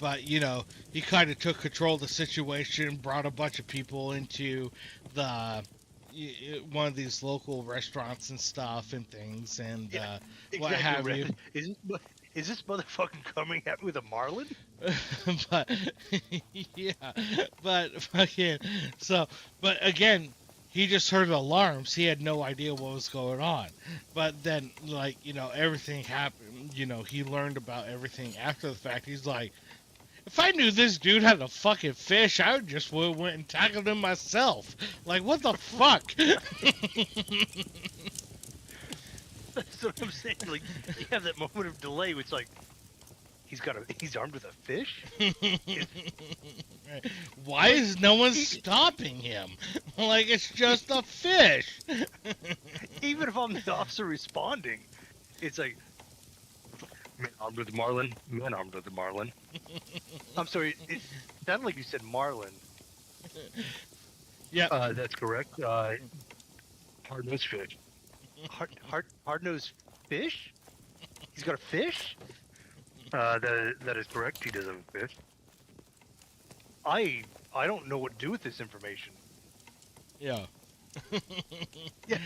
Speaker 2: But, he kind of took control of the situation, brought a bunch of people into one of these local restaurants and stuff and things, and
Speaker 3: Yeah,
Speaker 2: what have you.
Speaker 3: Is this motherfucker coming at me with a marlin?
Speaker 2: But, yeah, but fucking, but again, he just heard alarms. He had no idea what was going on. But then, like, everything happened. He learned about everything after the fact. He's like, if I knew this dude had a fucking fish, I would just went and tackled him myself. Like, what the fuck?
Speaker 3: That's what I'm saying. Like, you have that moment of delay, which, like, he's armed with a fish.
Speaker 2: Why is no one stopping him? Like, it's just a fish.
Speaker 3: Even if I'm the officer responding, it's like, man armed with a marlin, man armed with a marlin. I'm sorry, it sounded like you said marlin.
Speaker 2: Yeah.
Speaker 3: That's correct. Hard-nosed fish. Hard-nosed fish? He's got a fish? That is correct. He does have a fish. I don't know what to do with this information.
Speaker 2: Yeah.
Speaker 3: Yeah.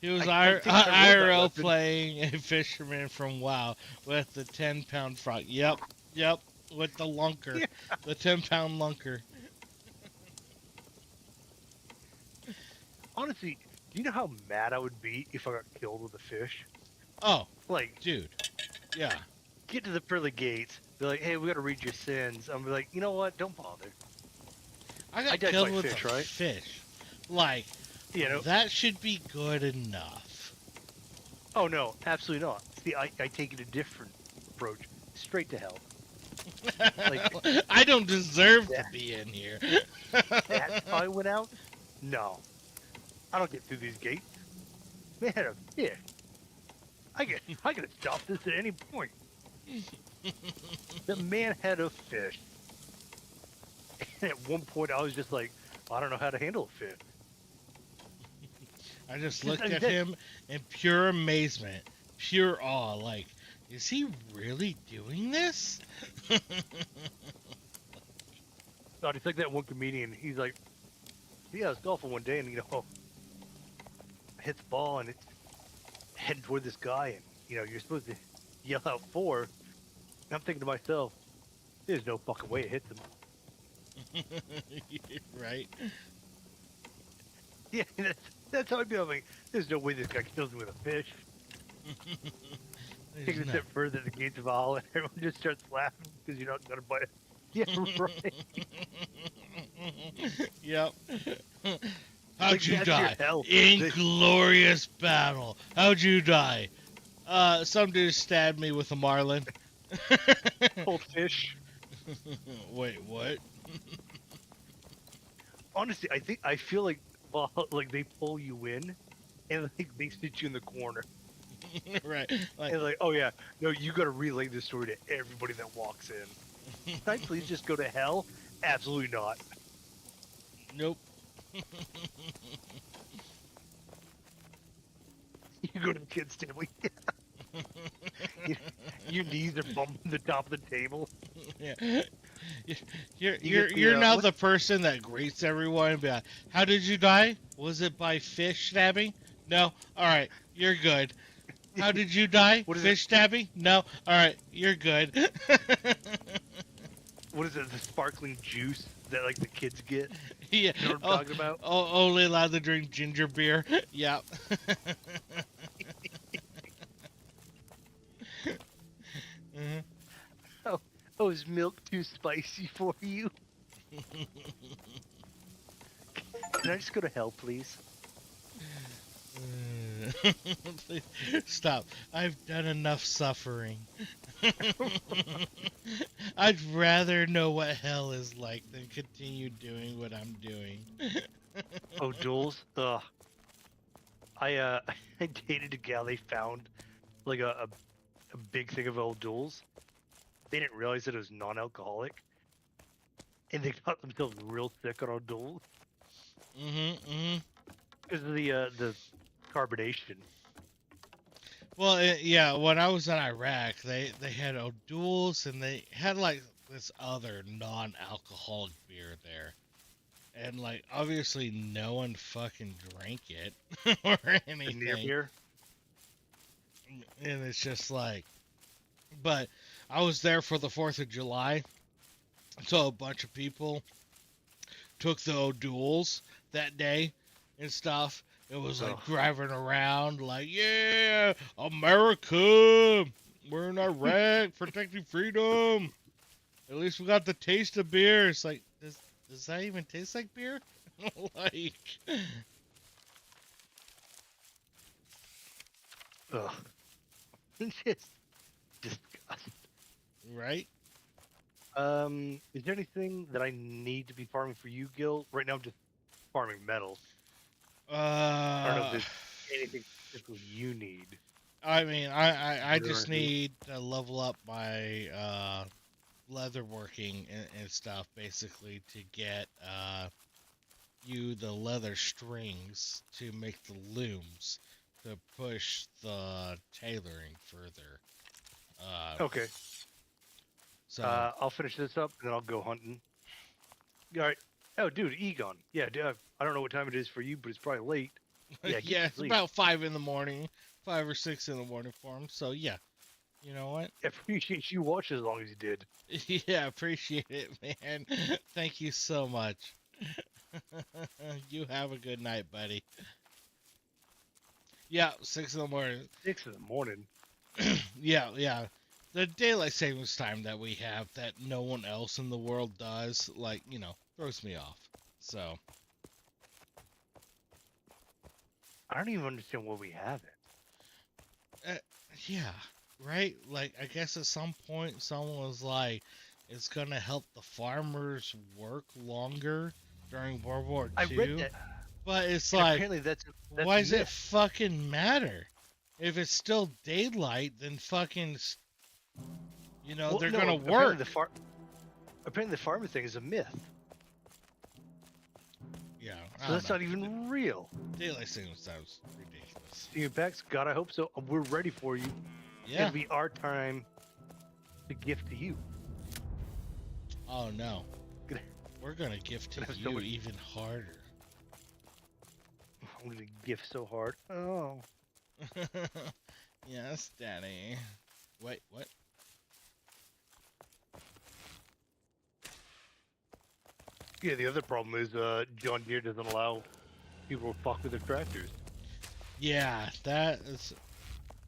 Speaker 2: He was
Speaker 3: I think I wrote that
Speaker 2: IRL
Speaker 3: weapon.
Speaker 2: playing a fisherman from WoW with the 10-pound frog. Yep. With the lunker.
Speaker 3: Yeah.
Speaker 2: The 10-pound lunker.
Speaker 3: Honestly, do you know how mad I would be if I got killed with a fish?
Speaker 2: Oh,
Speaker 3: Like,
Speaker 2: dude. Yeah.
Speaker 3: get to the pearly gates. They're like, hey, we gotta read your sins. I'm like, you know what? Don't bother.
Speaker 2: I
Speaker 3: I
Speaker 2: got
Speaker 3: died
Speaker 2: killed
Speaker 3: by
Speaker 2: with
Speaker 3: fish,
Speaker 2: a
Speaker 3: right?
Speaker 2: fish. Like,
Speaker 3: You know?
Speaker 2: that should be good enough.
Speaker 3: Oh no, absolutely not. See, I take it a different approach. Straight to hell. Like-
Speaker 2: I don't deserve
Speaker 3: Yeah.
Speaker 2: to be in here.
Speaker 3: That's how I went out? No. I don't get through these gates. Man had a fish. I could stop this at any point. The man had a fish. And at one point I was just like, I don't know how to handle a fish.
Speaker 2: I just
Speaker 3: Just
Speaker 2: looked
Speaker 3: like
Speaker 2: at
Speaker 3: that.
Speaker 2: him in pure amazement, pure awe. Like, is he really doing this?
Speaker 3: God, it's like that one comedian. He's like, yeah, I was golfing one day and, I hit the ball and it's heading toward this guy and, you're supposed to yell out 4. And I'm thinking to myself, there's no fucking way it hits him.
Speaker 2: Right?
Speaker 3: Yeah, that's how I feel. I'm like, there's no way this guy kills me with a fish. Take it a
Speaker 2: There's
Speaker 3: step further, the gates of Valhalla, and everyone just starts laughing because you're not gonna buy it. Yeah, right.
Speaker 2: Yep. How'd
Speaker 3: Like,
Speaker 2: you
Speaker 3: that's your
Speaker 2: die?
Speaker 3: hell.
Speaker 2: Inglorious battle. How'd you die? Some dude stabbed me with a marlin.
Speaker 3: Cold fish.
Speaker 2: Wait, what?
Speaker 3: Honestly, I feel like, well, like they pull you in, and like they sit you in the corner,
Speaker 2: Right. Like,
Speaker 3: and like, oh yeah, no, you got to relay this story to everybody that walks in. Can I please just go to hell? Absolutely not.
Speaker 2: nope.
Speaker 3: You go to the kids' table. you, your knees are bumping the top of the table.
Speaker 2: Yeah. You're
Speaker 3: You get the,
Speaker 2: you're now
Speaker 3: what-
Speaker 2: the person that greets everyone and be like, "How did you die? Was it by fish stabbing? No. All right, you're good. How did you die?
Speaker 3: What is
Speaker 2: Fish stabbing? No. All right, you're good."
Speaker 3: What is it? The sparkling juice that like the kids get.
Speaker 2: Yeah.
Speaker 3: You know what I'm talking about?
Speaker 2: Only allowed to drink ginger beer. Yeah. Mhm.
Speaker 3: Oh, is milk too spicy for you? Can I just go to hell, please?
Speaker 2: Please, stop. I've done enough suffering. I'd rather know what hell is like than continue doing what I'm doing.
Speaker 3: Oh, duels. Ugh. I dated a gal. They found like a big thing of old duels. They didn't realize that it was non-alcoholic, and they got themselves real sick on old duels because of the carbonation.
Speaker 2: Well, yeah, when I was in Iraq, they had O'Doul's and they had like this other non-alcoholic beer there. And like obviously no one fucking drank it or
Speaker 3: The
Speaker 2: anything.
Speaker 3: near beer.
Speaker 2: And it's just like, but I was there for the 4th of July, so a bunch of people took the O'Doul's that day and stuff. It was like
Speaker 3: Ugh.
Speaker 2: driving around like, yeah, America, we're in Iraq, protecting freedom. At least we got the taste of beer. It's like, does that even taste like beer? Like,
Speaker 3: Ugh. It's just disgusting.
Speaker 2: right?
Speaker 3: Is there anything that I need to be farming for you, Gil? Right now, I'm just farming metals. I don't know if there's anything specifically you need.
Speaker 2: I mean, I
Speaker 3: There
Speaker 2: just
Speaker 3: aren't any.
Speaker 2: need to level up my leather working and stuff, basically, to get you the leather strings to make the looms to push the tailoring further.
Speaker 3: Okay.
Speaker 2: So
Speaker 3: I'll finish this up and then I'll go hunting. All right. Oh, dude, Egon. Yeah, dude, I don't know what time it is for you, but it's probably late. Yeah, get
Speaker 2: yeah,
Speaker 3: to
Speaker 2: it's
Speaker 3: sleep.
Speaker 2: about 5 in the morning, 5 or 6 in the morning for him. So yeah, you know what?
Speaker 3: I appreciate you watching as long as you did.
Speaker 2: Yeah, appreciate it, man. Thank you so much. You have a good night, buddy. Yeah, 6 in the morning.
Speaker 3: 6 in the morning.
Speaker 2: Yeah. The daylight savings time that we have that no one else in the world does, like, throws me off. So,
Speaker 3: I don't even understand why we have it.
Speaker 2: yeah, right? Like, I guess at some point someone was like, it's going to help the farmers work longer during World War II.
Speaker 3: I read that.
Speaker 2: But it's
Speaker 3: And
Speaker 2: like,
Speaker 3: apparently that's
Speaker 2: why does it
Speaker 3: myth.
Speaker 2: fucking matter? If it's still daylight, then fucking,
Speaker 3: Well,
Speaker 2: they're
Speaker 3: no,
Speaker 2: gonna
Speaker 3: apparently
Speaker 2: work.
Speaker 3: Apparently the farming thing is a myth.
Speaker 2: Yeah,
Speaker 3: So that's not even real.
Speaker 2: daylight savings time's ridiculous.
Speaker 3: The impacts, God, I hope so. We're ready for you.
Speaker 2: Yeah.
Speaker 3: It'll be our time to gift to you.
Speaker 2: Oh no,
Speaker 3: Gonna-
Speaker 2: we're gonna gift to
Speaker 3: gonna have
Speaker 2: you
Speaker 3: so much-
Speaker 2: even harder.
Speaker 3: I'm gonna gift so hard. Oh.
Speaker 2: Yes, Daddy. Wait, what?
Speaker 3: Yeah, the other problem is John Deere doesn't allow people to fuck with their tractors.
Speaker 2: Yeah, that's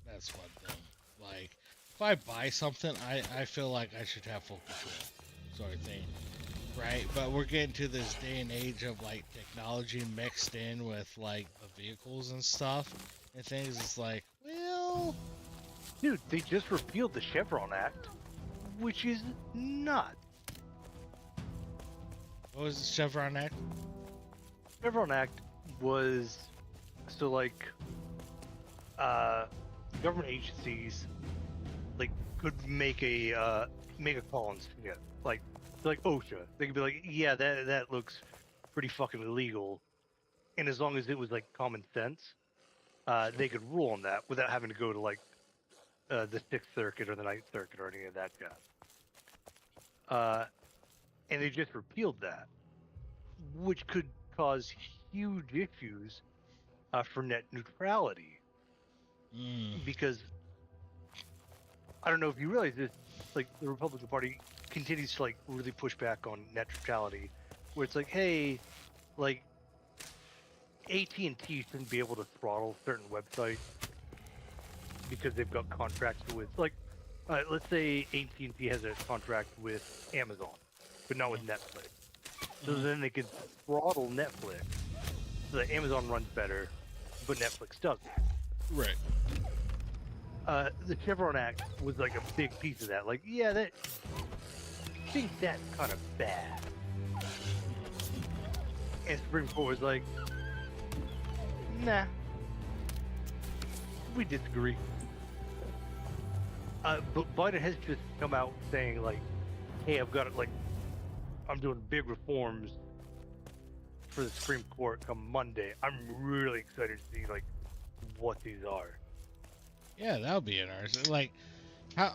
Speaker 2: one thing. Like, if I buy something, I feel like I should have full control, sort of thing. Right, but we're getting to this day and age of like technology mixed in with like the vehicles and stuff and things. It's like, well,
Speaker 3: Dude, they just repealed the Chevron Act, which is not.
Speaker 2: what was the Chevron Act?
Speaker 3: Chevron Act was so like government agencies like could make a call and yeah, like OSHA. They could be like, yeah, that looks pretty fucking illegal, and as long as it was like common sense, they could rule on that without having to go to like the Sixth Circuit or the Ninth Circuit or any of that jazz. And they just repealed that, which could cause huge issues for net neutrality.
Speaker 2: Mm.
Speaker 3: Because I don't know if you realize this, like the Republican Party continues to like really push back on net neutrality, where it's like, hey, like AT&T shouldn't be able to throttle certain websites because they've got contracts with like, let's say AT&T has a contract with Amazon, but not with Netflix. So then they can throttle Netflix so that Amazon runs better, but Netflix doesn't.
Speaker 2: Right.
Speaker 3: The Chevron Act was like a big piece of that. Like, yeah, I think that's kind of bad. And Supreme Court was like, nah, we disagree. But Biden has just come out saying like, hey, I'm doing big reforms for the Supreme Court come Monday. I'm really excited to see like what these are.
Speaker 2: Yeah, that would be interesting. Like, how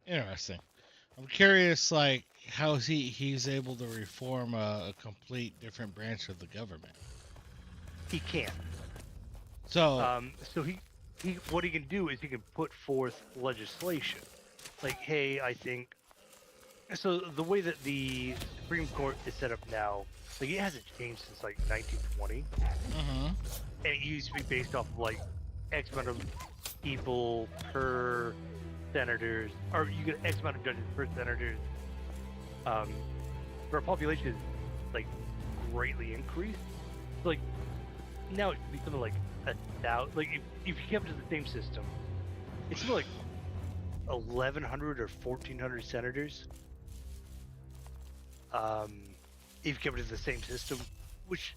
Speaker 2: interesting. I'm curious, like, how he's able to reform a complete different branch of the government.
Speaker 3: He can't.
Speaker 2: So,
Speaker 3: So he what he can do is he can put forth legislation. Like, hey, I think so the way that the Supreme Court is set up now, like it hasn't changed since like 1920. And it used to be based off of like X amount of people per senators, or you get X amount of judges per senators. For a population is like greatly increased. So, like now it should be something like 1,000. Like if you kept it the same system, it's something like 1,100 or 1,400 senators. If you kept it the same system, which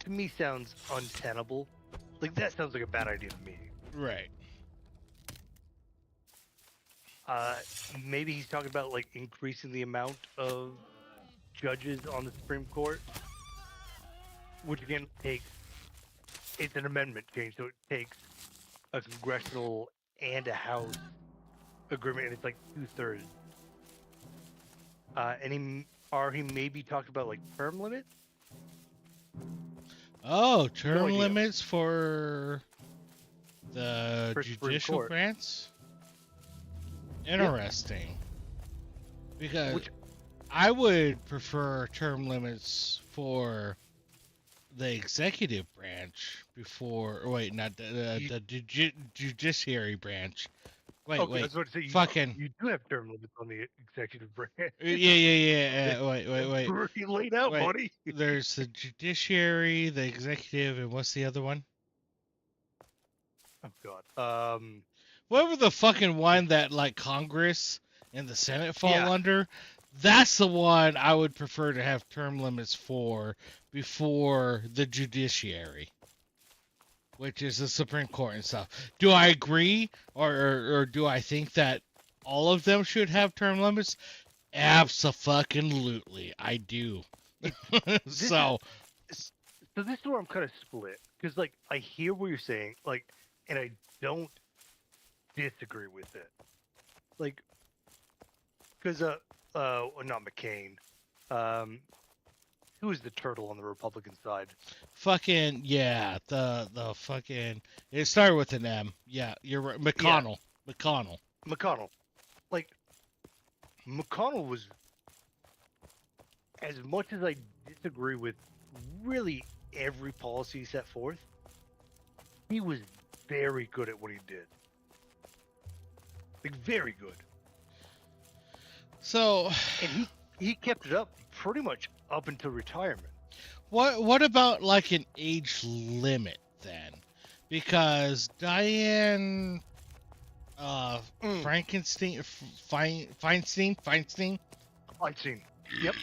Speaker 3: to me sounds untenable. Like that sounds like a bad idea to me.
Speaker 2: right.
Speaker 3: Maybe he's talking about like increasing the amount of judges on the Supreme Court, which again it's an amendment change, so it takes a congressional and a House agreement, and it's like 2/3. He maybe talked about like term limits.
Speaker 2: Oh, term
Speaker 3: idea.
Speaker 2: limits for the
Speaker 3: For Supreme
Speaker 2: judicial
Speaker 3: Court.
Speaker 2: branch? Interesting. Because
Speaker 3: Which-
Speaker 2: I would prefer term limits for the executive branch before. Wait, not the judiciary branch. Wait,
Speaker 3: Okay, I
Speaker 2: wait.
Speaker 3: was about to say you do have term limits on the executive branch.
Speaker 2: Yeah. Wait.
Speaker 3: Pretty laid out,
Speaker 2: Wait.
Speaker 3: buddy.
Speaker 2: There's the judiciary, the executive, and what's the other one?
Speaker 3: Oh God.
Speaker 2: Whatever the fucking one that like Congress and the Senate fall
Speaker 3: Yeah.
Speaker 2: under, that's the one I would prefer to have term limits for before the judiciary, which is the Supreme Court and stuff. Do I agree, or do I think that all of them should have term limits? Abso-fucking-lutely, I do. So,
Speaker 3: So this is where I'm kind of split, because like I hear what you're saying, like, and I don't disagree with it, like, because not McCain, who is the turtle on the Republican side?
Speaker 2: fucking yeah, the fucking it started with an M. Yeah, you're right. McConnell.
Speaker 3: McConnell, like, McConnell was, as much as I disagree with really every policy he set forth, he was very good at what he did. Like, very good.
Speaker 2: So,
Speaker 3: and he kept it up pretty much up until retirement.
Speaker 2: what about like an age limit then? Because Diane
Speaker 3: Mm,
Speaker 2: Feinstein,
Speaker 3: I've seen. Yep.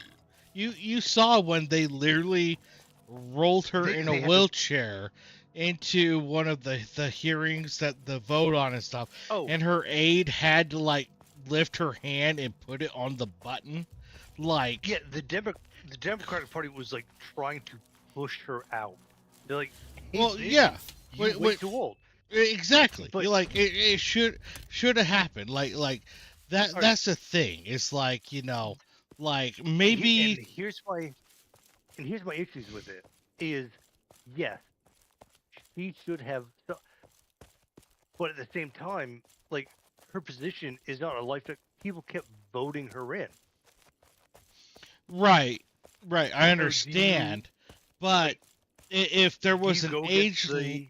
Speaker 2: you saw when they literally rolled her in a
Speaker 3: They had to.
Speaker 2: wheelchair into one of the hearings that the vote on and stuff,
Speaker 3: Oh,
Speaker 2: and her aide had to like lift her hand and put it on the button, like.
Speaker 3: yeah. The Democratic Party was like trying to push her out. They're like, "Hey,
Speaker 2: Well,
Speaker 3: bitch,
Speaker 2: yeah.
Speaker 3: you
Speaker 2: Wait,
Speaker 3: way
Speaker 2: wait,
Speaker 3: too old."
Speaker 2: exactly.
Speaker 3: But
Speaker 2: You're like it should have happened. Like that.
Speaker 3: all right,
Speaker 2: That's the thing. It's like like
Speaker 3: and
Speaker 2: maybe
Speaker 3: here's my issues with it is yes, he should have, but at the same time, like her position is not a life that people kept voting her in.
Speaker 2: right, right. I
Speaker 3: So do you
Speaker 2: understand, but
Speaker 3: like
Speaker 2: if there
Speaker 3: do you
Speaker 2: was an
Speaker 3: go against the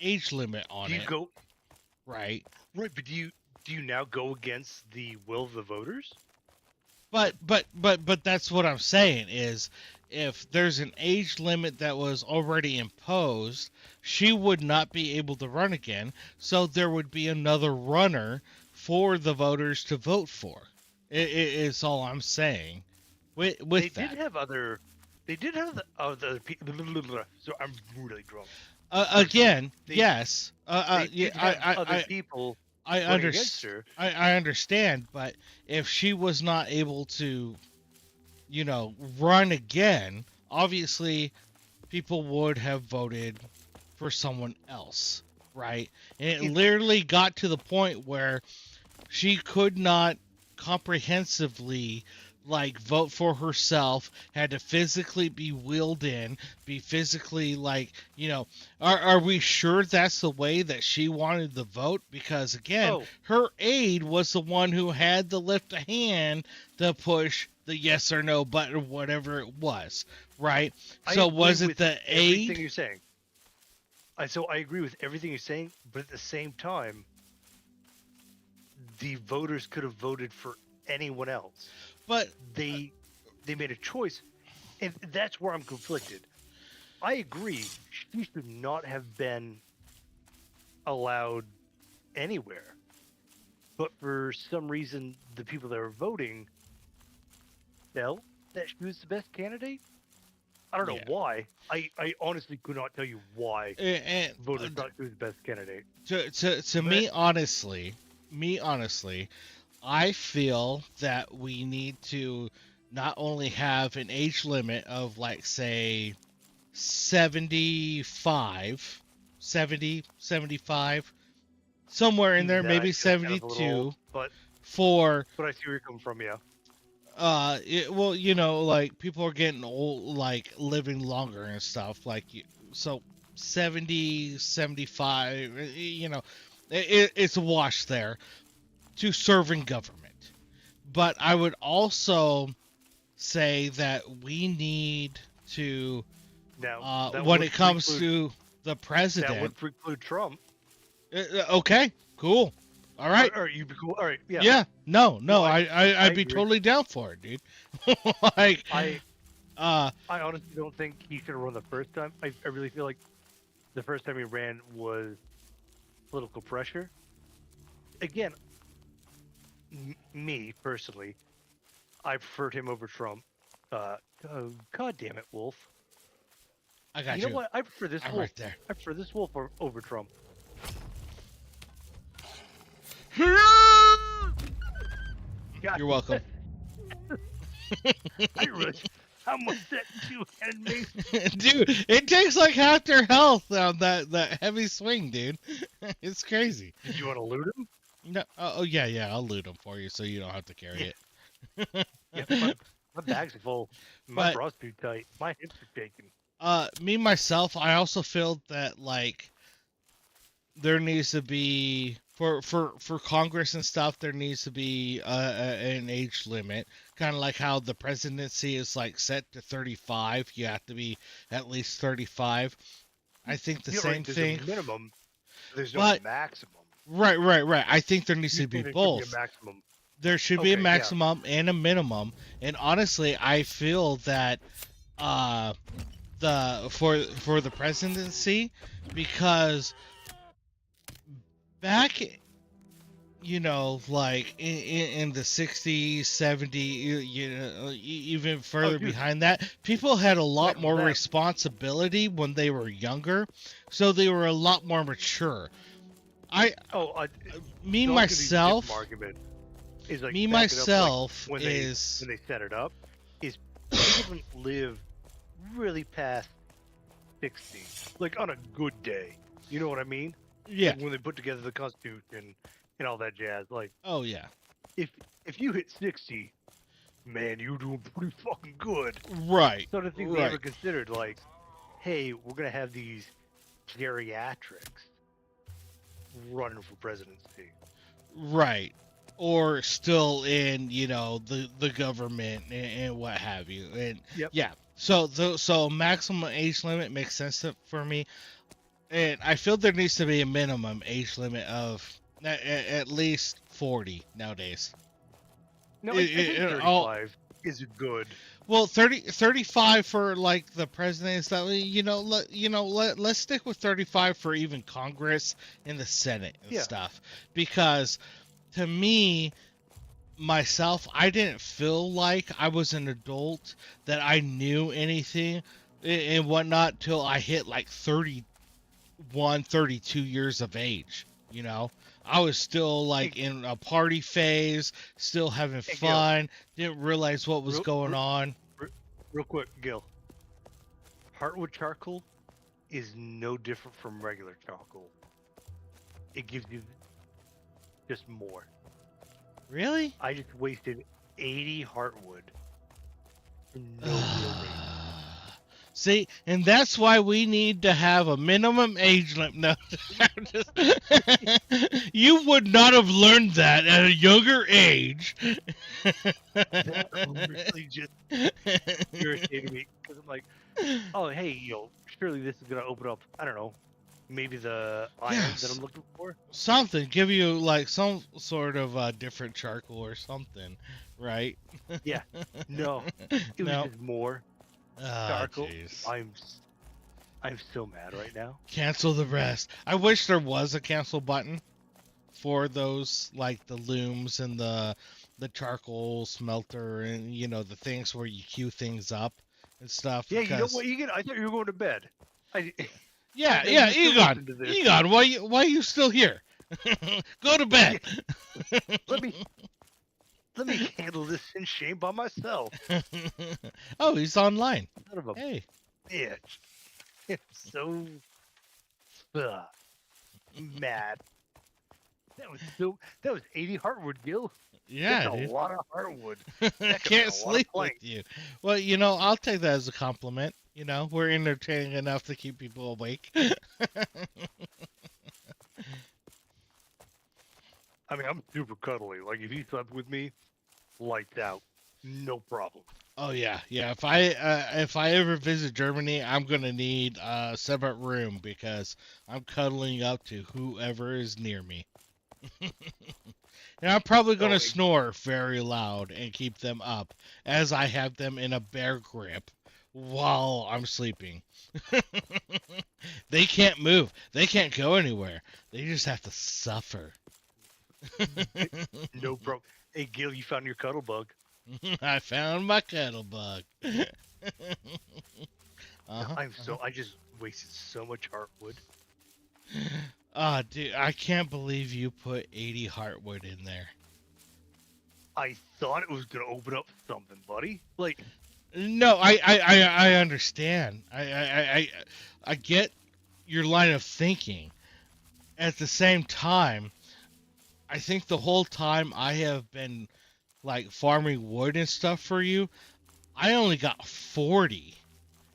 Speaker 2: age limit on
Speaker 3: do you
Speaker 2: it,
Speaker 3: go
Speaker 2: right?
Speaker 3: right? But do you now go against the will of the voters?
Speaker 2: But that's what I'm saying is if there's an age limit that was already imposed, she would not be able to run again, so there would be another runner for the voters to vote for. It's all I'm saying with
Speaker 3: They did
Speaker 2: that.
Speaker 3: have other. They did have the other people. So I'm really drunk.
Speaker 2: Again,
Speaker 3: They
Speaker 2: yes,
Speaker 3: they
Speaker 2: yeah,
Speaker 3: did have other people
Speaker 2: I
Speaker 3: running against her.
Speaker 2: I understand, but if she was not able to run again, obviously people would have voted for someone else, right? And it
Speaker 3: If
Speaker 2: literally got to the point where she could not comprehensively like vote for herself, had to physically be wheeled in, be physically like, are we sure that's the way that she wanted the vote? Because again,
Speaker 3: oh,
Speaker 2: her aide was the one who had to lift a hand to push the yes or no button, whatever it was, right?
Speaker 3: I
Speaker 2: So
Speaker 3: agree
Speaker 2: was it
Speaker 3: with
Speaker 2: the
Speaker 3: everything
Speaker 2: aide?
Speaker 3: you're saying. I agree with everything you're saying, but at the same time, the voters could have voted for anyone else.
Speaker 2: But
Speaker 3: They they made a choice, and that's where I'm conflicted. I agree. She should not have been allowed anywhere. But for some reason, the people that were voting felt that she was the best candidate. I don't know
Speaker 2: yeah,
Speaker 3: why. I honestly could not tell you why
Speaker 2: and
Speaker 3: voters thought she was the best candidate.
Speaker 2: to
Speaker 3: But
Speaker 2: me honestly, I feel that we need to not only have an age limit of like say 75, 70, 75, somewhere in
Speaker 3: even
Speaker 2: there,
Speaker 3: then, I
Speaker 2: maybe
Speaker 3: feel kind of a little old.
Speaker 2: 72
Speaker 3: But
Speaker 2: for
Speaker 3: I see where you're coming from. Yeah.
Speaker 2: well, like people are getting old, like living longer and stuff, like so 70, 75, it's a wash there to serve in government. But I would also say that we need to,
Speaker 3: Now that
Speaker 2: when
Speaker 3: would
Speaker 2: it comes
Speaker 3: preclude
Speaker 2: to the
Speaker 3: that would
Speaker 2: president,
Speaker 3: preclude Trump.
Speaker 2: okay, cool, all right,
Speaker 3: Or you'd be cool. All right. Yeah.
Speaker 2: yeah, no,
Speaker 3: No, I
Speaker 2: I'd be
Speaker 3: agree.
Speaker 2: totally down for it, dude. Like,
Speaker 3: I
Speaker 2: uh,
Speaker 3: I honestly don't think he should have run the first time. I really feel like the first time he ran was political pressure. Again, me personally, I preferred him over Trump. God damn it, Wolf.
Speaker 2: I got
Speaker 3: You
Speaker 2: you.
Speaker 3: know what? I prefer this
Speaker 2: I'm
Speaker 3: Wolf.
Speaker 2: right there.
Speaker 3: I prefer this Wolf over Trump. God,
Speaker 2: You're welcome.
Speaker 3: I realize how much that two-handed mace.
Speaker 2: Dude, it takes like half their health on that heavy swing, dude. It's crazy.
Speaker 3: Did you want to loot him?
Speaker 2: No, oh yeah, I'll loot them for you so you don't have to carry it.
Speaker 3: Yeah, my bag's full. My
Speaker 2: But
Speaker 3: bra's too tight. My hips are taken.
Speaker 2: me myself, I also feel that like there needs to be for Congress and stuff. There needs to be an age limit, kind of like how the presidency is like set to 35. You have to be at least 35. I think the
Speaker 3: Yeah,
Speaker 2: same
Speaker 3: right. There's
Speaker 2: thing.
Speaker 3: a minimum. There's no
Speaker 2: But
Speaker 3: maximum.
Speaker 2: right. I think there needs
Speaker 3: You
Speaker 2: to be
Speaker 3: think there should be a
Speaker 2: both.
Speaker 3: maximum?
Speaker 2: There should be a
Speaker 3: Okay, yeah.
Speaker 2: maximum and a minimum, and honestly, I feel that uh, for the presidency, because back, like in the 60s, 70s, even
Speaker 3: Oh,
Speaker 2: further
Speaker 3: dude,
Speaker 2: behind that, people had a lot
Speaker 3: Gill and
Speaker 2: more
Speaker 3: Zab.
Speaker 2: responsibility when they were younger, so they were a lot more mature. I,
Speaker 3: Oh,
Speaker 2: me
Speaker 3: so I was gonna use a different
Speaker 2: myself,
Speaker 3: argument. Is like
Speaker 2: me
Speaker 3: back it up like
Speaker 2: myself
Speaker 3: when
Speaker 2: is
Speaker 3: they set it up, is people didn't live really past 60, like on a good day. You know what I mean?
Speaker 2: yeah.
Speaker 3: Like when they put together the Constitution and all that jazz. Like
Speaker 2: Oh yeah.
Speaker 3: if you hit 60, man, you're doing pretty fucking good.
Speaker 2: Right.
Speaker 3: So I don't think they ever
Speaker 2: Right.
Speaker 3: considered like, hey, we're gonna have these geriatrics running for presidency.
Speaker 2: Right. Or still in, the government and what have you. And
Speaker 3: Yep.
Speaker 2: yeah. So maximum age limit makes sense for me. And I feel there needs to be a minimum age limit of at least 40 nowadays.
Speaker 3: No, I think 35 is good.
Speaker 2: Well, 35 for like the president and stuff. Let's stick with 35 for even Congress and the Senate and
Speaker 3: Yeah.
Speaker 2: stuff, because to me, myself, I didn't feel like I was an adult, that I knew anything and whatnot till I hit like 31, 32 years of age. I was still like in a party phase, still having
Speaker 3: Hey, Gil.
Speaker 2: fun, didn't realize what was going on.
Speaker 3: Real quick, Gil. Heartwood charcoal is no different from regular charcoal. It gives you just more.
Speaker 2: Really?
Speaker 3: I just wasted 80 heartwood for no real reason.
Speaker 2: See, and that's why we need to have a minimum age limit. No, I'm just- you would not have learned that at a younger age.
Speaker 3: That really just irritated me because I'm like, oh hey, surely this is gonna open up. I don't know, maybe the iron
Speaker 2: Yes.
Speaker 3: that I'm looking for.
Speaker 2: Something, give you like some sort of different charcoal or something, right?
Speaker 3: Yeah, no, it was
Speaker 2: No.
Speaker 3: just more
Speaker 2: Oh,
Speaker 3: charcoal.
Speaker 2: jeez.
Speaker 3: I'm so mad right now.
Speaker 2: Cancel the rest. I wish there was a cancel button for those, like the looms and the charcoal smelter and the things where you queue things up and stuff.
Speaker 3: Yeah, you know
Speaker 2: because-
Speaker 3: what? I thought you were going to bed.
Speaker 2: Yeah,
Speaker 3: Then
Speaker 2: yeah,
Speaker 3: you still
Speaker 2: Egon.
Speaker 3: listen to this.
Speaker 2: Egon, why are you still here? Go to bed.
Speaker 3: Let me handle this in shame by myself.
Speaker 2: Oh, he's online.
Speaker 3: Son of a
Speaker 2: Hey.
Speaker 3: bitch. I'm so mad. That was 80 heartwood, Gil.
Speaker 2: Yeah,
Speaker 3: That's
Speaker 2: dude.
Speaker 3: a lot of heartwood.
Speaker 2: I
Speaker 3: could've been
Speaker 2: can't
Speaker 3: a lot of
Speaker 2: sleep with
Speaker 3: planks.
Speaker 2: you. Well, I'll take that as a compliment. We're entertaining enough to keep people awake.
Speaker 3: I mean, I'm super cuddly. Like if you slept with me, lights out, no problem.
Speaker 2: Oh yeah, yeah. If I ever visit Germany, I'm gonna need a separate room because I'm cuddling up to whoever is near me. And I'm probably gonna
Speaker 3: Oh,
Speaker 2: snore very loud and keep them up as I have them in a bear grip while I'm sleeping. They can't move. They can't go anywhere. They just have to suffer.
Speaker 3: No problem. Hey, Gil, you found your cuddle bug.
Speaker 2: I found my cuddle bug. Uh-huh.
Speaker 3: I just wasted so much heartwood.
Speaker 2: Oh, dude, I can't believe you put 80 heartwood in there.
Speaker 3: I thought it was gonna open up something, buddy. Like,
Speaker 2: No, I understand. I get your line of thinking. At the same time, I think the whole time I have been like farming wood and stuff for you, I only got 40,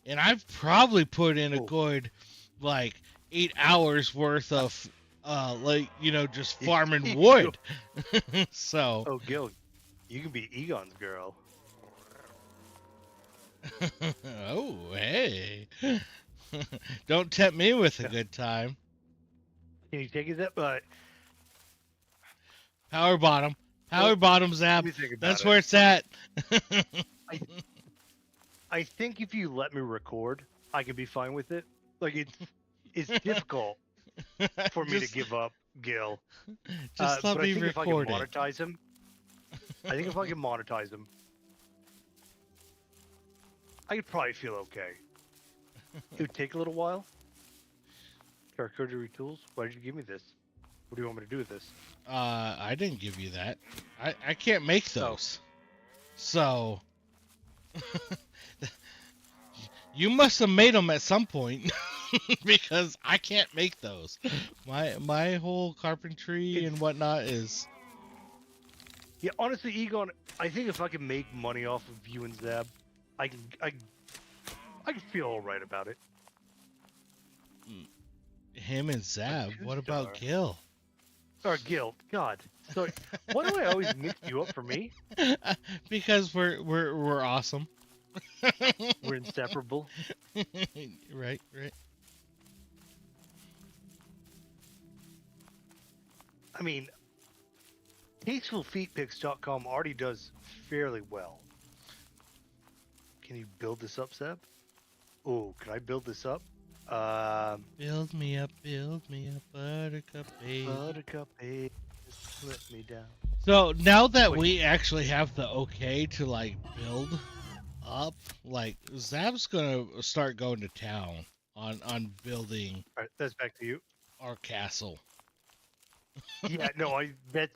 Speaker 2: and I've probably put in a
Speaker 3: Oh.
Speaker 2: good like 8 hours worth of just farming wood. So
Speaker 3: oh, Gil, you can be Egon's girl.
Speaker 2: oh, hey. Don't tempt me with a good time.
Speaker 3: Can you take it that?
Speaker 2: Power bottom. Power bottom,
Speaker 3: Let
Speaker 2: Zap.
Speaker 3: me think about
Speaker 2: That's
Speaker 3: it.
Speaker 2: where it's at.
Speaker 3: I think if you let me record, I can be fine with it. Like it's difficult for me to
Speaker 2: just,
Speaker 3: give up Gil.
Speaker 2: just let
Speaker 3: But I
Speaker 2: me
Speaker 3: think if I can
Speaker 2: record it.
Speaker 3: monetize him, I think if I can monetize him, I could probably feel okay. It would take a little while. Charcuterie tools. Why did you give me this? What do you want me to do with this?
Speaker 2: I didn't give you that. I can't make those. So you must have made them at some point because I can't make those. My whole carpentry and whatnot is.
Speaker 3: Yeah, honestly, Egon, I think if I can make money off of you and Zab, I can feel all right about it.
Speaker 2: Him and Zab. What about
Speaker 3: 2-star.
Speaker 2: Gil?
Speaker 3: Or Gil. God. So why do I always mix you up for me?
Speaker 2: Because we're awesome.
Speaker 3: We're inseparable.
Speaker 2: Right.
Speaker 3: I mean, tastefulfeetpics.com already does fairly well. Can you build this up, Zeb? Oh, can I build this up?
Speaker 2: Build me up, buttercup baby.
Speaker 3: Buttercup, hey, just let me down.
Speaker 2: So now that
Speaker 3: Wait.
Speaker 2: we actually have the okay to like build up, like Zab's gonna start going to town on building
Speaker 3: All right, that's back to you.
Speaker 2: our castle.
Speaker 3: Yeah, no, that's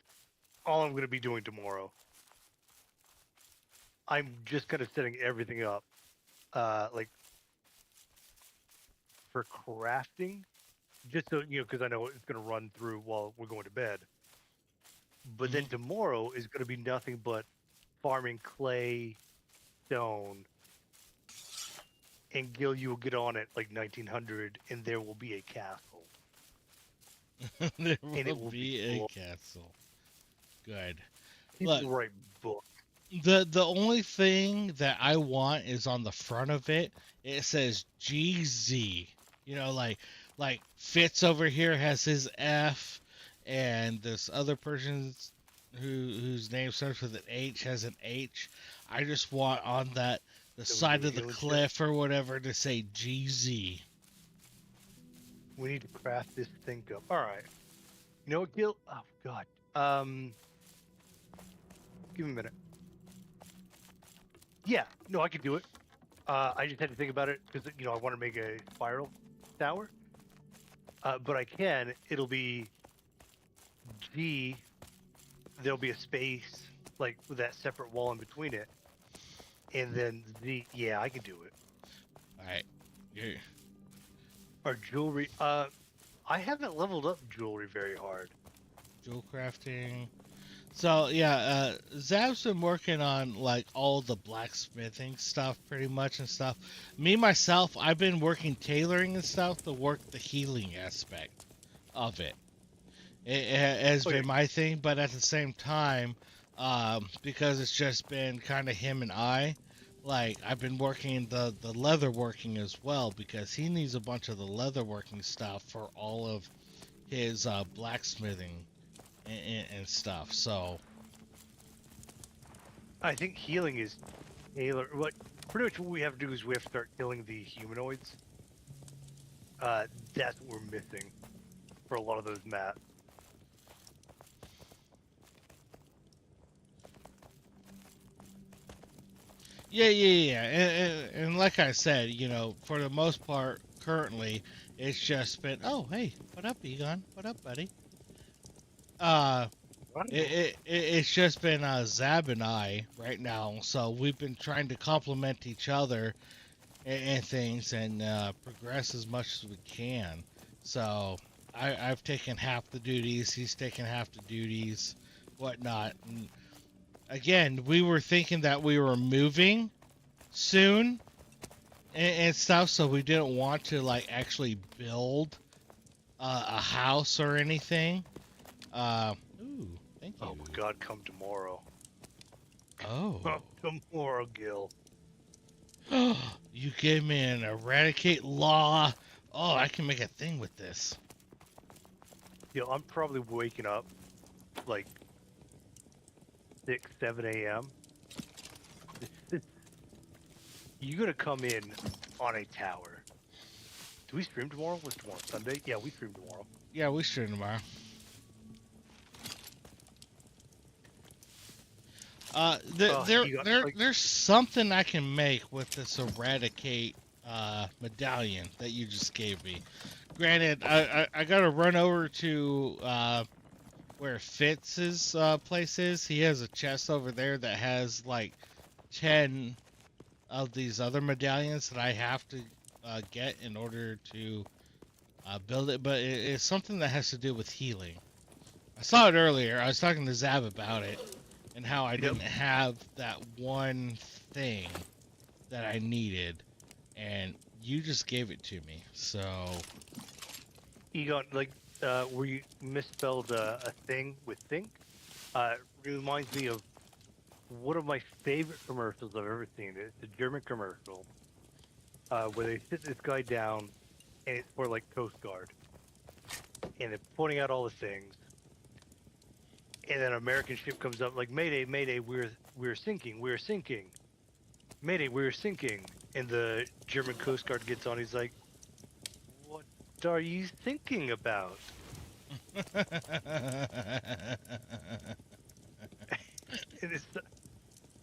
Speaker 3: all I'm gonna be doing tomorrow. I'm just kind of setting everything up, like for crafting, just so because I know it's gonna run through while we're going to bed. But then tomorrow is gonna be nothing but farming clay, stone, and Gil, you will get on at like 1900, and there will be a castle.
Speaker 2: There
Speaker 3: And it
Speaker 2: will
Speaker 3: will
Speaker 2: be
Speaker 3: be
Speaker 2: a
Speaker 3: cool.
Speaker 2: castle. Good.
Speaker 3: People
Speaker 2: Look,
Speaker 3: write books.
Speaker 2: the only thing that I want is on the front of it. It says GZ. You know, like Fitz over here has his F, and this other person's whose name starts with an H has an H. I just want on the
Speaker 3: we
Speaker 2: side
Speaker 3: do
Speaker 2: of the
Speaker 3: healing shit?
Speaker 2: cliff or whatever to say GZ.
Speaker 3: We need to craft this thing up. All right. You know what, Gil? Oh God. Give me a minute. Yeah. No, I could do it. I just had to think about it because I want to make a spiral tower. But I can. It'll be G. There'll be a space like with that separate wall in between it, and then Z. Yeah, I can do it.
Speaker 2: All right. You're,
Speaker 3: Or jewelry. I haven't leveled up jewelry very hard.
Speaker 2: jewel crafting. So yeah, Zab's been working on like all the blacksmithing stuff pretty much and stuff. Me myself, I've been working tailoring and stuff to work the healing aspect of it. It has
Speaker 3: Okay.
Speaker 2: been my thing, but at the same time, because it's just been kind of him and I, like I've been working the leather working as well because he needs a bunch of the leather working stuff for all of his blacksmithing and stuff. So
Speaker 3: I think healing is tailor. What pretty much what we have to do is we have to start killing the humanoids. That's what we're missing for a lot of those mats.
Speaker 2: yeah. And like I said, for the most part, currently, it's just been, oh, hey, what up, Egon? What up, buddy? It's just been Zab and I right now, so we've been trying to complement each other and things and progress as much as we can. So I've taken half the duties, he's taken half the duties, whatnot. And again, we were thinking that we were moving soon and stuff, so we didn't want to like actually build a house or anything. Ooh, thank you.
Speaker 3: Oh my God, come tomorrow.
Speaker 2: Oh.
Speaker 3: Come tomorrow, Gil.
Speaker 2: You gave me an eradicate law. Oh, I can make a thing with this.
Speaker 3: I'm probably waking up like 6, 7 a.m. You gotta come in on a tower. Do we stream tomorrow? What's tomorrow? Sunday? Yeah, we stream tomorrow.
Speaker 2: Yeah, we stream tomorrow.
Speaker 3: You got,
Speaker 2: There's something I can make with this eradicate medallion that you just gave me. Granted, I gotta run over to where Fitz's place is. He has a chest over there that has like 10 of these other medallions that I have to get in order to build it, but it's something that has to do with healing. I saw it earlier. I was talking to Zab about it and how I didn't have that one thing that I needed, and you just gave it to me. So
Speaker 3: you got like where you misspelled a thing with think. Reminds me of one of my favorite commercials I've ever seen. It's a German commercial where they sit this guy down, and it's for like Coast Guard, and they're pointing out all the things, and then an American ship comes up like, "Mayday, Mayday, we're sinking, we're sinking, Mayday, we're sinking," and the German Coast Guard gets on. He's like, "What are you thinking about?"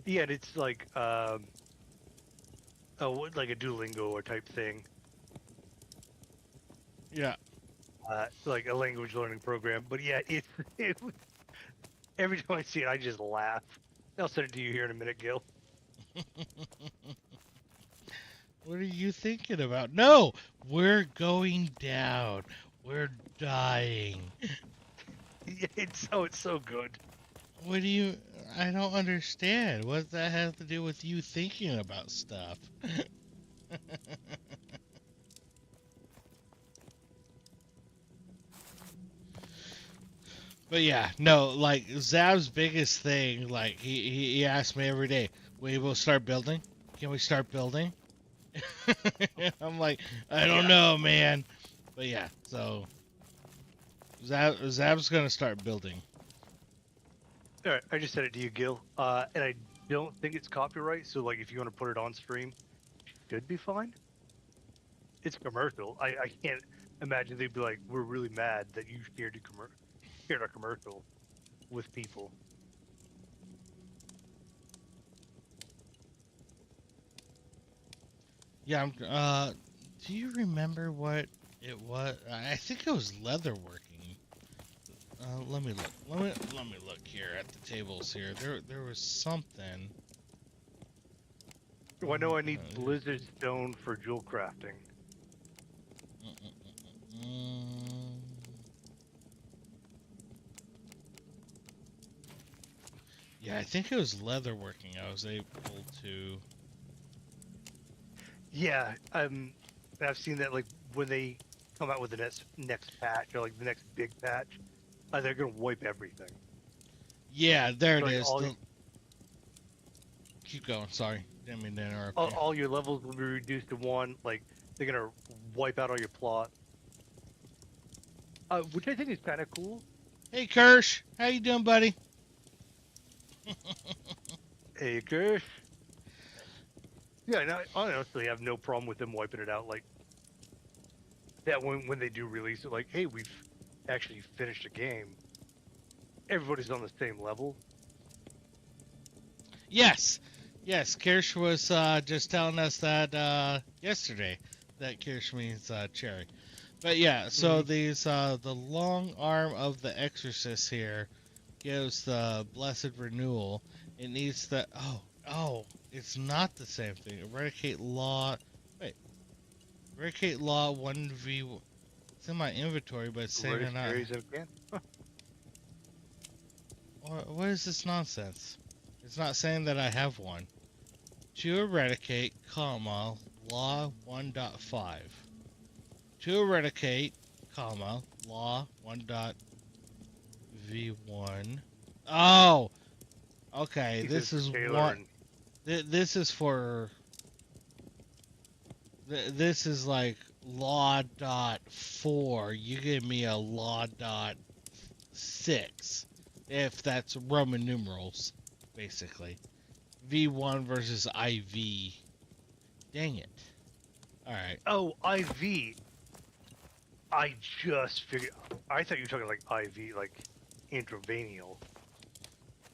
Speaker 3: And it's like like a Duolingo or type thing,
Speaker 2: yeah.
Speaker 3: like a language learning program. But yeah, every time I see it, I just laugh. I'll send it to you here in a minute, Gil.
Speaker 2: What are you thinking about? No, we're going down. We're dying.
Speaker 3: Yeah, it's so good.
Speaker 2: What do you... I don't understand. What does that have to do with you thinking about stuff? But yeah, no, like, Zab's biggest thing, like, he asks me every day, we will start building? Can we start building? I'm like, I don't know, man. But yeah, so Zab's gonna start building.
Speaker 3: All right, I just sent it to you, Gil. And I don't think it's copyright, so like if you want to put it on stream, it should be fine. It's commercial. I can't imagine they'd be like, "We're really mad that you shared our commercial with people."
Speaker 2: Yeah, do you remember what it was? I think it was leatherworking. Let me look. Let me look here at the tables here. There was something.
Speaker 3: Oh, I know I need blizzard stone for jewel crafting.
Speaker 2: Yeah, I think it was leatherworking. I was able to.
Speaker 3: Yeah, I've seen that like when they come out with the next patch or like the next big patch, they're gonna wipe everything.
Speaker 2: Yeah, there it
Speaker 3: Like
Speaker 2: is. Keep going. Sorry, didn't mean to interrupt you.
Speaker 3: All your levels will be reduced to 1. Like they're gonna wipe out all your plot, which I think is kind of cool.
Speaker 2: Hey, Kirsch, how you doing, buddy?
Speaker 3: Hey, Kirsch. Yeah, no, I honestly have no problem with them wiping it out like that when they do release it. Like, hey, we've actually finished a game. Everybody's on the same level.
Speaker 2: Yes, Kirsch was just telling us that yesterday. That Kirsch means cherry. But yeah, so these the long arm of the Exorcist here gives the blessed renewal. It needs the oh, it's not the same thing. Eradicate law. Wait, eradicate law 1v. It's in my inventory, but it's saying it not. What is this nonsense? It's not saying that I have one. To eradicate, comma, law 1.5. To eradicate, comma, law 1.v1. Oh! Okay, this is one. This is for... This is like law.4. You give me a law.6. If that's Roman numerals. basically. V1 versus IV. Dang it. Alright.
Speaker 3: Oh, IV. I just figured. I thought you were talking like IV, like intravenial.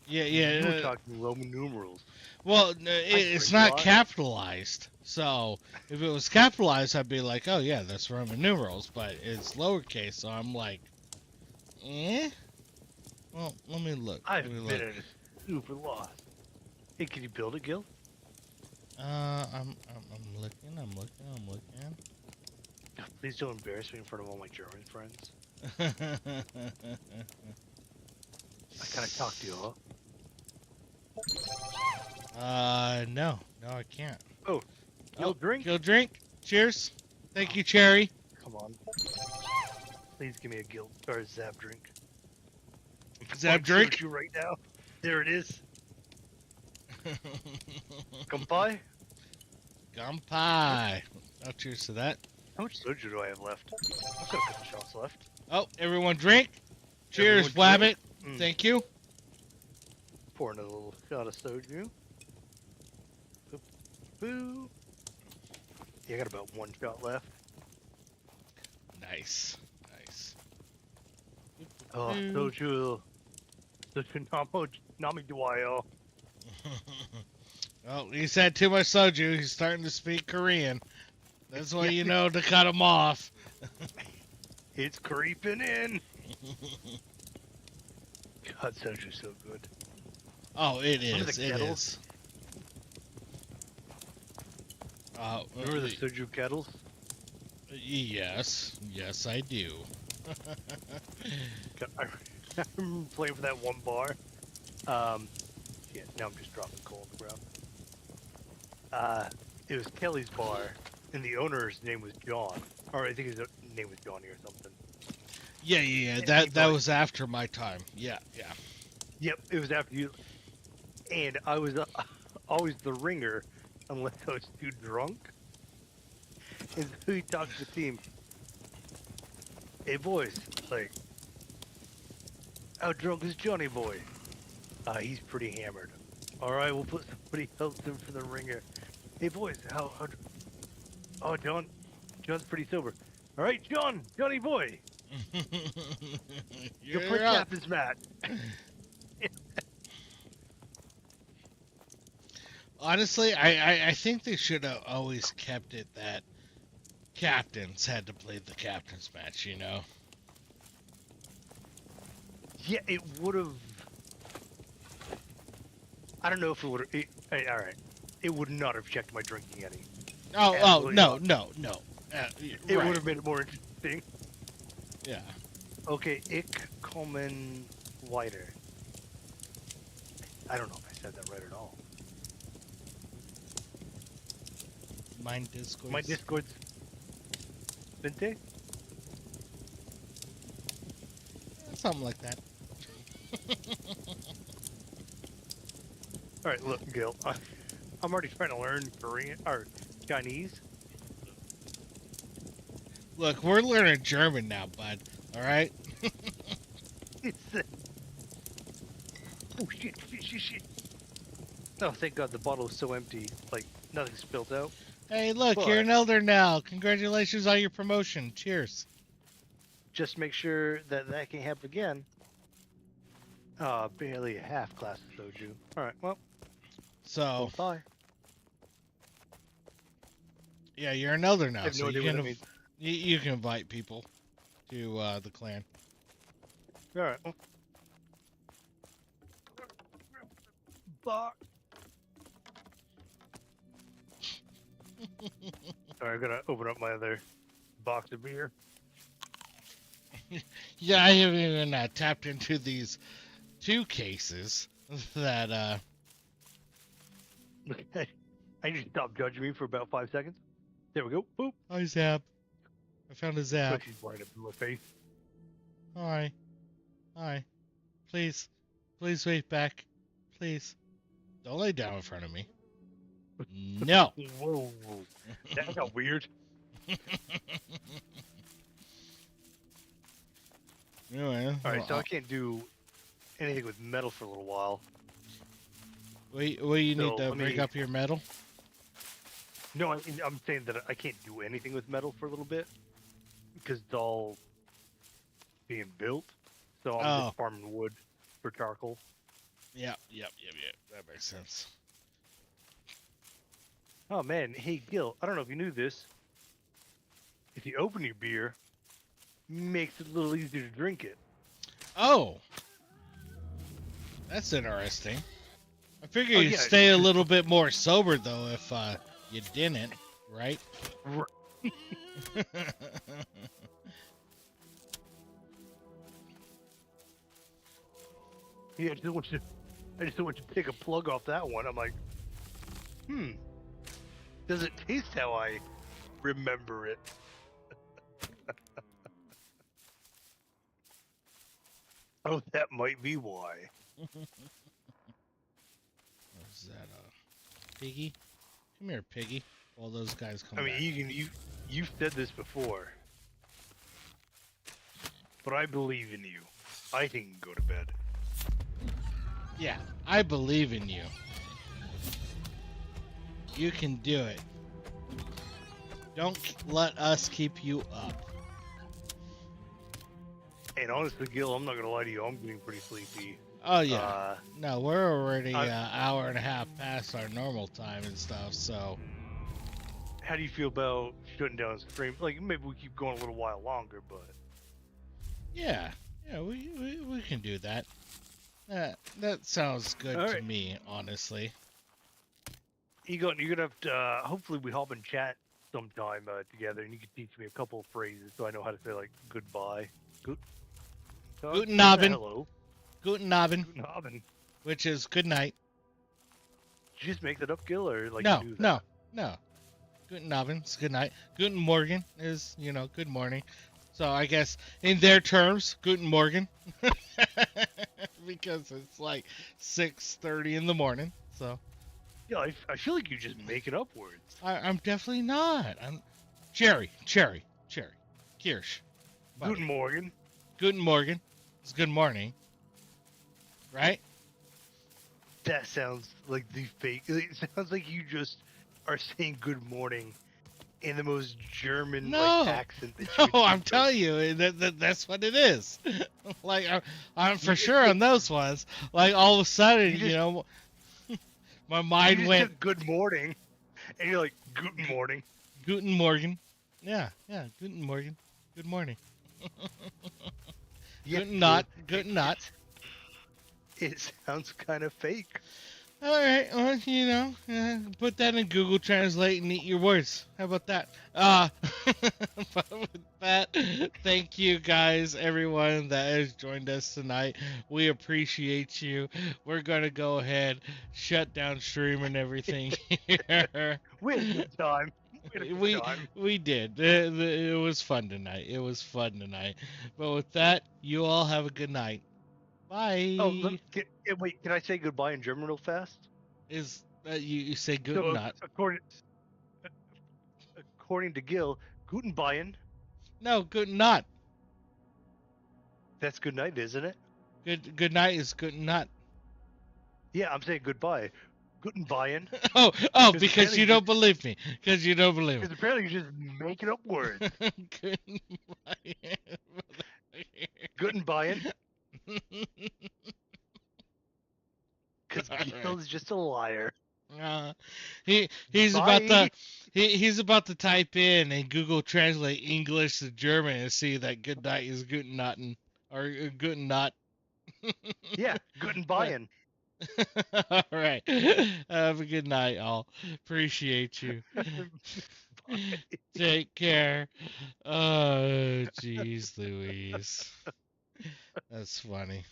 Speaker 2: Yeah,
Speaker 3: You were
Speaker 2: yeah.
Speaker 3: talking Roman numerals.
Speaker 2: Well, it's not
Speaker 3: forgot.
Speaker 2: capitalized. So, if it was capitalized, I'd be like, oh yeah, that's Roman numerals. But it's lowercase, so I'm like, eh? Well, let me look.
Speaker 3: I've
Speaker 2: Let me
Speaker 3: been
Speaker 2: look.
Speaker 3: at a super loss. Hey, can you build it, Gil?
Speaker 2: I'm looking. I'm looking.
Speaker 3: Please don't embarrass me in front of all my German friends. I kind of talked to you, huh?
Speaker 2: No, I can't.
Speaker 3: Oh, Gil, drink?
Speaker 2: Go drink. Cheers. Thank you, Cherry.
Speaker 3: Come on. Please give me a Gil or a Zab drink.
Speaker 2: Zab
Speaker 3: I'll
Speaker 2: drink?
Speaker 3: serve you right now. There it is. Kampai?
Speaker 2: Gampai. Oh, cheers to that.
Speaker 3: How much soju do I have left? I've got a couple shots left.
Speaker 2: Oh, everyone drink. Cheers,
Speaker 3: Everyone
Speaker 2: Wabbit.
Speaker 3: drink.
Speaker 2: Thank you.
Speaker 3: Pour another little shot of soju. Boop, boo. Yeah, I got about one shot left.
Speaker 2: Nice.
Speaker 3: Oh, soju. Soju nami duayo.
Speaker 2: Well, he's had too much soju. He's starting to speak Korean. That's why you know to cut him off.
Speaker 3: It's creeping in. God, soju's so good.
Speaker 2: Oh, it
Speaker 3: Remember
Speaker 2: is.
Speaker 3: the
Speaker 2: It
Speaker 3: kettles?
Speaker 2: is.
Speaker 3: Remember the soju kettles?
Speaker 2: Yes, I do.
Speaker 3: God, I remember playing for that one bar. Yeah, now I'm just dropping coal on the ground. It was Kelly's bar, and the owner's name was John. Or I think his name was Johnny or something.
Speaker 2: Yeah. That was after my time. Yeah.
Speaker 3: Yep, it was after you. And I was always the ringer, unless I was too drunk. And so he talked to the team. Hey boys, like, how drunk is Johnny boy? He's pretty hammered. All right, we'll put somebody else in for the ringer. Hey boys, how oh, John's pretty sober. All right, Johnny boy, you play
Speaker 2: up.
Speaker 3: captain's match.
Speaker 2: Honestly, I think they should have always kept it that captains had to play the captain's match, you know?
Speaker 3: Yeah, it would have. I don't know if it would have. All right, it would not have checked my drinking any.
Speaker 2: Oh, no.
Speaker 3: It
Speaker 2: Right.
Speaker 3: would have made it more interesting.
Speaker 2: Yeah.
Speaker 3: Okay, ich kommen weiter. I don't know if I said that right at all.
Speaker 2: Mine Discord.
Speaker 3: My Discord's Vente?
Speaker 2: Something like that.
Speaker 3: Alright, look, Gil. I'm already trying to learn Korean or Chinese.
Speaker 2: Look, we're learning German now, bud. All right.
Speaker 3: Oh shit! Oh, thank God the bottle is so empty, like nothing spilled out.
Speaker 2: Hey, look,
Speaker 3: But-
Speaker 2: you're an elder now. Congratulations on your promotion. Cheers.
Speaker 3: Just make sure that can't happen again. Barely a half glass of soju. Alright, well,
Speaker 2: So,
Speaker 3: bye.
Speaker 2: yeah, you're an elder now,
Speaker 3: I have
Speaker 2: so
Speaker 3: no idea
Speaker 2: you
Speaker 3: what
Speaker 2: can
Speaker 3: that means.
Speaker 2: you can invite people to the clan.
Speaker 3: Alright, well. Bye. Alright, I'm gonna open up my other box of beer.
Speaker 2: Yeah, I haven't even tapped into these 2 cases that
Speaker 3: Okay. I need to stop judging me for about 5 seconds. There we go. Boop.
Speaker 2: Hi, Zab. I found a Zab.
Speaker 3: She's right up in my face.
Speaker 2: Hi. Please wait back. Please. Don't lay down in front of me. No.
Speaker 3: Whoa. That got weird.
Speaker 2: Anyway,
Speaker 3: Alright, so I can't do anything with metal for a little while.
Speaker 2: Well, you need
Speaker 3: So,
Speaker 2: to
Speaker 3: let
Speaker 2: bring
Speaker 3: me-
Speaker 2: up your metal.
Speaker 3: No, I'm saying that I can't do anything with metal for a little bit because it's all being built. So I'm
Speaker 2: Oh.
Speaker 3: just farming wood for charcoal.
Speaker 2: Yep. That makes sense.
Speaker 3: Oh man, hey Gil, I don't know if you knew this. If you open your beer, makes it a little easier to drink it.
Speaker 2: Oh, that's interesting. I figure
Speaker 3: Oh,
Speaker 2: you'd
Speaker 3: yeah,
Speaker 2: stay a
Speaker 3: because-
Speaker 2: little bit more sober though if you didn't, right?
Speaker 3: Yeah, I just don't want you to take a plug off that one. I'm like, does it taste how I remember it? Oh, that might be why.
Speaker 2: What's that? Piggy? Come here, Piggy. While those guys come
Speaker 3: I mean,
Speaker 2: back.
Speaker 3: you've said this before, but I believe in you. I think you can go to bed.
Speaker 2: Yeah, I believe in you. You can do it. Don't let us keep you up.
Speaker 3: And honestly, Gil, I'm not gonna lie to you. I'm getting pretty sleepy.
Speaker 2: Oh yeah. No, we're already an hour and a half past our normal time and stuff. So.
Speaker 3: How do you feel about shutting down stream? Like maybe we keep going a little while longer, but
Speaker 2: Yeah, we can do that. That sounds good
Speaker 3: All
Speaker 2: to
Speaker 3: right.
Speaker 2: me, honestly.
Speaker 3: you're gonna have to. Hopefully, we hop and chat sometime together, and you can teach me a couple of phrases so I know how to say like goodbye.
Speaker 2: Guten Abend.
Speaker 3: Hello.
Speaker 2: Guten Abend,
Speaker 3: Guten Abend.
Speaker 2: which is good night.
Speaker 3: Did you just make that up, Gil, or like
Speaker 2: No,
Speaker 3: you knew that?
Speaker 2: no. Guten Abend is good night. Guten Morgen is, good morning. So I guess in their terms, Guten Morgen. Because it's like 6:30 in the morning. So
Speaker 3: Yeah, I feel like you're just making up words.
Speaker 2: I'm definitely not. I'm Cherry. Kirsch. buddy.
Speaker 3: Guten Morgen.
Speaker 2: Guten Morgen is good morning. Right?
Speaker 3: That sounds like the fake. It sounds like you just are saying good morning in the most German
Speaker 2: No.
Speaker 3: like accent that you
Speaker 2: No,
Speaker 3: could think
Speaker 2: I'm
Speaker 3: of.
Speaker 2: telling you, that's what it is. Like, I'm for sure on those ones. Like, all of a sudden,
Speaker 3: You just-
Speaker 2: my
Speaker 3: You
Speaker 2: mind
Speaker 3: just
Speaker 2: went,
Speaker 3: took good morning, and you're like, Guten Morning.
Speaker 2: Guten Morgen. Yeah, Guten Morgen. Good morning.
Speaker 3: Yeah,
Speaker 2: Guten Nacht.
Speaker 3: it-
Speaker 2: Guten Nacht.
Speaker 3: It sounds kind of fake.
Speaker 2: All right, well, put that in Google Translate and eat your words. How about that? But with that, thank you guys, everyone that has joined us tonight. We appreciate you. We're gonna go ahead, shut down stream and everything here.
Speaker 3: We had a good time.
Speaker 2: We did. It was fun tonight. But with that, you all have a good night. Bye.
Speaker 3: Oh, wait, can I say goodbye in German real fast?
Speaker 2: Is you say
Speaker 3: So,
Speaker 2: Guten Nacht?
Speaker 3: according to Gil, Guten Bayern,
Speaker 2: No, Guten Nacht.
Speaker 3: that's good night, isn't it?
Speaker 2: Good night is Guten Nacht.
Speaker 3: Yeah, I'm saying goodbye. Guten Bayern.
Speaker 2: Oh, because
Speaker 3: apparently
Speaker 2: you
Speaker 3: you
Speaker 2: don't believe me. Because you don't believe
Speaker 3: Because
Speaker 2: me.
Speaker 3: apparently you're just making up words.
Speaker 2: Guten
Speaker 3: Guten Bayern. Because
Speaker 2: All
Speaker 3: Gil is just a liar.
Speaker 2: He's about
Speaker 3: Bye.
Speaker 2: to he's about to type in and Google Translate English to German and see that good night is Guten Nachten or Guten Nacht.
Speaker 3: Yeah, Guten
Speaker 2: But-
Speaker 3: Bayern.
Speaker 2: All right. Have a good night, all. Appreciate you. Take care. Oh, jeez, Louise. That's funny.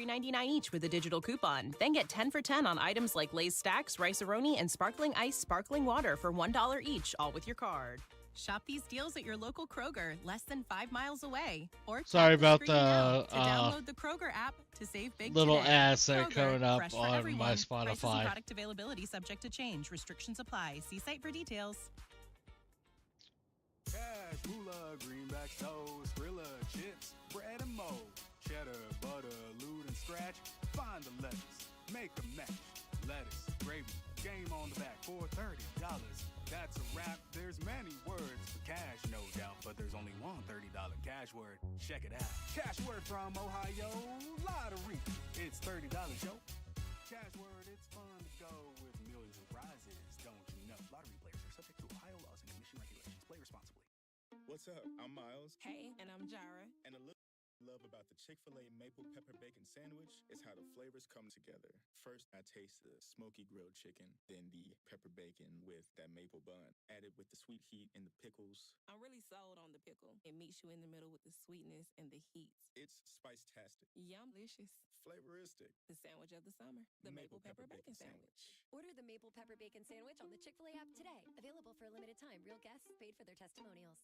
Speaker 5: $3.99 each with a digital coupon. Then get 10 for 10 on items like Lay's Stacks, Rice-A-Roni, and Sparkling Ice Sparkling Water for $1 each, all with your card.
Speaker 6: Shop these deals at your local Kroger, less than 5 miles away. Or
Speaker 2: Sorry
Speaker 6: tap the
Speaker 2: about
Speaker 6: screen now
Speaker 2: the,
Speaker 6: to download the Kroger app to save big
Speaker 2: little
Speaker 6: today.
Speaker 2: ads that are
Speaker 6: Kroger,
Speaker 2: coming up
Speaker 6: fresh for
Speaker 2: on
Speaker 6: everyone.
Speaker 2: my
Speaker 6: Prices and
Speaker 2: Spotify.
Speaker 6: product availability subject to change. Restrictions apply. See site for details.
Speaker 7: Cash, moolah, greenback toast, Skrilla, chips, bread and mold, cheddar, butter, luda, scratch, find the letters, make a match. Lettuce, gravy, game on the back for $30. That's a wrap. There's many words for cash, no doubt, but there's only one $30 cash word. Check it out. Cash word from Ohio Lottery. It's $30, yo. Cash word, it's fun to go with millions of prizes, don't you know? Lottery players are subject to Ohio laws and commission regulations. Play responsibly.
Speaker 8: What's up? I'm Miles.
Speaker 9: Hey, and I'm Jara.
Speaker 8: And a little love about the Chick-fil-A maple pepper bacon sandwich is how the flavors come together. First, I taste the smoky grilled chicken, then the pepper bacon with that maple bun, added with the sweet heat and the pickles.
Speaker 9: I'm really sold on the pickle. It meets you in the middle with the sweetness and the heat.
Speaker 8: It's spice-tastic.
Speaker 9: Yum-licious.
Speaker 8: Flavoristic.
Speaker 9: The sandwich of the summer. The maple pepper bacon sandwich.
Speaker 10: Order the maple pepper bacon sandwich on the Chick-fil-A app today. Available for a limited time. Real guests paid for their testimonials.